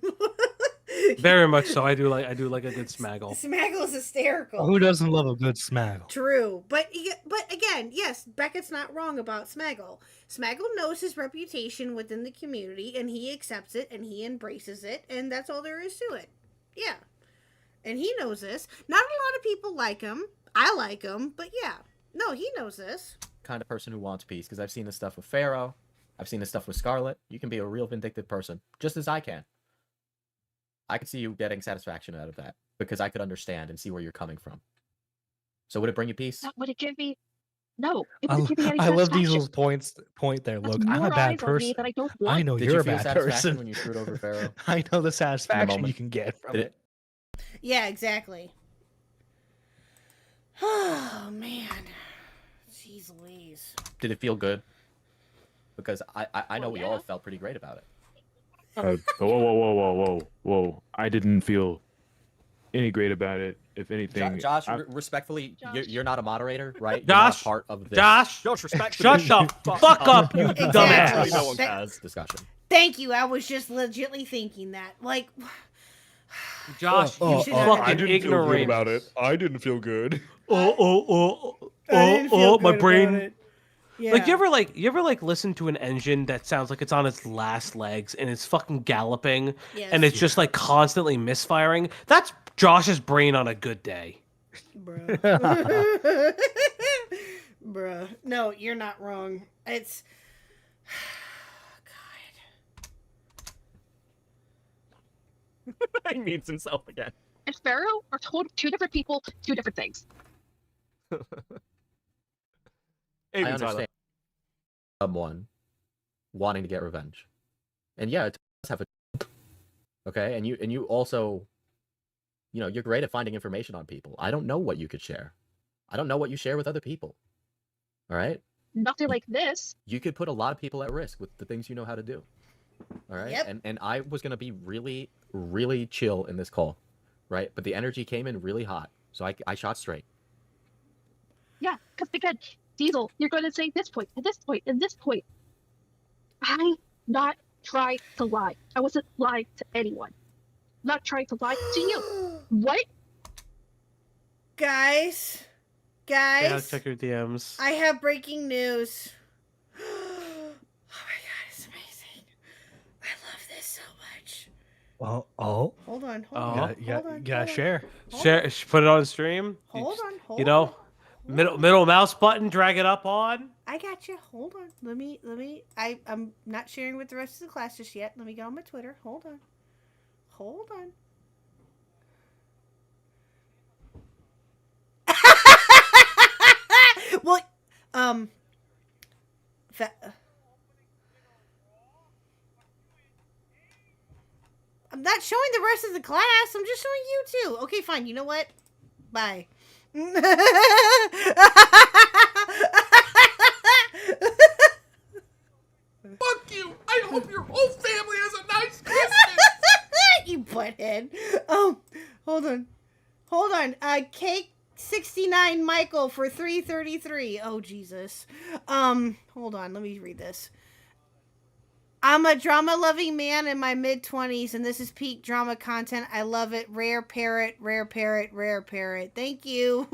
Very much so. I do like a good Smaggle. Smaggle's hysterical. Who doesn't love a good smaggle? True, but again, yes, Beckett's not wrong about Smaggle. Smaggle knows his reputation within the community, and he accepts it, and he embraces it, and that's all there is to it. Yeah, and he knows this. Not a lot of people like him. I like him, but yeah, no, he knows this. Kind of person who wants peace, because I've seen this stuff with Pharaoh. I've seen this stuff with Scarlet. You can be a real vindictive person, just as I can. I could see you getting satisfaction out of that, because I could understand and see where you're coming from. So would it bring you peace? Would it give me? No, it wouldn't give me any I love satisfaction. Diesel's point there. That's Look, I'm more a bad eyes on me person. that I don't want. I know Did you're you a feel bad satisfaction person. when you screwed over Pharaoh? I know the satisfaction moment? you can get from Did it. Yeah, exactly. Oh man, jeez Louise. Did it feel good? Because I know Well, we yeah. all felt pretty great about it. Whoa. I didn't feel any great about it. If anything, Josh, I- respectfully, Josh. You're not a moderator, right? You're not Josh, a part of this Josh, respect. shut the fuck up, you Exactly. dumbass. No one That- cares. discussion. Thank you. I was just legitly thinking that. Like, Josh, You you should have- fucking ignorant. it. I didn't feel good. My brain. yeah. Like you ever listen to an engine that sounds like it's on its last legs and it's fucking galloping Yes. and it's just like constantly misfiring? That's Josh's brain on a good day. Bro. Bruh. No, you're not wrong. It's... God. He mutes himself again. And Pharaoh are two different people, two different things. I Even understand Tyler. someone wanting to get revenge, and yeah, it does have a okay. And you also, you're great at finding information on people. I don't know what you could share. I don't know what you share with other people. All right. Nothing like this. You could put a lot of people at risk with the things you know how to do. All right. Yep. And I was gonna be really, really chill in this call, right? But the energy came in really hot, so I shot straight. Yeah, because again, Diesel, you're going to say this point, and this point, and this point. I not try to lie. I wasn't lying to anyone. Not trying to lie to you. What? Guys. Yeah, check your DMs. I have breaking news. Oh my god, it's amazing. I love this so much. Oh. Hold on. You gotta share. Share. Put it on stream. Hold on. You know, middle mouse button. Drag it up on. I got you. Hold on. Let me. I'm not sharing with the rest of the class just yet. Let me go on my Twitter. Hold on. Well, I'm not showing the rest of the class. I'm just showing you too. Okay, fine. You know what? Bye. Fuck you! I hope your whole family has a nice Christmas! You butthead. Oh, hold on. Cake 69 Michael for 333. Oh, Jesus. Hold on. Let me read this. I'm a drama-loving man in my mid-20s, and this is peak drama content. I love it. Rare parrot. Thank you.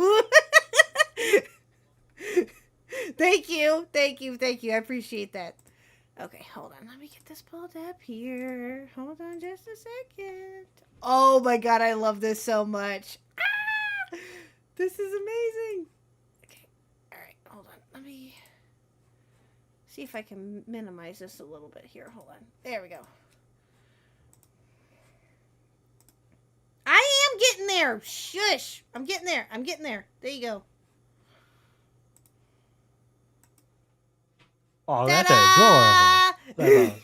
Thank you. I appreciate that. Okay, hold on. Let me get this pulled up here. Hold on just a second. Oh my god, I love this so much. Ah! This is amazing. Okay, alright, hold on. Let me see if I can minimize this a little bit here. Hold on. There we go. I am getting there. Shush. I'm getting there. There you go. Oh, that's Ta-da! adorable.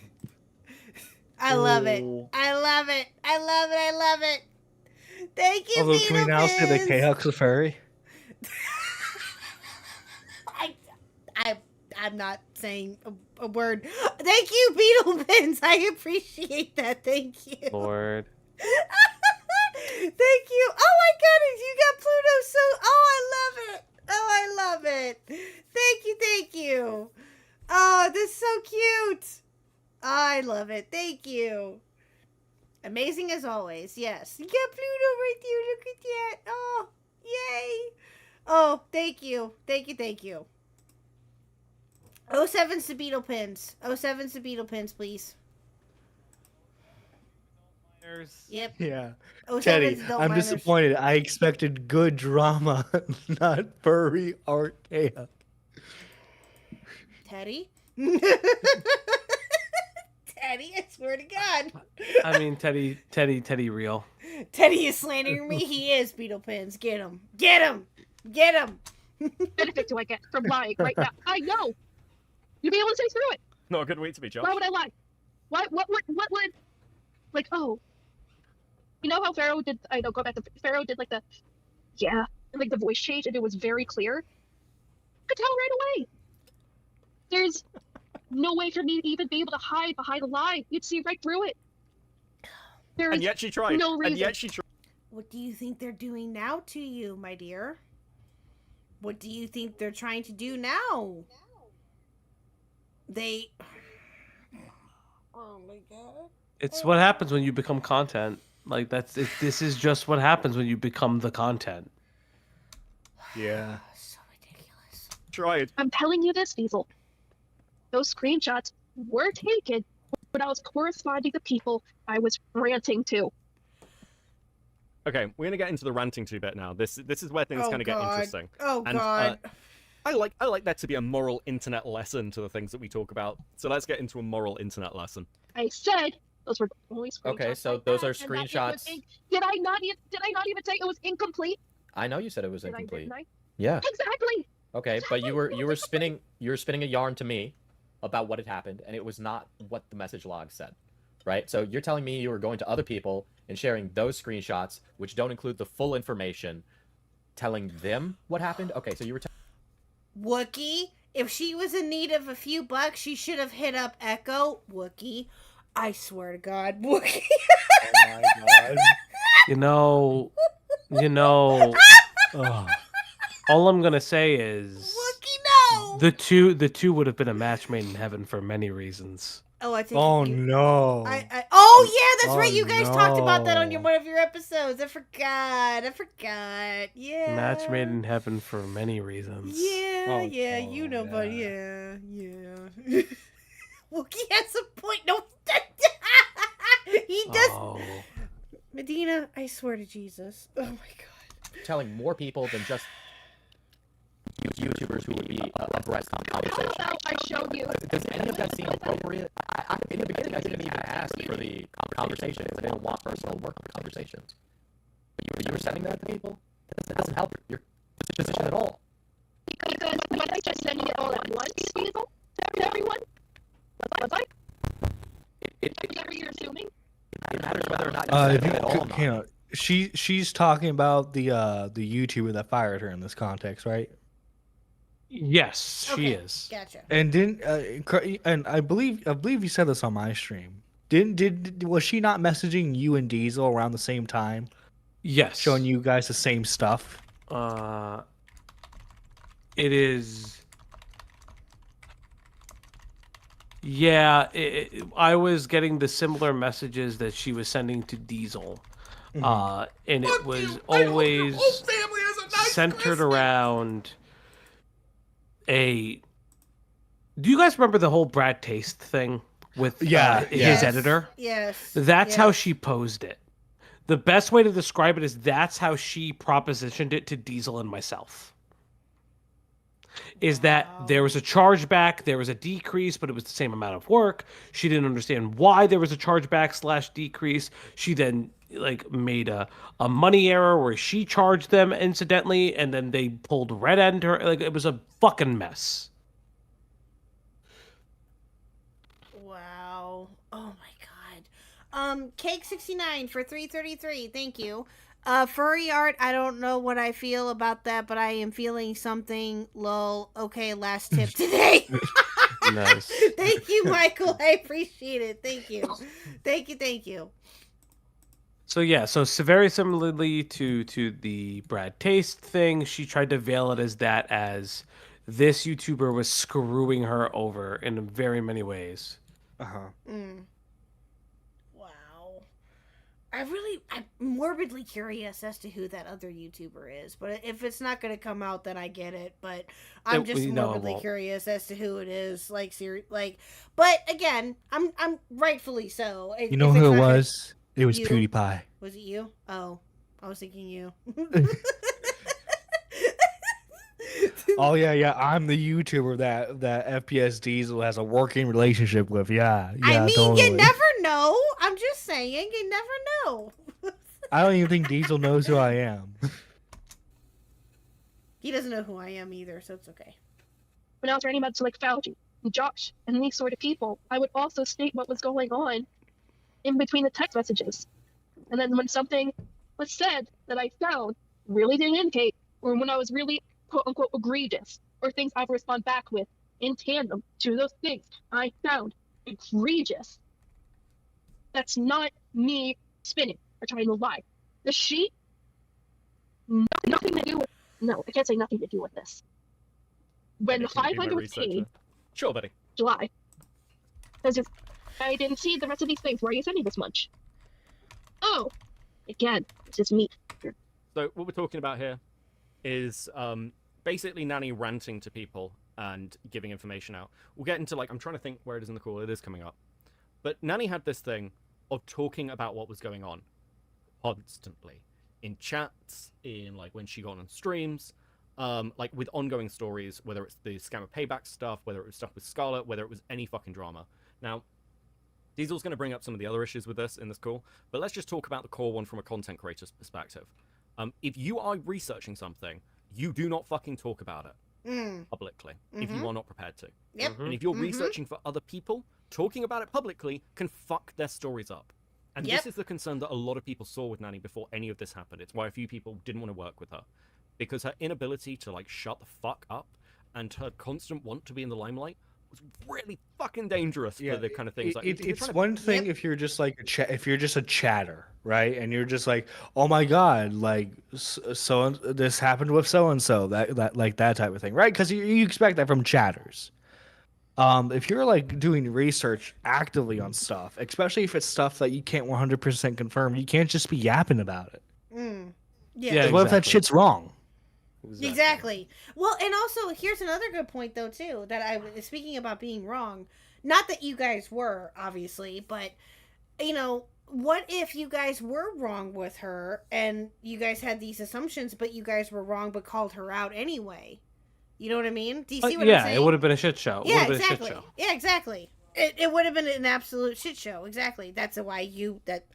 I love it. Oh. I love it. Thank you, Although, Beetle can we now say that Pins. KHuck's a furry? I'm not saying a word. Thank you, Beetle Pins. I appreciate that. Thank you. Lord. Thank you. Oh my goodness, you got Pluto so. I love it. Thank you. Oh, this is so cute. I love it. Thank you. Amazing as always. Yes, you got Pluto right there. Look at that. Oh, yay. Oh, thank you. 07's the Beetle Pins. 07's the Beetle Pins, please. Yep. Yeah. 07's Teddy, adult I'm minors. disappointed. I expected good drama, not furry art KHuck. Teddy? Teddy, I swear to God. I mean, Teddy, real. Teddy is slandering me. He is, Beetle Pins. Get him. Benefit do I get from lying right now? I know. You'll be able to say through it. Not a good week to be, Josh. Why would I lie? What would, like, oh. You know how Pharaoh did, go back to, Pharaoh did like the, yeah, and like the voice change, and it was very clear. I could tell right away. There's no way for me to even be able to hide behind a lie. You'd see right through it. There's And yet she tried. no reason. What do you think they're doing now to you, my dear? What do you think they're trying to do now? They... Oh my god. It's what happens when you become content. Like that's it, this is just what happens when you become the content. Yeah. So ridiculous. Tried. I'm telling you this, Diesel. Those screenshots were taken when I was corresponding to people I was ranting to. Okay, we're gonna get into the ranting to bit now. This is where things kind of get interesting. Oh And, god. I like that to be a moral internet lesson to the things that we talk about. So let's get into a moral internet lesson. I said those were only screenshots. Okay, so like those that, are and that it was screenshots. Did I not even say it was incomplete? I know you said it was Did incomplete. didn't I? Yeah. Exactly. Okay, but you were spinning a yarn to me about what had happened, and it was not what the message log said, right? So you're telling me you were going to other people and sharing those screenshots, which don't include the full information, telling them what happened. Okay, so you were. Wookie, if she was in need of a few bucks, she should have hit up Echo. Wookie, I swear to God, Wookie. Oh my god. You know, Ugh. all I'm gonna say is Wookie, no. the two would have been a match made in heaven for many reasons. Oh, I think. Oh no. Oh yeah, that's right. Oh, You guys talked about that on no. one of your episodes. I forgot. Yeah. Match made in heaven for many reasons. Yeah, Oh, yeah, oh, you know, yeah. buddy. Yeah. Wookie has a point. No, he does. Oh. Medina, I swear to Jesus. Oh my God. Telling more people than just YouTubers who would be abreast of the How conversation. about I show you? Does any of that seem appropriate? In the beginning, I didn't even ask for the conversations. I didn't want personal work conversations. But you were sending that to people? That doesn't help your position at all. Because when I just sending it all at once, Beetle, to everyone, was I? Whatever you're assuming. It matters whether or not you If send you it at all. you know, she's talking about the YouTuber that fired her in this context, right? Yes, she Okay, is. Gotcha. And didn't and I believe you said this on my stream. Was she not messaging you and Diesel around the same time, Yes. showing you guys the same stuff? It is. Yeah, I was getting the similar messages that she was sending to Diesel, and it was always family has a nice centered Christmas. around a. Do you guys remember the whole Brad Taste thing with his Yes. editor? Yes. That's how yes. she posed it. The best way to describe it is that's how she propositioned it to Diesel and myself. Is that there was a chargeback, there was a decrease, but it was the same amount of work. She didn't understand why there was a chargeback / decrease. She then made a money error where she charged them incidentally, and then they pulled red end her. It was a fucking mess. Wow. Oh my God. Cake69 for 333. Thank you. Furry art, I don't know what I feel about that, but I am feeling something. Lol. Okay, last tip today. Nice. Thank you, Michael. I appreciate it. Thank you. Thank you. So yeah, so very similarly to the Brad Taste thing, she tried to veil it as this YouTuber was screwing her over in very many ways. Wow. I'm morbidly curious as to who that other YouTuber is, but if it's not going to come out, then I get it. But I'm just morbidly curious as to who it is. But again, I'm rightfully so. You know who it was? It was You. PewDiePie. Was it you? Oh, I was thinking you. Oh yeah. I'm the YouTuber that FPS Diesel has a working relationship with. Yeah. I mean, totally. you never know. I'm just saying, you never know. I don't even think Diesel knows who I am. He doesn't know who I am either, so it's okay. When I was writing about to Fauci and Josh and these sort of people, I would also state what was going on in between the text messages. And then when something was said that I found really didn't indicate, or when I was really quote unquote egregious, or things I would respond back with in tandem to those things I found egregious, that's not me spinning or trying to lie. The sheet, nothing to do with, no, I can't say nothing to do with this. When the 500 was paid, Sure, buddy. July, because I didn't see the rest of these things. Why are you sending this much? Oh, again, it's just me. So what we're talking about here is basically Nanny ranting to people and giving information out. We'll get into I'm trying to think where it is in the call. It is coming up. But Nanny had this thing of talking about what was going on constantly in chats, in when she got on streams. like with ongoing stories, whether it's the scammer payback stuff, whether it was stuff with Scarlet, whether it was any fucking drama. Now, Diesel's going to bring up some of the other issues with this in this call, but let's just talk about the core one from a content creator's perspective. If you are researching something, you do not fucking talk about it publicly if you are not prepared to. Yep. And if you're researching for other people, talking about it publicly can fuck their stories up. And this is the concern that a lot of people saw with Nanny before any of this happened. It's why a few people didn't want to work with her. Because her inability to, like, shut the fuck up and her constant want to be in the limelight was really fucking dangerous for the kind of things. Like, It's one thing if you're just like if you're just a chatter, right? And you're just like, oh my god, like so this happened with so and so, that like that type of thing, right? Because you expect that from chatters. If you're like doing research actively on stuff, especially if it's stuff that you can't 100% confirm, you can't just be yapping about it. Yeah. What if that shit's wrong? Exactly. Well, and also here's another good point though too, that I was speaking about being wrong. Not that you guys were, obviously, but you know, what if you guys were wrong with her and you guys had these assumptions, but you guys were wrong but called her out anyway? You know what I mean? Do you see what I'm saying? Yeah, it would have been a shit show. Yeah, exactly. Yeah, exactly. It would have been an absolute shit show. Exactly. That's why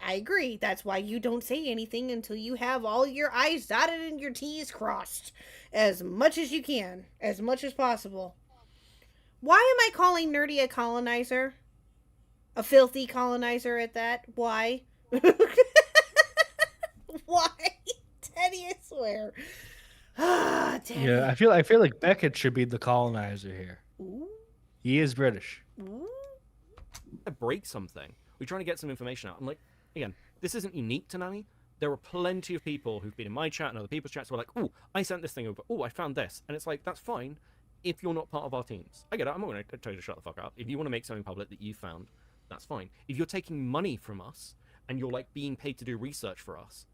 I agree. That's why you don't say anything until you have all your I's dotted and your T's crossed. As much as you can. As much as possible. Why am I calling Nerdy a colonizer? A filthy colonizer at that? Why? Why? Teddy, I swear. Teddy. Yeah, I feel like Beckett should be the colonizer here. Ooh. He is British. Ooh. To break something, we're trying to get some information out. I'm like, again, this isn't unique to Nanny. There are plenty of people who've been in my chat and other people's chats who are like, oh, I sent this thing over. Oh, I found this. And it's like, that's fine if you're not part of our teams. I get it. I'm not going to tell you to shut the fuck up. If you want to make something public that you found, that's fine. If you're taking money from us and you're like being paid to do research for us,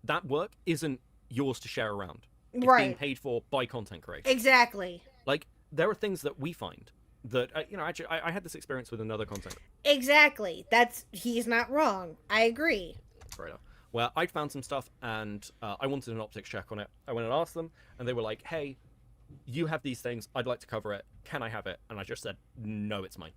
that work isn't yours to share around. It's being paid for by content creators. Exactly. Like, there are things that we find that, actually, I had this experience with another content. Exactly. He's not wrong. I agree. Right. Where I found some stuff and I wanted an optics check on it. I went and asked them, and they were like, hey, you have these things. I'd like to cover it. Can I have it? And I just said, no, it's mine.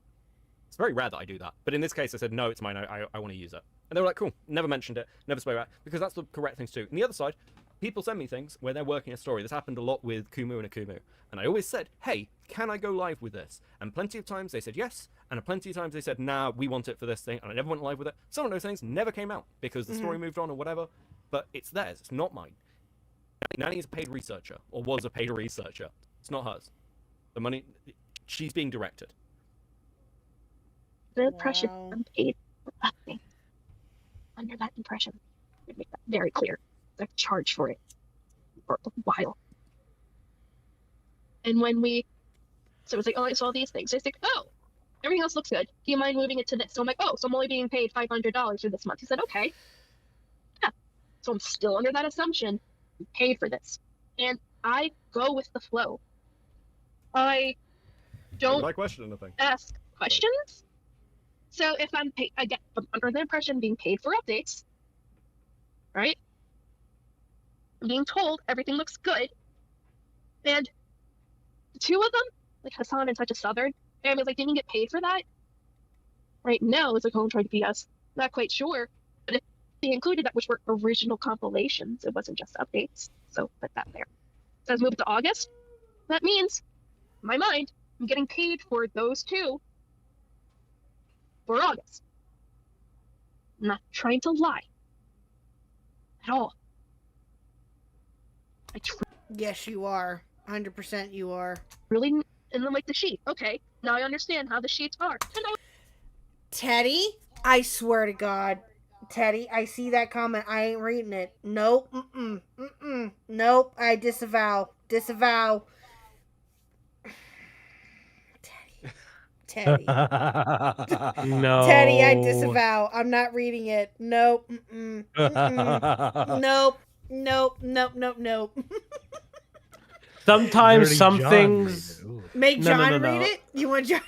It's very rare that I do that. But in this case, I said, no, it's mine. I want to use it. And they were like, cool. Never mentioned it. Never spoke about it. Because that's the correct thing to do. And the other side, people send me things where they're working a story. This happened a lot with Kumu and Akumu. And I always said, hey, can I go live with this? And plenty of times they said yes. And plenty of times they said, nah, we want it for this thing. And I never went live with it. Some of those things never came out because the story moved on or whatever. But it's theirs. It's not mine. Nanny is a paid researcher, or was a paid researcher. It's not hers. The money, she's being directed. The impression I'm paid for nothing. Under that impression, I make that very clear. I charge for it for a while. And when so it's like, oh, I saw these things. It's like, oh, everything else looks good. Do you mind moving it to this? So I'm like, oh, so I'm only being paid $500 for this month. He said, okay. Yeah. So I'm still under that assumption. I'm paid for this. And I go with the flow. I don't ask questions. So if I'm paid, I'm under the impression being paid for updates, right? I'm being told everything looks good. And two of them, like Hassan and Such a Southern, and I was like, didn't you get paid for that? Right? No, it's like, oh, I'm trying to BS. Not quite sure. But if they included that, which were original compilations, it wasn't just updates. So put that there. So let's move to August. That means, in my mind, I'm getting paid for those two for August. I'm not trying to lie at all. Yes, you are. 100% you are. Really, and then like the sheet. Okay, now I understand how the sheets are. Teddy, I swear to God. Teddy, I see that comment. I ain't reading it. Nope. Nope. I disavow. Teddy. No. Teddy, I disavow. I'm not reading it. Nope. Nope. Sometimes some things make John read it. You want John?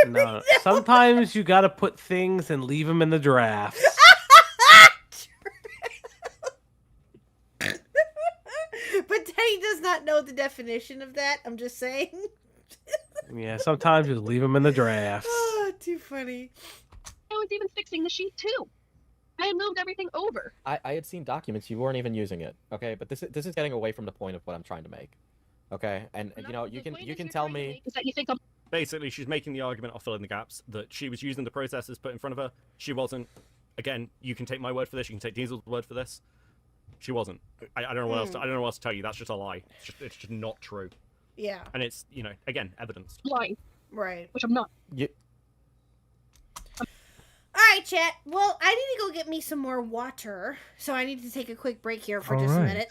No. Sometimes you gotta put things and leave them in the drafts. But Teddy, the definition of that. I'm just saying. Yeah, sometimes just leave them in the drafts. Oh, too funny. I was even fixing the sheet too. I had moved everything over. I had seen documents, you weren't even using it, okay? But this is getting away from the point of what I'm trying to make, okay? And you know, you can tell me. Is that you think I'm Basically, she's making the argument of filling the gaps that she was using the processes put in front of her. She wasn't. Again, you can take my word for this. You can take Diesel's word for this. She wasn't. I don't know what else. I don't know what else to tell you. That's just a lie. It's just not true. Yeah. And it's again evidence. lying? Right. Which I'm not. All right, chat. Well, I need to go get me some more water, so I need to take a quick break here for just a minute.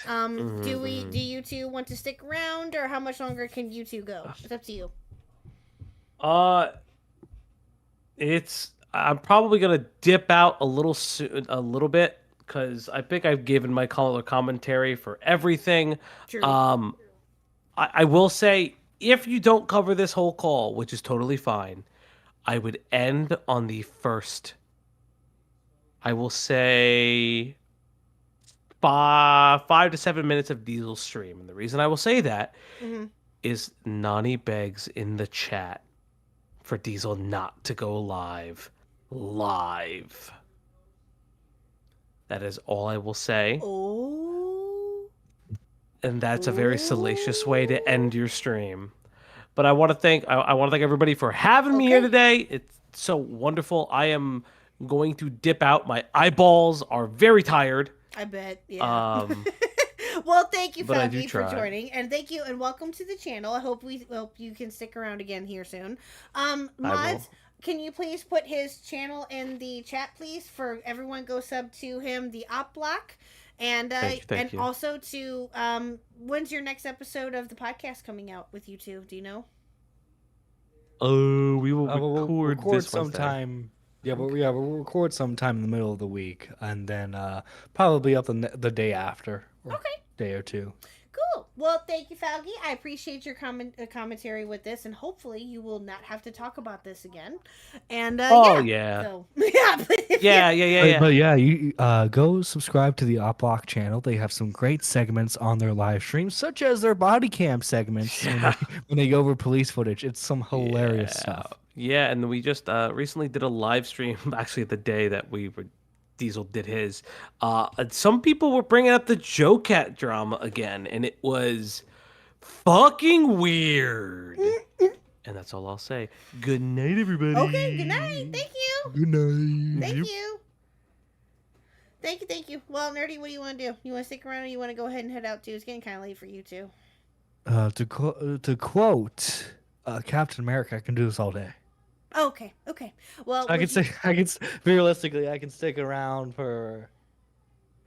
Do you two want to stick around, or how much longer can you two go? It's up to you. I'm probably gonna dip out a little bit, because I think I've given my color commentary for everything. True. I will say, if you don't cover this whole call, which is totally fine, I would end on the first, I will say, 5 to 7 minutes of Diesel's stream. And the reason I will say that is Nani begs in the chat for Diesel not to go live. That is all I will say. Oh. And that's a very salacious way to end your stream. But I want to thank everybody for having me here today. It's so wonderful. I am going to dip out. My eyeballs are very tired. I bet. Yeah. Well, thank you, But I do Falky, for try. joining, and thank you, and welcome to the channel. I hope you can stick around again here soon. will. Mods, can you please put his channel in the chat, please, for everyone go sub to him, the Op Block, and Thank you. also to when's your next episode of the podcast coming out with you two? Do you know? We will We'll record this Wednesday. sometime. Yeah, we'll record sometime in the middle of the week, and then probably up the day after, or day or two. Cool. Well, thank you, Falky. I appreciate your commentary with this, and hopefully you will not have to talk about this again. And yeah. So, Yeah. But yeah, you go subscribe to the Oplock channel. They have some great segments on their live streams, such as their body cam segments when they go over police footage. It's some hilarious stuff. Yeah, and we just recently did a live stream, actually the day that Diesel did his. Some people were bringing up the Joe Cat drama again, and it was fucking weird. And that's all I'll say. Good night, everybody. Okay, good night. Thank you. Good night. Thank you. Thank you. Well, Nerdy, what do you want to do? You want to stick around, or you want to go ahead and head out too? It's getting kind of late for you too. To quote Captain America, I can do this all day. Okay. Well, Realistically, I can stick around for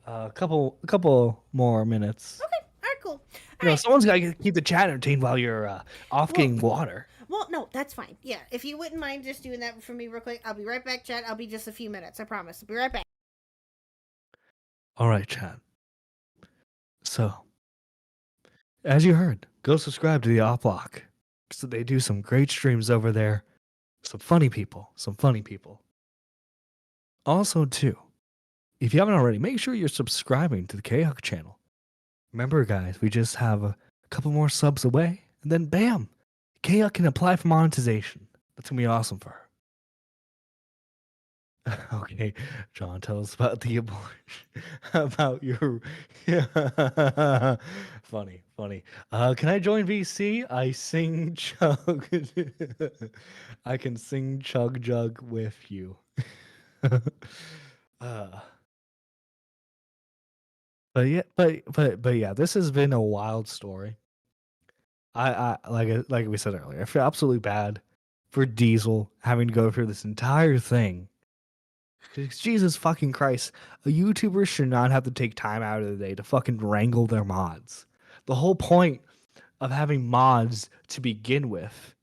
a couple more minutes. Okay. All right. Cool. Someone's got to keep the chat entertained while you're off getting water. Well, no, that's fine. Yeah, if you wouldn't mind just doing that for me real quick, I'll be right back, chat. I'll be just a few minutes. I promise. I'll be right back. All right, chat. So, as you heard, go subscribe to the Oplock. So they do some great streams over there. Some funny people. Also, too, if you haven't already, make sure you're subscribing to the KHuck channel. Remember, guys, we just have a couple more subs away, and then bam, KHuck can apply for monetization. That's going to be awesome for her. Okay, John, tell us about the abortion. About your... Funny. Can I join VC? I sing chug. I can sing chug jug with you. But yeah, this has been a wild story. I like we said earlier, I feel absolutely bad for Diesel having to go through this entire thing. Jesus fucking Christ, a YouTuber should not have to take time out of the day to fucking wrangle their mods. The whole point of having mods to begin with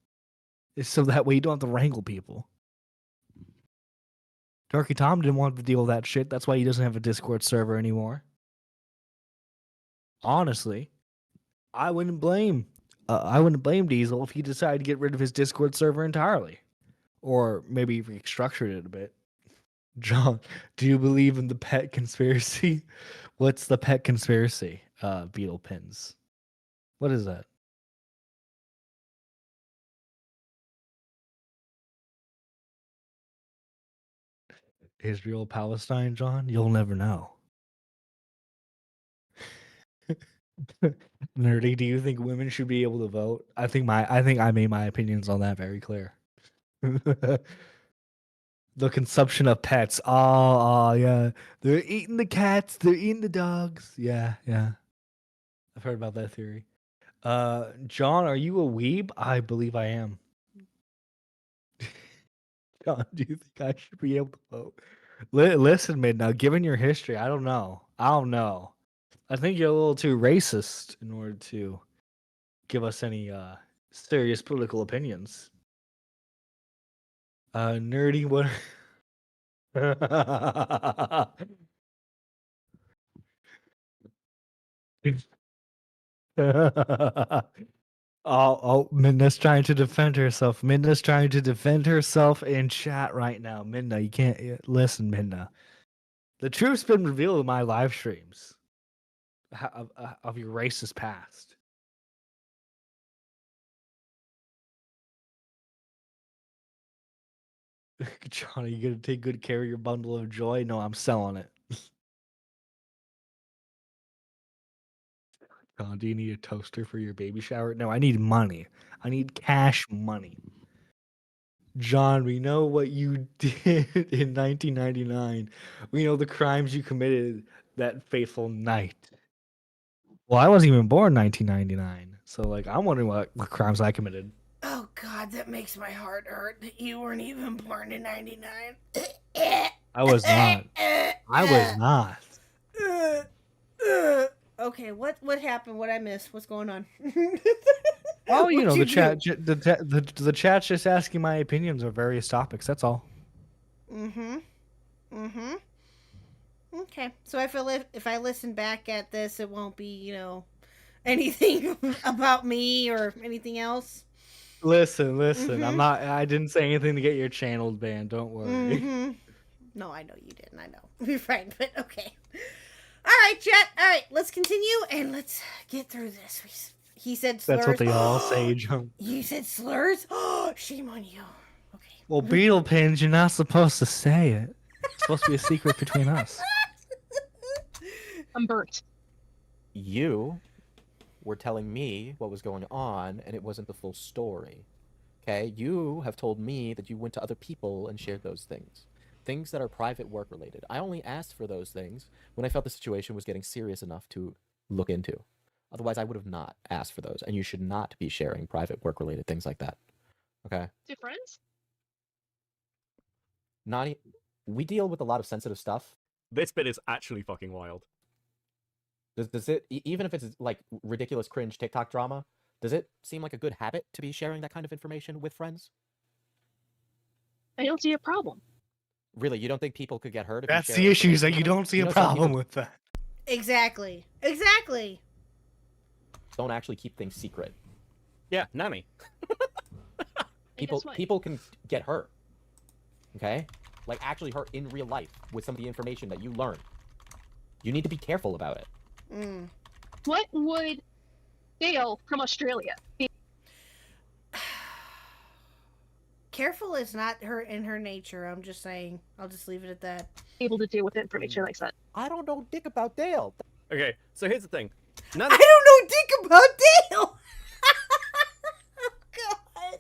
is so that way you don't have to wrangle people. Darky Tom didn't want to deal with that shit. That's why he doesn't have a Discord server anymore. Honestly, I wouldn't blame Diesel if he decided to get rid of his Discord server entirely, or maybe restructured it a bit. John, do you believe in the pet conspiracy? What's the pet conspiracy? Beetle pins. What is that? Israel, Palestine, John? You'll never know. Nerdy, do you think women should be able to vote? I think I made my opinions on that very clear. The consumption of pets. Oh, yeah. They're eating the cats, they're eating the dogs. Yeah, yeah. I've heard about that theory. John, are you a weeb? I believe I am. John, do you think I should be able to vote? Listen, man, now given your history, I don't know. I don't know. I think you're a little too racist in order to give us any serious political opinions. Nerdy, what? Minna's trying to defend herself. Minna's trying to defend herself in chat right now. Minna, you can't listen, Minna. The truth's been revealed in my live streams of your racist past. John, are you gonna take good care of your bundle of joy? No, I'm selling it. John, do you need a toaster for your baby shower? No, I need money. I need cash money. John, we know what you did in 1999. We know the crimes you committed that fateful night. Well, I wasn't even born in 1999. So, like, I'm wondering what crimes I committed. Oh God, that makes my heart hurt. That you weren't even born in '99. I was not. I was not. Okay, what happened? What I missed? What's going on? Oh, you know, What'd the chat's just asking my opinions on various topics. That's all. Okay, so I feel if I listen back at this, it won't be, anything about me or anything else. Listen. I didn't say anything to get your channel banned. Don't worry. No, I know you didn't. I know. You're fine, but okay. All right, chat. All right, let's continue and let's get through this. He said slurs. That's what they all say, John. You said slurs? Oh, shame on you. Okay. Well, Beetle pins, you're not supposed to say it. It's supposed to be a secret between us. I'm burnt. You were telling me what was going on, and it wasn't the full story. Okay? You have told me that you went to other people and shared those things. Things that are private work related. I only asked for those things when I felt the situation was getting serious enough to look into. Otherwise, I would have not asked for those, and you should not be sharing private work related things like that. Okay? Two friends? Nani, we deal with a lot of sensitive stuff. This bit is actually fucking wild. Does it, even if it's like ridiculous cringe TikTok drama, does it seem like a good habit to be sharing that kind of information with friends? I don't see a problem. Really, you don't think people could get hurt? If That's you the share issue, is that information you with them? don't see You a know, some problem people with that. Exactly. don't actually keep things secret. Yeah, Nanny. People can get hurt. Okay? Like actually hurt in real life with some of the information that you learn. You need to be careful about it. What would Dale from Australia be Careful is not in her nature. I'm just saying. I'll just leave it at that. able to do with information like that? I don't know dick about Dale. Okay, so here's the thing. I don't know dick about Dale. Oh God.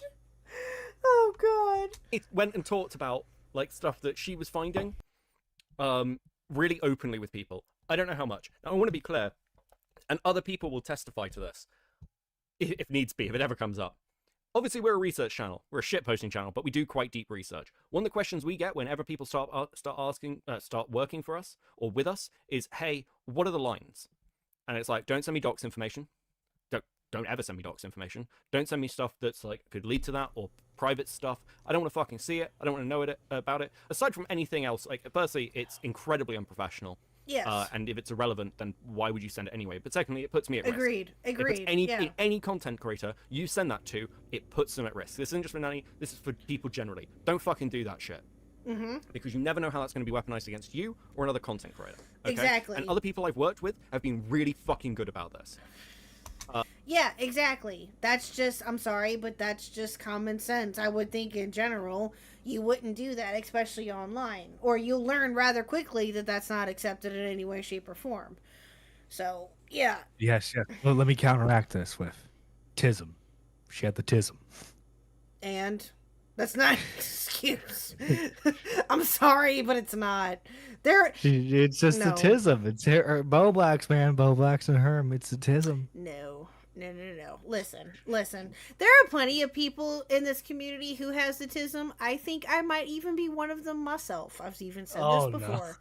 Oh God. It went and talked about like stuff that she was finding really openly with people. I don't know how much. Now, I want to be clear, and other people will testify to this if needs be, if it ever comes up. Obviously, we're a research channel. We're a shitposting channel, but we do quite deep research. One of the questions we get whenever people start working for us or with us is, "Hey, what are the lines?" And it's like, "Don't send me docs information. Don't ever send me docs information. Don't send me stuff that's like could lead to that or private stuff. I don't want to fucking see it. I don't want to know about it. Aside from anything else, like firstly, it's incredibly unprofessional. Yes. And if it's irrelevant, then why would you send it anyway? But secondly, it puts me at risk. Agreed. If it's Yeah. any content creator you send that to, it puts them at risk. This isn't just for Nanny. This is for people generally. Don't fucking do that shit. Because you never know how that's going to be weaponized against you or another content creator. Okay? Exactly. And other people I've worked with have been really fucking good about this. Yeah, exactly. That's just, I'm sorry, but that's just common sense. I would think in general, you wouldn't do that, especially online. Or you'll learn rather quickly that that's not accepted in any way, shape, or form. So, yeah. Yes, yes. Well, let me counteract this with tism. She had the tism. And that's not an excuse. I'm sorry, but it's not. It's just the No. tism. It's her, Bo Blacks, man. Bo Blacks and Herm. It's the tism. No. Listen. There are plenty of people in this community who has the tism. I think I might even be one of them myself. I've even said this before.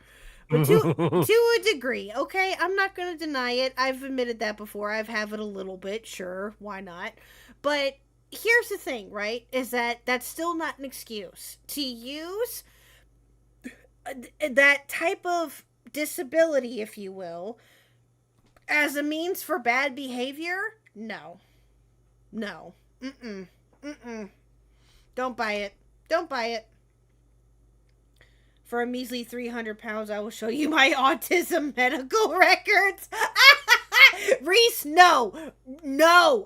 But to a degree, okay? I'm not going to deny it. I've admitted that before. I've had it a little bit. Sure, why not? But here's the thing, right? Is that that's still not an excuse. To use that type of disability, if you will, as a means for bad behavior? No. Don't buy it. For a measly 300 pounds, I will show you my autism medical records. Reese, no.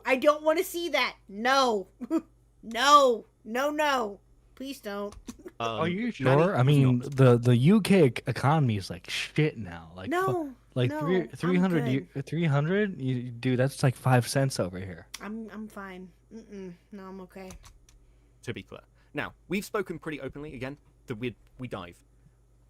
I don't want to see that. No. Please don't. Are you sure? I mean, the UK economy is like shit now. Like No. like no, 300 300 dude, that's like 5 cents over here. I'm fine. No, I'm okay. To be clear. Now, we've spoken pretty openly again that we dive.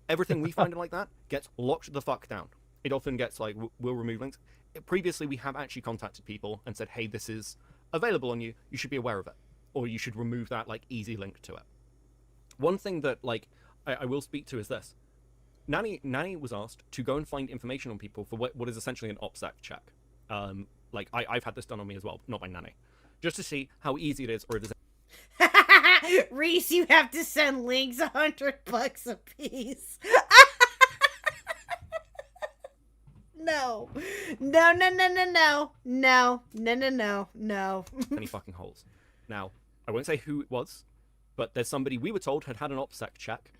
Everything we find like that gets locked the fuck down. It often gets like, we'll remove links. Previously, we have actually contacted people and said, hey, this is available on you. You should be aware of it. Or you should remove that like easy link to it. One thing that like I will speak to is this. Nanny was asked to go and find information on people for what is essentially an OPSEC check. Like I've had this done on me as well, not by Nanny. Just to see how easy it is or if there's Reese, you have to send links $100 a piece. No. any fucking holes. Now, I won't say who it was, but there's somebody we were told had an OPSEC check,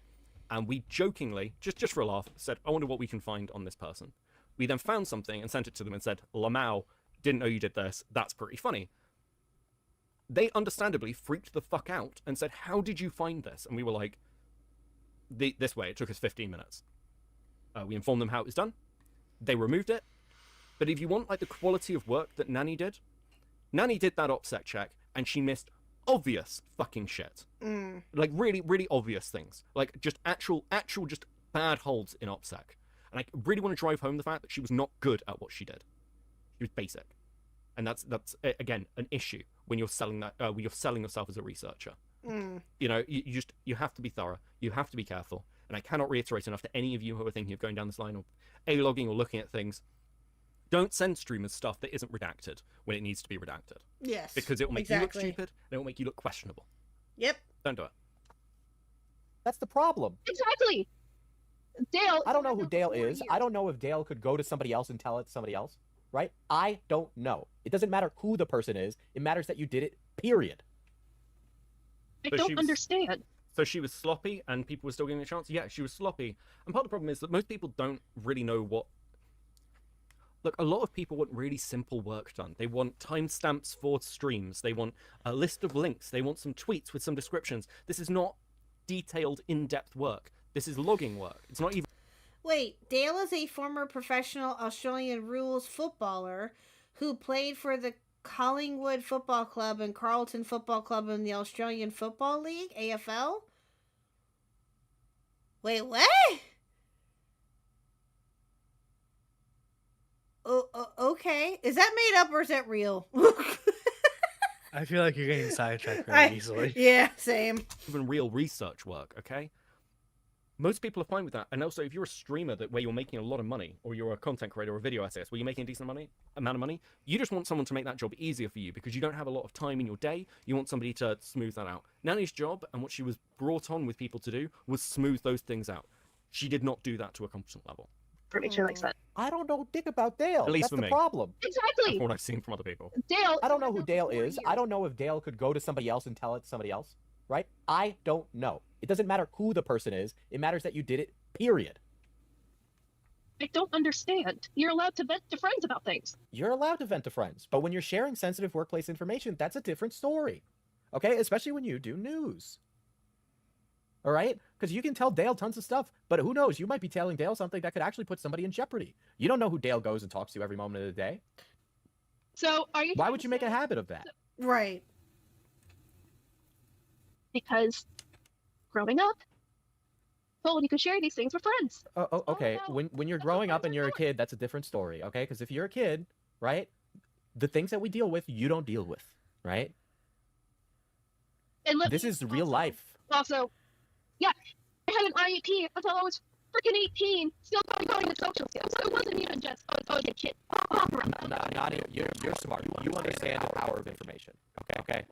and we jokingly, just for a laugh, said, I wonder what we can find on this person. We then found something and sent it to them and said, Lamau, didn't know you did this, that's pretty funny. They understandably freaked the fuck out and said, how did you find this? And we were like, this way, it took us 15 minutes. We informed them how it was done. They removed it. But if you want like the quality of work that Nanny did that OPSEC check and she missed obvious fucking shit. Like really, really obvious things. Like just actual just bad holds in OPSEC. And I really want to drive home the fact that she was not good at what she did. She was basic. And that's again an issue when you're selling that when you're selling yourself as a researcher. You know, you have to be thorough. You have to be careful. And I cannot reiterate enough to any of you who are thinking of going down this line or A-logging or looking at things. Don't send streamers stuff that isn't redacted when it needs to be redacted. Yes. Because it will make you look stupid and it will make you look questionable. Yep. Don't do it. That's the problem. Exactly. Dale. I don't know who Dale is. I don't know if Dale could go to somebody else and tell it to somebody else, right? I don't know. It doesn't matter who the person is. It matters that you did it, period. I don't understand. So she was sloppy and people were still giving it a chance? Yeah, she was sloppy. And part of the problem is that most people don't really know what... Look, a lot of people want really simple work done. They want timestamps for streams. They want a list of links. They want some tweets with some descriptions. This is not detailed, in-depth work. This is logging work. It's not even... Wait, Dale is a former professional Australian rules footballer who played for the Collingwood Football Club and Carlton Football Club in the Australian Football League, AFL? Wait, what? Okay. Is that made up or is that real? I feel like you're getting sidetracked very easily. Yeah, same. Even real research work, okay? Most people are fine with that. And also, if you're a streamer where you're making a lot of money, or you're a content creator or a video essayist where you're making a decent amount of money, you just want someone to make that job easier for you because you don't have a lot of time in your day. You want somebody to smooth that out. Nanny's job and what she was brought on with people to do was smooth those things out. She did not do that to a competent level. Make sure likes that. I don't know dick about Dale. At least That's for the me. problem. Exactly. From what I've seen from other people. Dale. I don't know who Dale is. I don't know if Dale could go to somebody else and tell it to somebody else, right? I don't know. It doesn't matter who the person is. It matters that you did it, period. I don't understand. You're allowed to vent to friends about things. You're allowed to vent to friends, but when you're sharing sensitive workplace information, that's a different story. Okay? Especially when you do news. All right? Because you can tell Dale tons of stuff, but who knows? You might be telling Dale something that could actually put somebody in jeopardy. You don't know who Dale goes and talks to every moment of the day. So are you? Why would you make a habit of that? Right. Because growing up, told you could share these things with friends. Okay. no. When you're growing up and you're a kid, that's a different story. Okay? Because if you're a kid, right, the things that we deal with, you don't deal with, right? And This is real life. Also, yeah, I had an IEP until I was freaking 18, still going to social skills. So it wasn't even just, I was a kid. Not you're smart. You understand the power of information. Okay?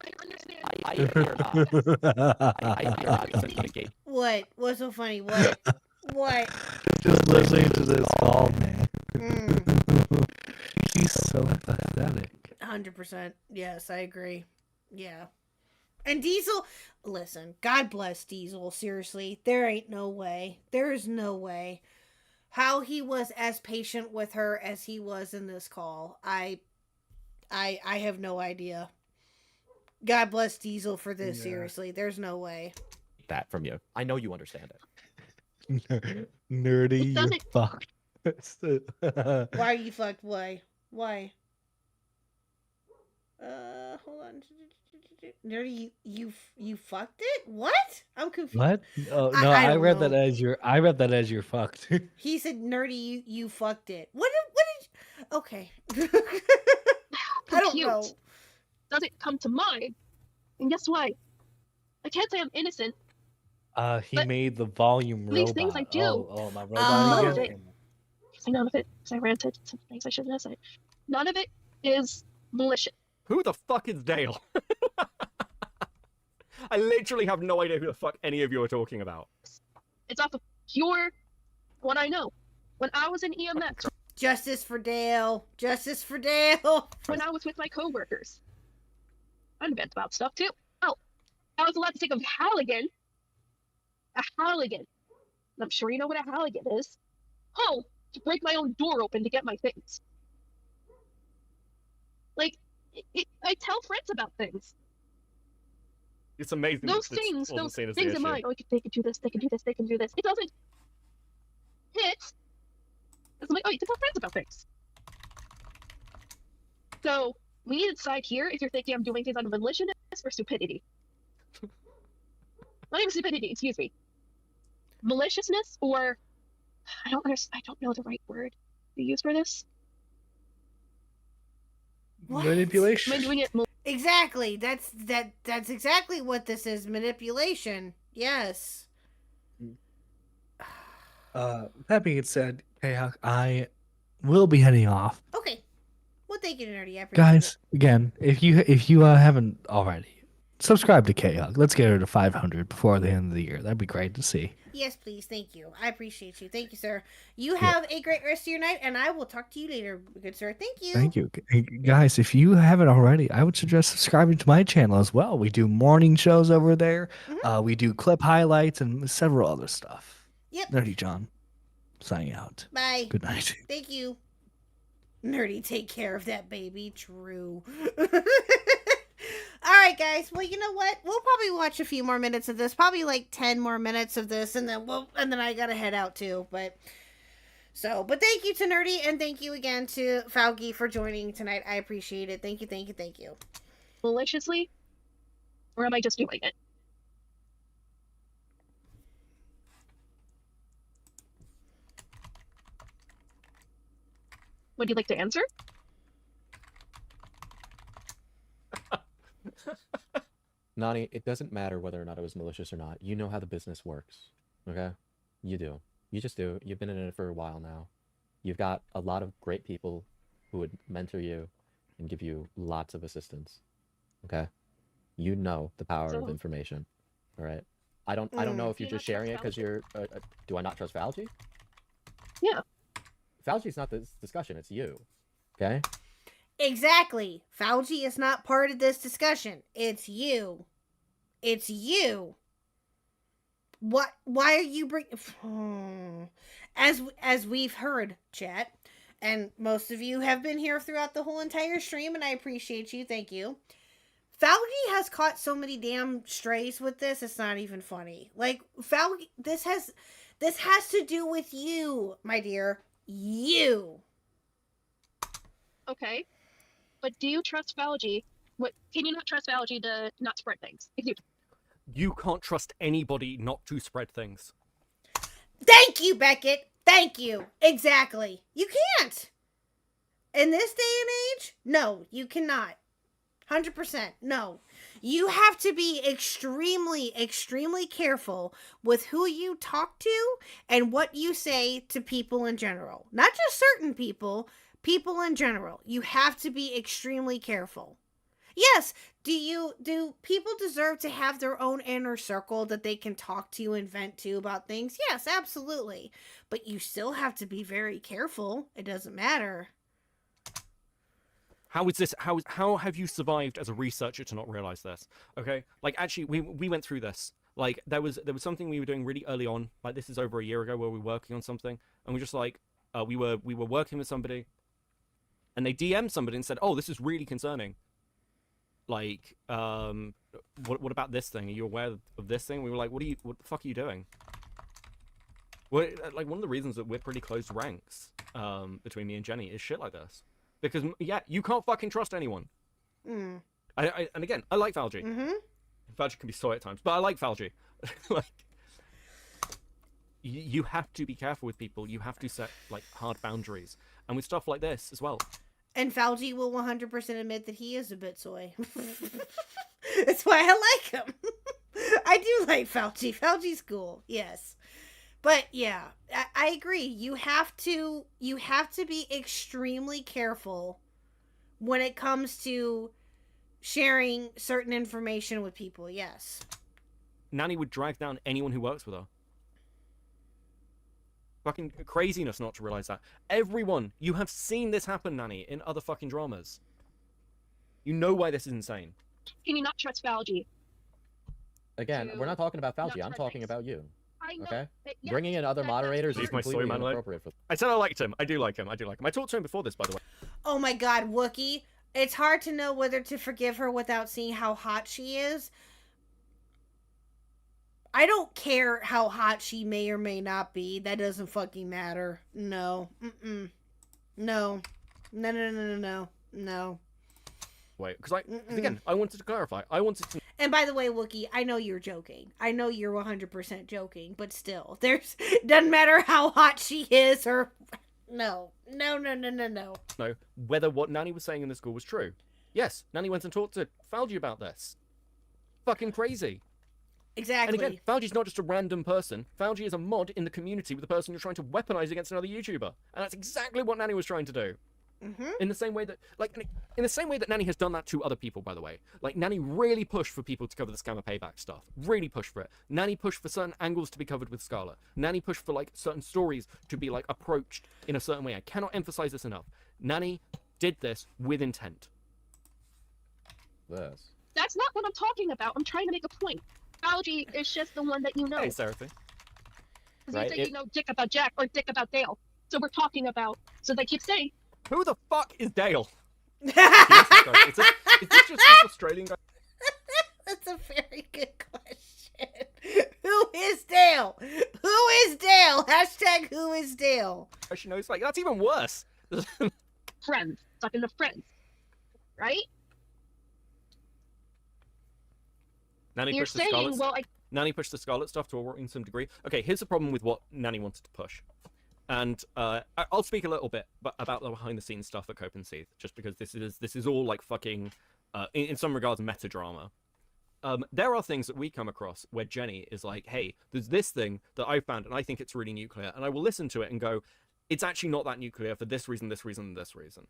I understand. I hear not. I hear not. It's a gate. What? What's so funny? What? What? Just listening to this call, man. Mm, She's so pathetic. 100%. Yes, I agree. Yeah. And Diesel, listen, God bless Diesel. Seriously, there ain't no way. There is no way how he was as patient with her as he was in this call. I have no idea. God bless Diesel for this. Yeah. Seriously, there's no way. That from you. I know you understand it. Nerdy, It you're doesn't- fucked. Why are you fucked? Why? Hold on. Nerdy, you fucked it? What? I'm confused. What? Oh no, I I don't read that know. as you're fucked. He said, "Nerdy, you fucked it." What did? Okay. I don't know. Compute doesn't come to mind. And guess what? I can't say I'm innocent. He But made the volume robot. these things I do. Oh, my Oh. robot None again. of it, because I ranted some things I shouldn't have said. None of it is malicious. Who the fuck is Dale? I literally have no idea who the fuck any of you are talking about. It's off of pure what I know. When I was in EMS, Justice for Dale. Justice for Dale. when I was with my coworkers, I'd vent about stuff too. Oh, I was allowed to take a Halligan. A Halligan. And I'm sure you know what a Halligan is. Oh, to break my own door open to get my things. Like, I tell friends about things. It's amazing. Those that this things, wasn't those seen as the things in issue. mind. Oh, they could do this, they can do this, they can do this. It doesn't hit. It's like, oh, you can tell friends about things. So we need to decide here if you're thinking I'm doing things out of maliciousness or stupidity. Not even stupidity, excuse me. Maliciousness or I don't know the right word to use for this. What? Manipulation. Am I doing it? Exactly. That's exactly what this is. Manipulation. Yes. That being said, KHuck, I will be heading off. Okay. Well, thank you, Nerdy. I appreciate Guys, again, if you haven't already, subscribe to KHuck. Let's get her to 500 before the end of the year. That'd be great to see. it. Yes, please. Thank you. I appreciate you. Thank you, sir. You have a great rest of your night, and I will talk to you later, good sir. Thank you. Thank you. Hey, guys, if you haven't already, I would suggest subscribing to my channel as well. We do morning shows over there. We do clip highlights and several other stuff. Yep. Nerdy John, signing out. Bye. Good night. Thank you. Nerdy, take care of that baby. True. All right, guys. Well, you know what? We'll probably watch a few more minutes of this. Probably like 10 more minutes of this, and then I gotta head out too. But thank you to Nerdy, and thank you again to Faugi for joining tonight. I appreciate it. Thank you. Maliciously? Or am I just doing it? Would you like to answer? Nani, it doesn't matter whether or not it was malicious or not. You know how the business works. Okay? You do. You just do. You've been in it for a while now. You've got a lot of great people who would mentor you and give you lots of assistance. Okay? You know the power of So- information. All right? I don't know if Do you're you just not sharing it trust because you're do I not trust Falgi? Yeah. Falgi's not this discussion, it's you. Okay? Exactly. Fauci is not part of this discussion. It's you. It's you. What? Why are you bringing? as we've heard, chat, and most of you have been here throughout the whole entire stream, and I appreciate you. Thank you. Falgi has caught so many damn strays with this. It's not even funny. Like, Falgi, this has to do with you, my dear. You. Okay, but do you trust Falgi? What can you not trust Falgi to not spread things? If You can't trust anybody not to spread things. Thank you, Beckett. Thank you. Exactly. You can't. In this day and age, no, you cannot. 100%. No. You have to be extremely, extremely careful with who you talk to and what you say to people in general. Not just certain people, people in general. You have to be extremely careful. Yes, do people deserve to have their own inner circle that they can talk to and vent to about things? Yes, absolutely. But you still have to be very careful. It doesn't matter. How is this? How have you survived as a researcher to not realize this? Okay, like actually, we went through this. Like there was something we were doing really early on. Like this is over a year ago where we were working on something, and we just like we were working with somebody, and they DM'd somebody and said, "Oh, this is really concerning." Like, what about this thing? Are you aware of this thing? We were like, what the fuck are you doing? Well, like one of the reasons that we're pretty close ranks between me and Jenny is shit like this. Because, yeah, you can't fucking trust anyone. Mm. And again, I like Falgi. Mm-hmm. Falgi can be soy at times, but I like Falgi. Like, you have to be careful with people. You have to set, like, hard boundaries. And with stuff like this as well. And Falgi will 100% admit that he is a bit soy. That's why I like him. I do like Falgi. Falgi's cool, yes. But yeah, I agree. You have to be extremely careful when it comes to sharing certain information with people, yes. Nanny would drag down anyone who works with her. Fucking craziness not to realize that. Everyone, you have seen this happen, Nanny, in other fucking dramas. You know why this is insane. can you not trust Falgi? Again, we're not talking about Falgi. I'm talking about you. I know. Okay? Yeah, Bringing in other moderators is Leave my soy completely man alone. inappropriate for. I said I liked him. I do like him. I talked to him before this, by the way. Oh my god, Wookie. It's hard to know whether to forgive her without seeing how hot she is. I don't care how hot she may or may not be. That doesn't fucking matter. No. Mm-mm. No. No. Wait, because again, I wanted to clarify. I wanted to. And by the way, Wookie, I know you're joking. I know you're 100% joking, but still, doesn't matter how hot she is or no. No, whether what Nanny was saying in the school was true. Yes, Nanny went and talked to Falgi about this. Fucking crazy. Exactly. And again, Falgi's not just a random person. Falgi is a mod in the community with the person you're trying to weaponize against another YouTuber. And that's exactly what Nanny was trying to do. Mm-hmm. In the same way that Nanny has done that to other people, by the way. Like, Nanny really pushed for people to cover the scammer payback stuff. Really pushed for it. Nanny pushed for certain angles to be covered with Scarlet. Nanny pushed for, like, certain stories to be, like, approached in a certain way. I cannot emphasize this enough. Nanny did this with intent. This. That's not what I'm talking about. I'm trying to make a point. Falgi is just the one that you know. Hey, Sympathy. Because Right, you say you know dick about Jack or dick about Dale. So we're talking about... So they keep saying... Who the fuck is Dale? Is this just this Australian guy? That's a very good question. Who is Dale? Who is Dale? Hashtag who is Dale? She knows, like, that's even worse. friends. Talking to friends. Right? Nanny You're pushed the saying, Scarlet well, Nanny pushed the Scarlet stuff to in some degree. Okay, here's the problem with what Nanny wanted to push. And I'll speak a little bit about the behind-the-scenes stuff at Cope and Seath, just because this is all like fucking, in some regards, meta drama. There are things that we come across where Jenny is like, hey, there's this thing that I found, and I think it's really nuclear, and I will listen to it and go, it's actually not that nuclear for this reason, this reason, and this reason.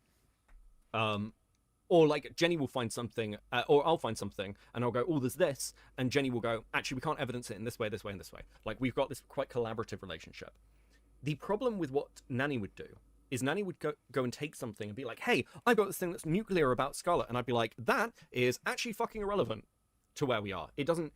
Or like Jenny will find something, or I'll find something, and I'll go, oh, there's this, and Jenny will go, actually, we can't evidence it in this way, this way, and this way. Like, we've got this quite collaborative relationship. The problem with what Nanny would do is Nanny would go and take something and be like, hey, I got this thing that's nuclear about Scarlet. And I'd be like, that is actually fucking irrelevant to where we are. It doesn't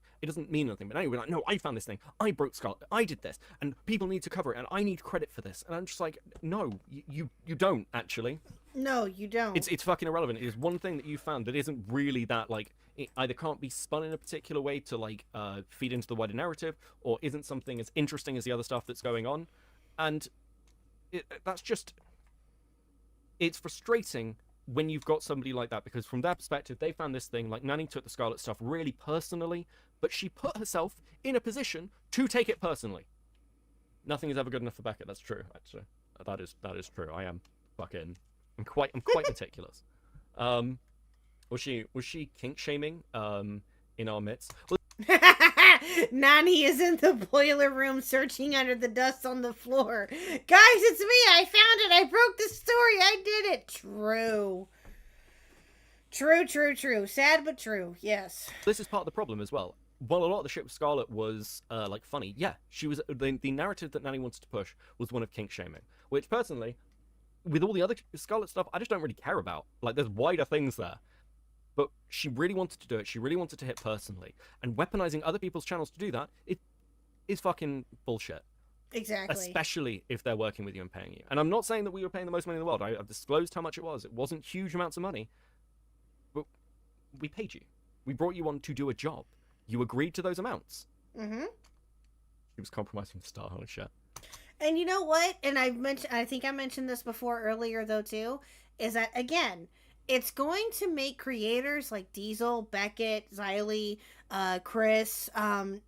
mean anything. But anyway, like, no, I found this thing. I broke Scarlet. I did this, and people need to cover it, and I need credit for this. And I'm just like, no, you don't actually. No, you don't. It's fucking irrelevant. It is one thing that you found that isn't really that, like, it either can't be spun in a particular way to, like, feed into the wider narrative, or isn't something as interesting as the other stuff that's going on. And that's just... It's frustrating when you've got somebody like that, because from their perspective, they found this thing, like, Nanny took the Scarlet stuff really personally, but she put herself in a position to take it personally. Nothing is ever good enough for Beckett. That's true, actually. That is true. I am fucking... I'm quite meticulous. Was she kink shaming in our midst? Well, Nani is in the boiler room searching under the dust on the floor. Guys, it's me. I found it. I broke the story. I did it. True. True. Sad but true. Yes. this is part of the problem as well. While a lot of the shit with Scarlet was like funny, yeah, she was the narrative that Nanny wanted to push was one of kink shaming, which personally, with all the other Scarlet stuff, I just don't really care about. Like, there's wider things there. But she really wanted to do it. She really wanted to hit personally. And weaponizing other people's channels to do that, it is fucking bullshit. Exactly. Especially if they're working with you and paying you. And I'm not saying that we were paying the most money in the world. I've disclosed how much it was. It wasn't huge amounts of money. But we paid you. We brought you on to do a job. You agreed to those amounts. Mm-hmm. She was compromising the star. Holy shit. And you know what? And I think I mentioned this before earlier, though, too, is that, again... It's going to make creators like Diesel, Beckett, Xylee, Chris, now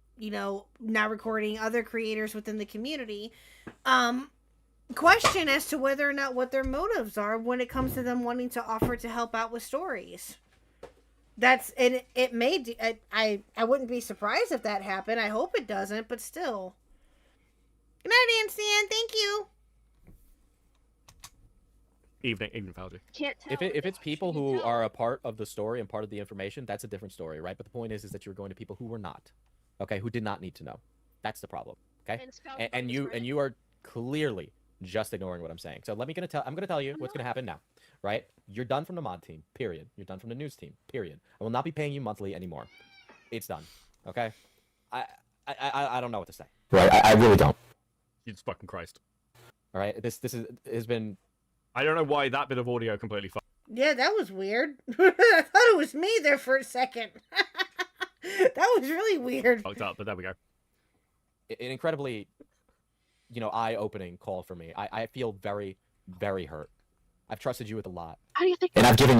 recording other creators within the community, question as to whether or not what their motives are when it comes to them wanting to offer to help out with stories. It may, I wouldn't be surprised if that happened. I hope it doesn't, but still. Good night, Anstian. Thank you. Evening, Faldi. Can't tell. If it's people who are a part of the story and part of the information, that's a different story, right? But the point is that you're going to people who were not, okay, who did not need to know. That's the problem, okay? And you are clearly just ignoring what I'm saying. So I'm gonna tell you what's gonna happen now, right? You're done from the mod team, period. You're done from the news team, period. I will not be paying you monthly anymore. It's done, okay? I don't know what to say. Right? I really don't. Jesus fucking Christ. All right, this has been. I don't know why that bit of audio completely fucked. Yeah, that was weird. I thought it was me there for a second. That was really weird. Fucked up, but there we go. An incredibly, eye-opening call for me. I feel very, very hurt. I've trusted you with a lot. How do you think? And I've given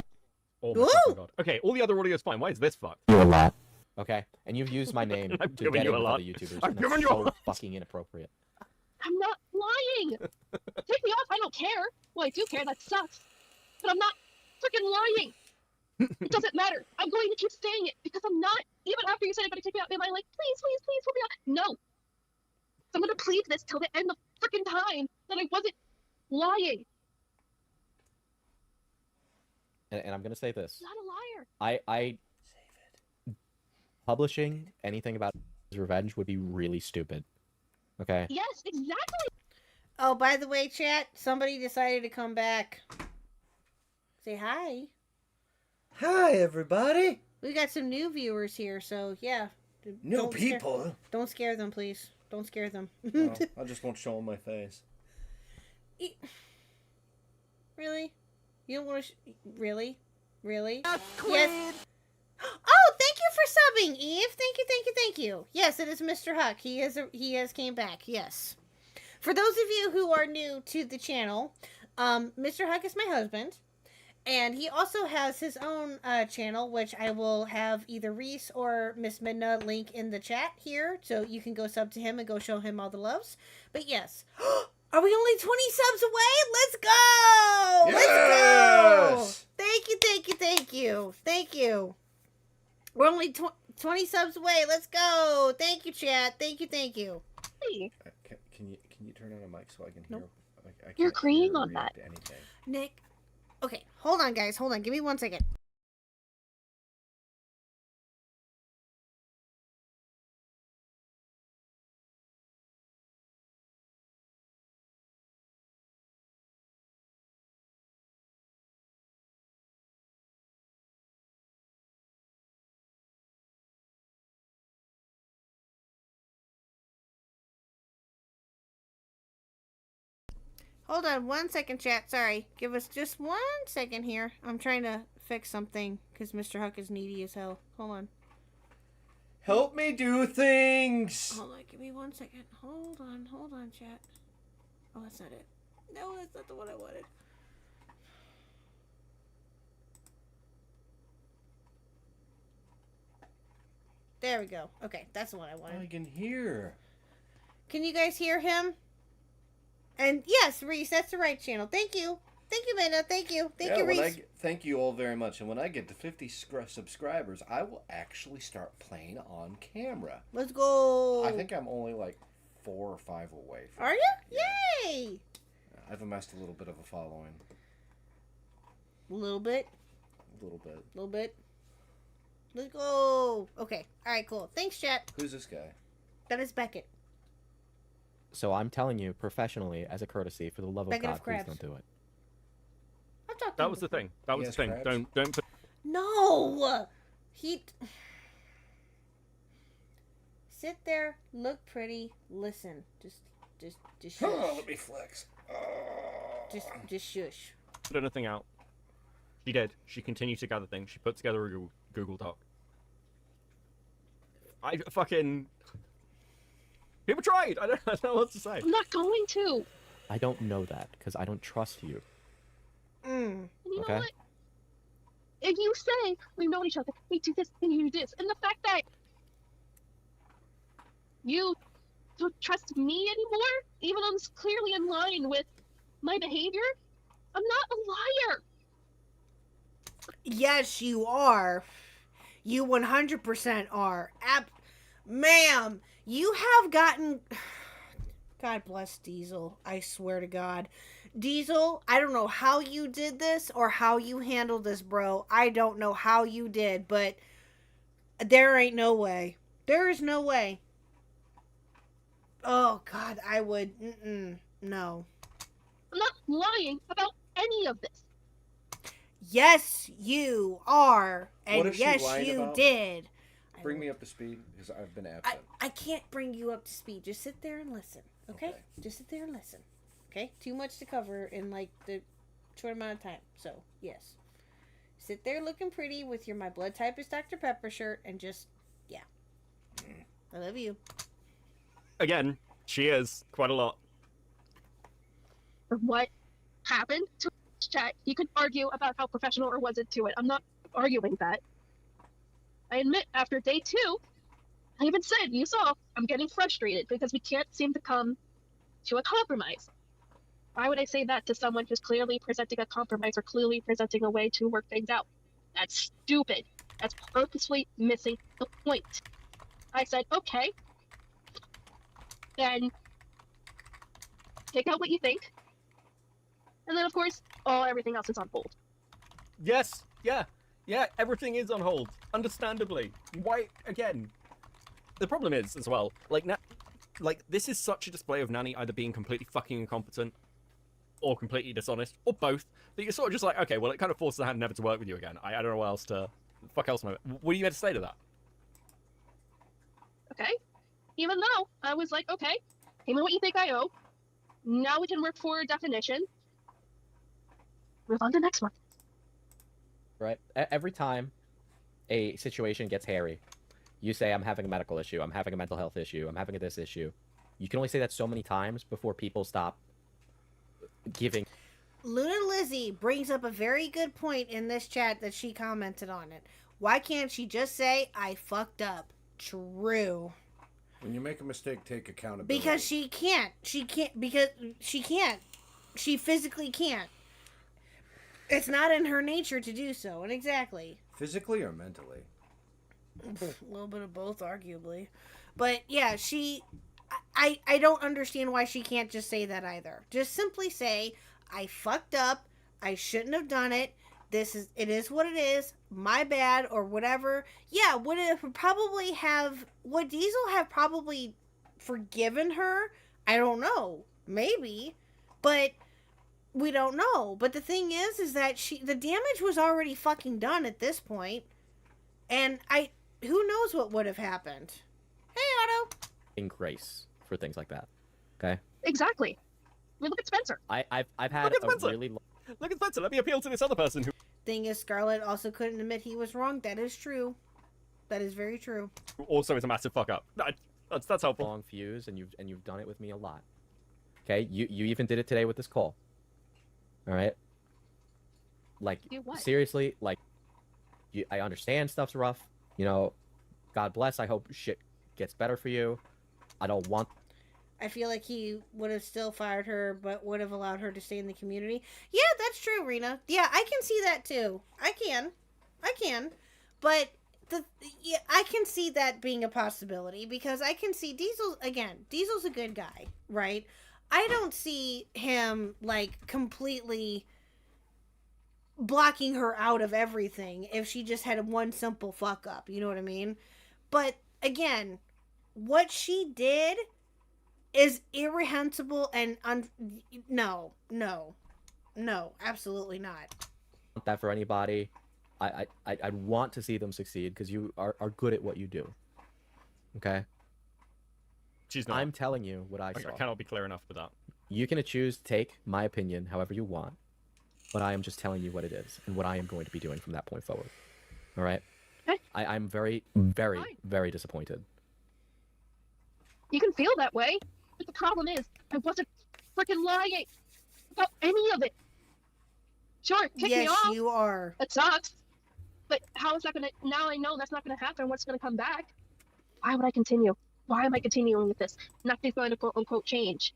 Oh my fucking God. Okay, all the other audio is fine. Why is this fucked? you a lot. Okay? And you've used my name I've to given get you in a with lot. other YouTubers. I've and given that's you a so lot. fucking inappropriate. I'm not lying. Take me off. I don't care. Well, I do care. That sucks. But I'm not freaking lying. It doesn't matter. I'm going to keep saying it because I'm not. Even after you said I'm going to take me out, am I like, please, put me out? No. I'm going to plead this till the end of freaking time that I wasn't lying. And I'm gonna say this. I'm not a liar. I publishing anything about his revenge would be really stupid. Okay? Yes, exactly. Oh, by the way, chat, somebody decided to come back. Say hi. Hi, everybody. We got some new viewers here, so yeah. New Don't scare- people. Don't scare them, please. Don't scare them. No, I just won't show them my face. Really? You don't want to... Really? Really? Yes. Oh, thank you for subbing, Eve. Thank you. Yes, it is Mr. Huck. He has came back. Yes. For those of you who are new to the channel, Mr. Huck is my husband, and he also has his own channel, which I will have either Reese or Miss Midna link in the chat here, so you can go sub to him and go show him all the loves. But yes. Are we only 20 subs away? Let's go! Yes! Let's go! Thank you. We're only 20 subs away. Let's go. Thank you, chat. Thank you. Hey, Can you turn on a mic so I can hear? Nope. I You're can't agreeing hear or on that. react to anything. Nick. Okay, hold on, guys. Hold on. Give me 1 second. Hold on 1 second, chat. Sorry. Give us just 1 second here. I'm trying to fix something because Mr. Huck is needy as hell. Hold on. Help me do things! Hold on. Give me 1 second. Hold on, chat. Oh, that's not it. No, that's not the one I wanted. There we go. Okay, that's the one I wanted. I can hear. Can you guys hear him? And yes, Reese, that's the right channel. Thank you. Thank you, Minna. Thank you. Thank you, Reese. Thank you all very much. And when I get to 50 subscribers, I will actually start playing on camera. Let's go. I think I'm only like 4 or 5 away. Are you? Yeah. Yay! I've amassed a little bit of a following. A little bit. A little bit. A little bit. Let's go. Okay. All right, cool. Thanks, chat. Who's this guy? That is Beckett. So I'm telling you, professionally, as a courtesy, for the love of Beckett God, of please crabs. don't do it. I've talked to That him was the before. thing. That was Yes, the thing. crabs. Don't put. No! He... Sit there, look pretty, listen. Just shush. Let me flex. Just shush. Put anything out. She did. She continued to gather things. She put together a Google Doc. I fucking... People tried! I don't know what to say. I'm not going to. I don't know that, because I don't trust you. Mm. You Okay. know what? If you say we've known each other, we do this and you do this, and the fact that you don't trust me anymore, even though it's clearly in line with my behavior, I'm not a liar. Yes, you are. You 100% are. Ma'am, you have gotten... God bless Diesel. I swear to God. Diesel, I don't know how you did this or how you handled this, bro. I don't know how you did, but there ain't no way. There is no way. Oh, God, I would... no. I'm not lying about any of this. Yes, you are. What And is she yes, lying you about? did. Bring me up to speed, because I've been absent. I can't bring you up to speed. Just sit there and listen, okay? Just sit there and listen, okay? Too much to cover in, like, the short amount of time. So, yes. Sit there looking pretty with your My Blood Type is Dr. Pepper shirt and just, yeah. I love you. Again, she is. Quite a lot. For what happened to chat, you could argue about how professional or was it to it. I'm not arguing that. I admit, after day 2, I even said, you saw, I'm getting frustrated because we can't seem to come to a compromise. Why would I say that to someone who's clearly presenting a compromise or clearly presenting a way to work things out? That's stupid. That's purposely missing the point. I said, okay, then take out what you think. And then, of course, everything else is on hold. Yes. Yeah, everything is on hold. Understandably. Why, again? The problem is, as well, this is such a display of Nanny either being completely fucking incompetent or completely dishonest, or both, that you're sort of just like, okay, well, it kind of forces the hand never to work with you again. I don't know what else to... Fuck else am I... What are you going to say to that? Okay? Even though I was like, okay, pay me what you think I owe. Now we can work for a definition. Move on to the next one. Right? Every time a situation gets hairy, you say, I'm having a medical issue, I'm having a mental health issue, I'm having a this issue. You can only say that so many times before people stop giving. Luna Lizzie brings up a very good point in this chat that she commented on it. Why can't she just say, I fucked up? True. When you make a mistake, take accountability. Because she can't. Because she can't. She physically can't. It's not in her nature to do so. And exactly. Physically or mentally? A little bit of both, arguably. But yeah, I don't understand why she can't just say that either. Just simply say, I fucked up. I shouldn't have done it. It is what it is. My bad or whatever. Yeah, would Diesel have probably forgiven her? I don't know. Maybe. But we don't know. But the thing is that the damage was already fucking done at this point. And who knows what would have happened. Hey, Otto. In grace for things like that. Okay? Exactly. mean, look at Spencer. I've had Look at a Spencer. really long... Look at Spencer. Let me appeal to this other person who Thing is, Scarlett also couldn't admit he was wrong. That is true. That is very true. also is a massive fuck up. That's helpful. long fuse, and you've done it with me a lot. Okay, you even did it today with this call. All right. Like Do what? seriously, like I understand stuff's rough. You know, God bless. I hope shit gets better for you. I don't want. I feel like he would have still fired her, but would have allowed her to stay in the community. Yeah, that's true, Rena. Yeah, I can see that too. I can. But I can see that being a possibility because I can see Diesel's a good guy, right? I don't see him like completely blocking her out of everything if she just had one simple fuck up. You know what I mean? But again, what she did is irreprehensible and no, absolutely not. That for anybody. I'd want to see them succeed because you are good at what you do. Okay? She's not. I'm telling you what I saw. I cannot be clear enough with that. You can choose to take my opinion however you want, but I am just telling you what it is and what I am going to be doing from that point forward. All right? Okay. I'm very, very, very disappointed. You can feel that way, but the problem is, I wasn't freaking lying about any of it. Sure, kick me off. Yes, you are. It sucks. But how is that gonna, now I know that's not gonna happen, what's gonna come back? Why would I continue? Why am I continuing with this? Nothing's going to quote unquote change.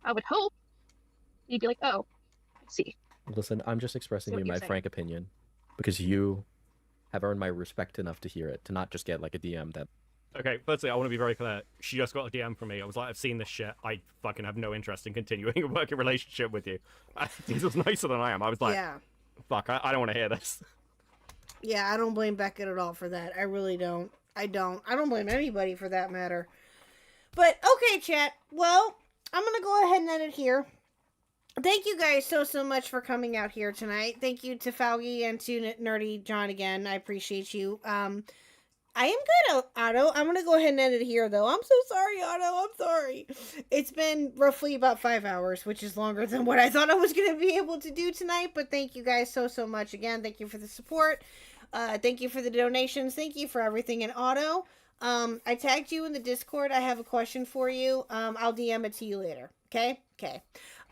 I would hope you'd be like, oh, I see. Listen, I'm just expressing See what you you're my saying. frank opinion because you have earned my respect enough to hear it, to not just get like a DM that... Okay, firstly, I want to be very clear. She just got a DM from me. I was like, I've seen this shit. I fucking have no interest in continuing a working relationship with you. Diesel's nicer than I am. I was like, Yeah. fuck, I don't want to hear this. Yeah, I don't blame Beckett at all for that. I really don't. I don't blame anybody for that matter. But, okay, chat. Well, I'm going to go ahead and end it here. Thank you guys so much for coming out here tonight. Thank you to Faugi and to Nerdy John again. I appreciate you. I am good, Otto. I'm going to go ahead and end it here, though. I'm so sorry, Otto. I'm sorry. It's been roughly about 5 hours, which is longer than what I thought I was going to be able to do tonight. But thank you guys so much again. Thank you for the support. Thank you for the donations. Thank you for everything. And Otto, I tagged you in the Discord. I have a question for you. I'll DM it to you later. Okay? Okay.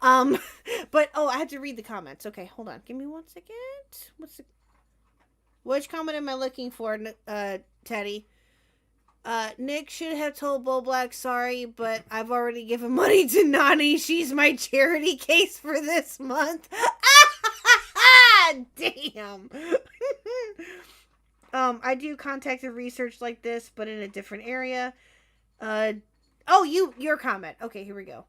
But, I had to read the comments. Okay, hold on. Give me 1 second. Which comment am I looking for, Teddy? Nick should have told Bo Black sorry, but I've already given money to Nani. She's my charity case for this month. Damn. I do contacted research like this, but in a different area. Your comment. Okay, here we go.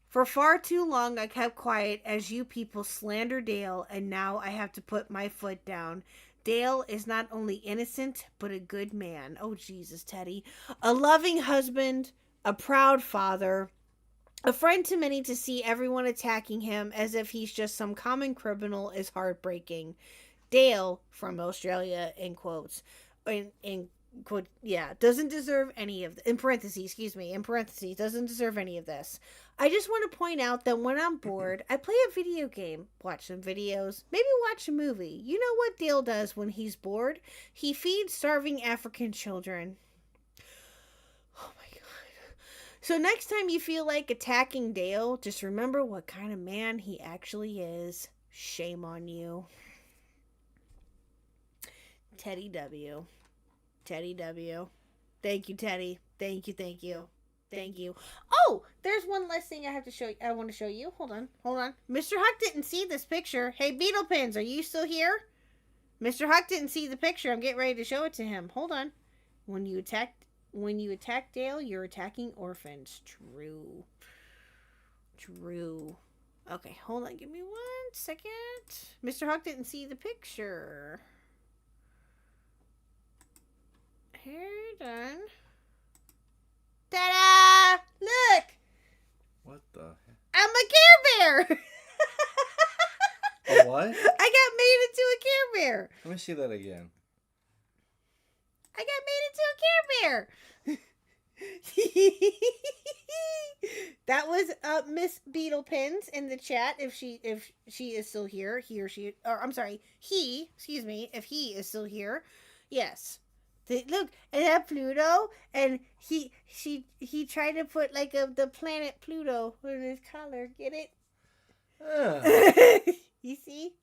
For far too long, I kept quiet as you people slander Dale, and now I have to put my foot down. Dale is not only innocent, but a good man. Oh, Jesus, Teddy. A loving husband, a proud father, a friend to many. To see everyone attacking him as if he's just some common criminal is heartbreaking. Dale, from Australia, in quotes, doesn't deserve any of in parentheses, doesn't deserve any of this. I just want to point out that when I'm bored, I play a video game, watch some videos, maybe watch a movie. You know what Dale does when he's bored? He feeds starving African children. Oh my god. So next time you feel like attacking Dale, just remember what kind of man he actually is. Shame on you. Teddy W. Teddy W. Thank you, Teddy. Thank you. Oh, there's one last thing I have to show you. I want to show you. Hold on. Mr. Huck didn't see this picture. Hey, Beetle Pins, are you still here? Mr. Huck didn't see the picture. I'm getting ready to show it to him. Hold on. When you attack Dale, you're attacking orphans. True. Okay, hold on. Give me 1 second. Mr. Huck didn't see the picture. Hold on. Ta-da! Look! What the heck? I'm a Care Bear! A what? I got made into a Care Bear! Let me see that again. I got made into a Care Bear! That was Miss Beetle Pins in the chat. If she is still here, he or she, or I'm sorry, he. Excuse me. If he is still here, yes. Look, and that Pluto, and he tried to put like the planet Pluto with his collar. Get it? You see?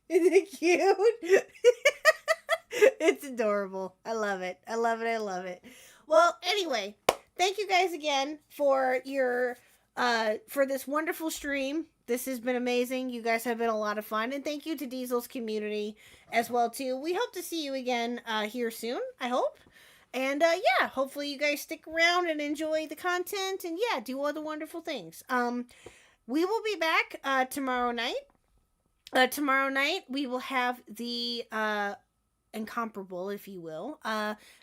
Isn't it cute? It's adorable. I love it. I love it. Well, anyway, thank you guys again for your for this wonderful stream. This has been amazing. You guys have been a lot of fun, and thank you to Diesel's community as well too. We hope to see you again here soon. I hope. And yeah, hopefully you guys stick around and enjoy the content, and yeah, do all the wonderful things. We will be back tomorrow night. Tomorrow night we will have the incomparable, if you will,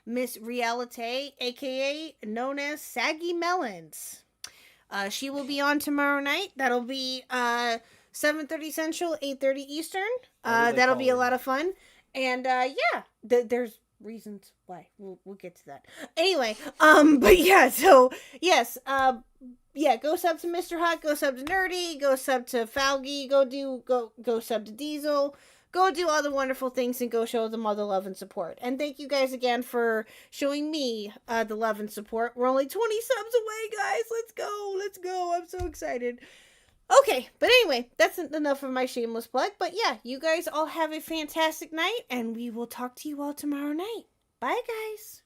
Miss Realite, aka known as Saggy Melons. She will be on tomorrow night. That'll be 7:30 Central, 8:30 Eastern. That'll be a lot of fun. And yeah, there's reasons why. We'll get to that. Anyway, but yeah, so yes, yeah, go sub to Mr. Hot, go sub to Nerdy, go sub to Falgy, go sub to Diesel. Go do all the wonderful things and go show them all the love and support. And thank you guys again for showing me the love and support. We're only 20 subs away, guys. Let's go. I'm so excited. Okay, but anyway, that's enough of my shameless plug. But yeah, you guys all have a fantastic night, and we will talk to you all tomorrow night. Bye, guys.